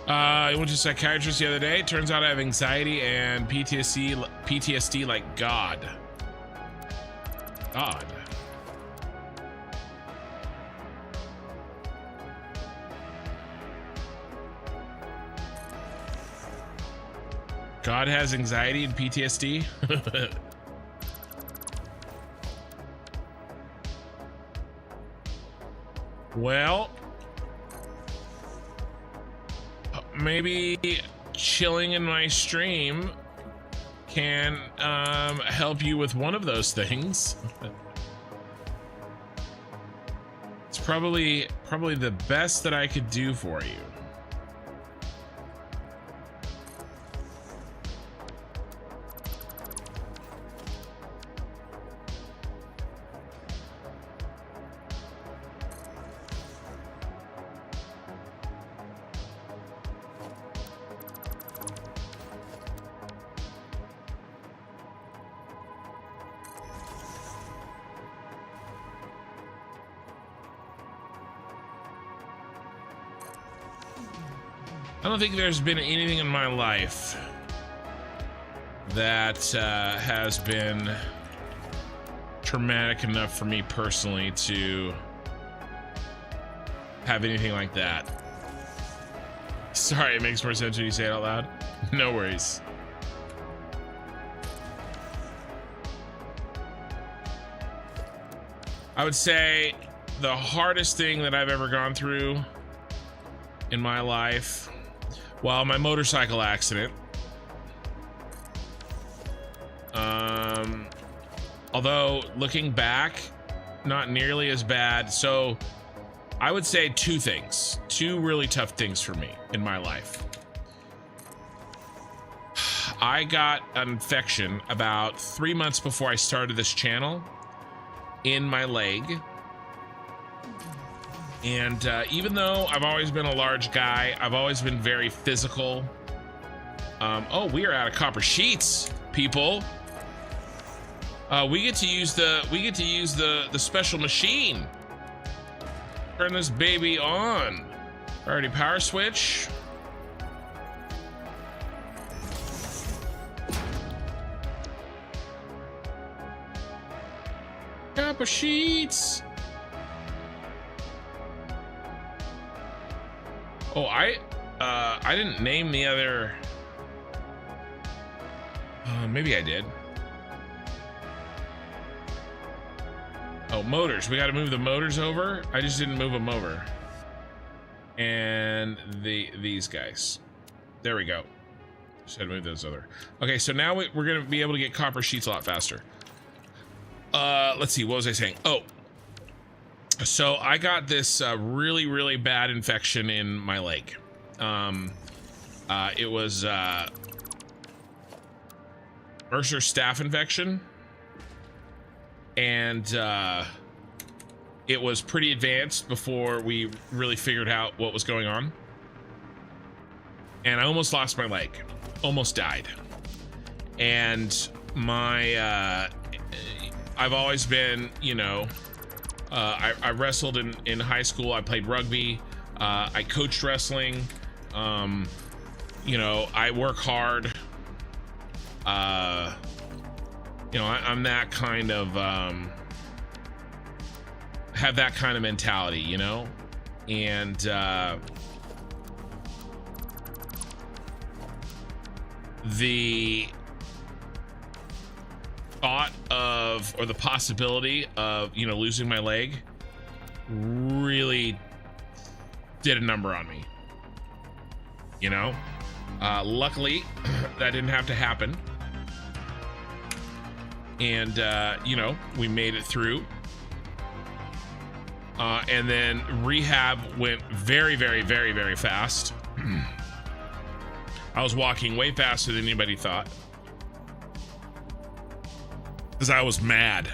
I went to a psychiatrist the other day. Turns out I have anxiety and PTSD like God. God. God has anxiety and PTSD? Well, maybe chilling in my stream can help you with one of those things. probably the best that I could do for you. I don't think there's been anything in my life that has been traumatic enough for me personally to have anything like that. Sorry, it makes more sense when you say it out loud. No worries. I would say the hardest thing that I've ever gone through in my life, well, my motorcycle accident. Although looking back, not nearly as bad. So I would say two really tough things for me in my life. I got an infection about 3 months before I started this channel in my leg. And even though I've always been a large guy, I've always been very physical. Oh, we are out of copper sheets, people. We get to use the special machine. Turn this baby on. Priority power switch. Copper sheets. Oh, I didn't name the other. Maybe I did. Oh, motors. We got to move the motors over. I just didn't move them over. And these guys. There we go. Just had to move those other. Okay, so now we're gonna be able to get copper sheets a lot faster. Let's see. What was I saying? Oh. So I got this really, really bad infection in my leg. It was Mercer staph infection, and it was pretty advanced before we really figured out what was going on. And I almost lost my leg, almost died. And my I've always been, you know, I wrestled in high school. I played rugby. I coached wrestling. You know, I work hard. You know, I'm that kind of, have that kind of mentality, you know? And, the thought of, or the possibility of, you know, losing my leg really did a number on me, you know? Luckily that didn't have to happen. And, you know, we made it through. And then rehab went very, very, very, very fast. I was walking way faster than anybody thought. Because I was mad.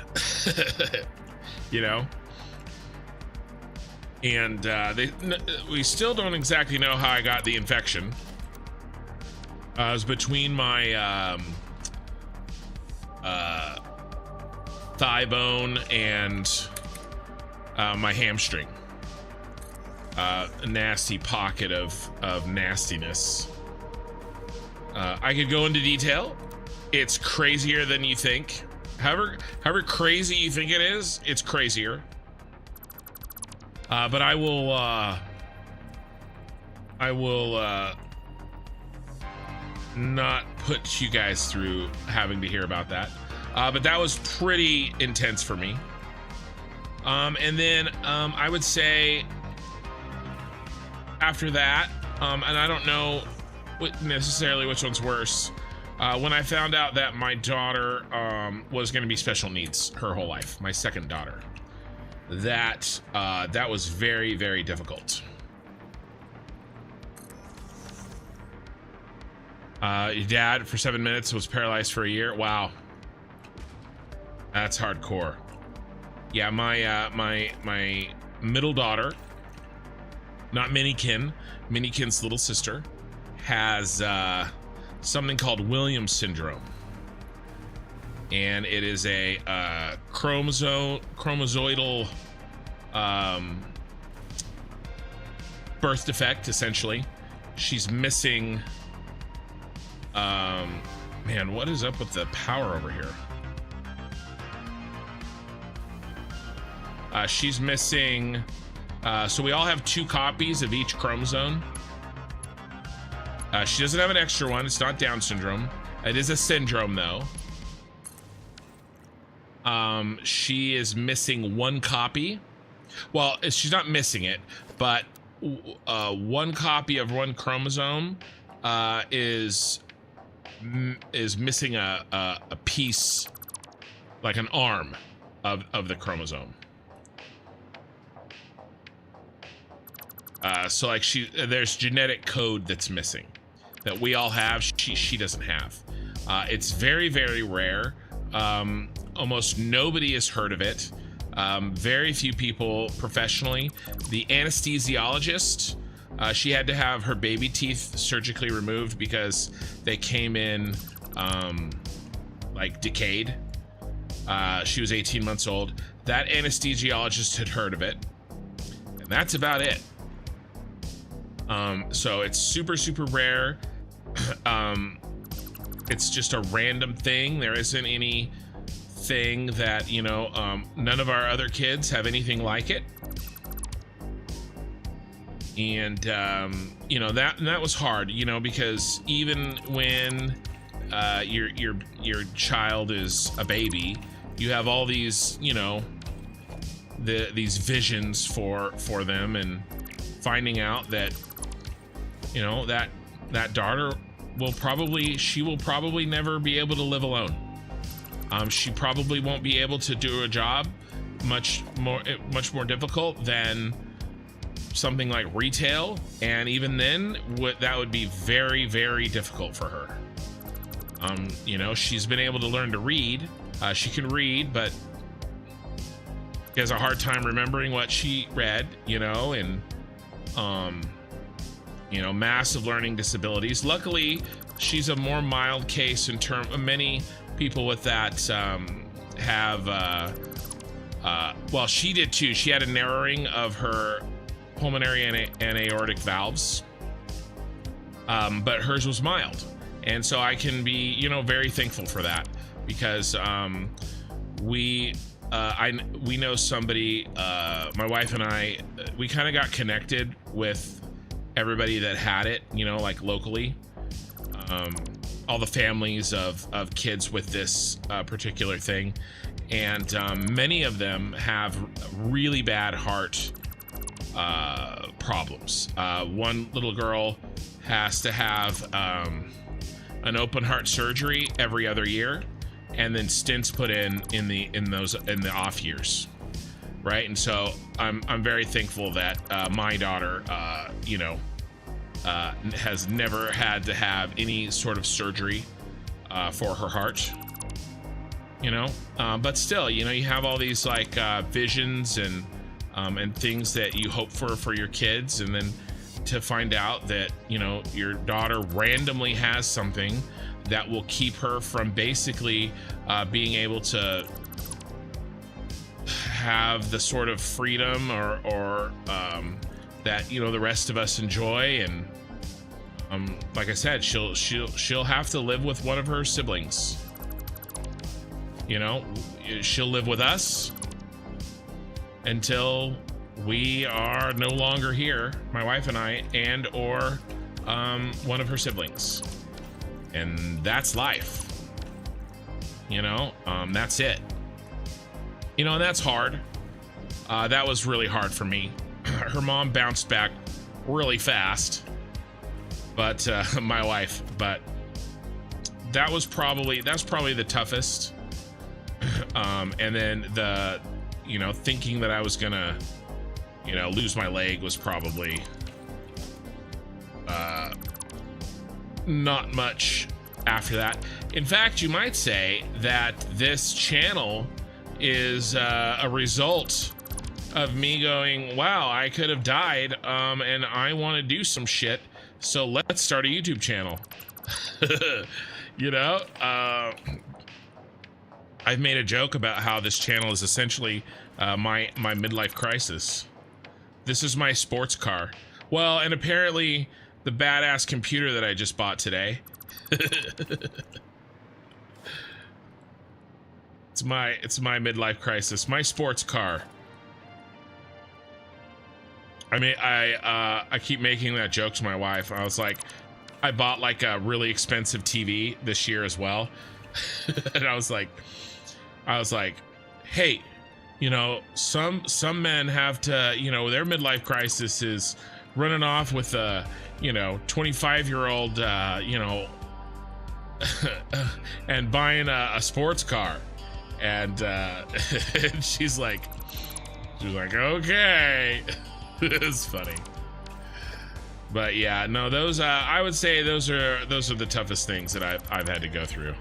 You know? And we still don't exactly know how I got the infection. It was between my thigh bone and my hamstring. A nasty pocket of nastiness. I could go into detail. It's crazier than you think. However crazy you think it is, it's crazier. But I will not put you guys through having to hear about that. But that was pretty intense for me. And then I would say after that, and I don't know necessarily which one's worse, when I found out that my daughter was going to be special needs her whole life, my second daughter. that was very, very difficult. Your dad for 7 minutes was paralyzed for a year. Wow, that's hardcore. Yeah, my middle daughter, not Minikin's little sister, has something called Williams syndrome, and it is a chromosoidal birth defect. Essentially, she's missing. Man, what is up with the power over here? She's missing. So we all have 2 copies of each chromosome. She doesn't have an extra one. It's not Down syndrome. It is a syndrome, though. She is missing 1 copy. Well, she's not missing it, but 1 copy of 1 chromosome is missing a piece, like an arm of the chromosome. So like there's genetic code that's missing that we all have. She doesn't have. It's very, very rare. Almost nobody has heard of it. Very few people professionally. The anesthesiologist, she had to have her baby teeth surgically removed because they came in like decayed. She was 18 months old. That anesthesiologist had heard of it, and that's about it. So it's super, super rare. It's just a random thing. There isn't anything that, you know, none of our other kids have anything like it. And, you know, that was hard, you know, because even when, your child is a baby, you have all these, you know, these visions for them, and finding out that, you know, that daughter will probably never be able to live alone. She probably won't be able to do a job much more difficult than something like retail, and even then that would be very, very difficult for her. You know, she's been able to learn to read. She can read, but she has a hard time remembering what she read, you know, and you know, massive learning disabilities. Luckily, she's a more mild case in terms of many people with that have well, she did too. She had a narrowing of her pulmonary and aortic valves, but hers was mild, and so I can be, you know, very thankful for that, because we know somebody, my wife and I, we kind of got connected with everybody that had it, you know, like locally, all the families of kids with this particular thing, and many of them have really bad heart problems. One little girl has to have an open heart surgery every other year, and then stents put in the off years, right? And so I'm very thankful that my daughter, you know, has never had to have any sort of surgery for her heart, you know. But still, you know, you have all these like visions and things that you hope for your kids, and then to find out that, you know, your daughter randomly has something that will keep her from basically being able to have the sort of freedom or that, you know, the rest of us enjoy. And like I said, she'll have to live with one of her siblings, you know. She'll live with us until we are no longer here, my wife and I, and or one of her siblings, and that's life, you know. That's it, you know, and that's hard. That was really hard for me. Her mom bounced back really fast, but my wife, but that's probably the toughest. And then you know, thinking that I was gonna, you know, lose my leg was probably not much after that. In fact, you might say that this channel is a result of me going, wow, I could have died, and I want to do some shit, so let's start a YouTube channel. You know, I've made a joke about how this channel is essentially my midlife crisis. This is my sports car. Well, and apparently the badass computer that I just bought today. It's my midlife crisis. My sports car. I mean, I keep making that joke to my wife. I was like, I bought like a really expensive TV this year as well. And I was like, hey, you know, some men have to, you know, their midlife crisis is running off with a, you know, 25-year-old, you know, and buying a sports car. And and she's like, okay. It's funny. But yeah, no, those I would say those are the toughest things that I've had to go through.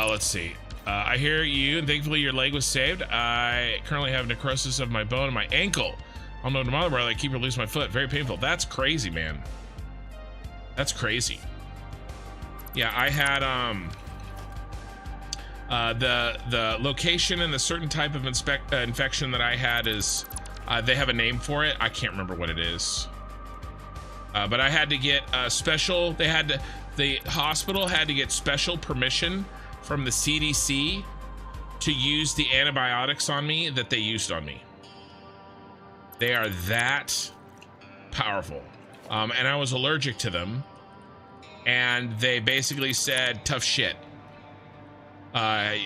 Let's see. I hear you, and thankfully your leg was saved. I currently have necrosis of my bone and my ankle. I'll know tomorrow where I keep releasing my foot. Very painful. That's crazy, man. That's crazy. Yeah, I had the location and the certain type of infection that I had is they have a name for it. I can't remember what it is. But I had to get special. The hospital had to get special permission from the CDC to use the antibiotics on me that they used on me. They are that powerful. And I was allergic to them. And they basically said, tough shit.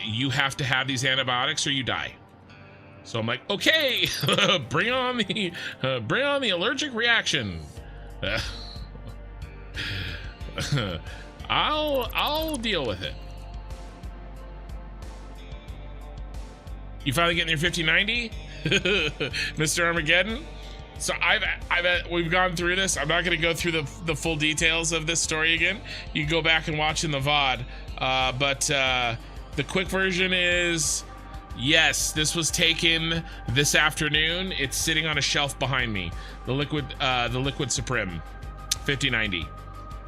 You have to have these antibiotics or you die. So I'm like, okay, bring on the allergic reaction. I'll deal with it. You finally getting your 5090, Mr. Armageddon? So we've gone through this. I'm not going to go through the full details of this story again. You can go back and watch in the VOD. But the quick version is, yes, this was taken this afternoon. It's sitting on a shelf behind me. The Liquid Supreme 5090.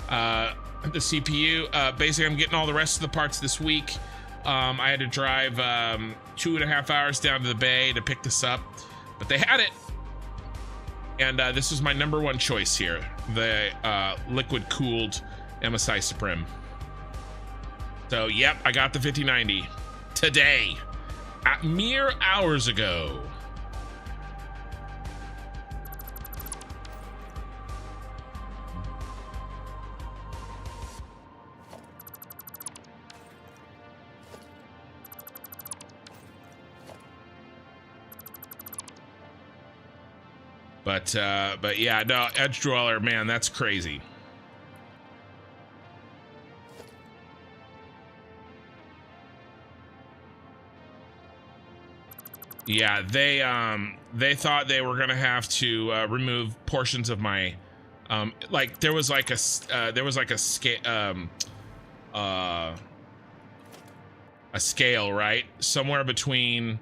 The CPU. Basically, I'm getting all the rest of the parts this week. I had to drive 2.5 hours down to the bay to pick this up, but they had it. And this is my #1 choice here, the liquid cooled MSI Supreme. So yep, I got the 5090 today, mere hours ago. But yeah, no, Edge Dweller, man, that's crazy. Yeah, they thought they were gonna have to remove portions of my, like there was like a scale, right, somewhere between.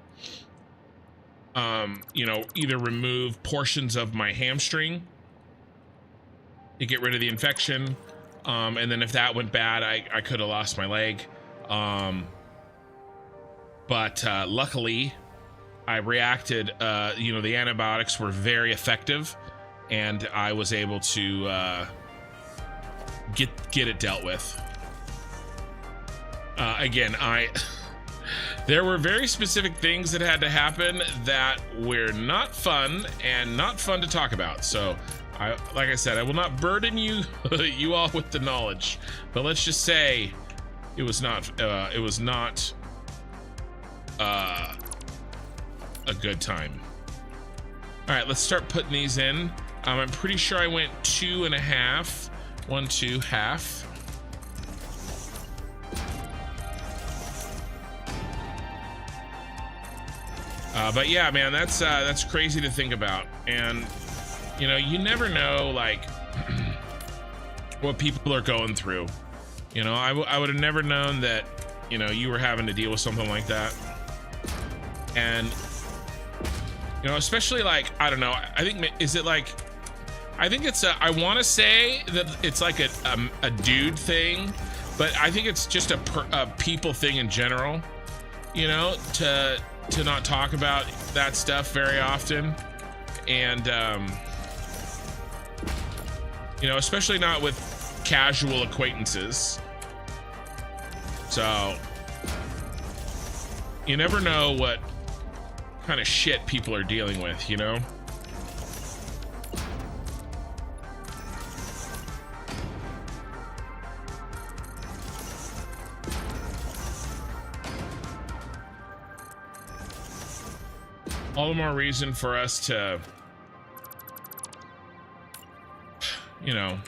You know, either remove portions of my hamstring to get rid of the infection, and then if that went bad, I could have lost my leg. But luckily, I reacted. You know, the antibiotics were very effective, and I was able to get it dealt with. Again, there were very specific things that had to happen that were not fun and not fun to talk about. So, like I said, I will not burden you all with the knowledge. But let's just say it was not a good time. All right, let's start putting these in. I'm pretty sure I went 2.5. 1, 2, half. But yeah, man, that's crazy to think about. And you know, you never know, like, what people are going through. You know, I would have never known that, you know, you were having to deal with something like that. And you know, especially like, I don't know, I think, is it like, I think it's I want to say that it's like a dude thing, but I think it's just a people thing in general, you know, to not talk about that stuff very often. And you know, especially not with casual acquaintances. So you never know what kind of shit people are dealing with, you know? All the more reason for us to, you know,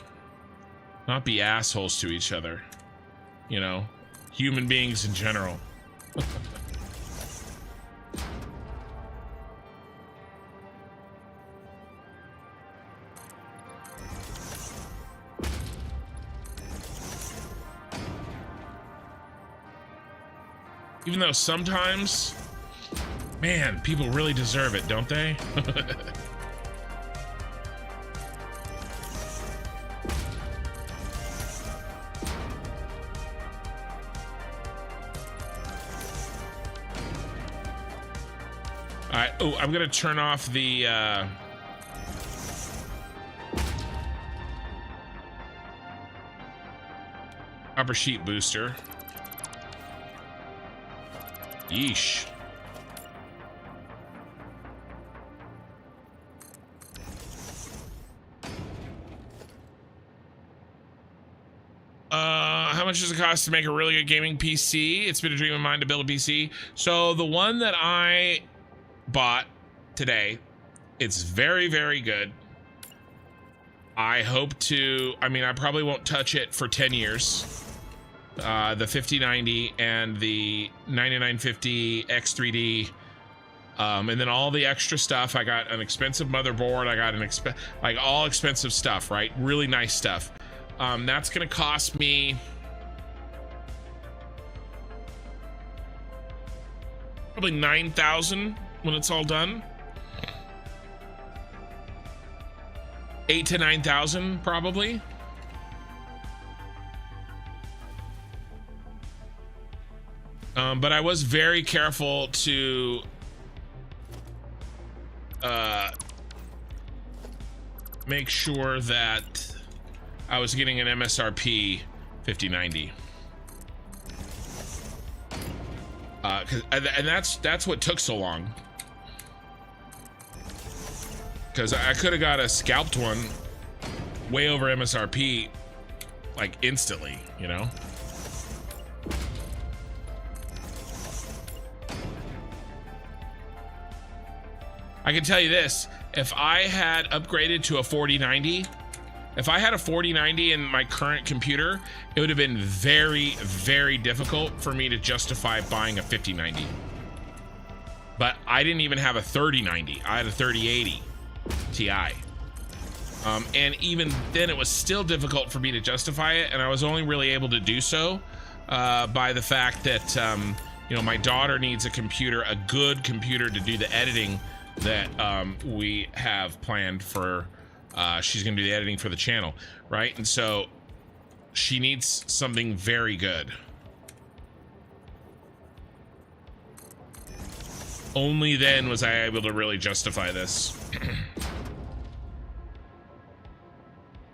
not be assholes to each other, you know, human beings in general. Even though sometimes, man, people really deserve it, don't they? All right. Oh, I'm gonna turn off the upper sheet booster. Yeesh. How much does it cost to make a really good gaming PC? It's been a dream of mine to build a PC. So the one that I bought today, it's very, very good. I hope to, I mean, I probably won't touch it for 10 years. The 5090 and the 9950 X3D, and then all the extra stuff. I got an expensive motherboard. I got an like all expensive stuff, right? Really nice stuff. That's gonna cost me probably 9,000 when it's all done. 8 to 9,000 probably. But I was very careful to make sure that I was getting an MSRP 5090. And that's what took so long. Because I could have got a scalped one way over MSRP like instantly, you know? I can tell you this, if I had upgraded to a 4090, if I had a 4090 in my current computer, it would have been very, very difficult for me to justify buying a 5090. But I didn't even have a 3090. I had a 3080 Ti. And even then it was still difficult for me to justify it, and I was only really able to do so by the fact that you know, my daughter needs a computer, a good computer, to do the editing that we have planned for. She's gonna do the editing for the channel, right? And so she needs something very good. Only then was I able to really justify this.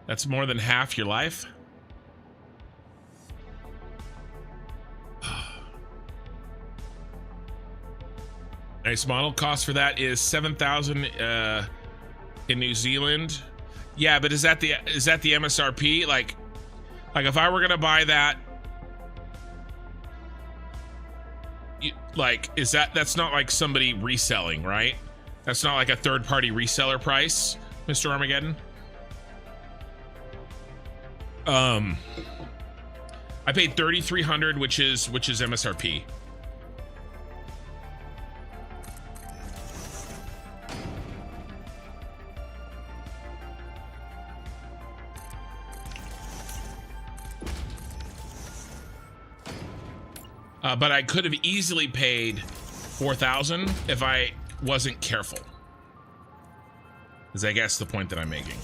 That's more than half your life. Nice model. Cost for that is 7,000 in New Zealand. Yeah, but is that the MSRP? Like if I were gonna buy that, like, that's not like somebody reselling, right? That's not like a third-party reseller price. Mr. Armageddon. I paid $3,300, which is MSRP. But I could have easily paid $4,000 if I wasn't careful. Is I guess the point that I'm making.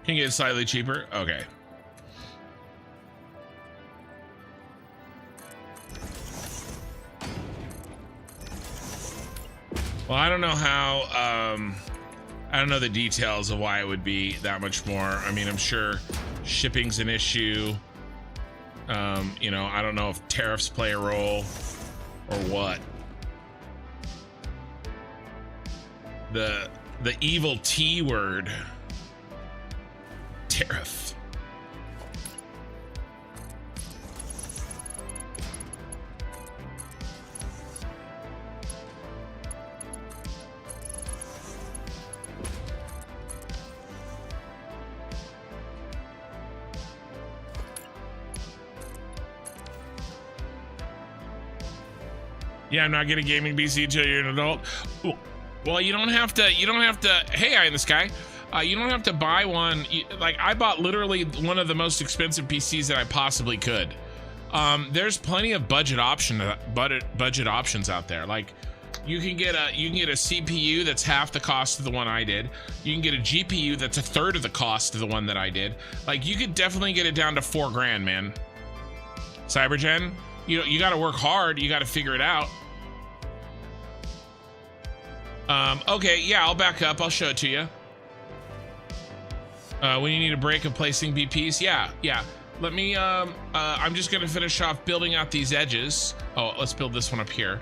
Can you get it slightly cheaper? Okay. Well, I don't know how, I don't know the details of why it would be that much more. I mean, I'm sure shipping's an issue. You know, I don't know if tariffs play a role or what. The evil T word. Tariff. Yeah, I'm not getting a gaming PC until you're an adult. Well, you don't have to, hey, Eye in the Sky. You don't have to buy one. Like, I bought literally one of the most expensive PCs that I possibly could. There's plenty of budget options out there. Like, you can get a CPU that's half the cost of the one I did. You can get a GPU that's a third of the cost of the one that I did. Like, you could definitely get it down to $4,000, man. Cybergen, you got to work hard. You got to figure it out. Okay, yeah, I'll back up. I'll show it to you. When you need a break of placing BPs, yeah. Let me, I'm just gonna finish off building out these edges. Oh, let's build this one up here.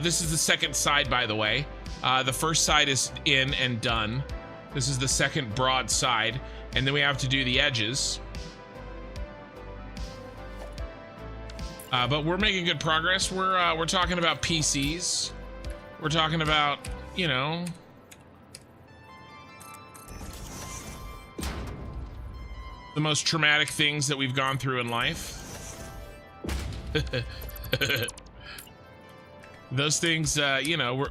This is the second side, by the way. The first side is in and done. This is the second broad side, and then we have to do the edges. But we're making good progress. We're talking about PCs. We're talking about, you know, the most traumatic things that we've gone through in life. Those things, you know,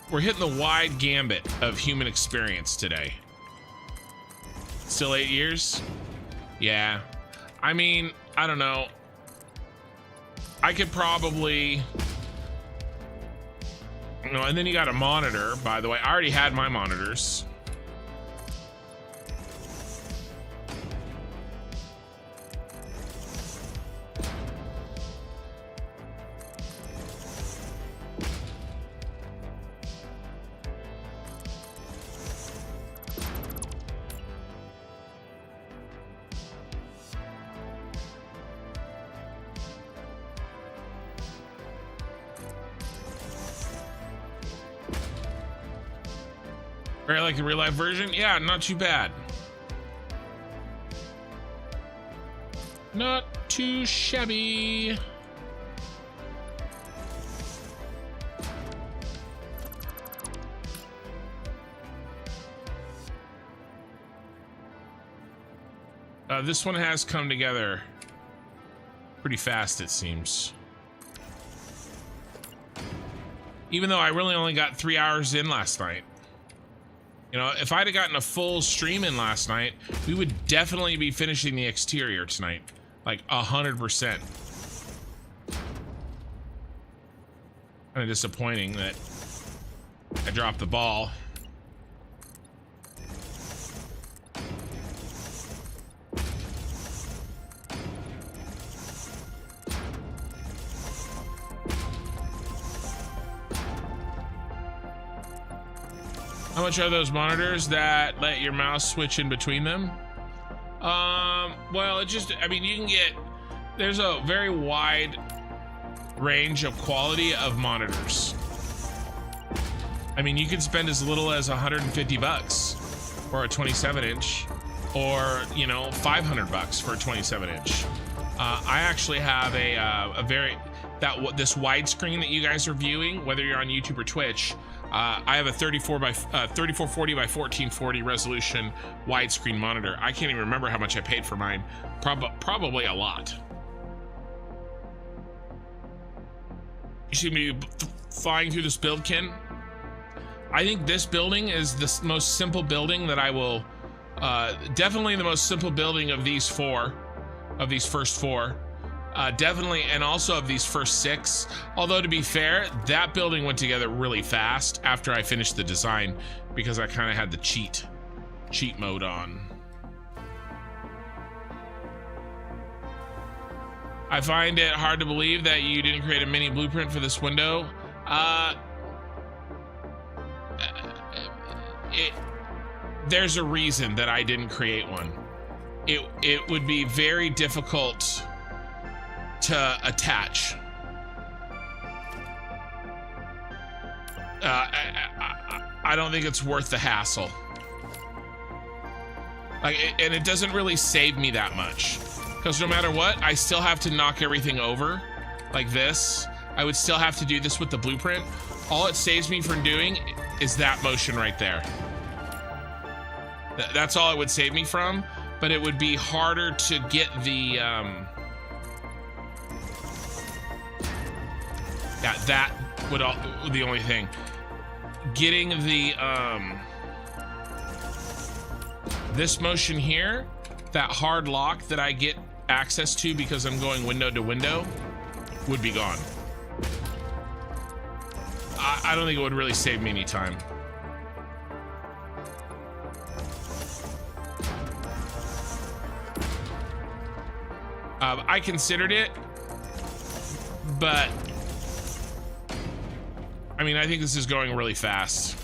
we're hitting the wide gambit of human experience today. Still 8 years? Yeah. I mean, I don't know. I could probably, you know, and then you got a monitor, by the way. I already had my monitors. Very like the real life version? Yeah, not too bad. Not too shabby. This one has come together pretty fast, it seems. Even though I really only got 3 hours in last night. You know, if I'd have gotten a full stream in last night, we would definitely be finishing the exterior tonight. Like 100%. Kind of disappointing that I dropped the ball. How much are those monitors that let your mouse switch in between them? Well, it just, I mean, you can get, there's a very wide range of quality of monitors. I mean, you can spend as little as 150 bucks for a 27 inch or, you know, 500 bucks for a 27 inch. I actually have this widescreen that you guys are viewing, whether you're on YouTube or Twitch. I have a 3440 by 1440 resolution widescreen monitor. I can't even remember how much I paid for mine. Probably a lot. You see me flying through this build, Ken? I think this building is the most simple building that I will, definitely the most simple building of these first four. Definitely, and also of these first 6. Although, to be fair, that building went together really fast after I finished the design because I kind of had the cheat mode on. I find it hard to believe that you didn't create a mini blueprint for this window. There's a reason that I didn't create one. It would be very difficult to attach. I don't think it's worth the hassle. And it doesn't really save me that much, because no matter what, I still have to knock everything over like this. I would still have to do this with the blueprint. All it saves me from doing is that motion right there. That's all it would save me from, but it would be harder to get the, yeah, that would the only thing. Getting the, this motion here, that hard lock that I get access to because I'm going window to window, would be gone. I don't think it would really save me any time. I considered it, but I mean, I think this is going really fast.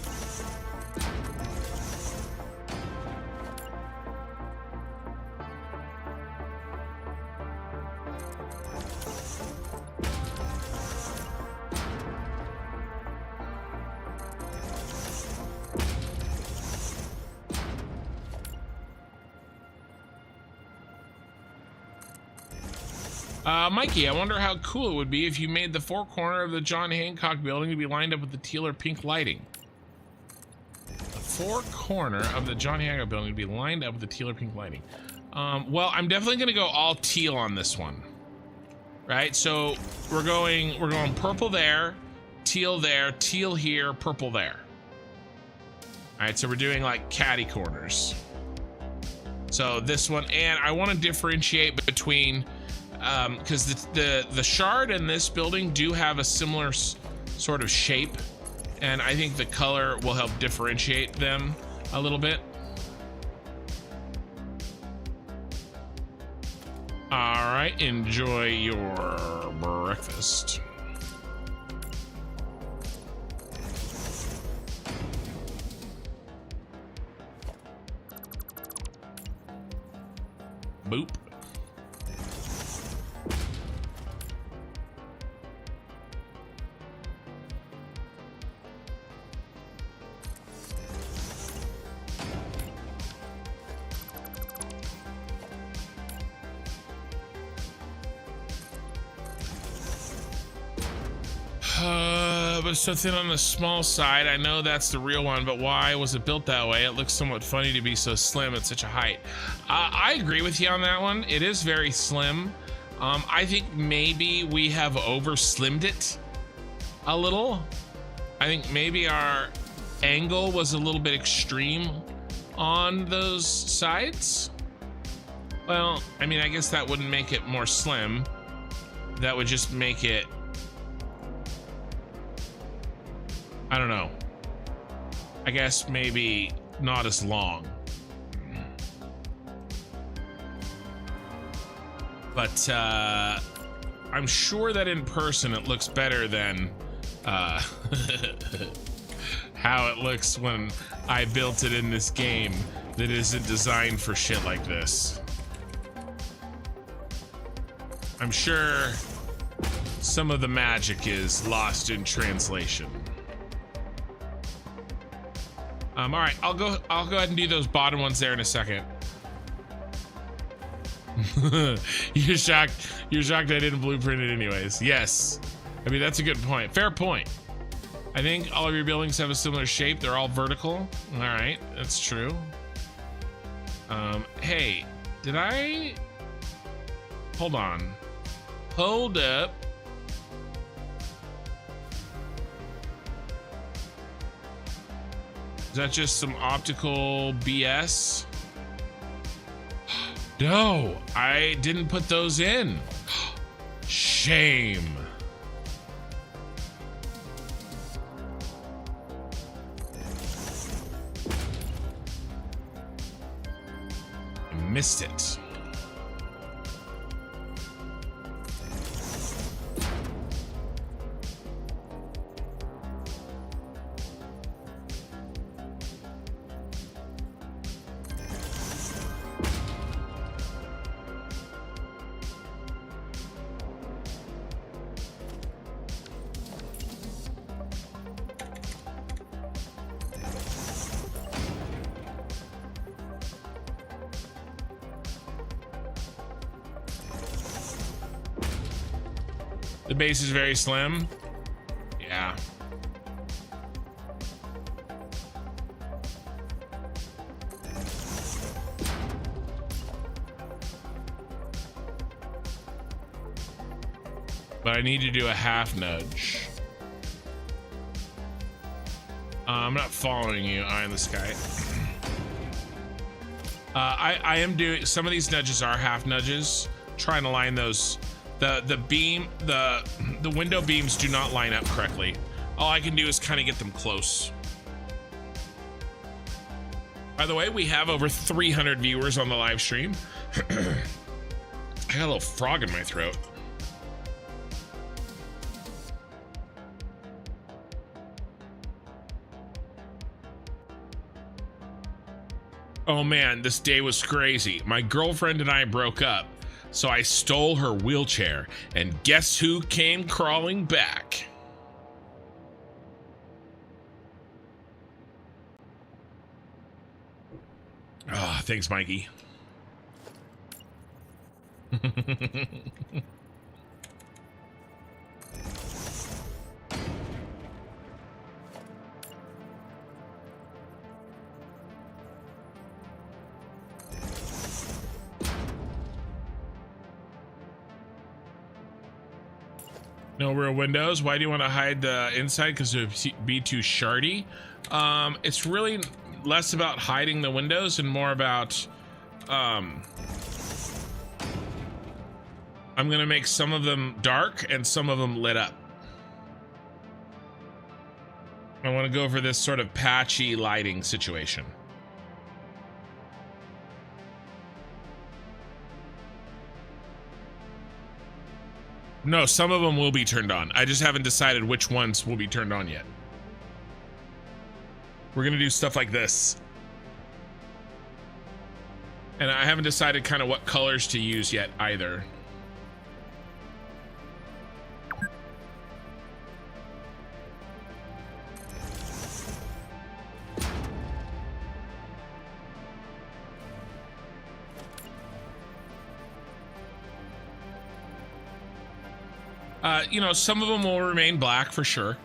Mikey, I wonder how cool it would be if you made the four corner of the John Hancock building to be lined up with the teal or pink lighting. The four corner of the John Hancock building to be lined up with the teal or pink lighting. Well, I'm definitely gonna go all teal on this one. Right? So we're going purple there, teal here, purple there. All right, so we're doing like catty corners. So this one, and I want to differentiate between because the shard and this building do have a similar sort of shape, and I think the color will help differentiate them a little bit. All right, enjoy your breakfast. Boop. But it's so thin on the small side. I know that's the real one, but why was it built that way? It looks somewhat funny to be so slim at such a height. I agree with you on that one. It is very slim. I think maybe we have over slimmed it a little. I think maybe our angle was a little bit extreme on those sides. Well, I mean, I guess that wouldn't make it more slim. That would just make it, I don't know. I guess maybe not as long. But I'm sure that in person it looks better than how it looks when I built it in this game that isn't designed for shit like this. I'm sure some of the magic is lost in translation. All right, I'll go ahead and do those bottom ones there in a second. You're shocked I didn't blueprint it anyways. Yes. I mean, that's a good point. Fair point. I think all of your buildings have a similar shape. They're all vertical. All right, that's true. Hey, did I? Hold on. Hold up. Is that just some optical BS? No, I didn't put those in. Shame. I missed it. The base is very slim. Yeah. But I need to do a half nudge. I'm not following you, eye in the sky. I am doing, some of these nudges are half nudges. Trying to line those. The window beams do not line up correctly. All I can do is kind of get them close. By the way, we have over 300 viewers on the live stream. I got a little frog in my throat. Oh man, this day was crazy. My girlfriend and I broke up. So I stole her wheelchair, and guess who came crawling back? Ah, oh, thanks, Mikey. No real windows. Why do you want to hide the inside? Because it would be too shardy. It's really less about hiding the windows and more about I'm gonna make some of them dark and some of them lit up. I want to go for this sort of patchy lighting situation. No, some of them will be turned on. I just haven't decided which ones will be turned on yet. We're gonna do stuff like this. And I haven't decided kind of what colors to use yet either. You know, some of them will remain black for sure.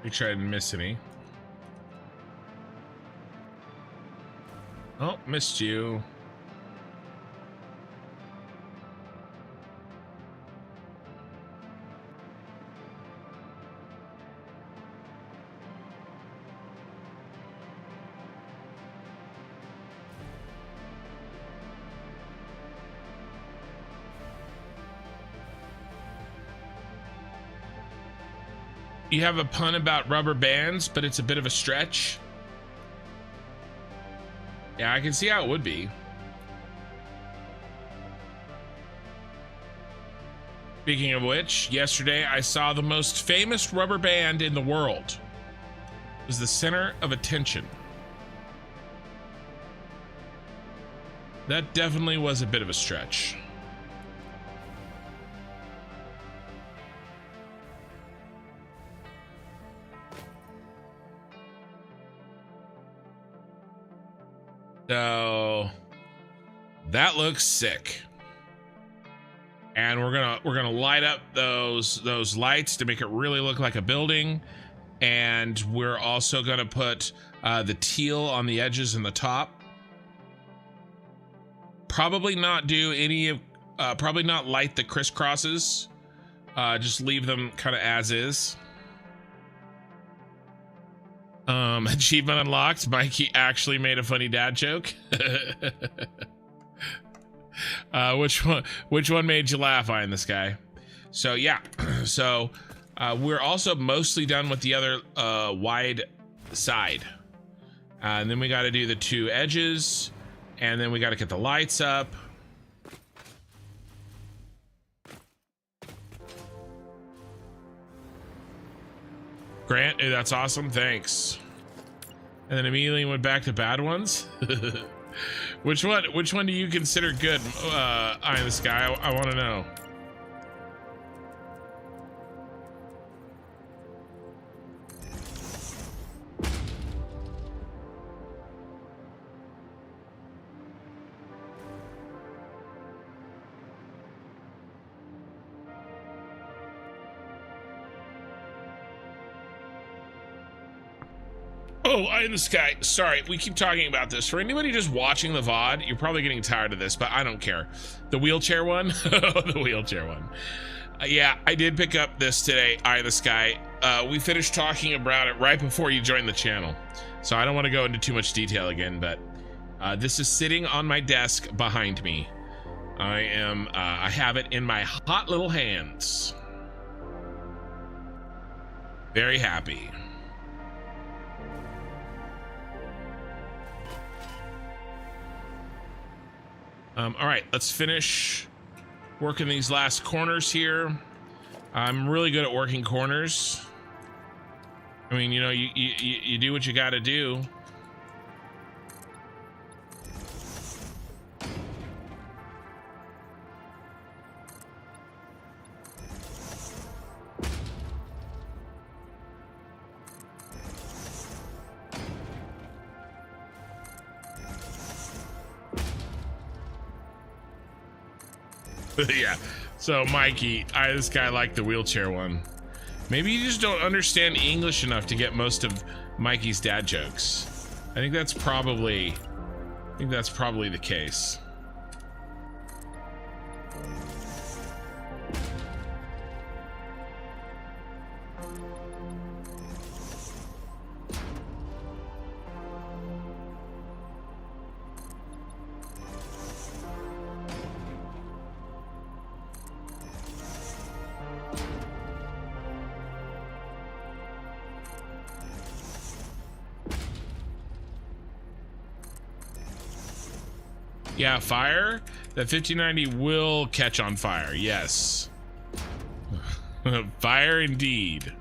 Make sure I didn't miss any. Oh, missed you. You have a pun about rubber bands, but it's a bit of a stretch. Yeah, I can see how it would be. Speaking of which, yesterday I saw the most famous rubber band in the world. It was the center of attention. That definitely was a bit of a stretch. So that looks sick. And we're gonna light up those lights to make it really look like a building. And we're also gonna put the teal on the edges and the top. Probably not do any of, probably not light the crisscrosses. Just leave them kind of as is. Achievement unlocked. Mikey actually made a funny dad joke. Which one made you laugh, Eye in the Sky? So yeah, so we're also mostly done with the other wide side. And then we got to do the two edges, and then we got to get the lights up. Grant, that's awesome, thanks. And then immediately went back to bad ones. Which one do you consider good, Eye in the Sky? I want to know. Oh, Eye in the Sky. Sorry, we keep talking about this. For anybody just watching the VOD, you're probably getting tired of this, but I don't care. The wheelchair one? The wheelchair one. Yeah, I did pick up this today, Eye in the Sky. We finished talking about it right before you joined the channel. So I don't want to go into too much detail again, but this is sitting on my desk behind me. I have it in my hot little hands. Very happy. All right, let's finish working these last corners here. I'm really good at working corners. I mean, you know, you do what you got to do. Yeah, so Mikey, this guy liked the wheelchair one. Maybe you just don't understand English enough to get most of Mikey's dad jokes. I think that's probably the case. Yeah, fire. That 5090 will catch on fire. Yes. Fire indeed.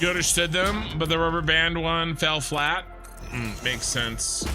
You understood them, but the rubber band one fell flat. Makes sense.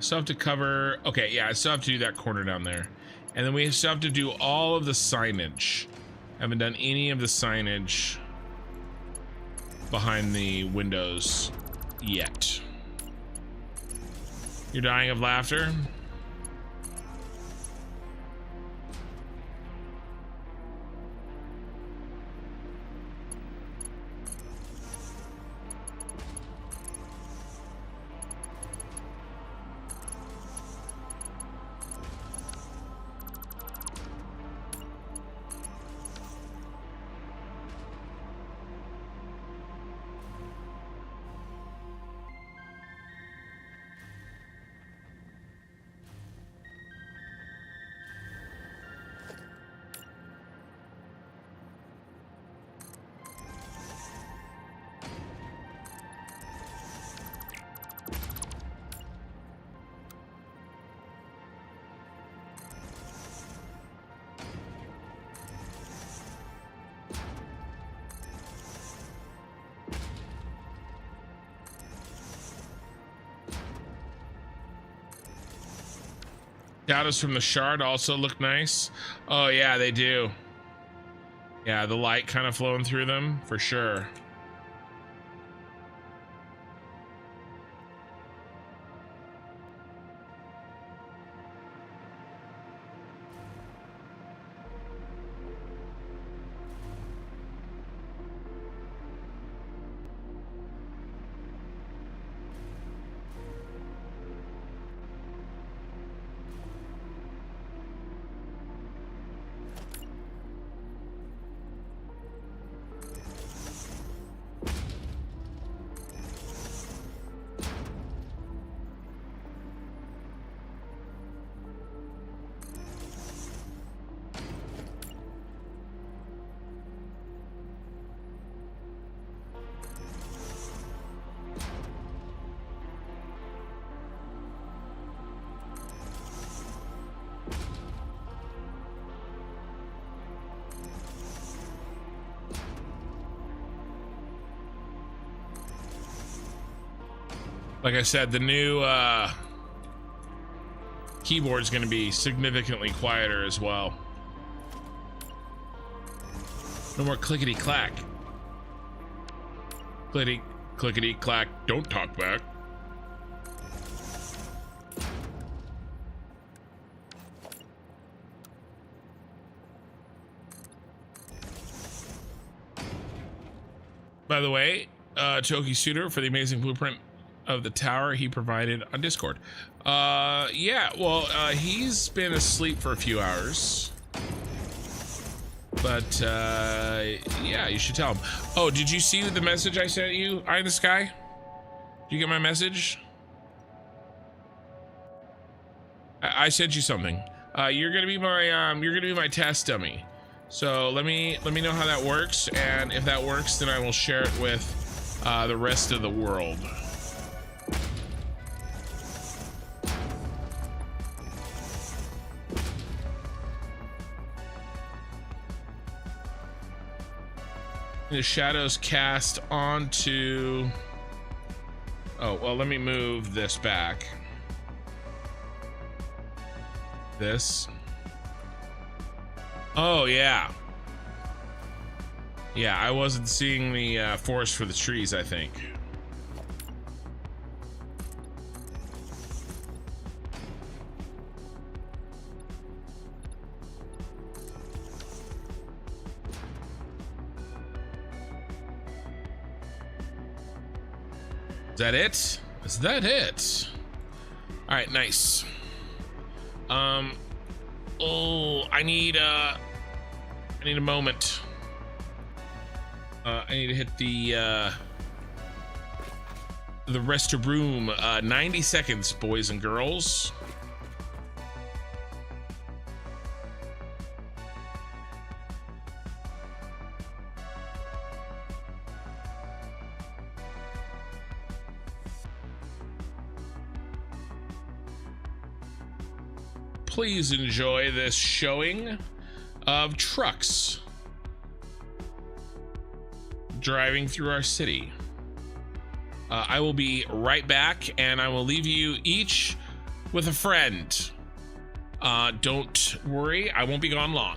Still have to cover. Okay, yeah, I still have to do that corner down there. And then we still have to do all of the signage. Haven't done any of the signage behind the windows yet. You're dying of laughter? Shadows from the shard also look nice. Oh yeah, they do. Yeah, the light kind of flowing through them for sure. Like I said, the new keyboard is going to be significantly quieter as well. No more clickety clack. Clickety clack. Don't talk back. By the way, Choki Suitor for the amazing blueprint of the tower he provided on Discord. Yeah, well, he's been asleep for a few hours. But, yeah, you should tell him. Oh, did you see the message I sent you, Eye in the Sky? Did you get my message? I sent you something. You're gonna be my test dummy. So let me know how that works, and if that works, then I will share it with the rest of the world. The shadows cast onto. Oh, well, let me move this back. This. Oh, yeah. Yeah, I wasn't seeing the forest for the trees, I think. Is that it? Is that it? All right, nice. Oh, I need a moment. I need to hit the rest of room. 90 seconds, boys and girls. Please enjoy this showing of trucks driving through our city. I will be right back, and I will leave you each with a friend. Don't worry, I won't be gone long.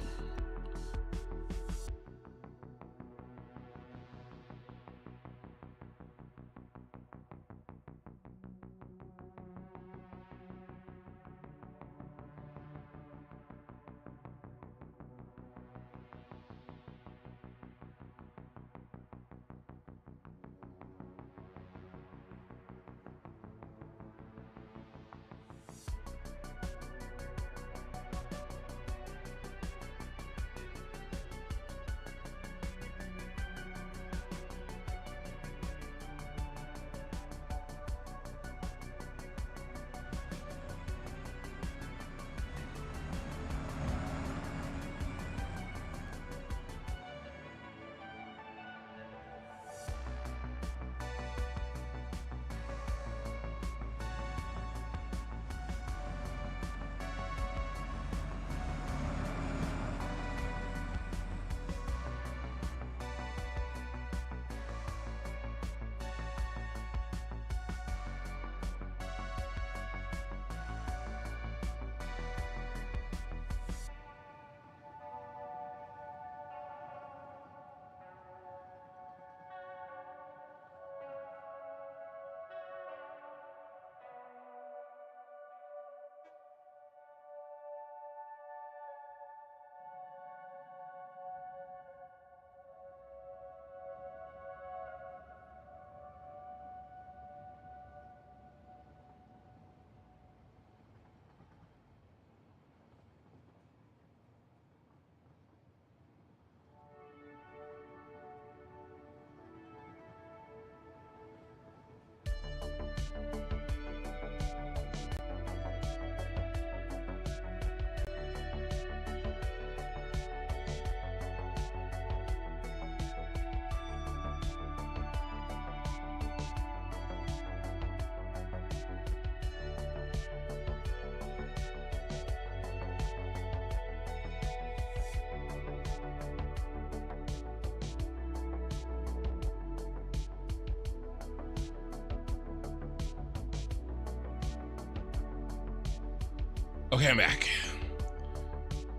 Okay, I'm back.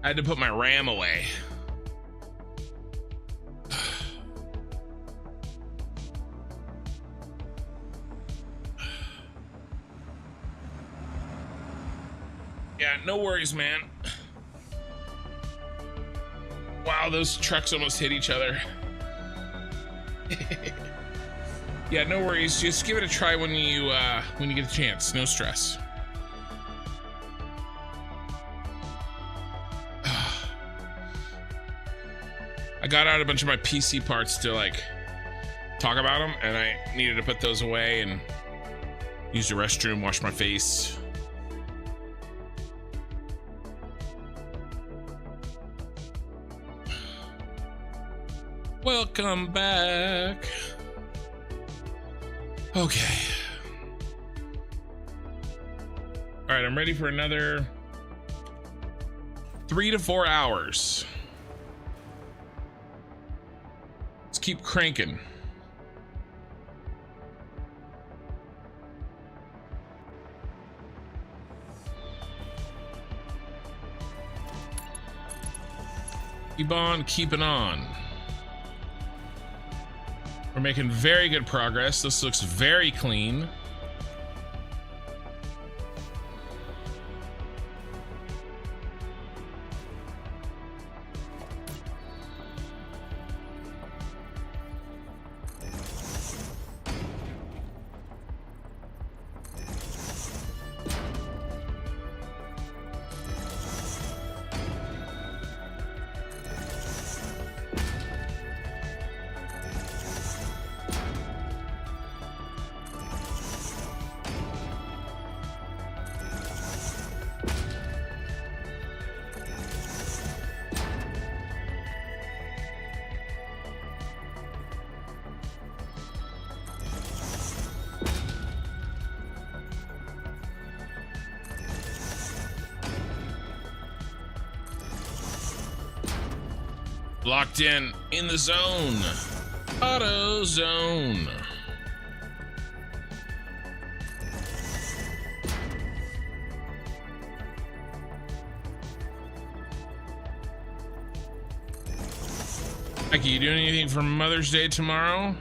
I had to put my RAM away. Yeah, no worries, man. Wow, those trucks almost hit each other. Yeah, no worries. Just give it a try when you get a chance. No stress. I got out a bunch of my PC parts to like talk about them, and I needed to put those away and use the restroom, wash my face. Welcome back. Okay. All right, I'm ready for another 3 to 4 hours. Let's keep cranking. Keep on keeping on. We're making very good progress. This looks very clean. Locked in the zone. Auto zone. Mikey, you doing anything for Mother's Day tomorrow?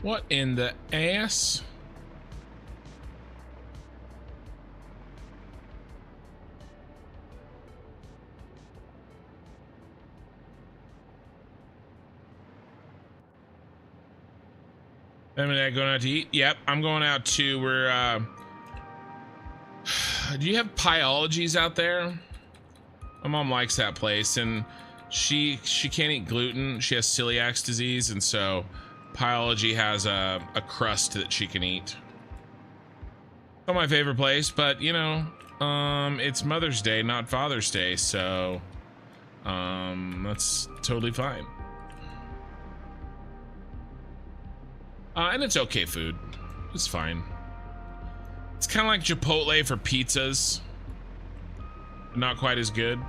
What in the ass? I'm going out to eat. Yep, I'm going out to where. Do you have Pyologies out there? My mom likes that place, and she can't eat gluten. She has celiac disease, and so Pyology has a crust that she can eat. Not my favorite place, but you know, it's Mother's Day, not Father's Day, so that's totally fine. And it's okay food. It's fine. It's kind of like Chipotle for pizzas. Not quite as good.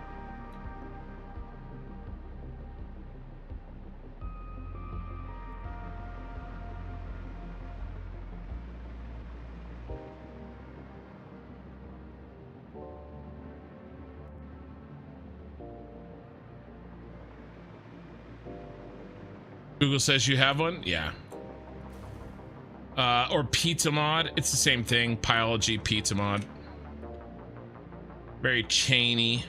Google says you have one? Yeah. Or Pizza Mod. It's the same thing. Pyology Pizza Mod. Very chainy.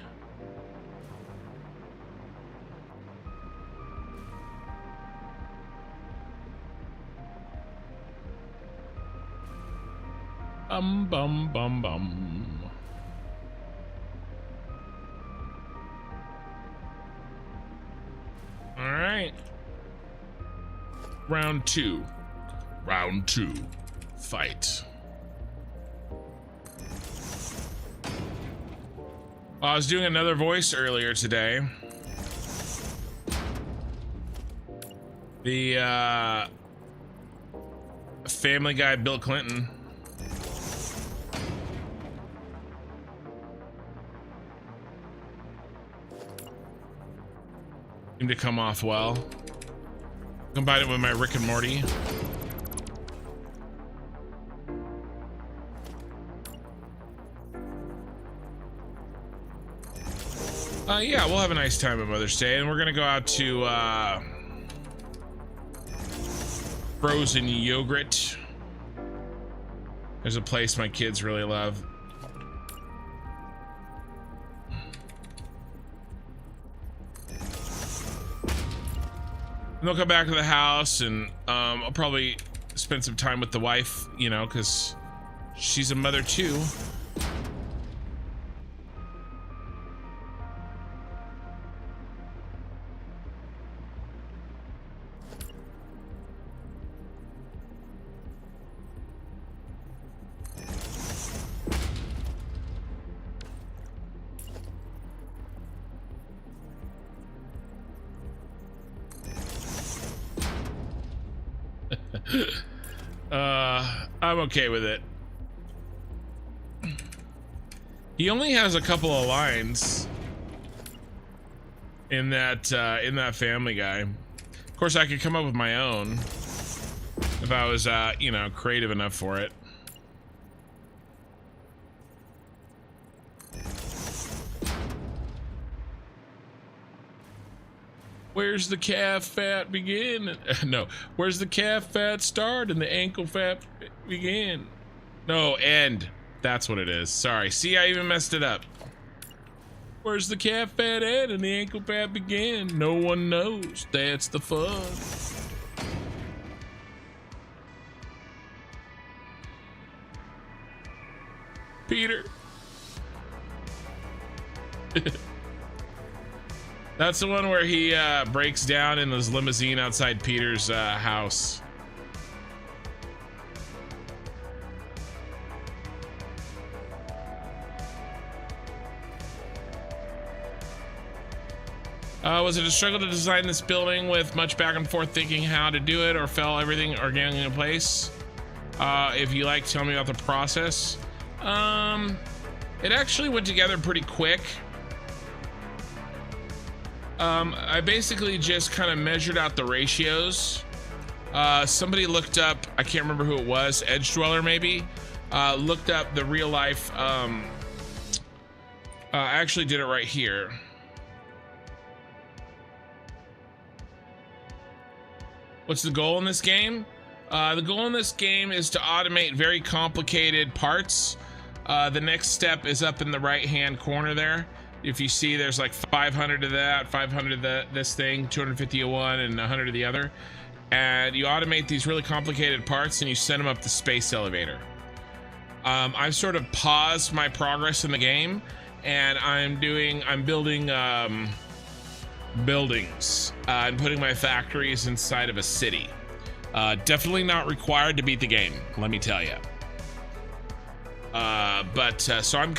Bum bum bum bum. All right. Round two. Round two. Fight. I was doing another voice earlier today. The Family Guy Bill Clinton. Seemed to come off well. Combine it with my Rick and Morty. Yeah, we'll have a nice time at Mother's Day, and we're gonna go out to Frozen Yogurt. There's a place my kids really love. And they'll come back to the house, and I'll probably spend some time with the wife, you know, because she's a mother too. I'm okay with it. He only has a couple of lines in that Family Guy. Of course, I could come up with my own if I was, you know, creative enough for it. Where's the calf fat begin? No, where's the calf fat start and the ankle fat begin? No, end. That's what it is. Sorry. See, I even messed it up. Where's the calf fat end and the ankle fat begin? No one knows. That's the fun. Peter. That's the one where he breaks down in his limousine outside Peter's house. Was it a struggle to design this building with much back and forth thinking how to do it, or fell everything organically in place? If you like, tell me about the process. It actually went together pretty quick. I basically just kind of measured out the ratios. Somebody looked up, I can't remember who it was, Edge Dweller maybe, looked up the real life, I actually did it right here. What's the goal in this game? The goal in this game is to automate very complicated parts. The next step is up in the right-hand corner there. If you see, there's like 500 of that, 500 of this thing, 250 of one, and 100 of the other. And you automate these really complicated parts and you send them up the space elevator. I've sort of paused my progress in the game, and I'm building buildings. I'm putting my factories inside of a city. Definitely not required to beat the game, let me tell you. So I'm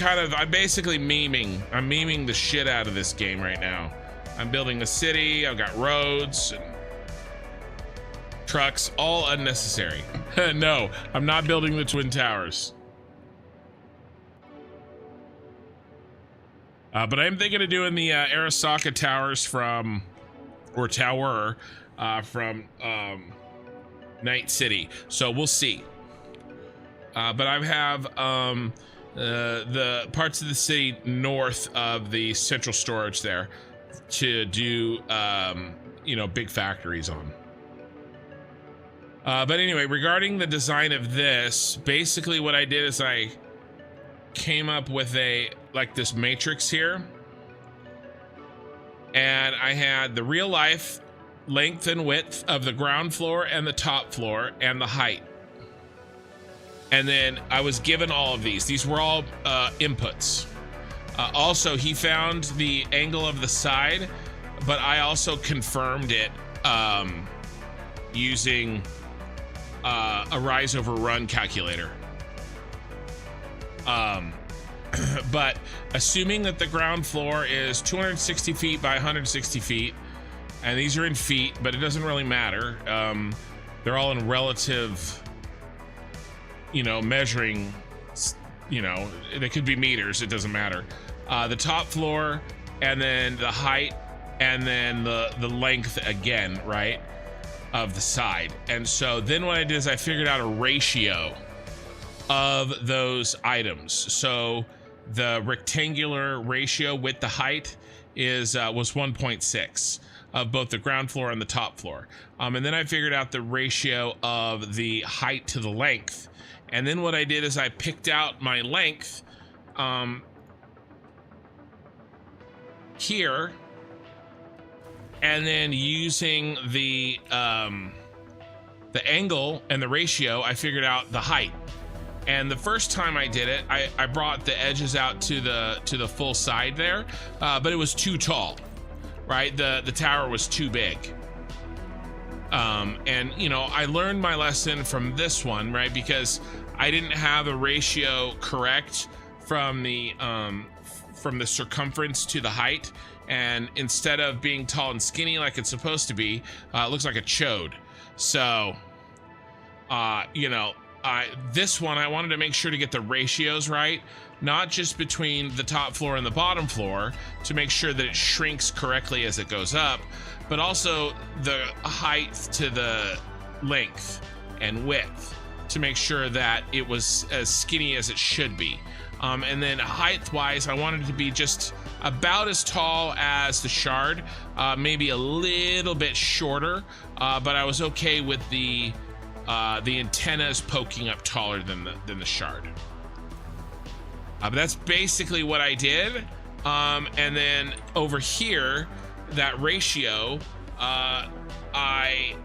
basically memeing. I'm memeing the shit out of this game right now. I'm building a city. I've got roads and trucks, all unnecessary. No, I'm not building the Twin Towers. But I'm thinking of doing the Arasaka Towers from Night City. So we'll see. But I have the parts of the city north of the central storage there to do, big factories on. But anyway, regarding the design of this, basically what I did is I came up with this matrix here, and I had the real life length and width of the ground floor and the top floor and the height. And then I was given all of these. These were all inputs. Also, he found the angle of the side, but I also confirmed it using a rise over run calculator. But assuming that the ground floor is 260 feet by 160 feet, and these are in feet, but it doesn't really matter. They're all in relative, measuring, they could be meters, it doesn't matter. The top floor, and then the height, and then the length again, right, of the side. And so then what I did is I figured out a ratio of those items. So the rectangular ratio with the height was 1.6 of both the ground floor and the top floor. And then I figured out the ratio of the height to the length. And then what I did is I picked out my length here, and then using the angle and the ratio, I figured out the height. And the first time I did it, I brought the edges out to the full side there, but it was too tall, right? The tower was too big. And I learned my lesson from this one, right? Because I didn't have a ratio correct from the circumference to the height, and instead of being tall and skinny like it's supposed to be, it looks like a chode. So, this one, I wanted to make sure to get the ratios right, not just between the top floor and the bottom floor to make sure that it shrinks correctly as it goes up, but also the height to the length and width to make sure that it was as skinny as it should be. And then height wise, I wanted it to be just about as tall as the shard, maybe a little bit shorter, but I was okay with the antennas poking up taller than the shard. But that's basically what I did. And then over here, that ratio, I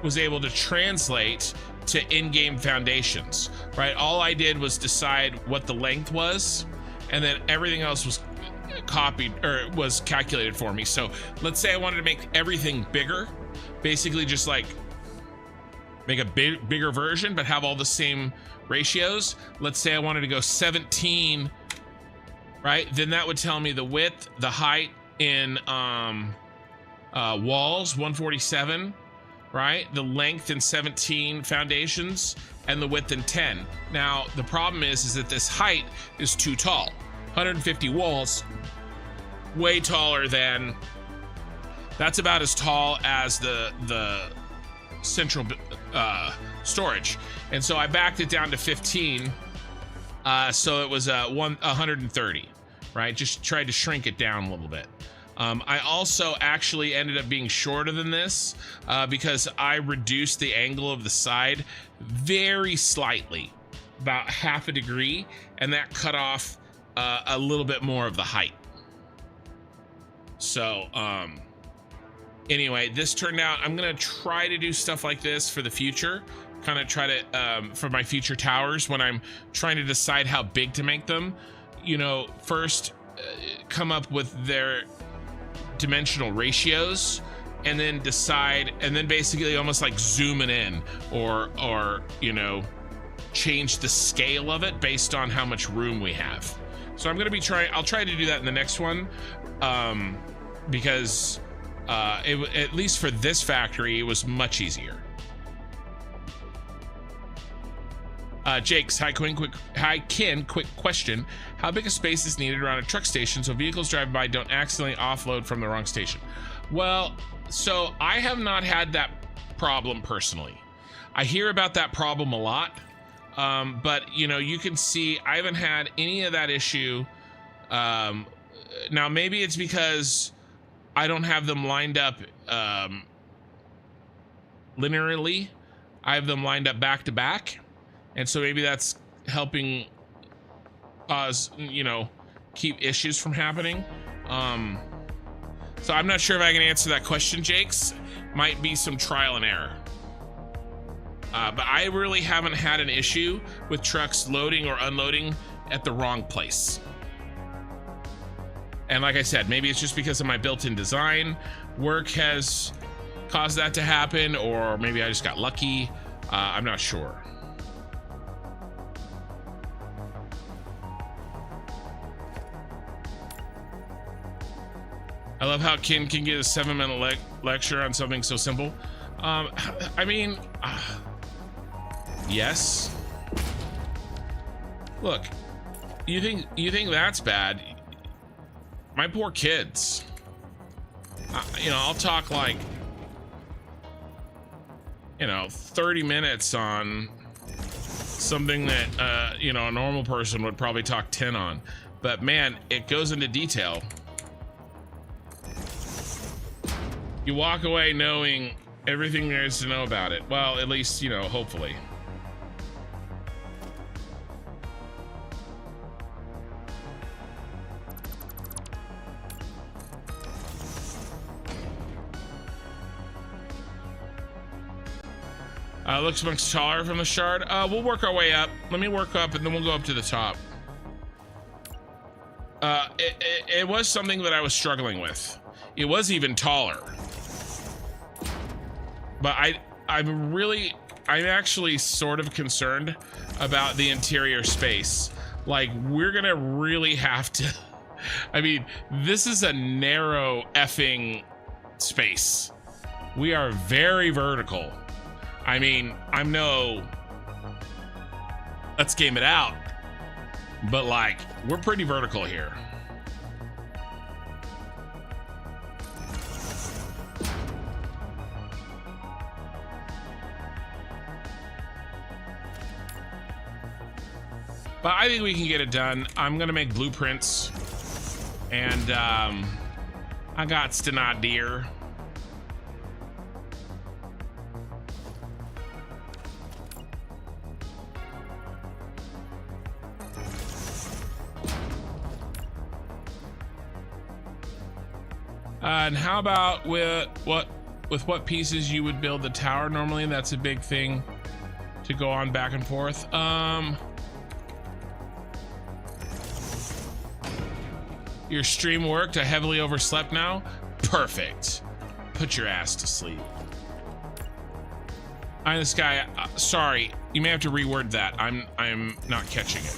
was able to translate to in-game foundations, right? All I did was decide what the length was, and then everything else was copied or was calculated for me. So let's say I wanted to make everything bigger, basically just like make a bigger version, but have all the same ratios. Let's say I wanted to go 17, right? Then that would tell me the width, the height, in walls, 147, right? The length in 17 foundations, and the width in 10. Now, the problem is that this height is too tall. 150 walls, way taller than, that's about as tall as the central storage. And so I backed it down to 15, so it was 130, right? Just tried to shrink it down a little bit. I also actually ended up being shorter than this because I reduced the angle of the side very slightly, about half a degree, and that cut off a little bit more of the height. So anyway, this turned out, I'm gonna try to do stuff like this for the future, kind of try to for my future towers when I'm trying to decide how big to make them. You know, first come up with their dimensional ratios, and then decide, and then basically almost like zoom it in, or you know, change the scale of it based on how much room we have. So I'm gonna be I'll try to do that in the next one, because at least for this factory, it was much easier. Jakes, hi Ken, quick question. How big a space is needed around a truck station so vehicles driving by don't accidentally offload from the wrong station? Well, so I have not had that problem personally. I hear about that problem a lot, but you know, you can see I haven't had any of that issue. Now maybe it's because I don't have them lined up linearly. I have them lined up back to back. And so maybe that's helping us, you know, keep issues from happening. So I'm not sure if I can answer that question, Jakes. Might be some trial and error. But I really haven't had an issue with trucks loading or unloading at the wrong place. And like I said, maybe it's just because of my built-in design. Work has caused that to happen, or maybe I just got lucky. I'm not sure. I love how Ken can get a 7-minute lecture on something so simple. I mean, yes. Look, you think that's bad? My poor kids. You know, I'll talk like, you know, 30 minutes on something that you know, a normal person would probably talk 10 on. But man, it goes into detail. You walk away knowing everything there is to know about it. Well, at least, you know, hopefully. Looks much taller from the shard. We'll work our way up. Let me work up and then we'll go up to the top. It was something that I was struggling with. It was even taller. But I'm actually sort of concerned about the interior space. Like, we're gonna really have to, I mean, this is a narrow effing space. We are very vertical. I mean, I'm no, let's game it out, but like, we're pretty vertical here. But I think we can get it done. I'm gonna make blueprints, and I got an idea. And how about with what pieces you would build the tower normally? That's a big thing to go on back and forth. Your stream worked. I heavily overslept now. Perfect. Put your ass to sleep. I'm this guy. Sorry, you may have to reword that. I'm not catching it.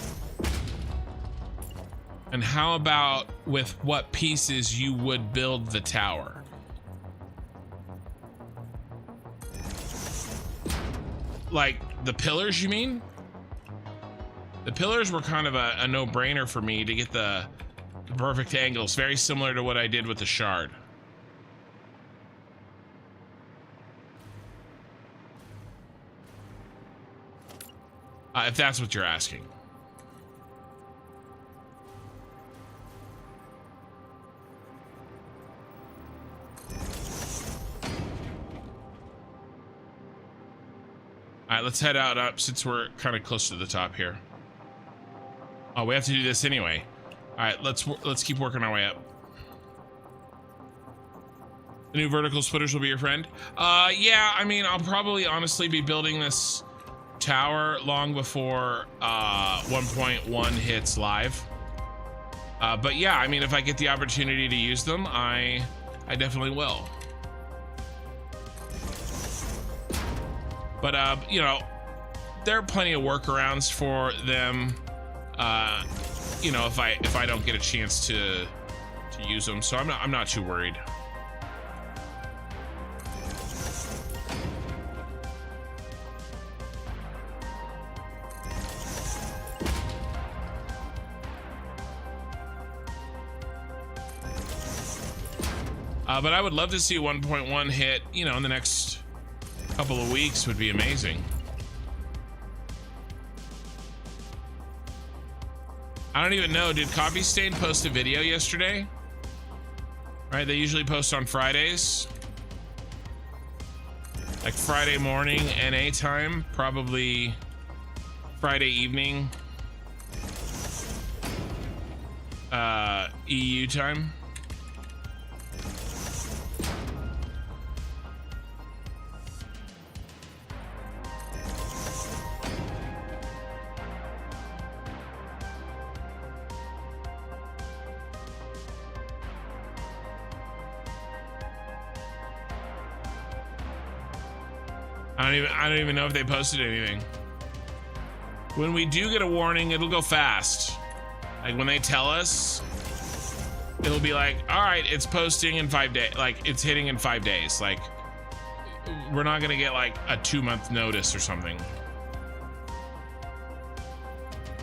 And how about with what pieces you would build the tower? Like the pillars, you mean? The pillars were kind of a no-brainer for me to get the perfect angles, very similar to what I did with the shard. If that's what you're asking. All right, let's head out up since we're kind of close to the top here. Oh, we have to do this anyway. All right, let's keep working our way up. The new vertical splitters will be your friend. Yeah, I mean, I'll probably honestly be building this tower long before 1.1 hits live. But yeah, I mean, if I get the opportunity to use them, I definitely will. But you know, there are plenty of workarounds for them. You know, if I don't get a chance to use them, so I'm not too worried. But I would love to see 1.1 hit, you know, in the next couple of weeks would be amazing. I don't even know, did Coffee Stain post a video yesterday? Right, they usually post on Fridays. Like Friday morning NA time, probably Friday evening EU time. I don't even know if they posted anything. When we do get a warning, it'll go fast. Like when they tell us, it'll be like, all right, it's posting in 5 days. Like it's hitting in 5 days. Like we're not gonna get like a 2-month notice or something.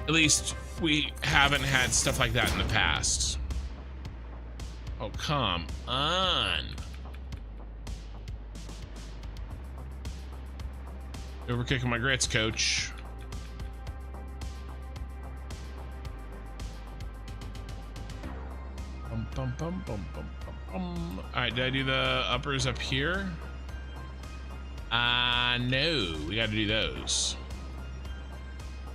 At least we haven't had stuff like that in the past. Oh, come on. Over kicking my grits, coach. Bum, bum, bum, bum, bum, bum, bum. All right, did I do the uppers up here? No, we got to do those.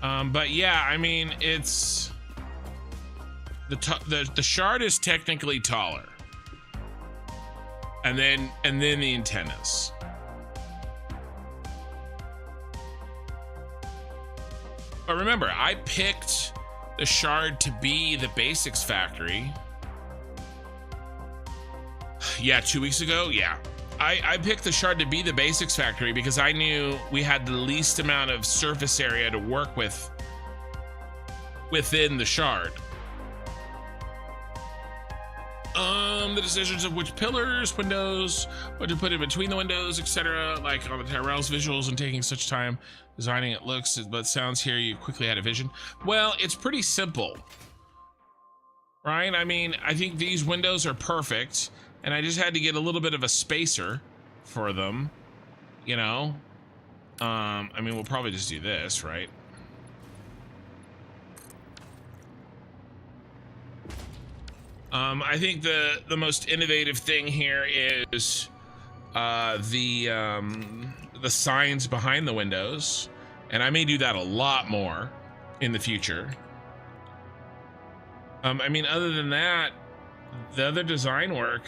But yeah, I mean, it's the shard is technically taller, and then the antennas. But remember, I picked the shard to be the basics factory. Yeah, 2 weeks ago. Yeah, I picked the shard to be the basics factory because I knew we had the least amount of surface area to work with within the shard. The decisions of which pillars, windows, what to put in between the windows, etc. Like on the Tyrell's visuals and taking such time designing it looks, but sounds here you quickly had a vision. Well, it's pretty simple, right? I mean, I think these windows are perfect, and I just had to get a little bit of a spacer for them, you know? I mean, we'll probably just do this, right? I think the most innovative thing here is the signs behind the windows, and I may do that a lot more in the future. I mean, other than that, the other design work,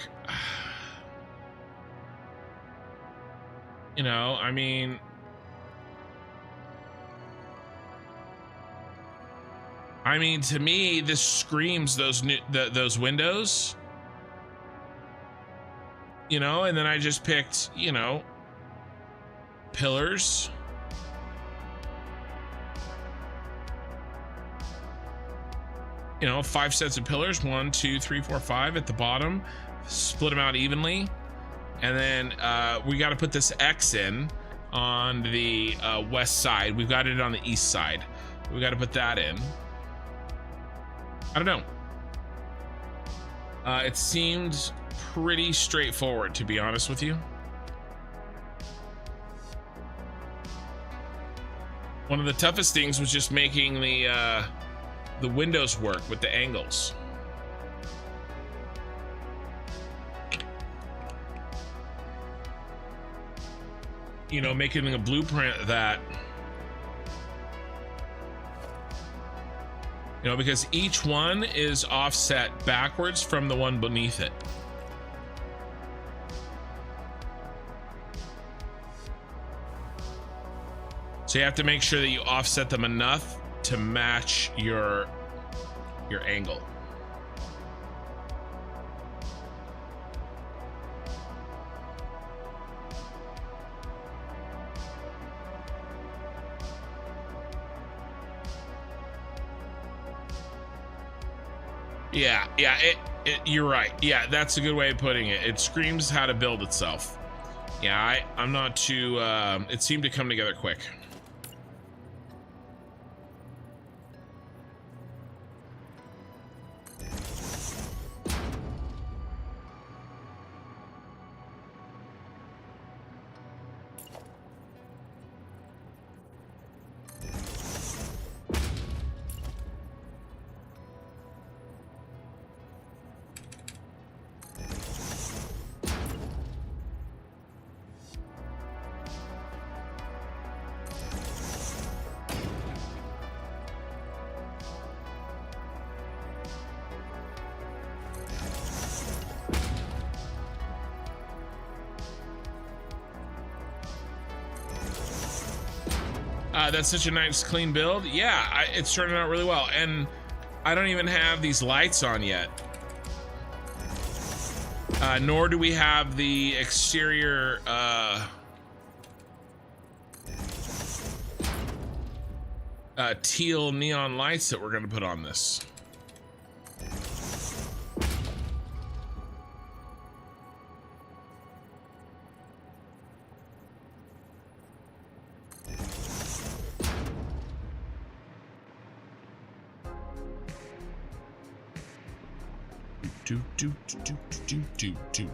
you know, I mean, to me, this screams those windows, you know, and then I just picked, you know, pillars. you know, 5 sets of pillars, 1, 2, 3, 4, 5 at the bottom, split them out evenly. And then we got to put this X in on the west side. We've got it on the east side. We got to put that in. I don't know. It seemed pretty straightforward, to be honest with you. One of the toughest things was just making the windows work with the angles. You know, making a blueprint that, you know, because each one is offset backwards from the one beneath it. So you have to make sure that you offset them enough to match your angle. Yeah, you're right. Yeah, that's a good way of putting it. It screams how to build itself. Yeah, I'm not too, it seemed to come together quick. That's such a nice clean build. Yeah, it's turning out really well. And I don't even have these lights on yet. Nor do we have the exterior teal neon lights that we're going to put on this.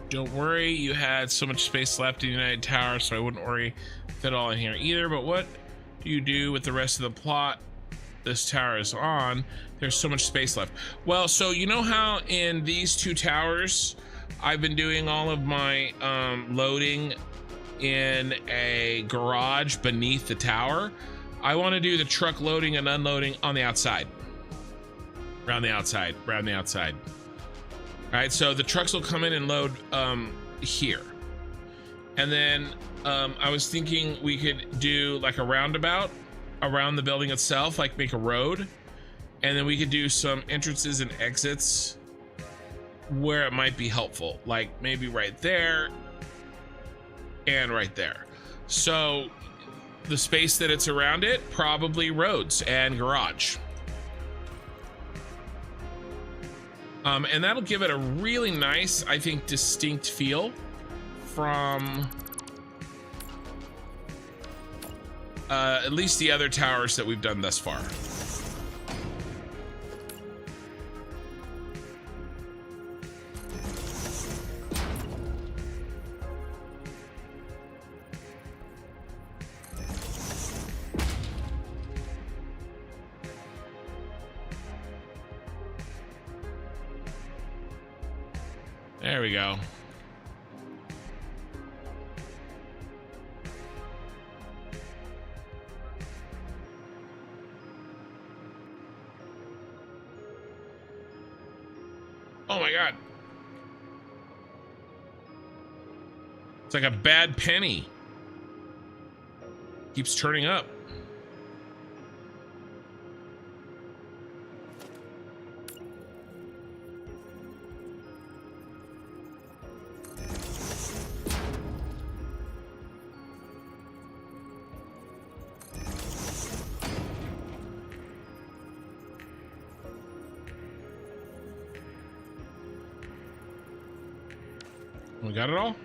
Don't worry, you had so much space left in the United Tower, so I wouldn't worry fit all in here either. But what do you do with the rest of the plot this tower is on? There's so much space left. Well, so you know how in these 2 towers I've been doing all of my loading in a garage beneath the tower? I want to do the truck loading and unloading on the outside. Around the outside, around the outside. All right, so the trucks will come in and load here. And then I was thinking we could do like a roundabout around the building itself, like make a road. And then we could do some entrances and exits where it might be helpful, like maybe right there and right there. So the space that it's around it, probably roads and garage. And that'll give it a really nice, I think, distinct feel from at least the other towers that we've done thus far. There we go. Oh my God. It's like a bad penny. Keeps turning up. We got it all?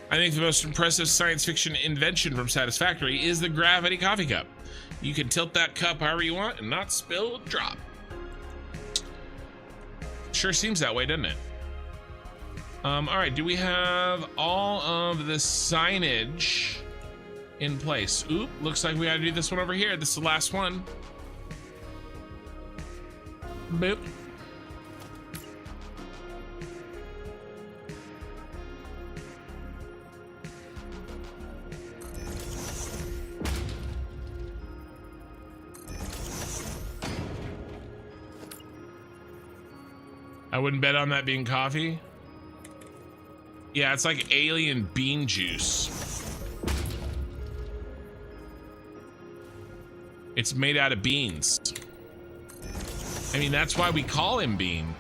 I think the most impressive science fiction invention from Satisfactory is the gravity coffee cup. You can tilt that cup however you want and not spill a drop. Sure seems that way, doesn't it? All right, do we have all of the signage in place? Oop, looks like we gotta do this one over here. This is the last one. Boop. I wouldn't bet on that being coffee. Yeah, it's like alien bean juice. It's made out of beans. I mean, that's why we call him Bean.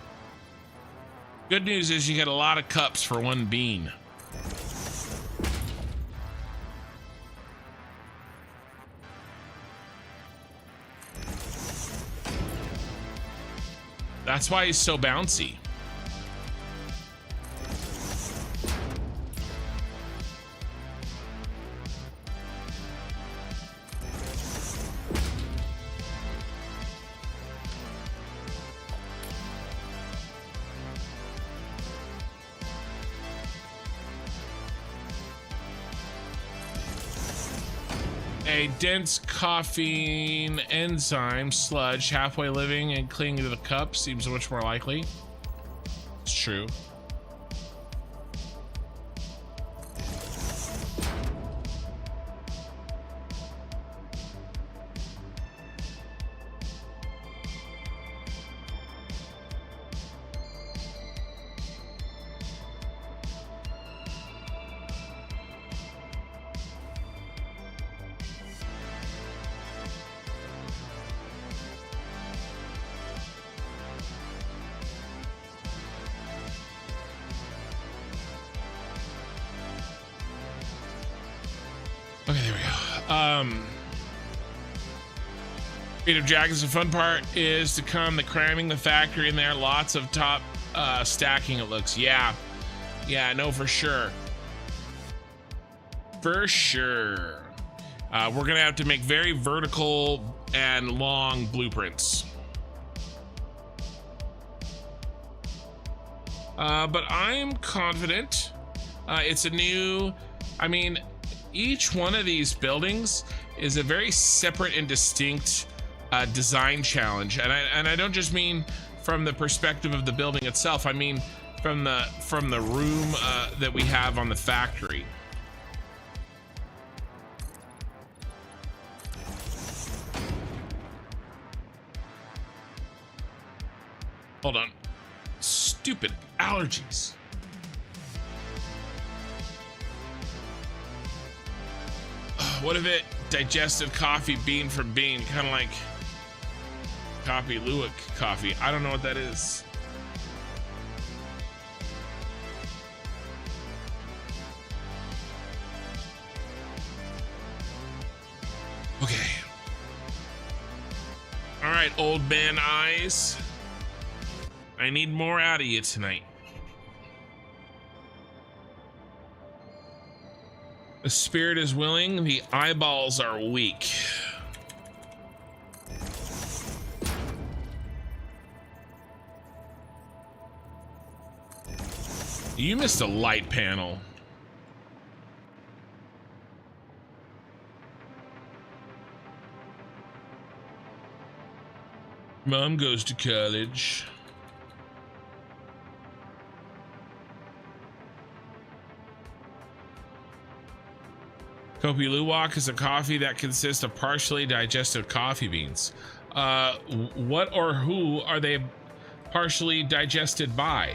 Good news is you get a lot of cups for one bean. That's why he's so bouncy. A dense caffeine enzyme sludge halfway living and clinging to the cup seems much more likely. It's true. Okay, there we go. Creative Dragons, the fun part is to come, the cramming the factory in there, lots of top stacking, it looks. Yeah, no, for sure. For sure. We're gonna have to make very vertical and long blueprints. But I'm confident. It's a new, I mean, each one of these buildings is a very separate and distinct design challenge, and I don't just mean from the perspective of the building itself. I mean from the room that we have on the factory. Hold on, stupid allergies. What if it digested coffee bean for bean, kind of like Coffee Luwak coffee? I don't know what that is. Okay. All right, old man eyes. I need more out of you tonight. The spirit is willing, the eyeballs are weak. You missed a light panel. Mom goes to college. Kopi Luwak is a coffee that consists of partially digested coffee beans. What or who are they partially digested by?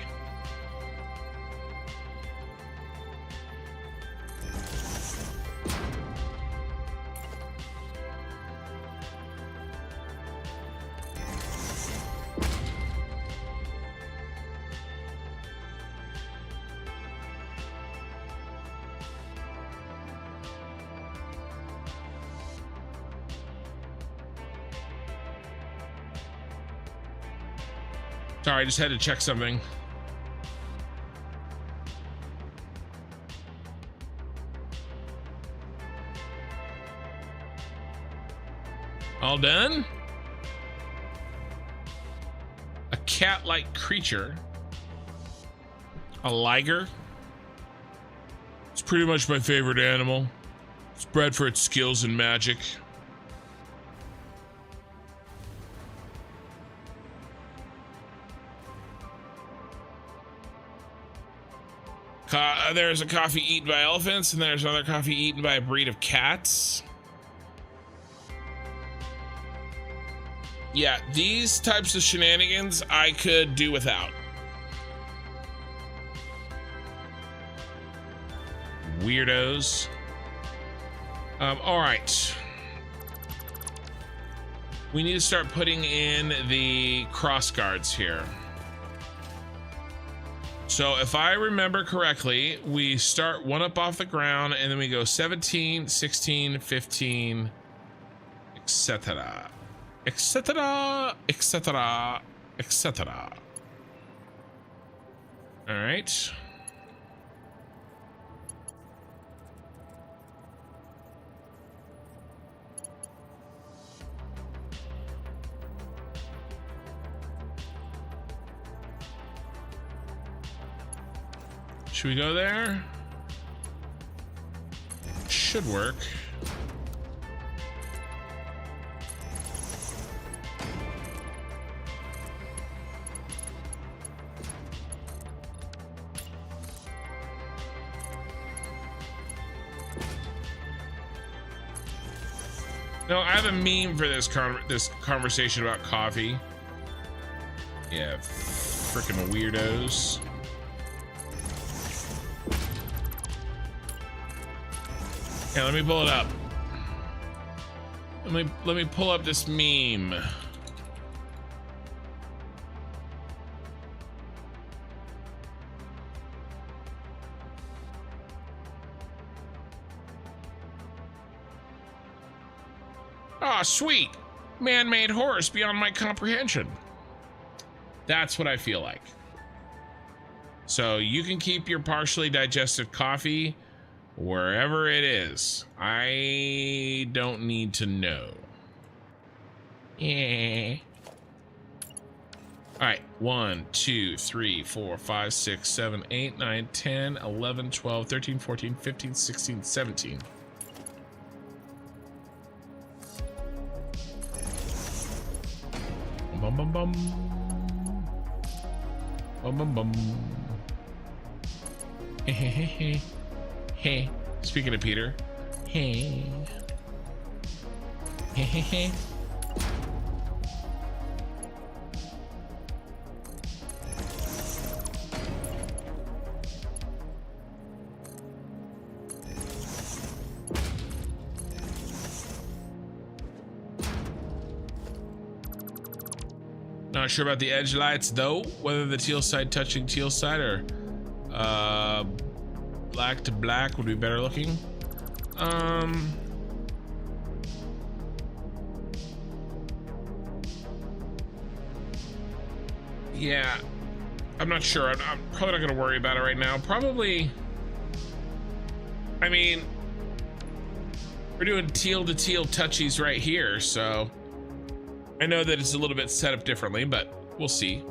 Sorry, I just had to check something. All done? A cat-like creature. A liger. It's pretty much my favorite animal. It's bred for its skills in magic. There's a coffee eaten by elephants, and there's another coffee eaten by a breed of cats. Yeah, these types of shenanigans I could do without. Weirdos. All right. We need to start putting in the cross guards here. So if I remember correctly, we start one up off the ground and then we go 17, 16, 15, etc. etc. etc. etc. All right. Should we go there? Should work. No, I have a meme for this conversation about coffee. Yeah, freaking weirdos. Yeah, let me pull it up. Let me pull up this meme. Ah, sweet. Man-made horse beyond my comprehension. That's what I feel like. So you can keep your partially digested coffee wherever it is. I don't need to know. Yeah. All right. 1, 2, 3, 4, 5, 6, 7, 8, 9, 10, 11, 12, 13, 14, 15, 16, 17. Bum bum bum. Bum bum bum. Hey hey hey hey. Hey. Speaking of Peter. Hey. Hey hey hey. Not sure about the edge lights though, whether the teal side touching teal side or black to black would be better looking. Yeah, I'm not sure. I'm probably not gonna worry about it right now. Probably, I mean, we're doing teal to teal touchies right here, so I know that it's a little bit set up differently, but we'll see.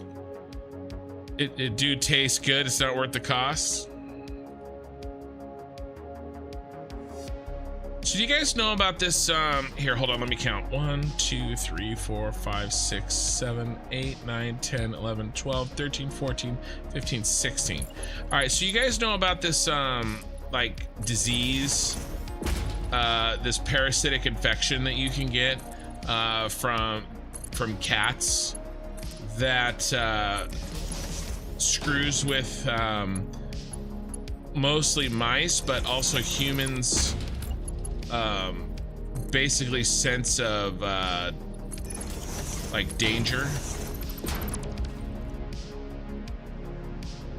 It do taste good. It's not worth the cost. So do you guys know about this? Here, hold on, let me count. 1, 2, 3, 4, 5, 6, 7, 8, 9, 10, 11, 12, 13, 14, 15, 16. All right, so you guys know about this like disease, this parasitic infection that you can get from cats that screws with mostly mice, but also humans. Basically sense of like danger.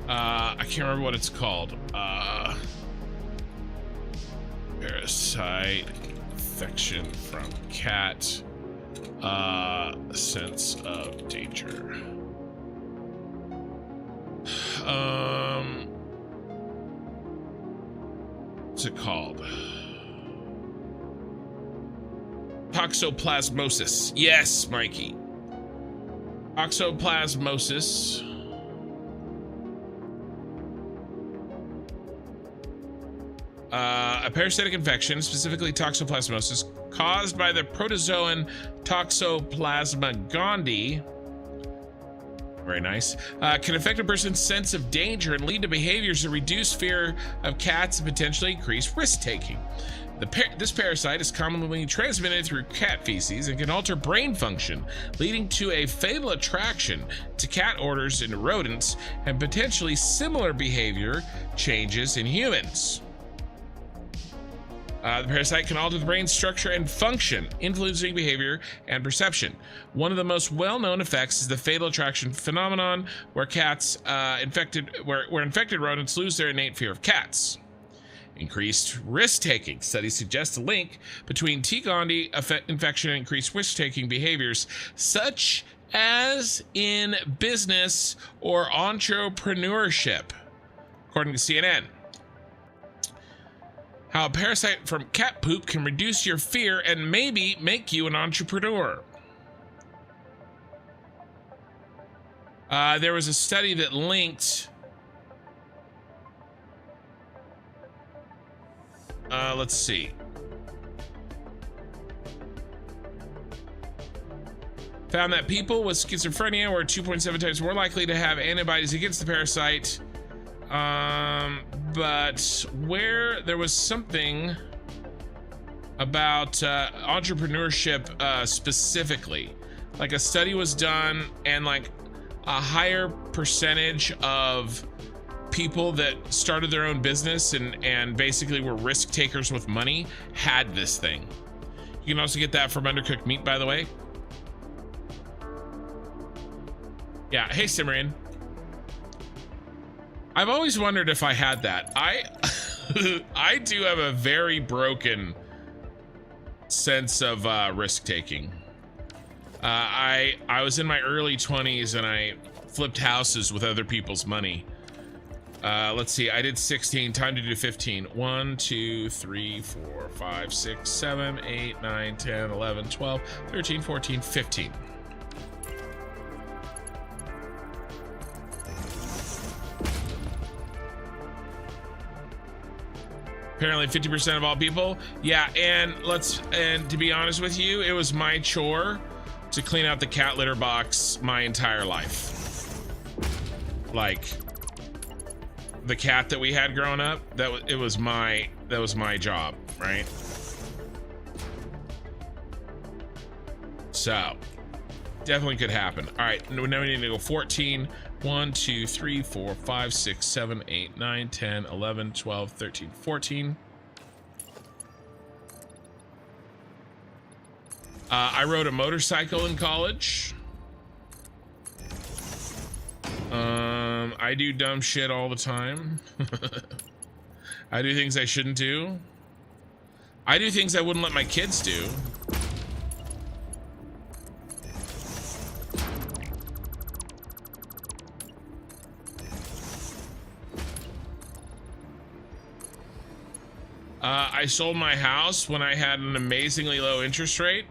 I can't remember what it's called. Parasite infection from cat. Sense of danger. What's it called? Toxoplasmosis. Yes, Mikey. Toxoplasmosis. A parasitic infection, specifically toxoplasmosis, caused by the protozoan Toxoplasma gondii. Very nice. Can affect a person's sense of danger and lead to behaviors that reduce fear of cats and potentially increase risk-taking. This parasite is commonly transmitted through cat feces and can alter brain function, leading to a fatal attraction to cat odors in rodents and potentially similar behavior changes in humans. The parasite can alter the brain structure and function, influencing behavior and perception. One of the most well-known effects is the fatal attraction phenomenon, where infected rodents lose their innate fear of cats. Increased risk-taking. Studies suggest a link between T. gondii infection and increased risk-taking behaviors, such as in business or entrepreneurship, according to CNN. How a parasite from cat poop can reduce your fear and maybe make you an entrepreneur. There was a study that linked... let's see. Found that people with schizophrenia were 2.7 times more likely to have antibodies against the parasite. But where there was something about entrepreneurship specifically, like a study was done and like a higher percentage of people that started their own business and basically were risk takers with money had this thing. You can also get that from Undercooked Meat, by the way. Yeah, hey Cimmerian. I've always wondered if I had that. I do have a very broken sense of risk-taking. I was in my early 20s and I flipped houses with other people's money. Let's see, I did 16, time to do 15. 1, 2, 3, 4, 5, 6, 7, 8, 9, 10, 11, 12, 13, 14, 15. Apparently 50% of all people. Yeah, and to be honest with you, it was my chore to clean out the cat litter box my entire life. Like the cat that we had growing up, that was my job, right? So definitely could happen. All right, now we need to go 14. 1, 2, 3, 4, 5, 6, 7, 8, 9, 10, 11, 12, 13, 14. I rode a motorcycle in college. I do dumb shit all the time. I do things I shouldn't do. I do things I wouldn't let my kids do. I sold my house when I had an amazingly low interest rate.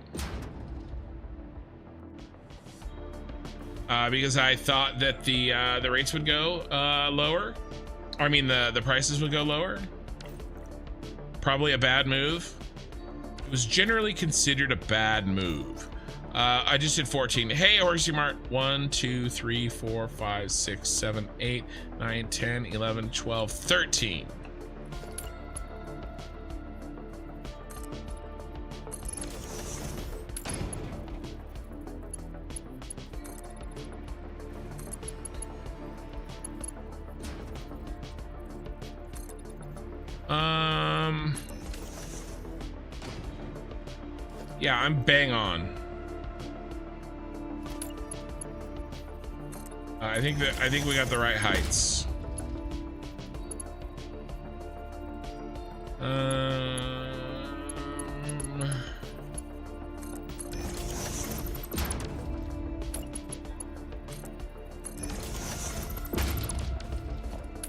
Because I thought that the rates would go lower. I mean, the prices would go lower. Probably a bad move. It was generally considered a bad move. I just did 14. Hey, Horsey Mart. 1, 2, 3, 4, 5, 6, 7, 8, 9, 10, 11, 12, 13. Yeah, I'm bang on. I think we got the right heights.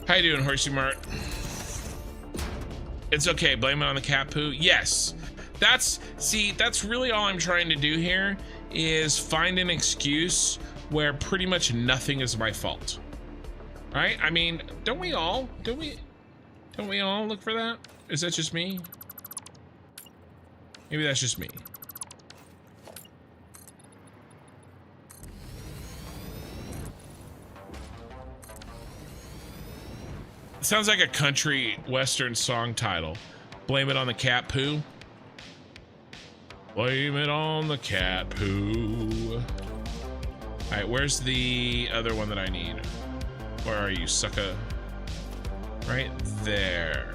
How you doing, Horsey Mart? It's okay, blame it on the cat poo. Yes, that's really all I'm trying to do here is find an excuse where pretty much nothing is my fault. Right? I mean, don't we all look for that? Is that just me? Maybe that's just me. It sounds like a country western song title. Blame it on the cat poo. Blame it on the cat poo. All right, where's the other one that I need? Where are you, sucker? Right there.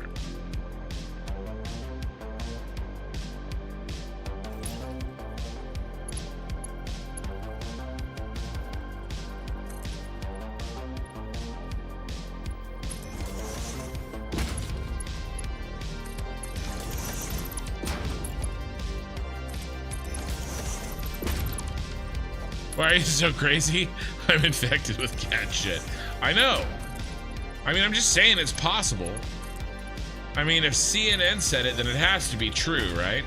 Why are you so crazy? I'm infected with cat shit. I know. I mean, I'm just saying it's possible. I mean, if CNN said it, then it has to be true, right?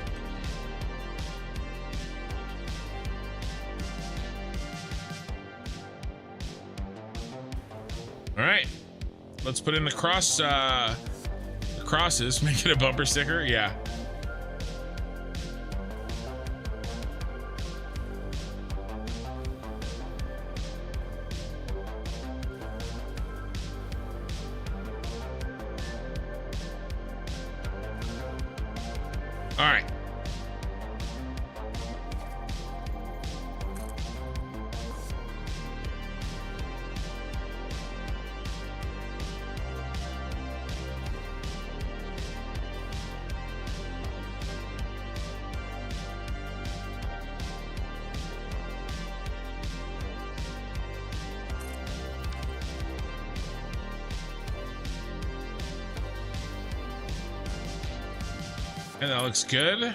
All right. Let's put in the crosses. Make it a bumper sticker. Yeah. All right. And that looks good.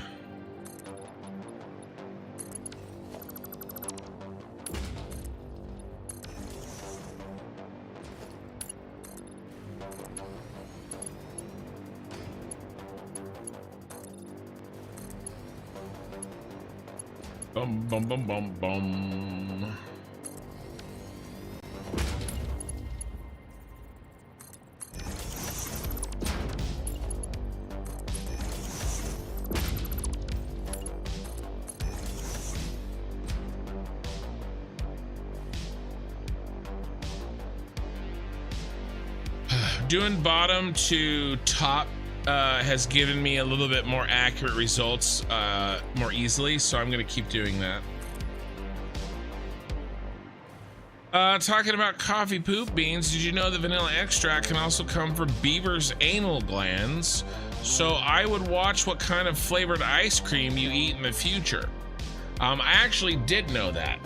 Bum bum bum bum bum. Doing bottom to top has given me a little bit more accurate results more easily, so I'm gonna keep doing that. Talking about coffee poop beans, did you know the vanilla extract can also come from beavers' anal glands? So I would watch what kind of flavored ice cream you eat in the future. I actually did know that.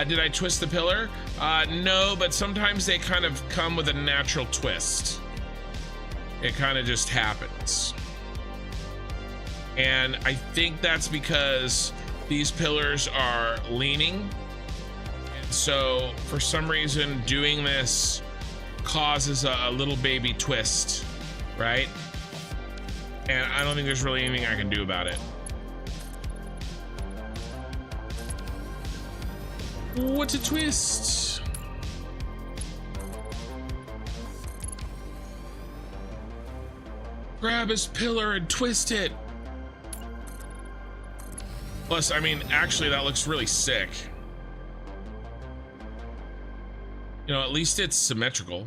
Did I twist the pillar? No, but sometimes they kind of come with a natural twist. It kind of just happens. And I think that's because these pillars are leaning. And so for some reason, doing this causes a little baby twist, right? And I don't think there's really anything I can do about it. What a twist! Grab his pillar and twist it. Plus, I mean, actually, that looks really sick. You know, at least it's symmetrical.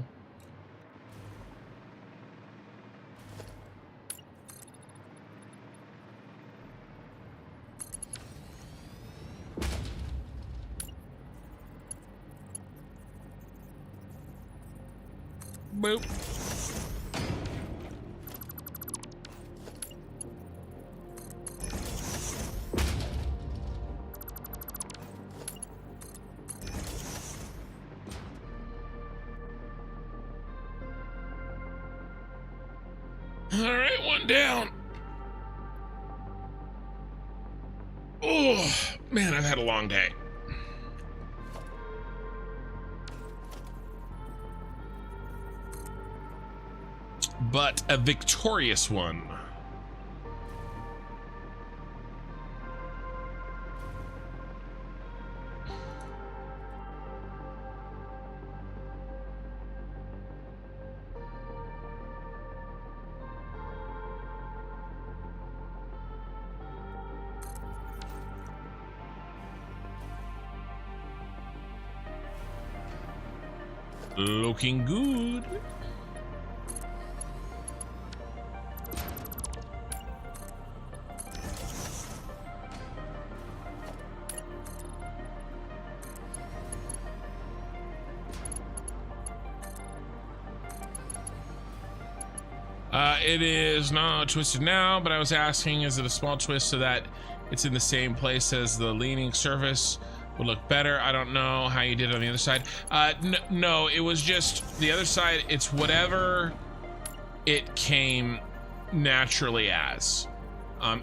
Boop. All right, one down. Oh, man, I've had a long day. but a victorious one. Looking good. It is not twisted now, but I was asking, is it a small twist so that it's in the same place as the leaning surface would look better? I don't know how you did it on the other side. No, it was just the other side. It's whatever it came naturally as.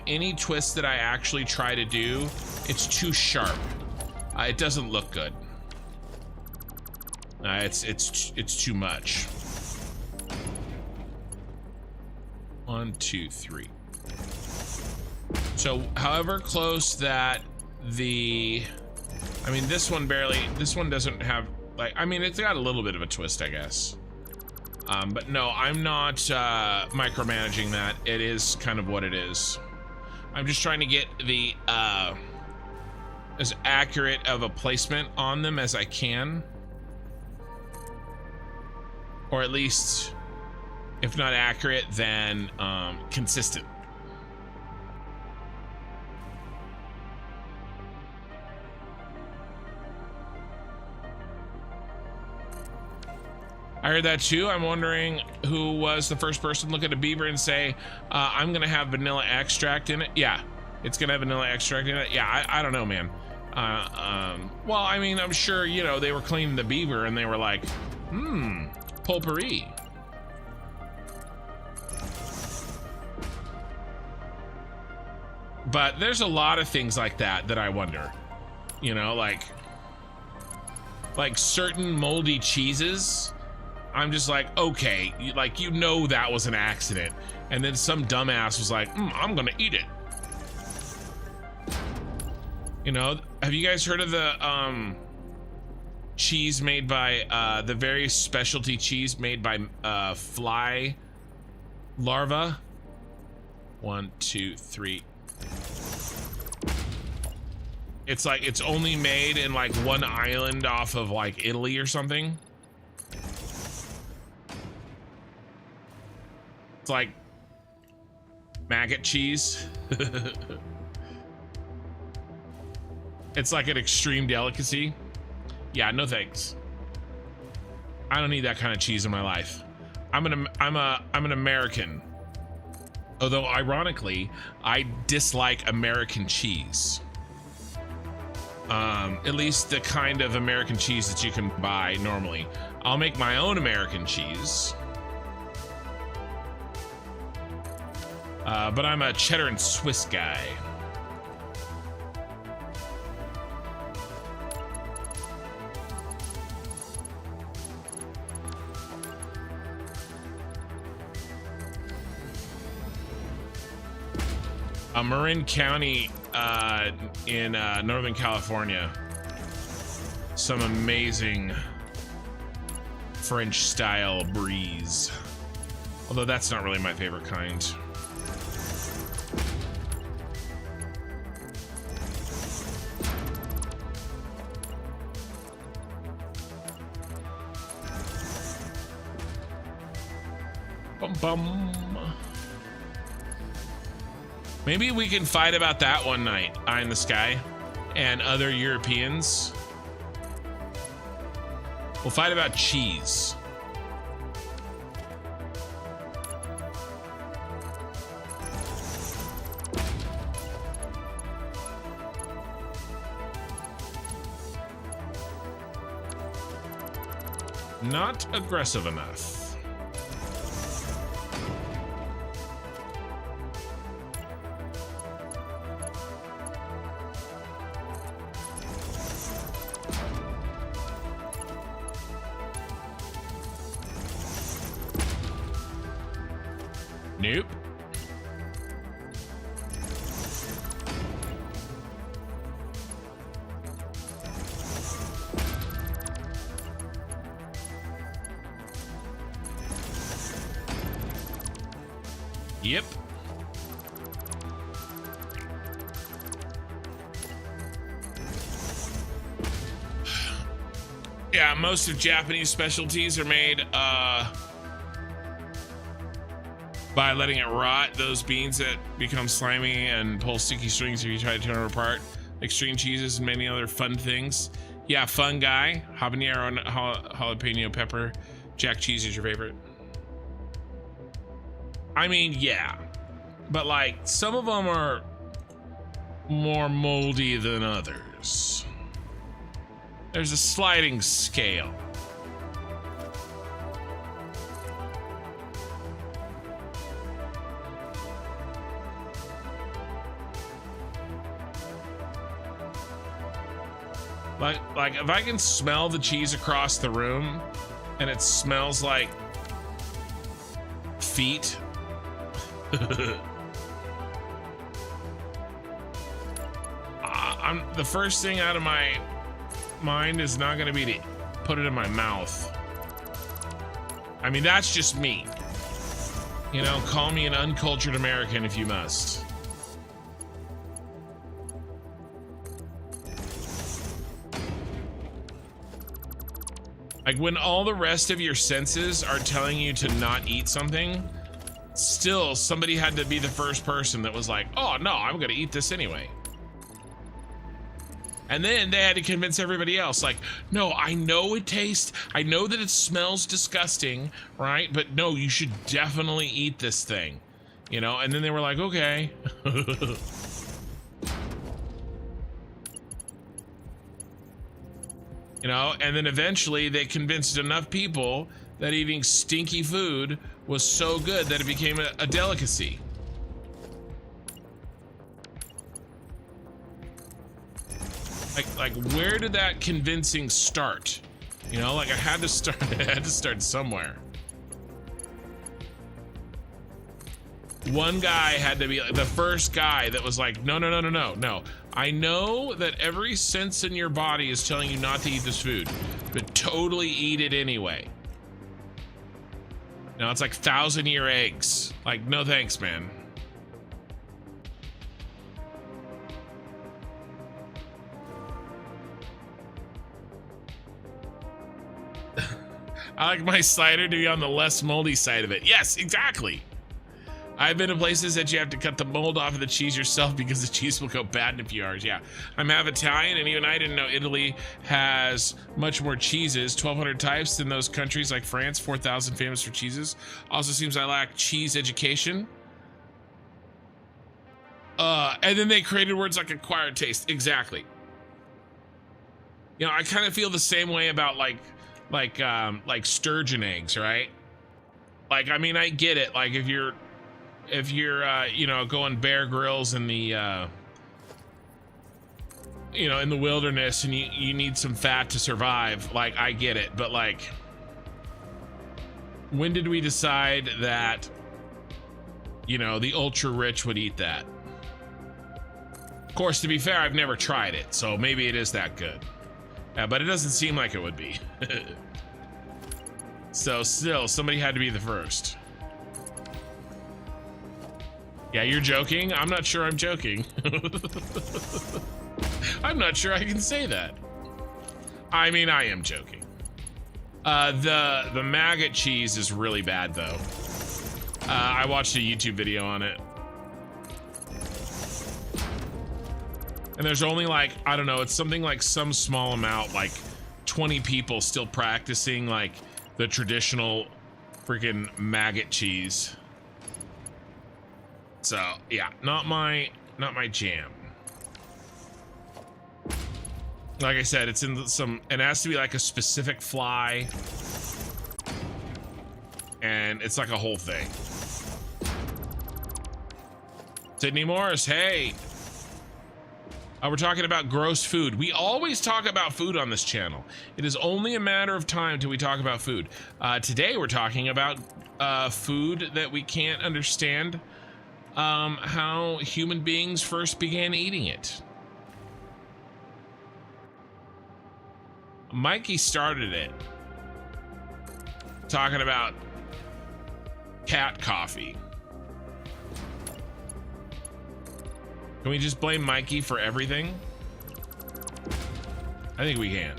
Any twist that I actually try to do, it's too sharp. It doesn't look good. It's too much. 1, 2, 3. So however close that I mean, this one doesn't have, like, I mean, it's got a little bit of a twist, I guess. But no, I'm not micromanaging that. It is kind of what it is. I'm just trying to get the as accurate of a placement on them as I can. Or at least, if not accurate, then consistent. I heard that too. I'm wondering who was the first person to look at a beaver and say, I'm gonna have vanilla extract in it. Yeah, it's gonna have vanilla extract in it. Yeah, I don't know, man. Well, I mean, I'm sure, you know, they were cleaning the beaver and they were like, potpourri. But there's a lot of things like that that I wonder, you know, like certain moldy cheeses. I'm just like, okay, like, you know, that was an accident. And then some dumbass was like, I'm gonna eat it. You know, have you guys heard of the cheese made by, the very specialty cheese made by fly larvae? 1, 2, 3. It's like, it's only made in like one island off of like Italy or something. It's like maggot cheese. It's like an extreme delicacy. Yeah, no thanks. I don't need that kind of cheese in my life. I'm an American. Although ironically, I dislike American cheese. At least the kind of American cheese that you can buy normally. I'll make my own American cheese. But I'm a cheddar and Swiss guy. Marin County in Northern California. Some amazing French style bries. Although that's not really my favorite kind. Bum bum. Maybe we can fight about that one night, Eye in the Sky and other Europeans. We'll fight about cheese. Not aggressive enough. Nope. Yep. Yeah, most of Japanese specialties are made by letting it rot. Those beans that become slimy and pull sticky strings if you try to tear them apart. Extreme cheeses and many other fun things. Yeah, fun guy. Habanero and jalapeno pepper. Jack cheese is your favorite. I mean, yeah. But like, some of them are more moldy than others. There's a sliding scale. Like if I can smell the cheese across the room and it smells like feet. The first thing out of my mind is not going to be to put it in my mouth. I mean, that's just me. You know, call me an uncultured American if you must. Like when all the rest of your senses are telling you to not eat something, still somebody had to be the first person that was like, oh no, I'm gonna eat this anyway. And then they had to convince everybody else, like, no, I know it tastes, I know that it smells disgusting, right? But no, you should definitely eat this thing, you know? And then they were like, okay. You know, and then eventually they convinced enough people that eating stinky food was so good that it became a delicacy. Like where did that convincing start? You know, like I had to start somewhere. One guy had to be the first guy that was like, no. I know that every sense in your body is telling you not to eat this food, but totally eat it anyway. Now it's like 1,000-year eggs. Like, no thanks, man. I like my cider to be on the less moldy side of it. Yes, exactly. I've been to places that you have to cut the mold off of the cheese yourself because the cheese will go bad in a few hours. Yeah, I'm half Italian, and even I didn't know Italy has much more cheeses, 1,200 types, than those countries like France, 4,000 famous for cheeses. Also seems I lack cheese education. And then they created words like acquired taste. Exactly. You know, I kind of feel the same way about like sturgeon eggs, right? Like, I mean, I get it. Like if you're you know, going Bear Grylls in the you know, in the wilderness and you need some fat to survive, like I get it. But like, when did we decide that, you know, the ultra rich would eat that? Of course, to be fair, I've never tried it, so maybe it is that good. Yeah, but it doesn't seem like it would be. So still, somebody had to be the first. Yeah, you're joking? I'm not sure I'm joking. I'm not sure I can say that. I mean, I am joking. The maggot cheese is really bad though. I watched a YouTube video on it. And there's only like, I don't know, it's something like some small amount, like 20 people still practicing like the traditional freaking maggot cheese. So yeah, not my jam. Like I said, it's in some, it has to be like a specific fly. And it's like a whole thing. Sydney Morris, hey. We're talking about gross food. We always talk about food on this channel. It is only a matter of time till we talk about food. Today we're talking about food that we can't understand how human beings first began eating it. Mikey started it talking about cat coffee. Can we just blame Mikey for everything? I think we can.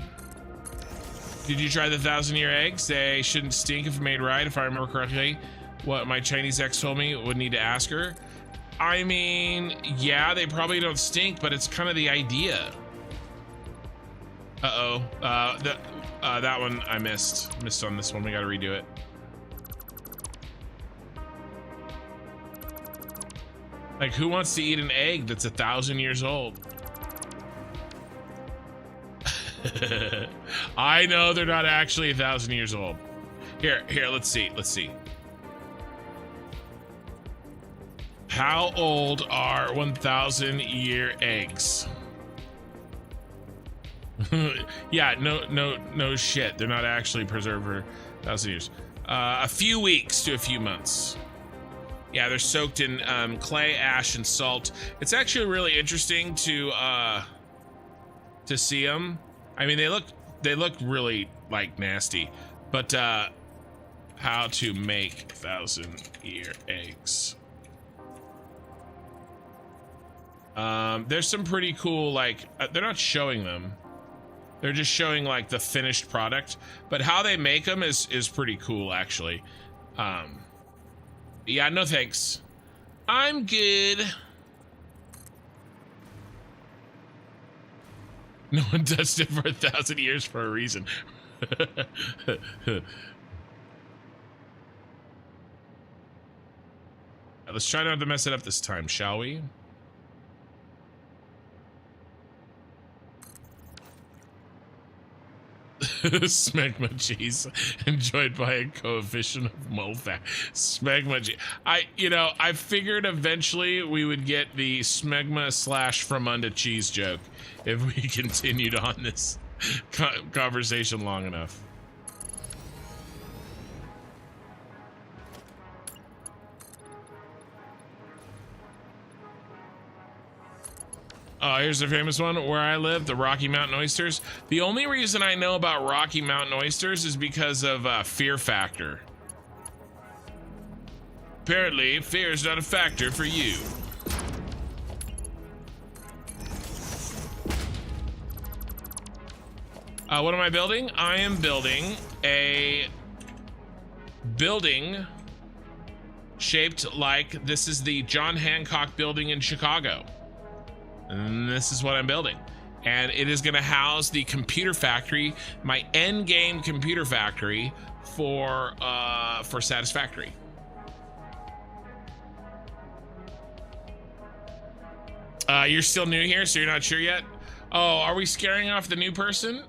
Did you try the 1,000-year eggs? They shouldn't stink if made right, if I remember correctly. What my Chinese ex told me, would need to ask her. I mean, yeah, they probably don't stink, but it's kind of the idea. Uh-oh. That one I missed. Missed on this one. We gotta redo it. Like, who wants to eat an egg that's 1,000 years old? I know they're not actually 1,000 years old. Here, let's see. How old are 1,000-year eggs? Yeah, no shit. They're not actually preserved for 1,000 years. A few weeks to a few months. Yeah, they're soaked in clay, ash, and salt. It's actually really interesting to see them. I mean, they look really like nasty, but how to make 1,000-year eggs. There's some pretty cool, like, they're not showing them. They're just showing like the finished product, but how they make them is pretty cool, actually. Yeah, no thanks. I'm good. No one touched it for 1,000 years for a reason. Let's try not to mess it up this time, shall we? Smegma cheese enjoyed by a coefficient of mole-fat. Smegma cheese. I figured eventually we would get the smegma / Fromunda cheese joke if we continued on this conversation long enough. Here's the famous one where I live, the Rocky Mountain oysters. The only reason I know about Rocky Mountain oysters is because of Fear Factor. Apparently, fear is not a factor for you. What am I building? I am building a building shaped like this is the John Hancock building in Chicago. And this is what I'm building. And it is gonna house the computer factory, my end game computer factory for Satisfactory. You're still new here, so you're not sure yet? Oh, are we scaring off the new person?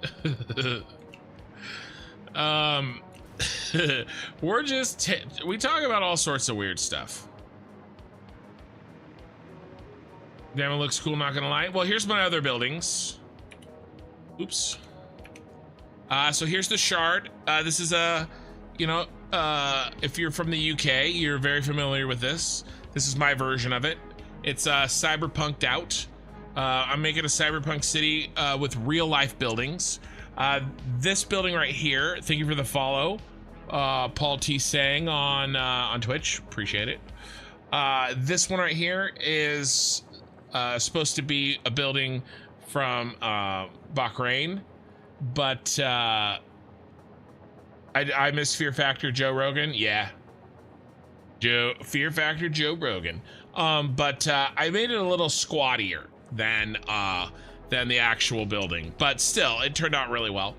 We're just, we talk about all sorts of weird stuff. Damn, it looks cool, not gonna lie. Well, here's my other buildings. Oops. So here's the shard. This is if you're from the UK, you're very familiar with this. This is my version of it. It's cyberpunked out. I'm making a cyberpunk city with real life buildings. This building right here, thank you for the follow. Paul T. Sang on Twitch, appreciate it. This one right here is supposed to be a building from Bahrain, but I miss Fear Factor Joe Rogan. Yeah, Fear Factor Joe Rogan. But I made it a little squattier than the actual building, but still, it turned out really well.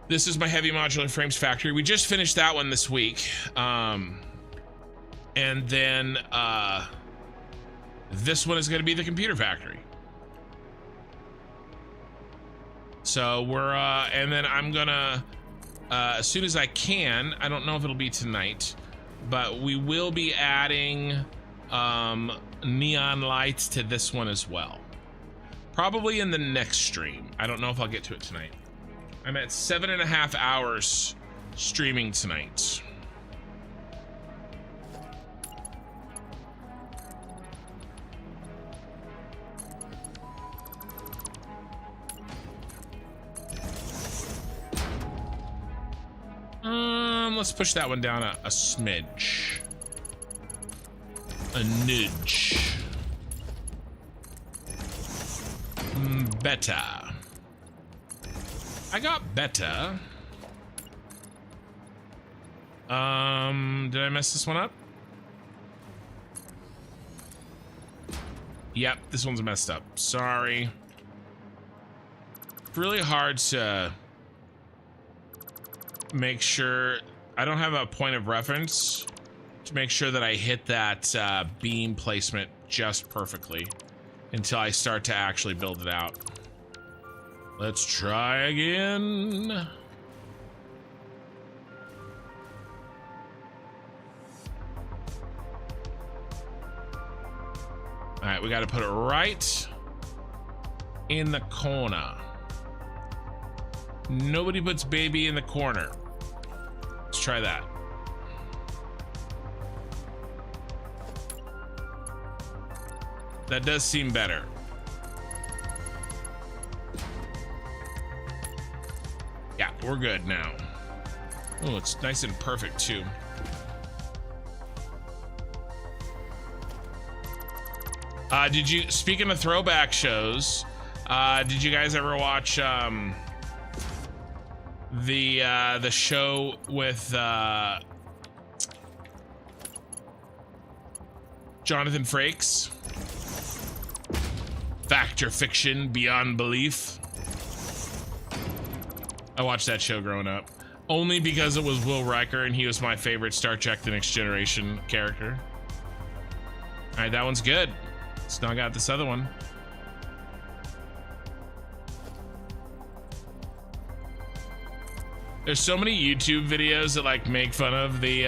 This is my heavy modular frames factory. We just finished that one this week, and then this one is going to be the computer factory. So we're and then I'm gonna as soon as I can, I don't know if it'll be tonight, but we will be adding neon lights to this one as well. Probably in the next stream. I don't know if I'll get to it tonight. I'm at 7.5 hours streaming tonight. Let's push that one down a smidge. A nudge. Better. I got better. Did I mess this one up? Yep, this one's messed up. Sorry. It's really hard to make sure. I don't have a point of reference to make sure that I hit that beam placement just perfectly until I start to actually build it out. Let's try again. All right, we got to put it right in the corner. Nobody puts baby in the corner. Let's try that. That does seem better. Yeah, we're good now. Oh, it's nice and perfect too. Did you, speaking of throwback shows, did you guys ever watch the show with Jonathan Frakes? Fact or Fiction Beyond Belief. I watched that show growing up only because it was Will Riker and he was my favorite Star Trek The Next Generation character. All right, that one's good. Let's knock out this other one. There's so many YouTube videos that like make fun of the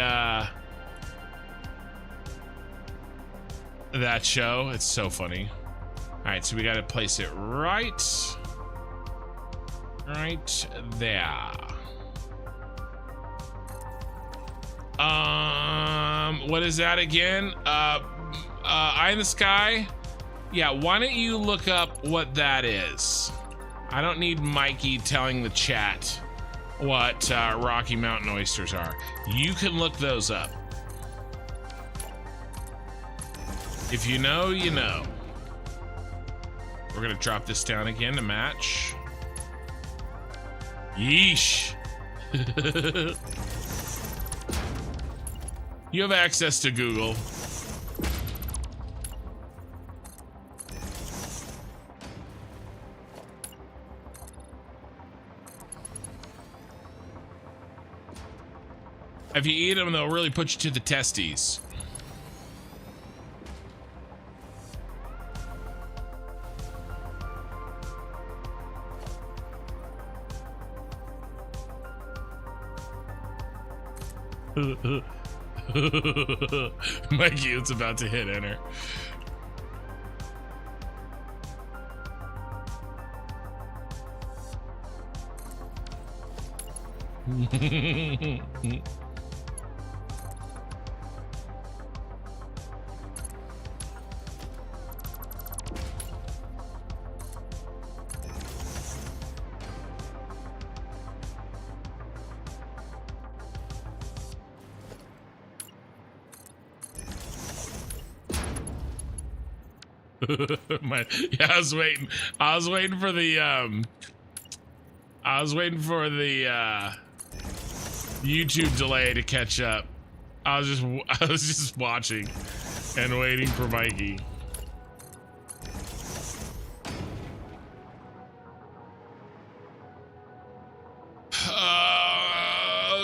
that show. It's so funny. All right, so we got to place it right there. What is that again? Eye in the Sky? Yeah, why don't you look up what that is? I don't need Mikey telling the chat what Rocky Mountain oysters are. You can look those up. If you know, you know. We're gonna drop this down again to match. Yeesh. You have access to Google. If you eat them, they'll really put you to the testes. Mikey, it's about to hit enter. Yeah, I was waiting for the YouTube delay to catch up. I was just watching and waiting for Mikey.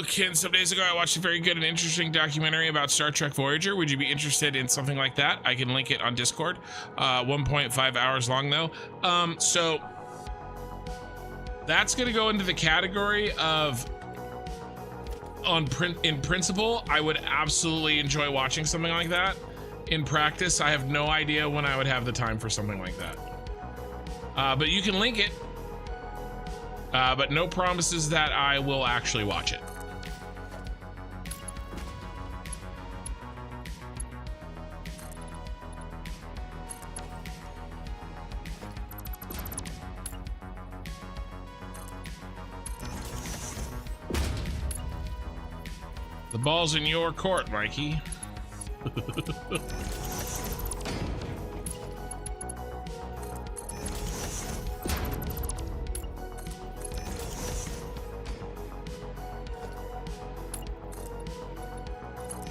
Ken, some days ago I watched a very good and interesting documentary about Star Trek Voyager. Would you be interested in something like that? I can link it on Discord. 1.5 hours long though. So that's gonna go into the category of in principle, I would absolutely enjoy watching something like that. In practice, I have no idea when I would have the time for something like that. But you can link it. But no promises that I will actually watch it. The ball's in your court, Mikey.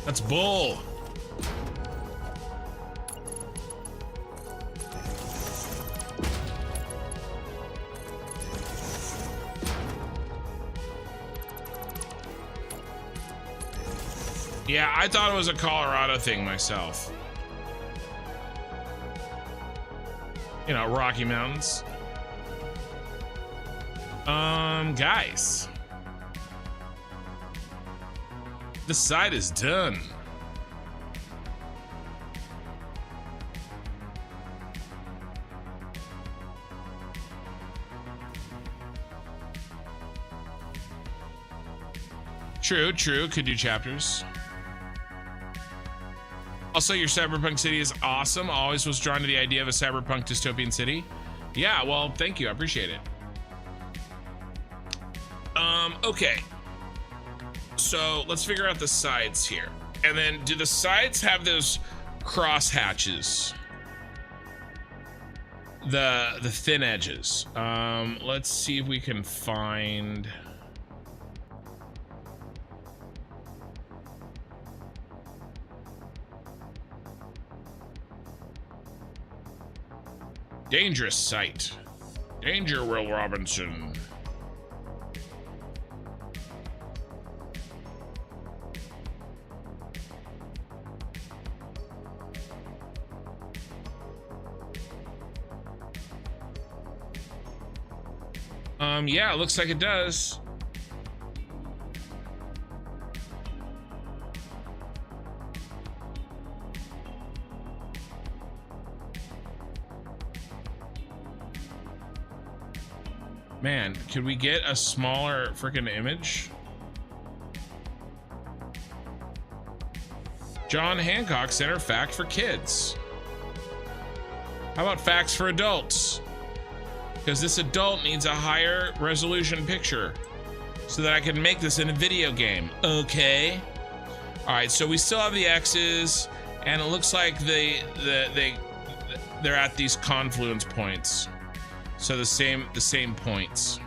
That's bull. Yeah, I thought it was a Colorado thing myself. You know, Rocky Mountains. Guys. The side is done. True, could do chapters. Also, your cyberpunk city is awesome. Always was drawn to the idea of a cyberpunk dystopian city. Yeah, well, thank you. I appreciate it. Okay. So let's figure out the sides here. And then do the sides have those cross hatches? The thin edges. Let's see if we can find... Dangerous site. Danger, Will Robinson. Yeah, it looks like it does. Man, could we get a smaller freaking image? John Hancock Center fact for kids. How about facts for adults? Because this adult needs a higher resolution picture so that I can make this in a video game. Okay. All right, so we still have the X's, and it looks like they're at these confluence points. So the same points.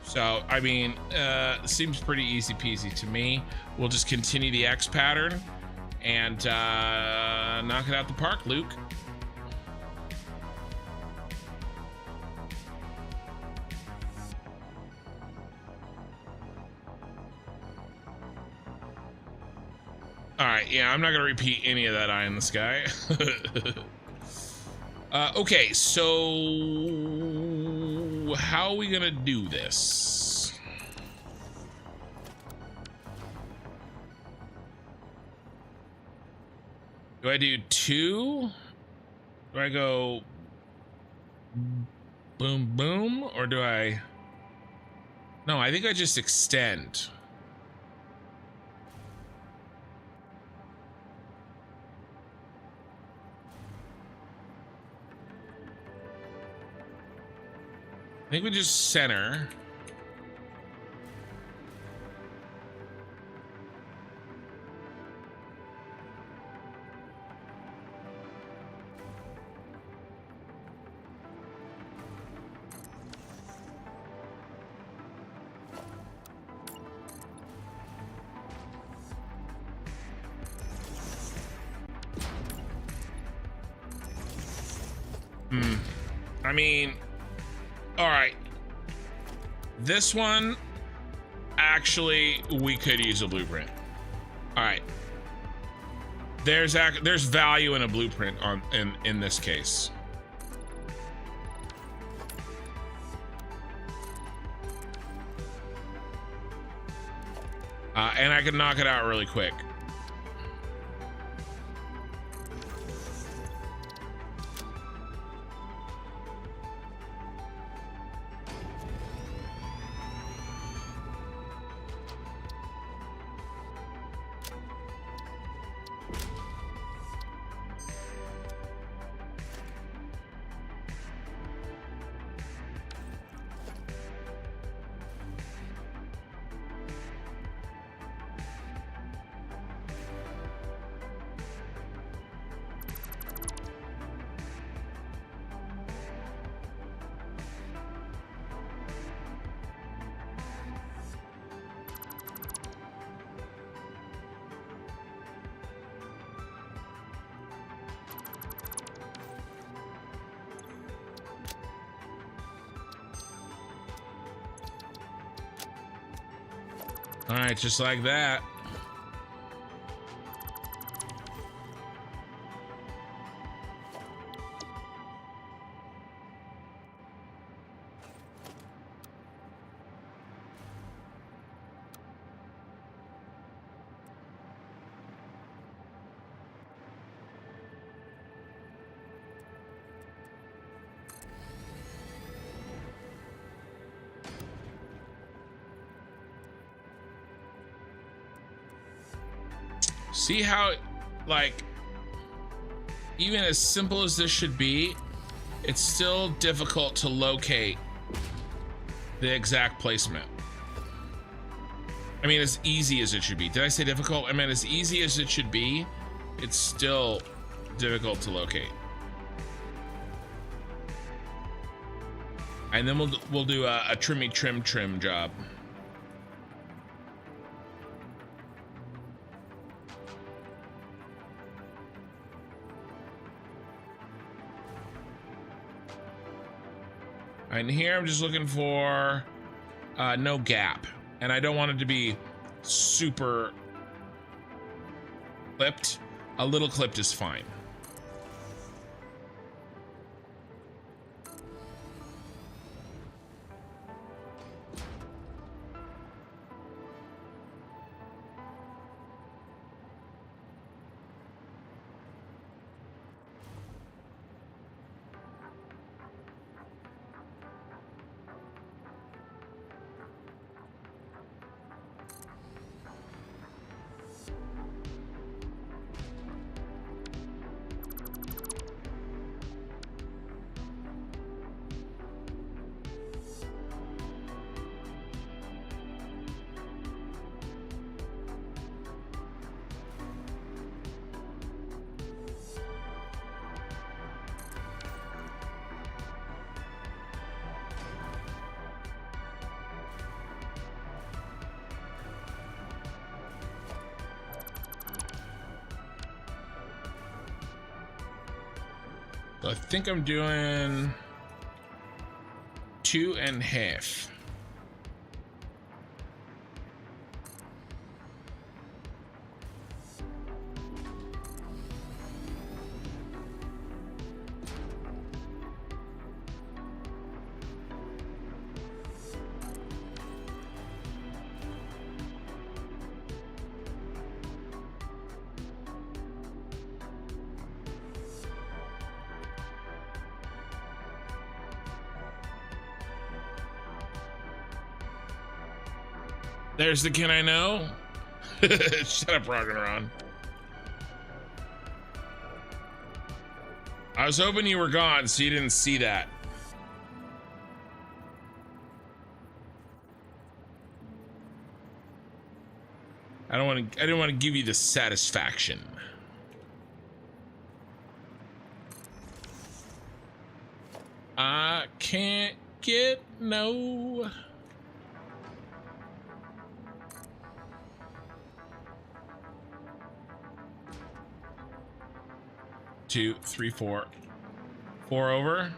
So I mean, seems pretty easy peasy to me. We'll just continue the X pattern and knock it out the park, Luke. All right, yeah, I'm not gonna repeat any of that eye in the sky. Okay, so how are we gonna do this? Do I do two? Do I go boom, boom, or do I? No, I think I just extend. I think we just center. I mean, all right. This one, actually, we could use a blueprint. All right. There's value in a blueprint in this case. And I can knock it out really quick. All right, just like that. See how, like, even as simple as this should be, it's still difficult to locate the exact placement. I mean, as easy as it should be. Did I say difficult? I mean, as easy as it should be, it's still difficult to locate. And then we'll do a trim job. And here I'm just looking for no gap, and I don't want it to be super clipped. A little clipped is fine. So I think I'm doing 2.5. There's the Can I Know? Shut up, rocking around. I was hoping you were gone so you didn't see that. I didn't want to give you the satisfaction. I can't get no. 2, 3, 4. 4 over.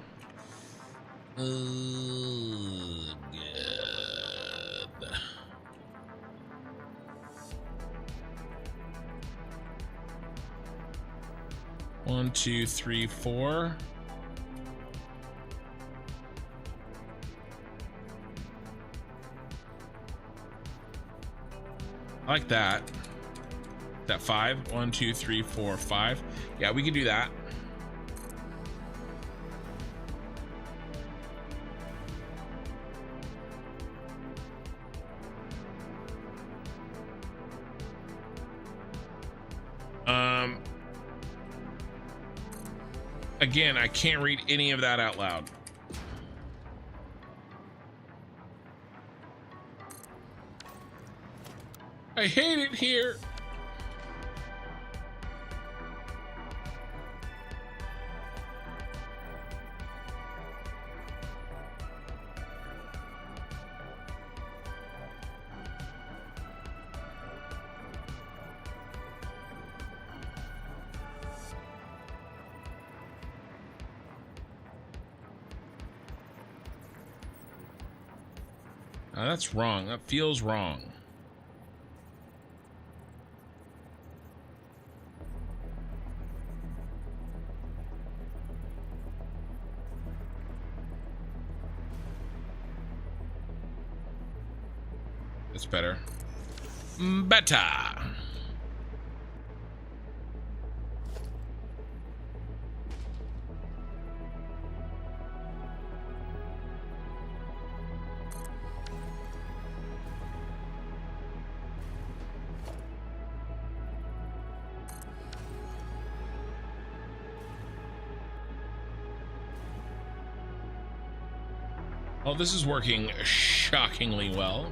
Oh, good. One, 2, 3, 4. I like that. That 5. 1, 2, 3, 4, 5. Yeah, we can do that. Again, I can't read any of that out loud. I hate it here. That's wrong. That feels wrong. That's better. Better. Oh, this is working shockingly well.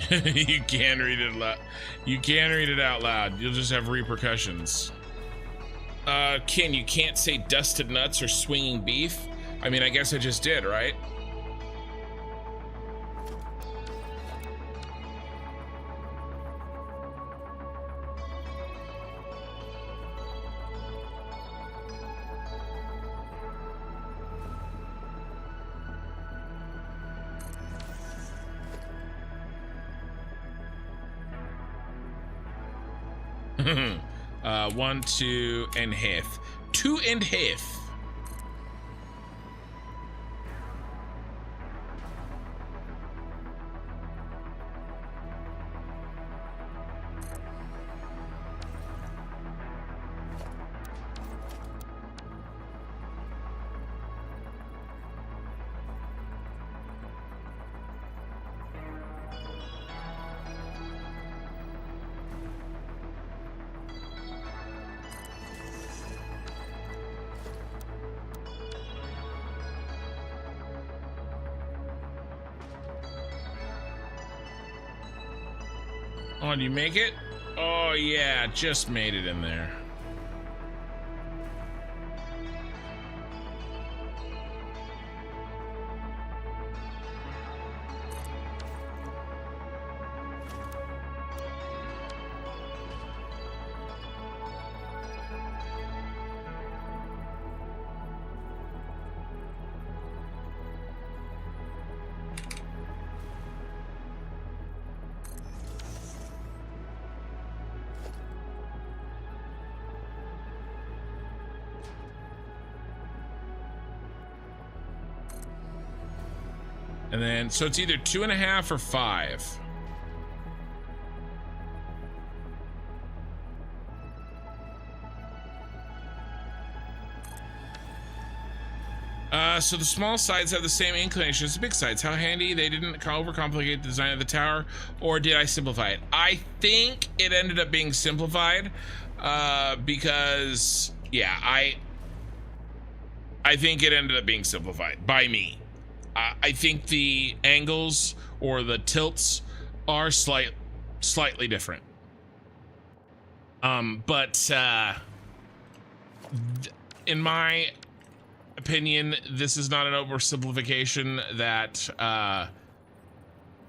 You can't read it loud. You can't read it out loud. You'll just have repercussions. Ken, you can't say dusted nuts or swinging beef. I mean, I guess I just did, right? One, two, and half. 2 and half. Oh, did you make it? Oh yeah, just made it in there. And then, so it's either 2.5 or 5. So the small sides have the same inclination as the big sides. How handy they didn't overcomplicate the design of the tower, or did I simplify it? I think it ended up being simplified because, yeah, I think it ended up being simplified by me. I think the angles or the tilts are slightly different. But in my opinion, this is not an oversimplification that,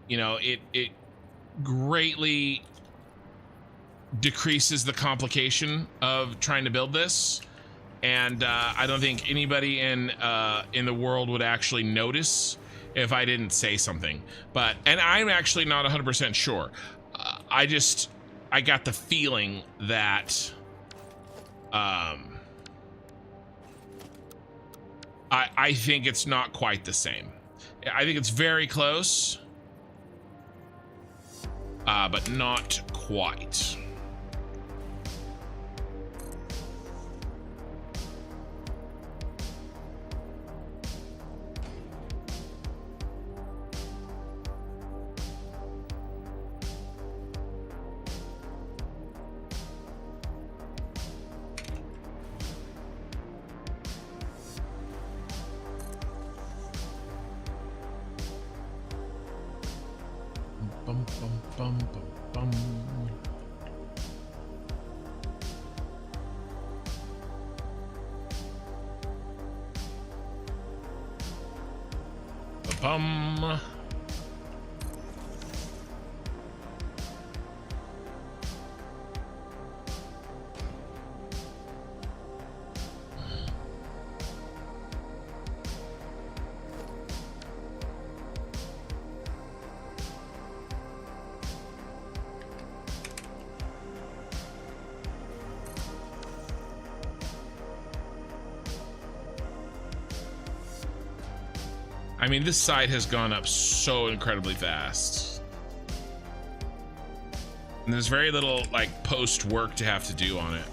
you know, it greatly decreases the complication of trying to build this. And I don't think anybody in the world would actually notice if I didn't say something. And I'm actually not 100% sure. I got the feeling that I think it's not quite the same. I think it's very close, but not quite. Bum, bum, bum, bum, bum. Bum. I mean, this side has gone up so incredibly fast. And there's very little like post work to have to do on it.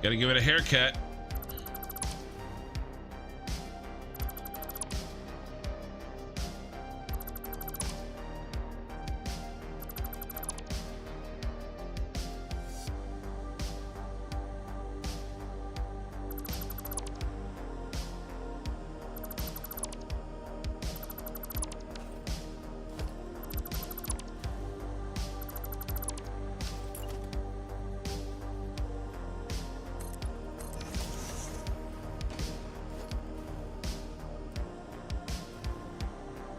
Gotta give it a haircut.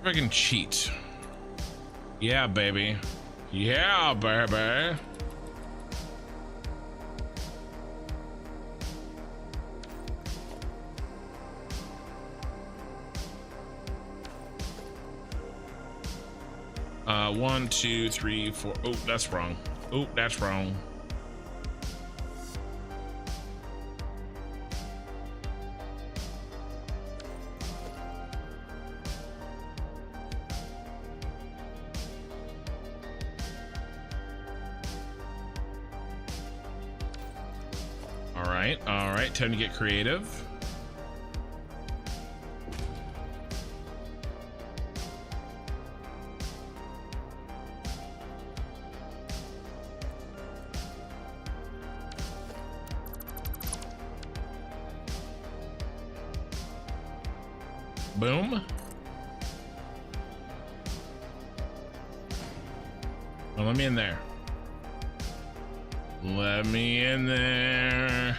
I can cheat. Yeah, baby. Yeah, baby. One, two, three, four. Oh, that's wrong. Oh, that's wrong. All right, time to get creative. Boom. Oh, let me in there. Let me in there.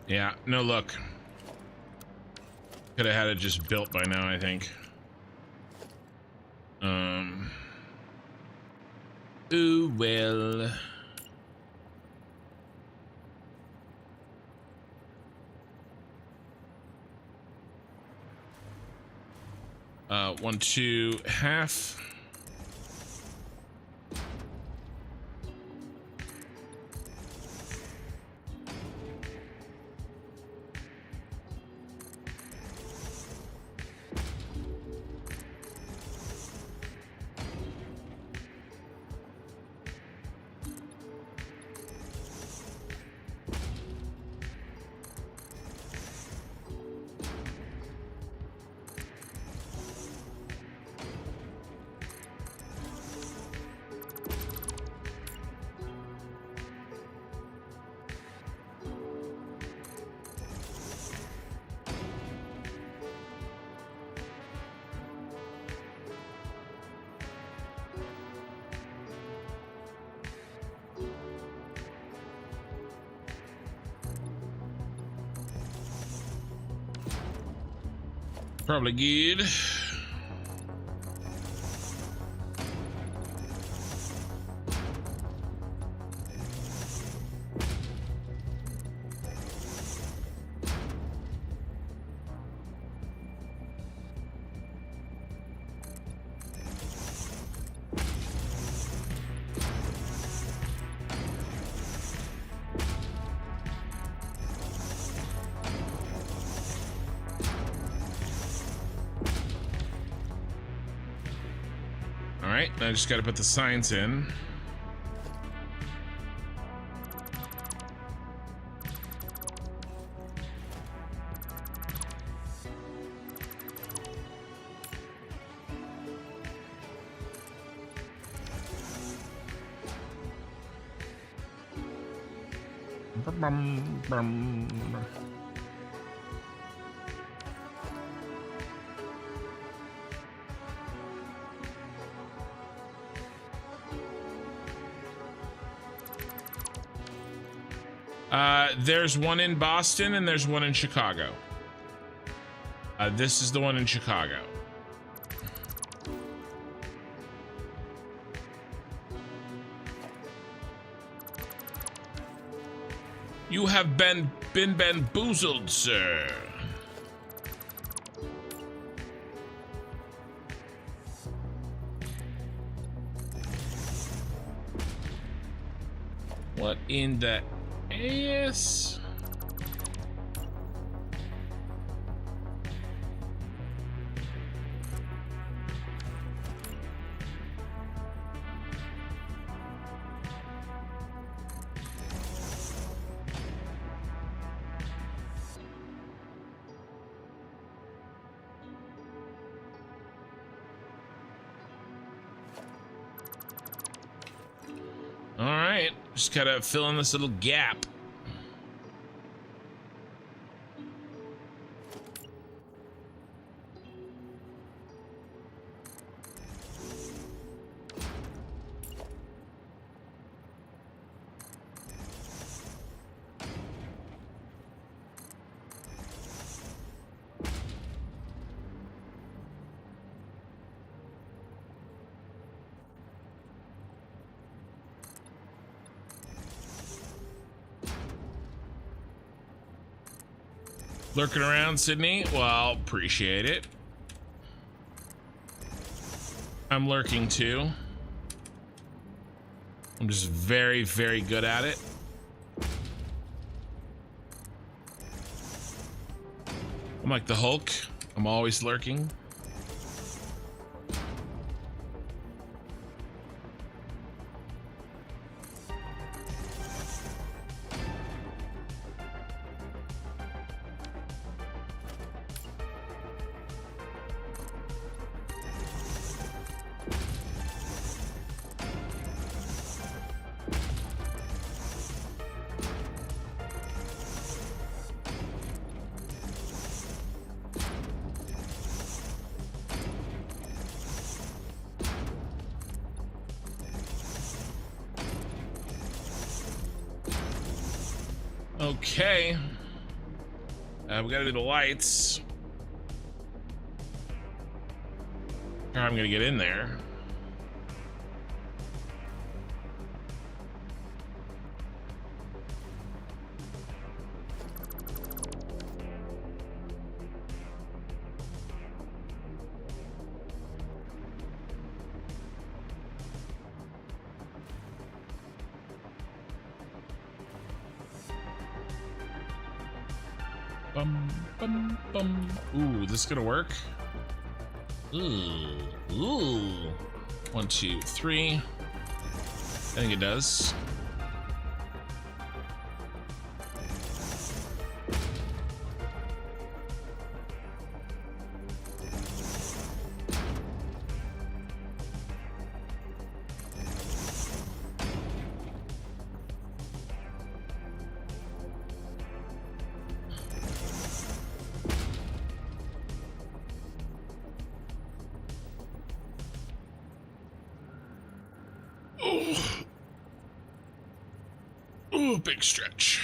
Yeah, no look. Could have had it just built by now, I think. Ooh, well. One, two, half. Probably good. I just got to put the signs in. Brum, brum. There's one in Boston and there's one in Chicago. This is the one in Chicago. You have been bamboozled, sir. What in the ass? All right, just gotta fill in this little gap. Lurking around, Sydney? Well, appreciate it. I'm lurking too. I'm just very, very good at it. I'm like the Hulk. I'm always lurking. Okay. We gotta do the lights. I'm gonna get in there. Bum, bum, bum. Ooh, this is gonna work. Ooh, ooh. 1, 2, 3. I think it does. Ooh, big stretch.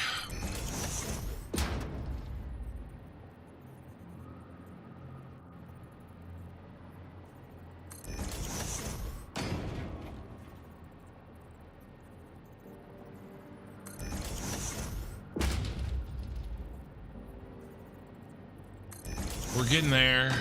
We're getting there.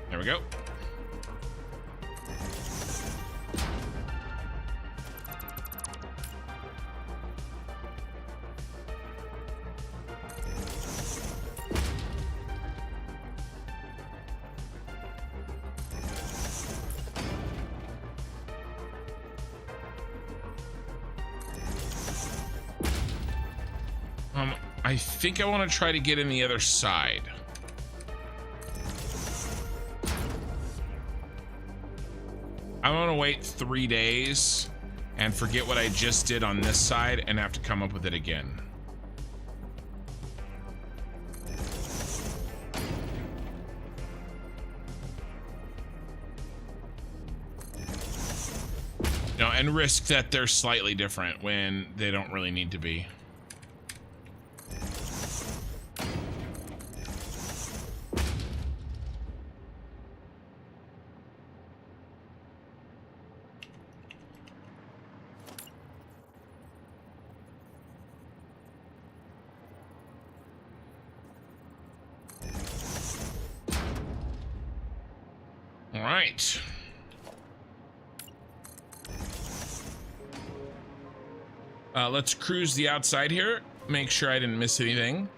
There we go. I think I want to try to get in the other side. I want to wait 3 days and forget what I just did on this side and have to come up with it again. No, and risk that they're slightly different when they don't really need to be. All right. Let's cruise the outside here. Make sure I didn't miss anything.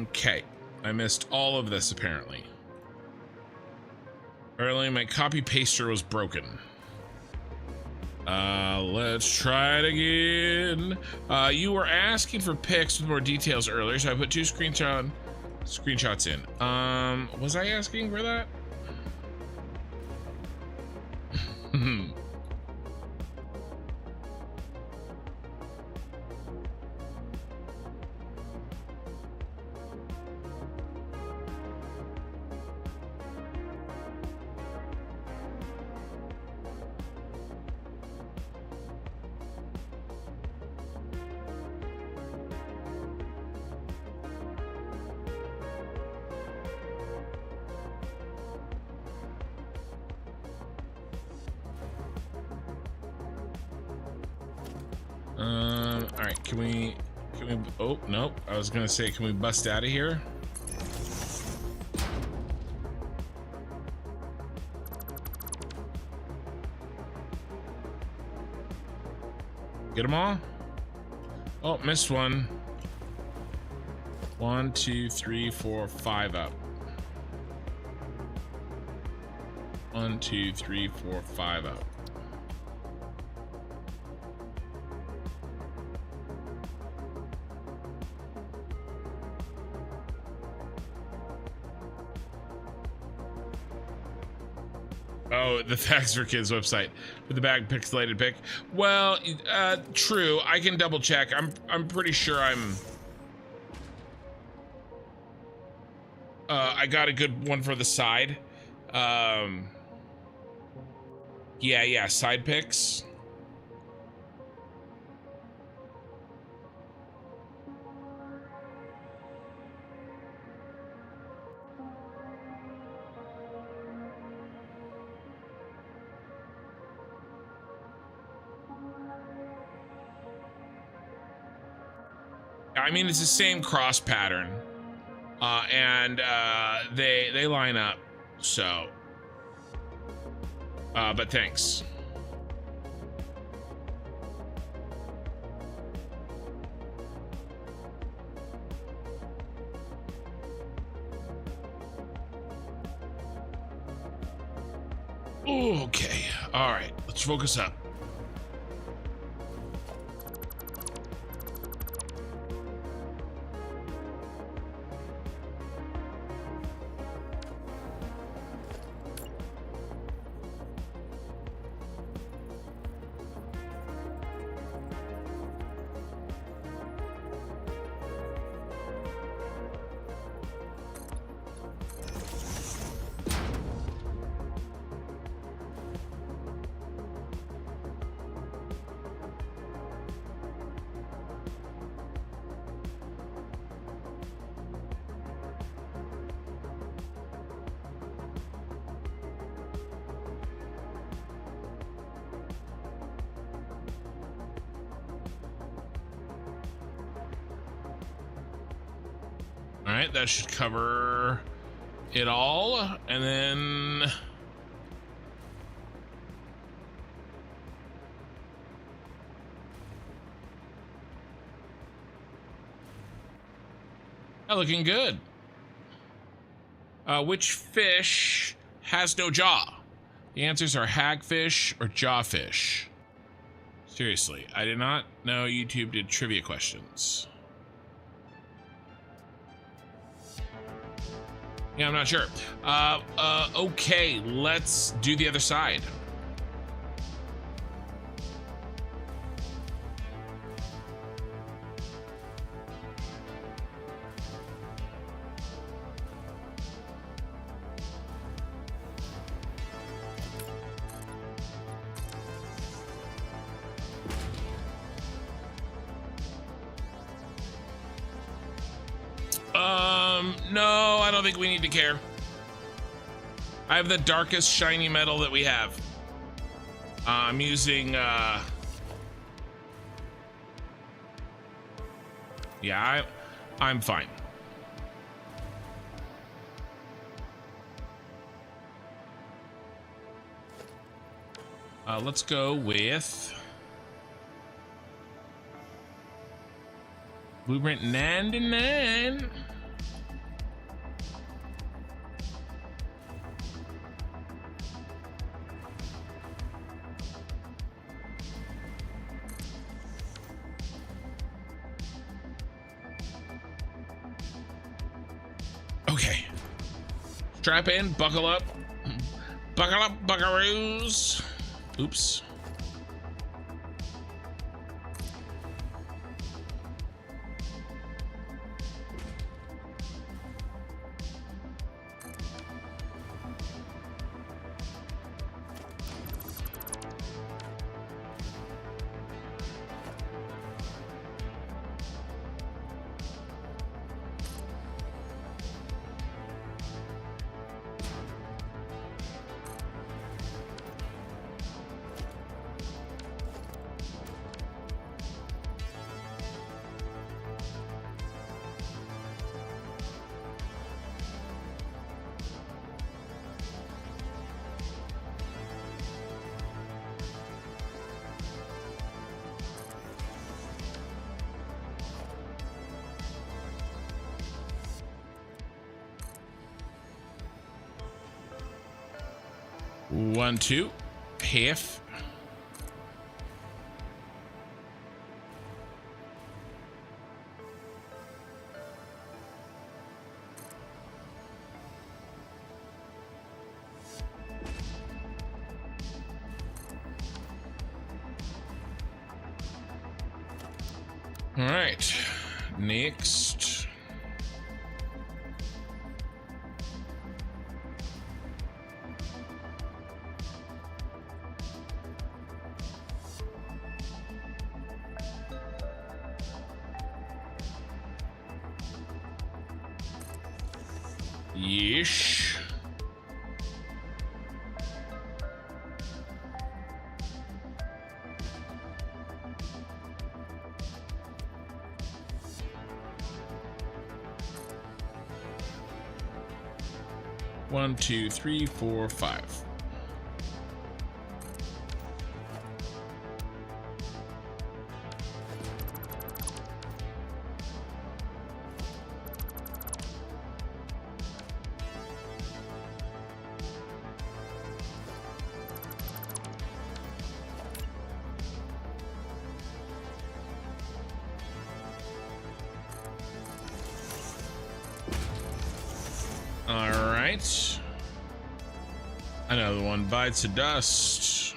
Okay. I missed all of this apparently. Earlier, my copy paster was broken. Let's try it again. You were asking for pics with more details earlier, so I put 2 screenshots in. Was I asking for that? All right, can we, oh, nope. I was gonna say, can we bust out of here? Get them all? Oh, missed one. 1, 2, 3, 4, 5 up. 1, 2, 3, 4, 5 up. Oh, the Facts for Kids website with the bag pixelated pic. Well, true. I can double check. I'm pretty sure I got a good one for the side. Yeah, side pics. I mean, it's the same cross pattern, and they line up. So, but thanks. Okay, all right, let's focus up. All right, that should cover it all. And then looking good. Which fish has no jaw? The answers are hagfish or jawfish. Seriously, I did not know YouTube did trivia questions. Yeah, I'm not sure. Okay, let's do the other side. No, I don't think we need to care. I have the darkest shiny metal that we have. I'm using, yeah, I'm fine. Let's go with Blueprint 99. Okay. Strap in, buckle up. Buckle up, buckaroos. Oops. One, two, half. All right, next. Yeesh. One, two, three, four, five. All right. Another one bites the dust.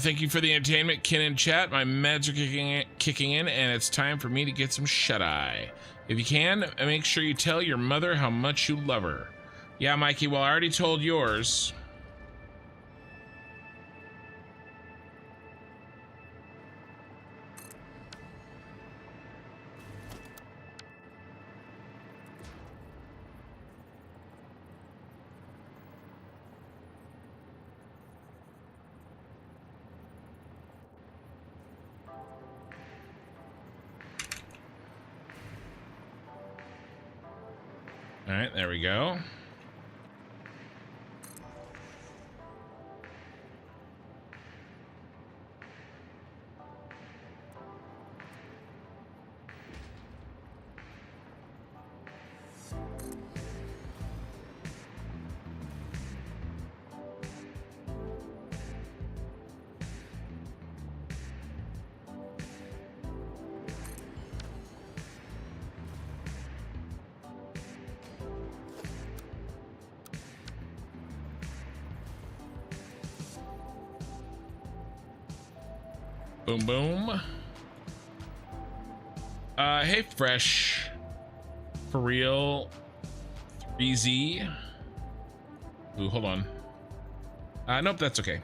Thank you for the entertainment, Kin in chat. My meds are kicking in, and it's time for me to get some shut-eye. If you can, make sure you tell your mother how much you love her. Yeah, Mikey, well, I already told yours. All right, there we go. Boom, boom. Hey, Fresh. For real. 3Z. Ooh, hold on. Nope, that's okay.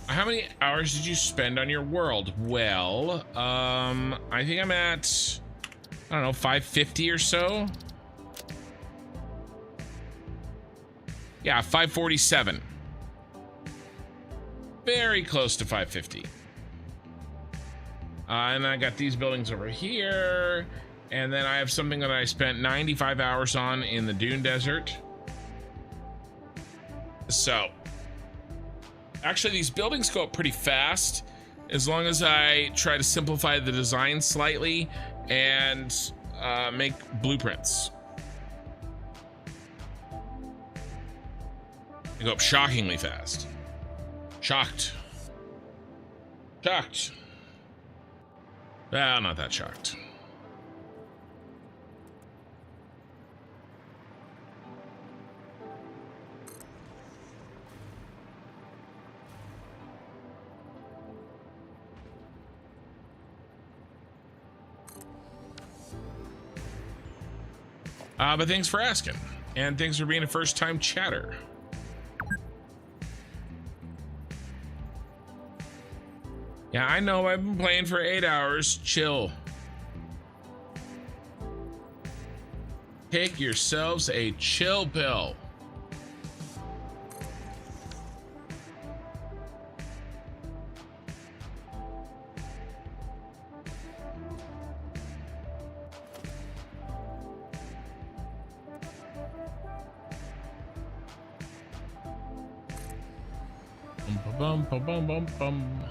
How many hours did you spend on your world? Well, I think I'm at, I don't know, 550 or so. Yeah, 547. Very close to 550. And I got these buildings over here. And then I have something that I spent 95 hours on in the Dune Desert. So, actually, these buildings go up pretty fast as long as I try to simplify the design slightly and make blueprints. They go up shockingly fast. Shocked. Shocked. Well, not that shocked. But thanks for asking. And thanks for being a first-time chatter. Yeah, I know I've been playing for 8 hours. Chill. Take yourselves a chill pill. Bum, bum, bum, bum, bum.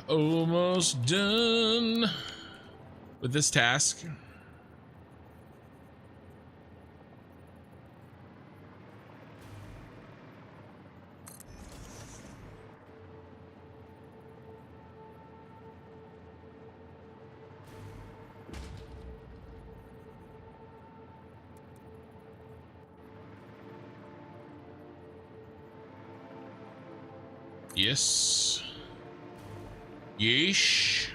Almost done with this task. Yes. Yeesh.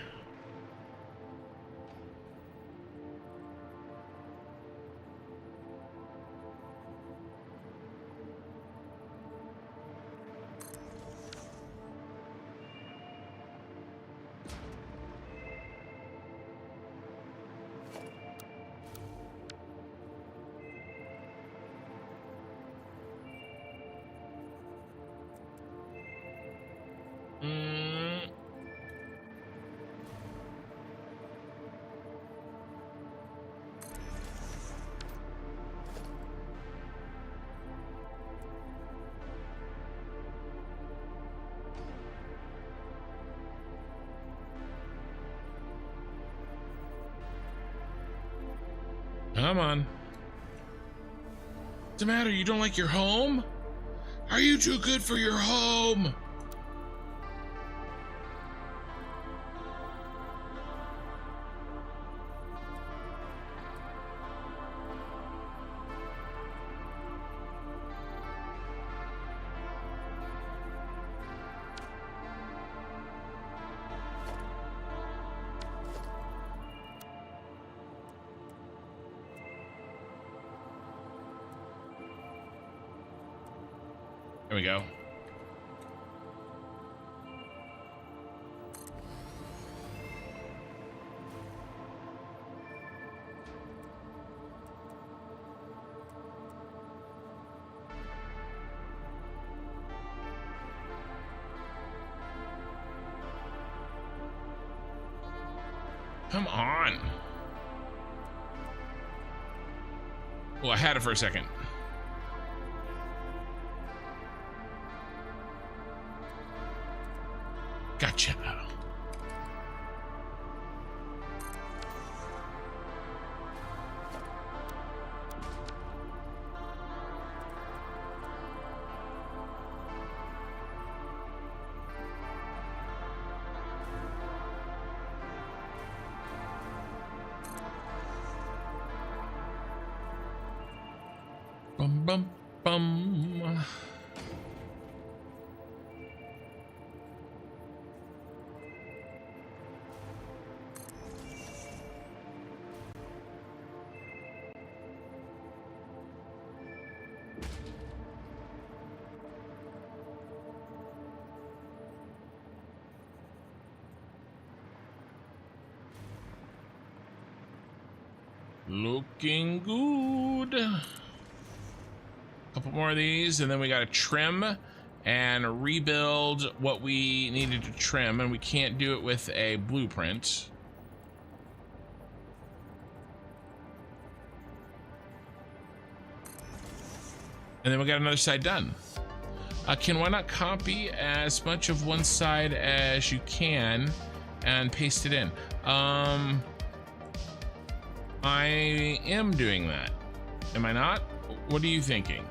Come on. What's the matter? You don't like your home? Are you too good for your home? There we go. Come on. Well, I had it for a second. Gotcha. bum, bum. Looking good. Couple more of these, and then we got to trim and rebuild what we needed to trim, and we can't do it with a blueprint. And then we got another side done. Ken, why not copy as much of one side as you can and paste it in? I am doing that. Am I not? What are you thinking?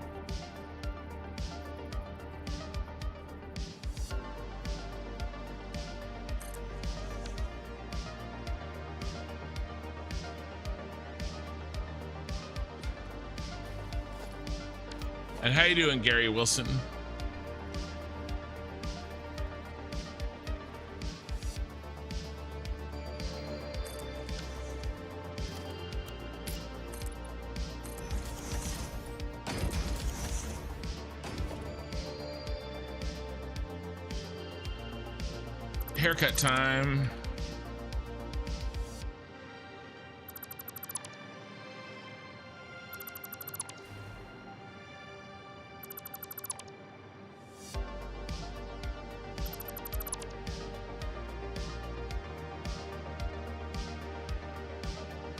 And how you doing, Gary Wilson? Haircut time.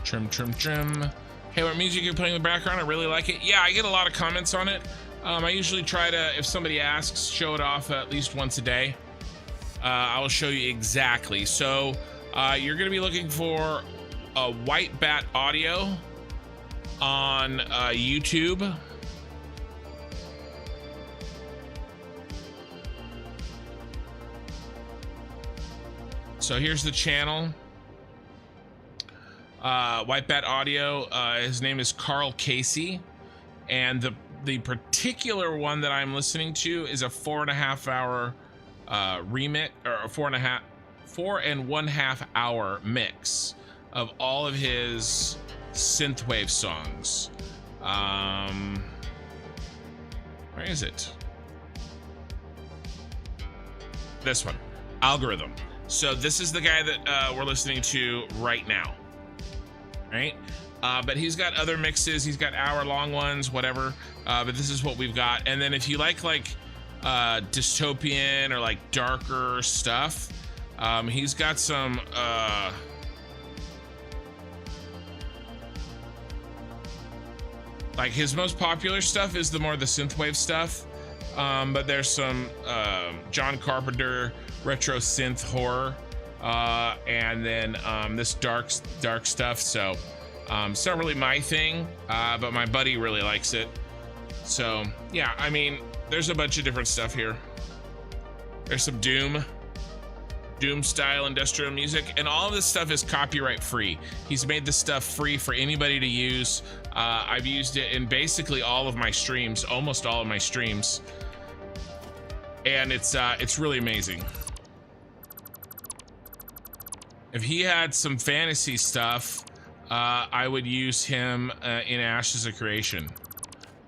Trim, trim, trim. Hey, what music you're playing in the background? I really like it. Yeah, I get a lot of comments on it. I usually try to, if somebody asks, show it off at least once a day. I will show you exactly. So you're going to be looking for a White Bat Audio on YouTube. So here's the channel. White Bat Audio. His name is Carl Casey, and the particular one that I'm listening to is a 4.5 hour remix, or a 4.5 hour mix of all of his synthwave songs. Where is it? This one, Algorithm. So this is the guy that we're listening to right now, right? But he's got other mixes. He's got hour-long ones, whatever. But this is what we've got. And then if you like dystopian or like darker stuff, he's got some like his most popular stuff is the synthwave stuff, but there's some John Carpenter retro synth horror, and then this dark stuff. So it's not really my thing, but my buddy really likes it. So yeah, I mean, there's a bunch of different stuff here. There's some Doom style industrial music, and all of this stuff is copyright free. He's made this stuff free for anybody to use. I've used it in basically all of my streams, almost all of my streams, and it's really amazing. If he had some fantasy stuff, I would use him in Ashes of Creation.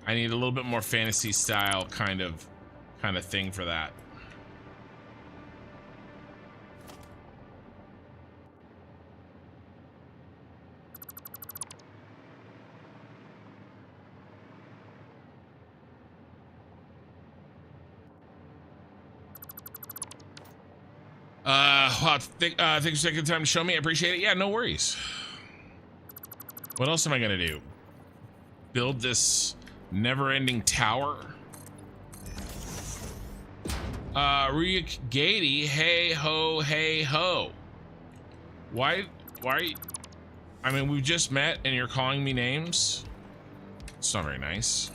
I need a little bit more fantasy style kind of thing for that. Wow, thanks for taking the time to show me. I appreciate it. Yeah, no worries. What else am I gonna do? Build this never-ending tower? Rick Gady, hey ho, hey ho. Why are you, I mean, we've just met and you're calling me names? It's not very nice.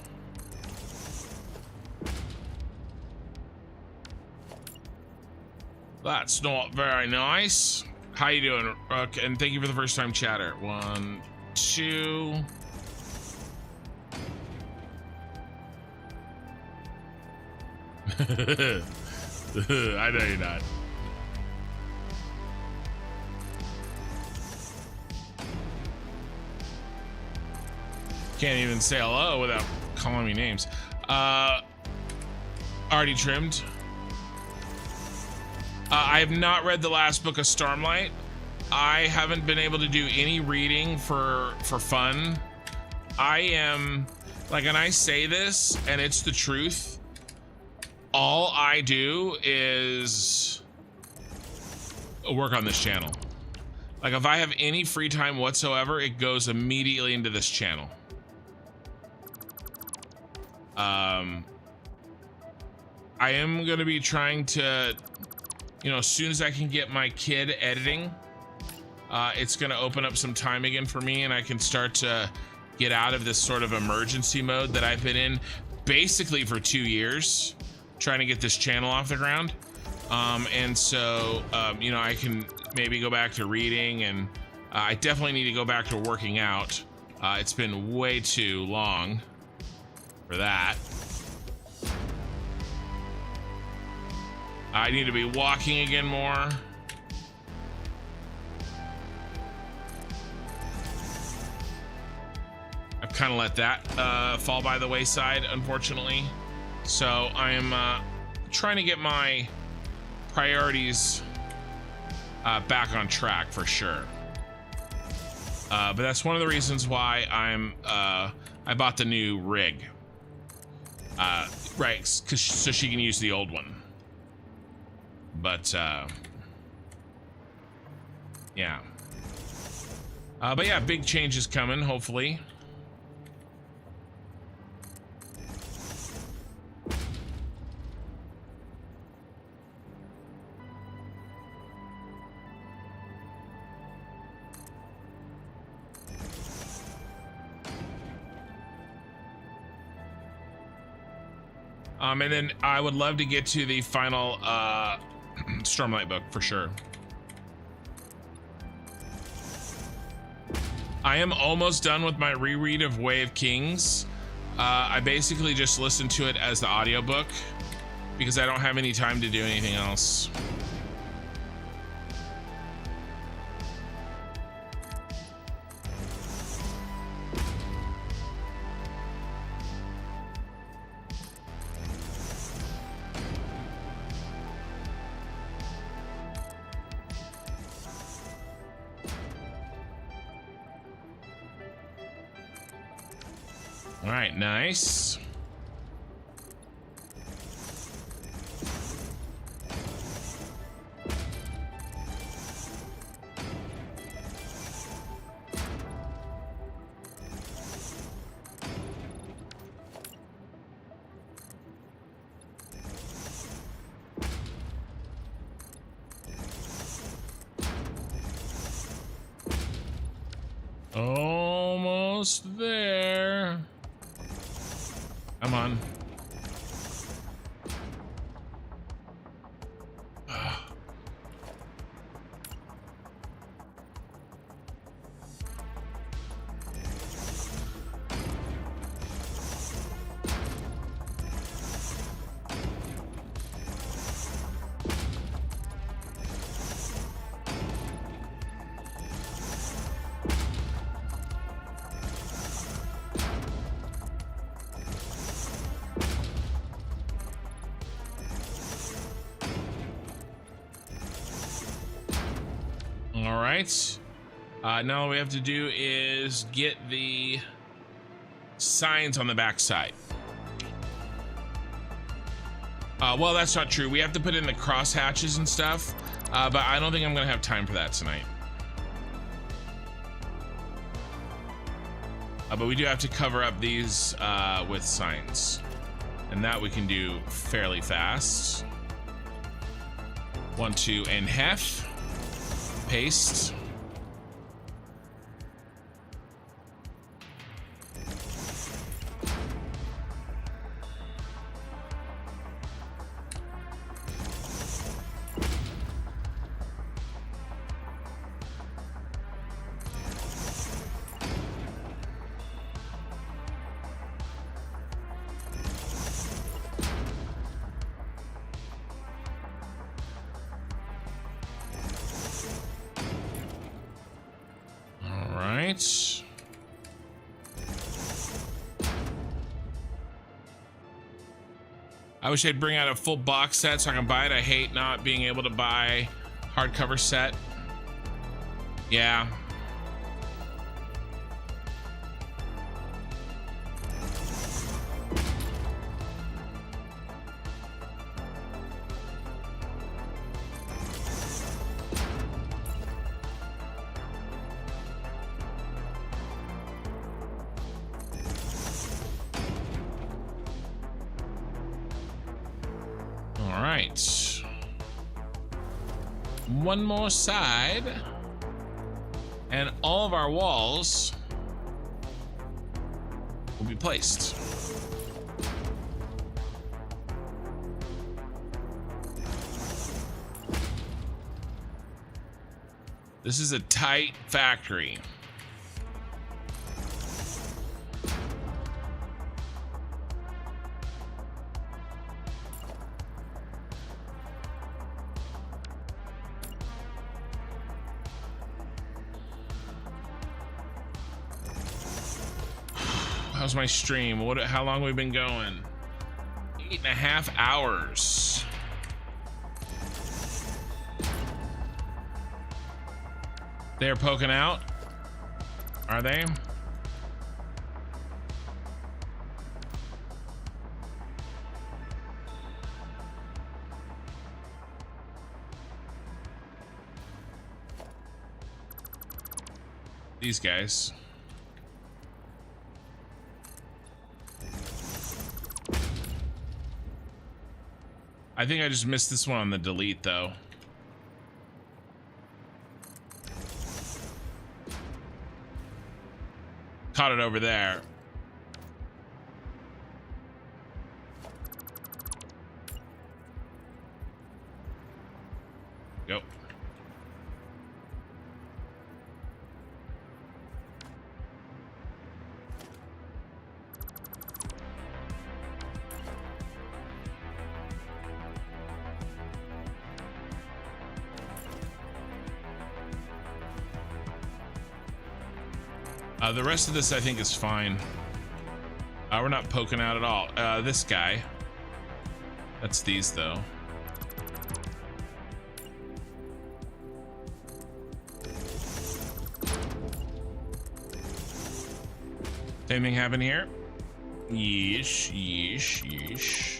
That's not very nice. How you doing? And thank you for the first time chatter. 1, 2. I know you're not. Can't even say hello without calling me names. Already trimmed. I have not read the last book of Stormlight. I haven't been able to do any reading for fun. I am, like, and I say this, and it's the truth. All I do is work on this channel. Like, if I have any free time whatsoever, it goes immediately into this channel. I am going to be trying to, you know, as soon as I can get my kid editing, it's going to open up some time again for me, and I can start to get out of this sort of emergency mode that I've been in basically for 2 years, trying to get this channel off the ground. And so, you know, I can maybe go back to reading, and I definitely need to go back to working out. It's been way too long for that. I need to be walking again more. I've kind of let that fall by the wayside, unfortunately. So I am trying to get my priorities back on track for sure. But that's one of the reasons why I bought the new rig. Right, so she can use the old one. But yeah. But yeah, big changes coming, hopefully. And then I would love to get to the final Stormlight book for sure. I am almost done with my reread of Way of Kings. I basically just listened to it as the audiobook because I don't have any time to do anything else. All right, nice. Almost there. Come on. All right. Now all we have to do is get the signs on the back side. Well, that's not true. We have to put in the cross hatches and stuff, but I don't think I'm gonna have time for that tonight. But we do have to cover up these with signs, and that we can do fairly fast. 1, 2, and hef. Paste. right. I wish they'd bring out a full box set so I can buy it. I hate not being able to buy hardcover set. Yeah. All right. One more side. And all of our walls will be placed. This is a tight factory. How's my stream? How long have we been going? 8.5 hours. They're poking out. Are they? These guys. I think I just missed this one on the delete though. Caught it over there. Go. The rest of this I think is fine. We're not poking out at all. This guy. That's these though. Same thing happened here. Yeesh, yeesh, yeesh.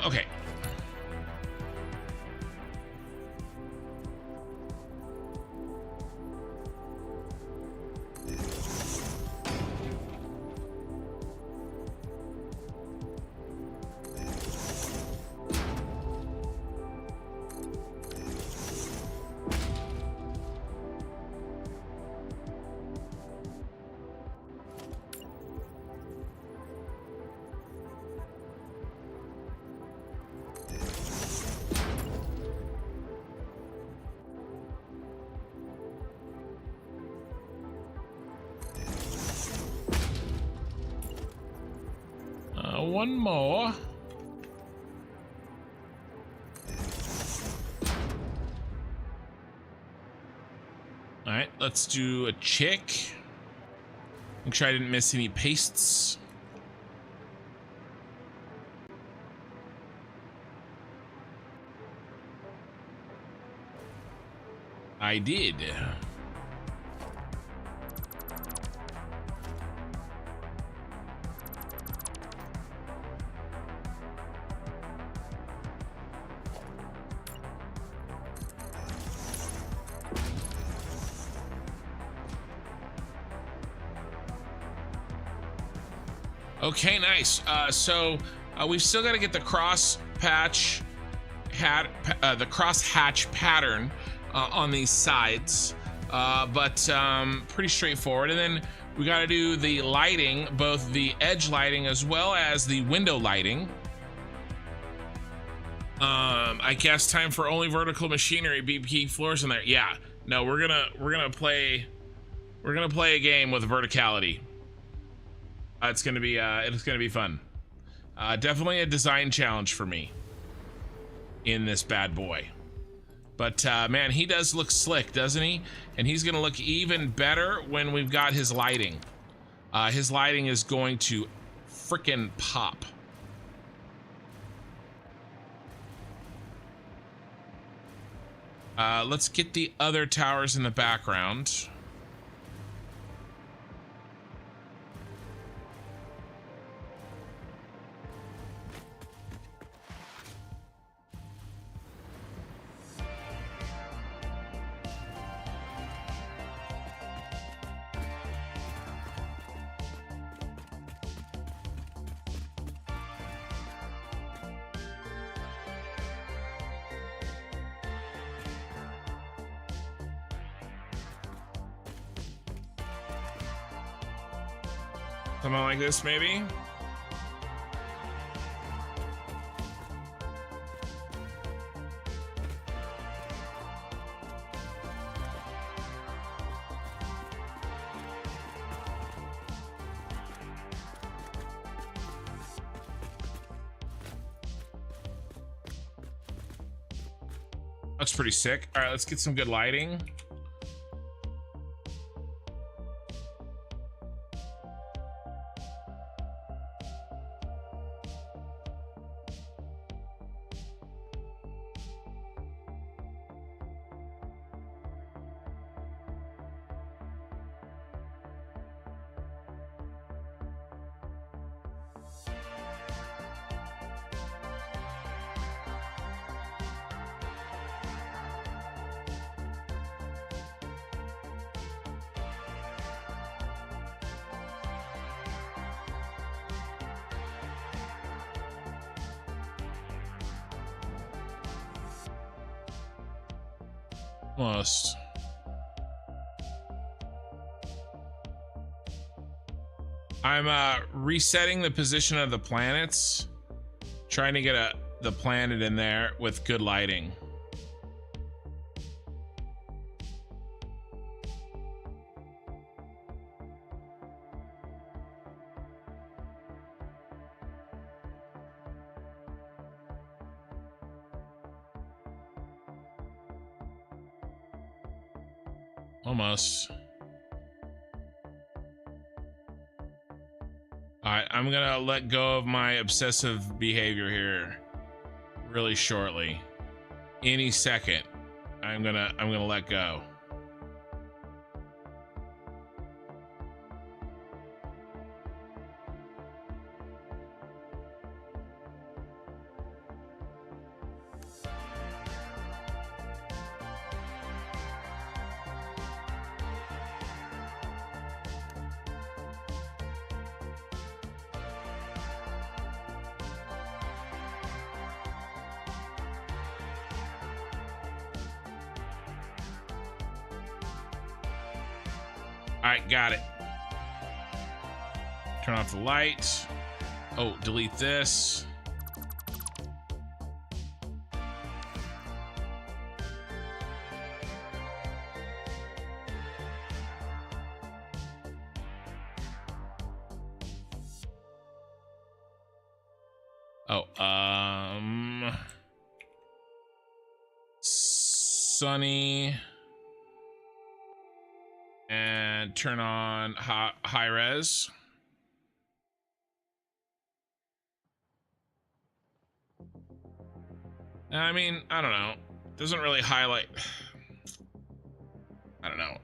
Okay. One more. All right, let's do a check. Make sure I didn't miss any pastes. I did. Okay, nice. So we've still got to get the cross cross hatch pattern on these sides, but pretty straightforward. And then we got to do the lighting, both the edge lighting as well as the window lighting. I guess time for only vertical machinery, BP floors in there. Yeah, no, we're gonna play a game with verticality. It's gonna be fun. Definitely a design challenge for me in this bad boy. But man, he does look slick, doesn't he? And he's gonna look even better when we've got his lighting. His lighting is going to frickin' pop. Let's get the other towers in the background. Something like this, maybe? Looks pretty sick. All right, let's get some good lighting. Almost. I'm resetting the position of the planets, trying to get the planet in there with good lighting. Almost. Alright, I'm gonna let go of my obsessive behavior here really shortly. Any second, I'm gonna let go. All right, got it. Turn off the light. Oh, delete this. Oh, Sunny. And turn on high res. I mean, I don't know. Doesn't really highlight. I don't know.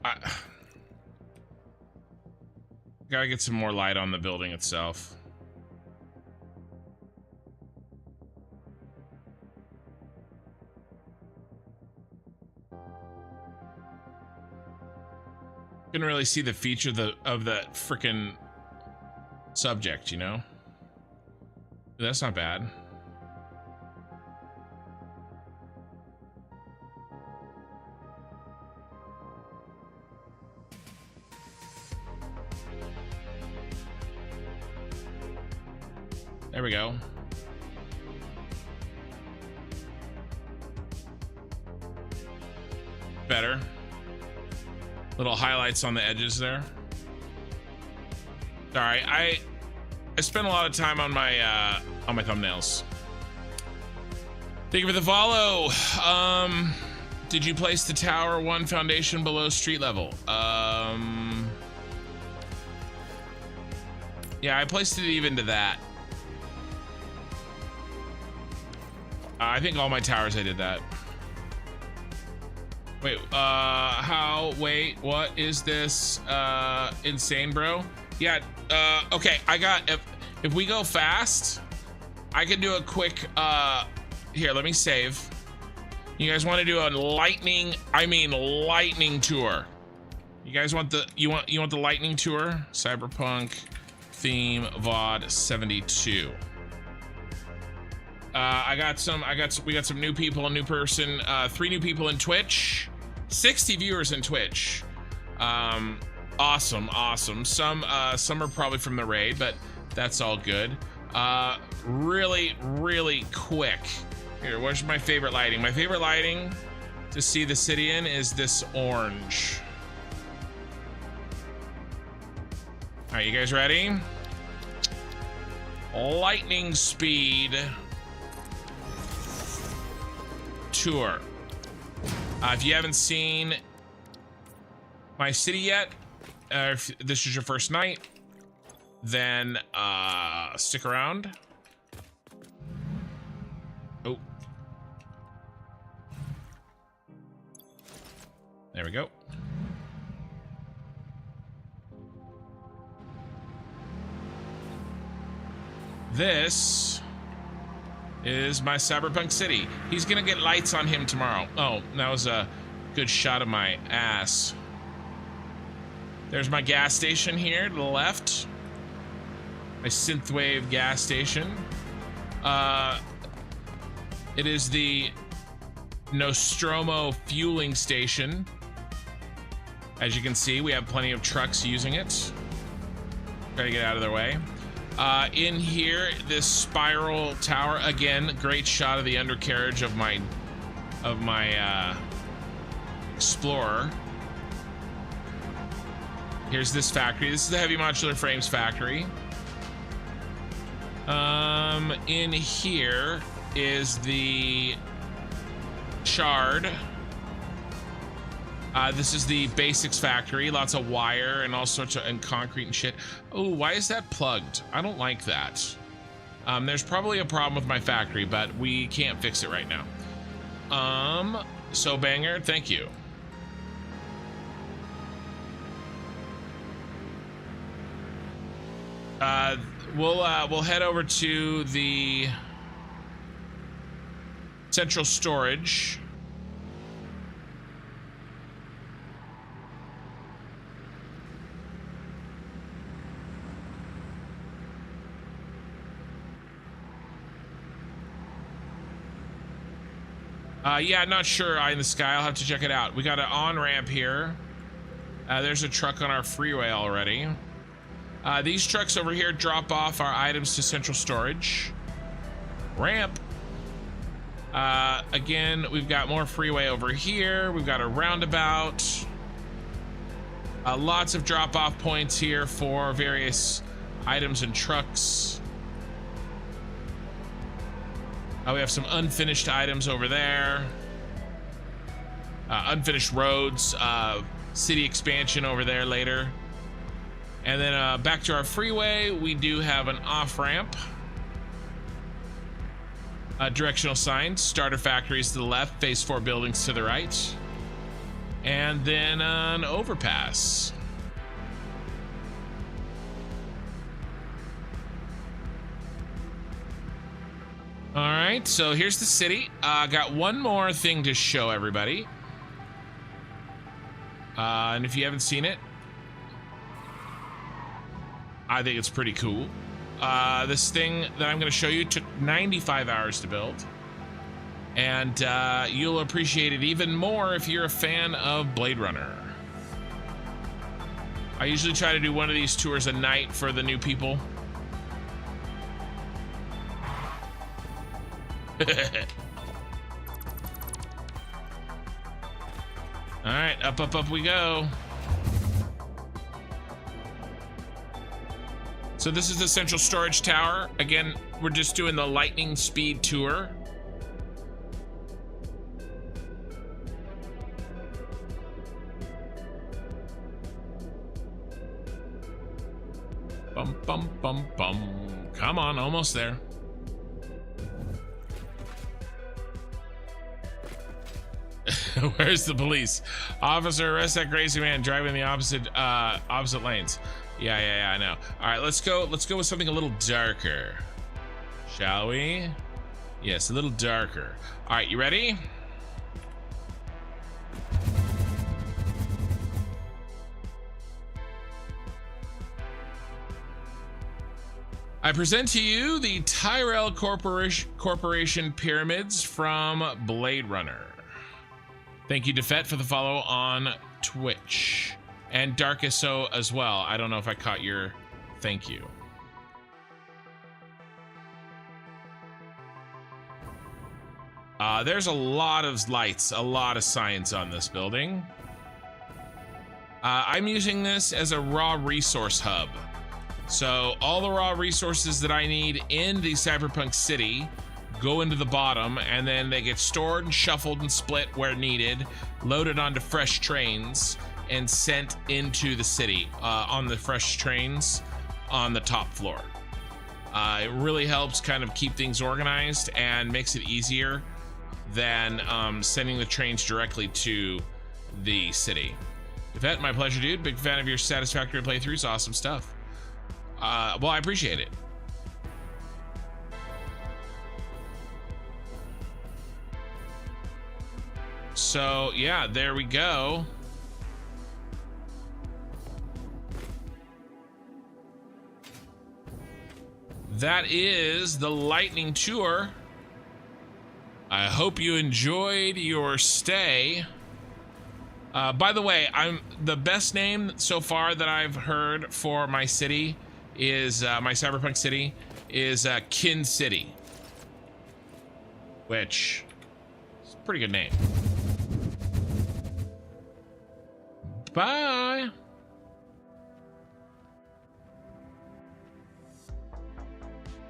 Gotta get some more light on the building itself. Couldn't really see the feature of the freaking subject, you know? That's not bad. There we go. Better. Little highlights on the edges there. Sorry, I spent a lot of time on my thumbnails. Thank you for the follow. Did you place the tower 1 foundation below street level? Yeah, I placed it even to that. I think all my towers I did that. Wait, wait, what is this? Insane, bro? Yeah, okay, I got, if we go fast, I can do a quick, here, let me save. You guys want to do a lightning tour. You guys want the, you want the lightning tour? Cyberpunk theme VOD 72. We got some new people, a new person, 3 new people in Twitch, 60 viewers in Twitch. Awesome. Some are probably from the raid, but that's all good. Really quick. Here, what's my favorite lighting? My favorite lighting to see the city in is this orange. All right, you guys ready? Lightning speed tour. If you haven't seen my city yet, if this is your first night, then stick around. Oh, there we go. This is my cyberpunk city. He's gonna get lights on him tomorrow. Oh, that was a good shot of my ass. There's my gas station here to the left. My synthwave gas station. It is the Nostromo fueling station. As you can see, we have plenty of trucks using it. Try to get out of their way. In here, this spiral tower, again, great shot of the undercarriage of my Explorer. Here's this factory. This is the Heavy Modular Frames factory. In here is the Shard. This is the Basics factory. Lots of wire and all sorts of, and concrete and shit. Oh, why is that plugged? I don't like that. There's probably a problem with my factory, but we can't fix it right now. So banger, thank you. We'll head over to the central storage. Yeah, not sure. Eye in the sky. I'll have to check it out. We got an on-ramp here. There's a truck on our freeway already. These trucks over here drop off our items to central storage. Ramp. Again, we've got more freeway over here. We've got a roundabout. Lots of drop-off points here for various items and trucks. We have some unfinished items over there. Unfinished roads, city expansion over there later. And then back to our freeway, we do have an off-ramp. Directional signs, starter factories to the left, phase 4 buildings to the right. And then an overpass. All right, so here's the city. Got one more thing to show everybody. And if you haven't seen it, I think it's pretty cool. This thing that I'm going to show you took 95 hours to build. And you'll appreciate it even more if you're a fan of Blade Runner. I usually try to do one of these tours a night for the new people. All right, up, up, up we go. So this is the central storage tower. Again, we're just doing the lightning speed tour. Bum, bum, bum, bum. Come on, almost there. Where's the police? Officer, arrest that crazy man driving the opposite lanes. Yeah, I know. All right, let's go with something a little darker. Shall we? Yes, a little darker. All right, you ready? I present to you the Tyrell Corporation pyramids from Blade Runner. Thank you, Defet, for the follow on Twitch. And Darkiso as well. I don't know if I caught your thank you. There's a lot of lights, a lot of science on this building. I'm using this as a raw resource hub. So all the raw resources that I need in the cyberpunk city go into the bottom, and then they get stored and shuffled and split where needed, loaded onto fresh trains, and sent into the city on the fresh trains on the top floor. It really helps kind of keep things organized and makes it easier than sending the trains directly to the city. Yvette, my pleasure, dude. Big fan of your Satisfactory playthroughs. Awesome stuff. Well, I appreciate it. So yeah, there we go. That is the lightning tour. I hope you enjoyed your stay. By the way, the best name so far that I've heard for my city is my cyberpunk city is Kin City, which is a pretty good name. Bye.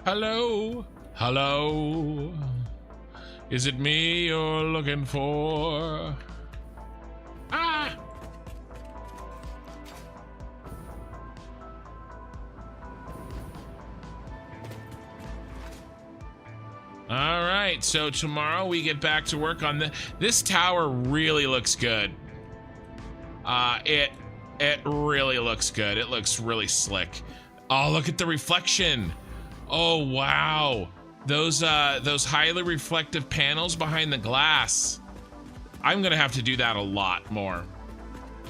Hello. Hello. Is it me you're looking for? Ah. All right, so tomorrow we get back to work on this tower. Really looks good. It really looks good. It looks really slick. Oh, look at the reflection. Oh wow, those highly reflective panels behind the glass. I'm gonna have to do that a lot more.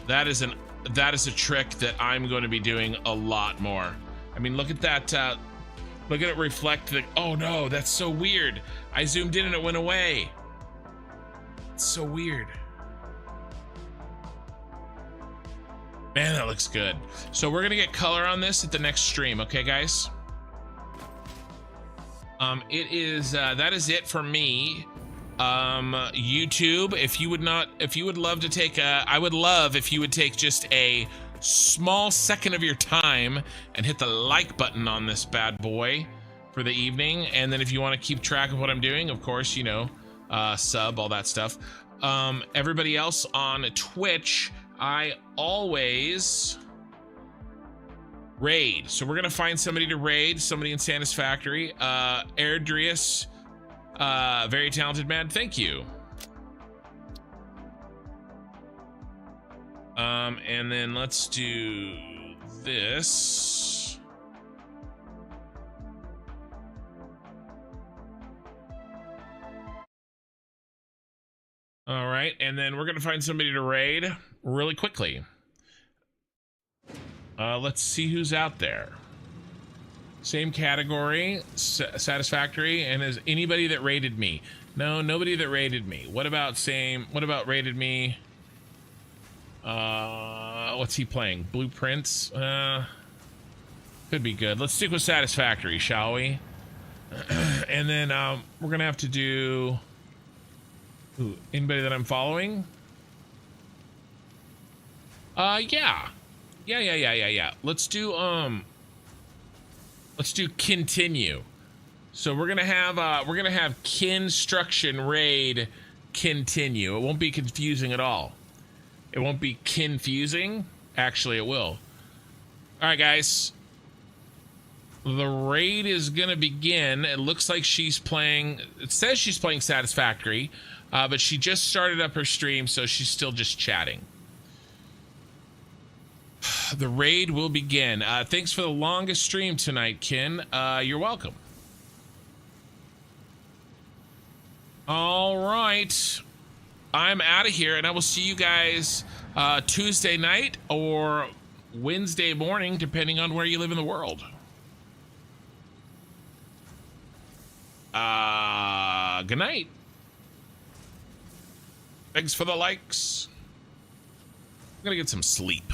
That is a trick that I'm going to be doing a lot more. I mean, look at that. Look at it reflect. Oh no, that's so weird. I zoomed in and it went away. It's so weird. Man, that looks good. So we're gonna get color on this at the next stream, okay, guys? That is it for me. YouTube, if you would love to take I would love if you would take just a small second of your time and hit the like button on this bad boy for the evening. And then if you want to keep track of what I'm doing, of course, you know, sub, all that stuff. Everybody else on Twitch, I always raid. So we're gonna find somebody to raid, somebody in Satisfactory. Erdrius, very talented man, thank you. And then let's do this. All right, and then we're gonna find somebody to raid really quickly. Let's see who's out there. Same category, Satisfactory, and is anybody that raided me? No, nobody that raided me. What about raided me? What's he playing? Blueprints? Could be good. Let's stick with Satisfactory, shall we? And then we're gonna have to do. Ooh, anybody that I'm following? Yeah. Let's do continue. So we're gonna have construction raid continue. It won't be confusing at all. It won't be confusing. Actually, it will. All right, guys. The raid is gonna begin. It looks like she's playing. It says she's playing Satisfactory, but she just started up her stream, so she's still just chatting. The raid will begin. Thanks for the longest stream tonight, Kin. You're welcome. All right. I'm out of here, and I will see you guys Tuesday night or Wednesday morning, depending on where you live in the world. Good night. Thanks for the likes. I'm gonna get some sleep.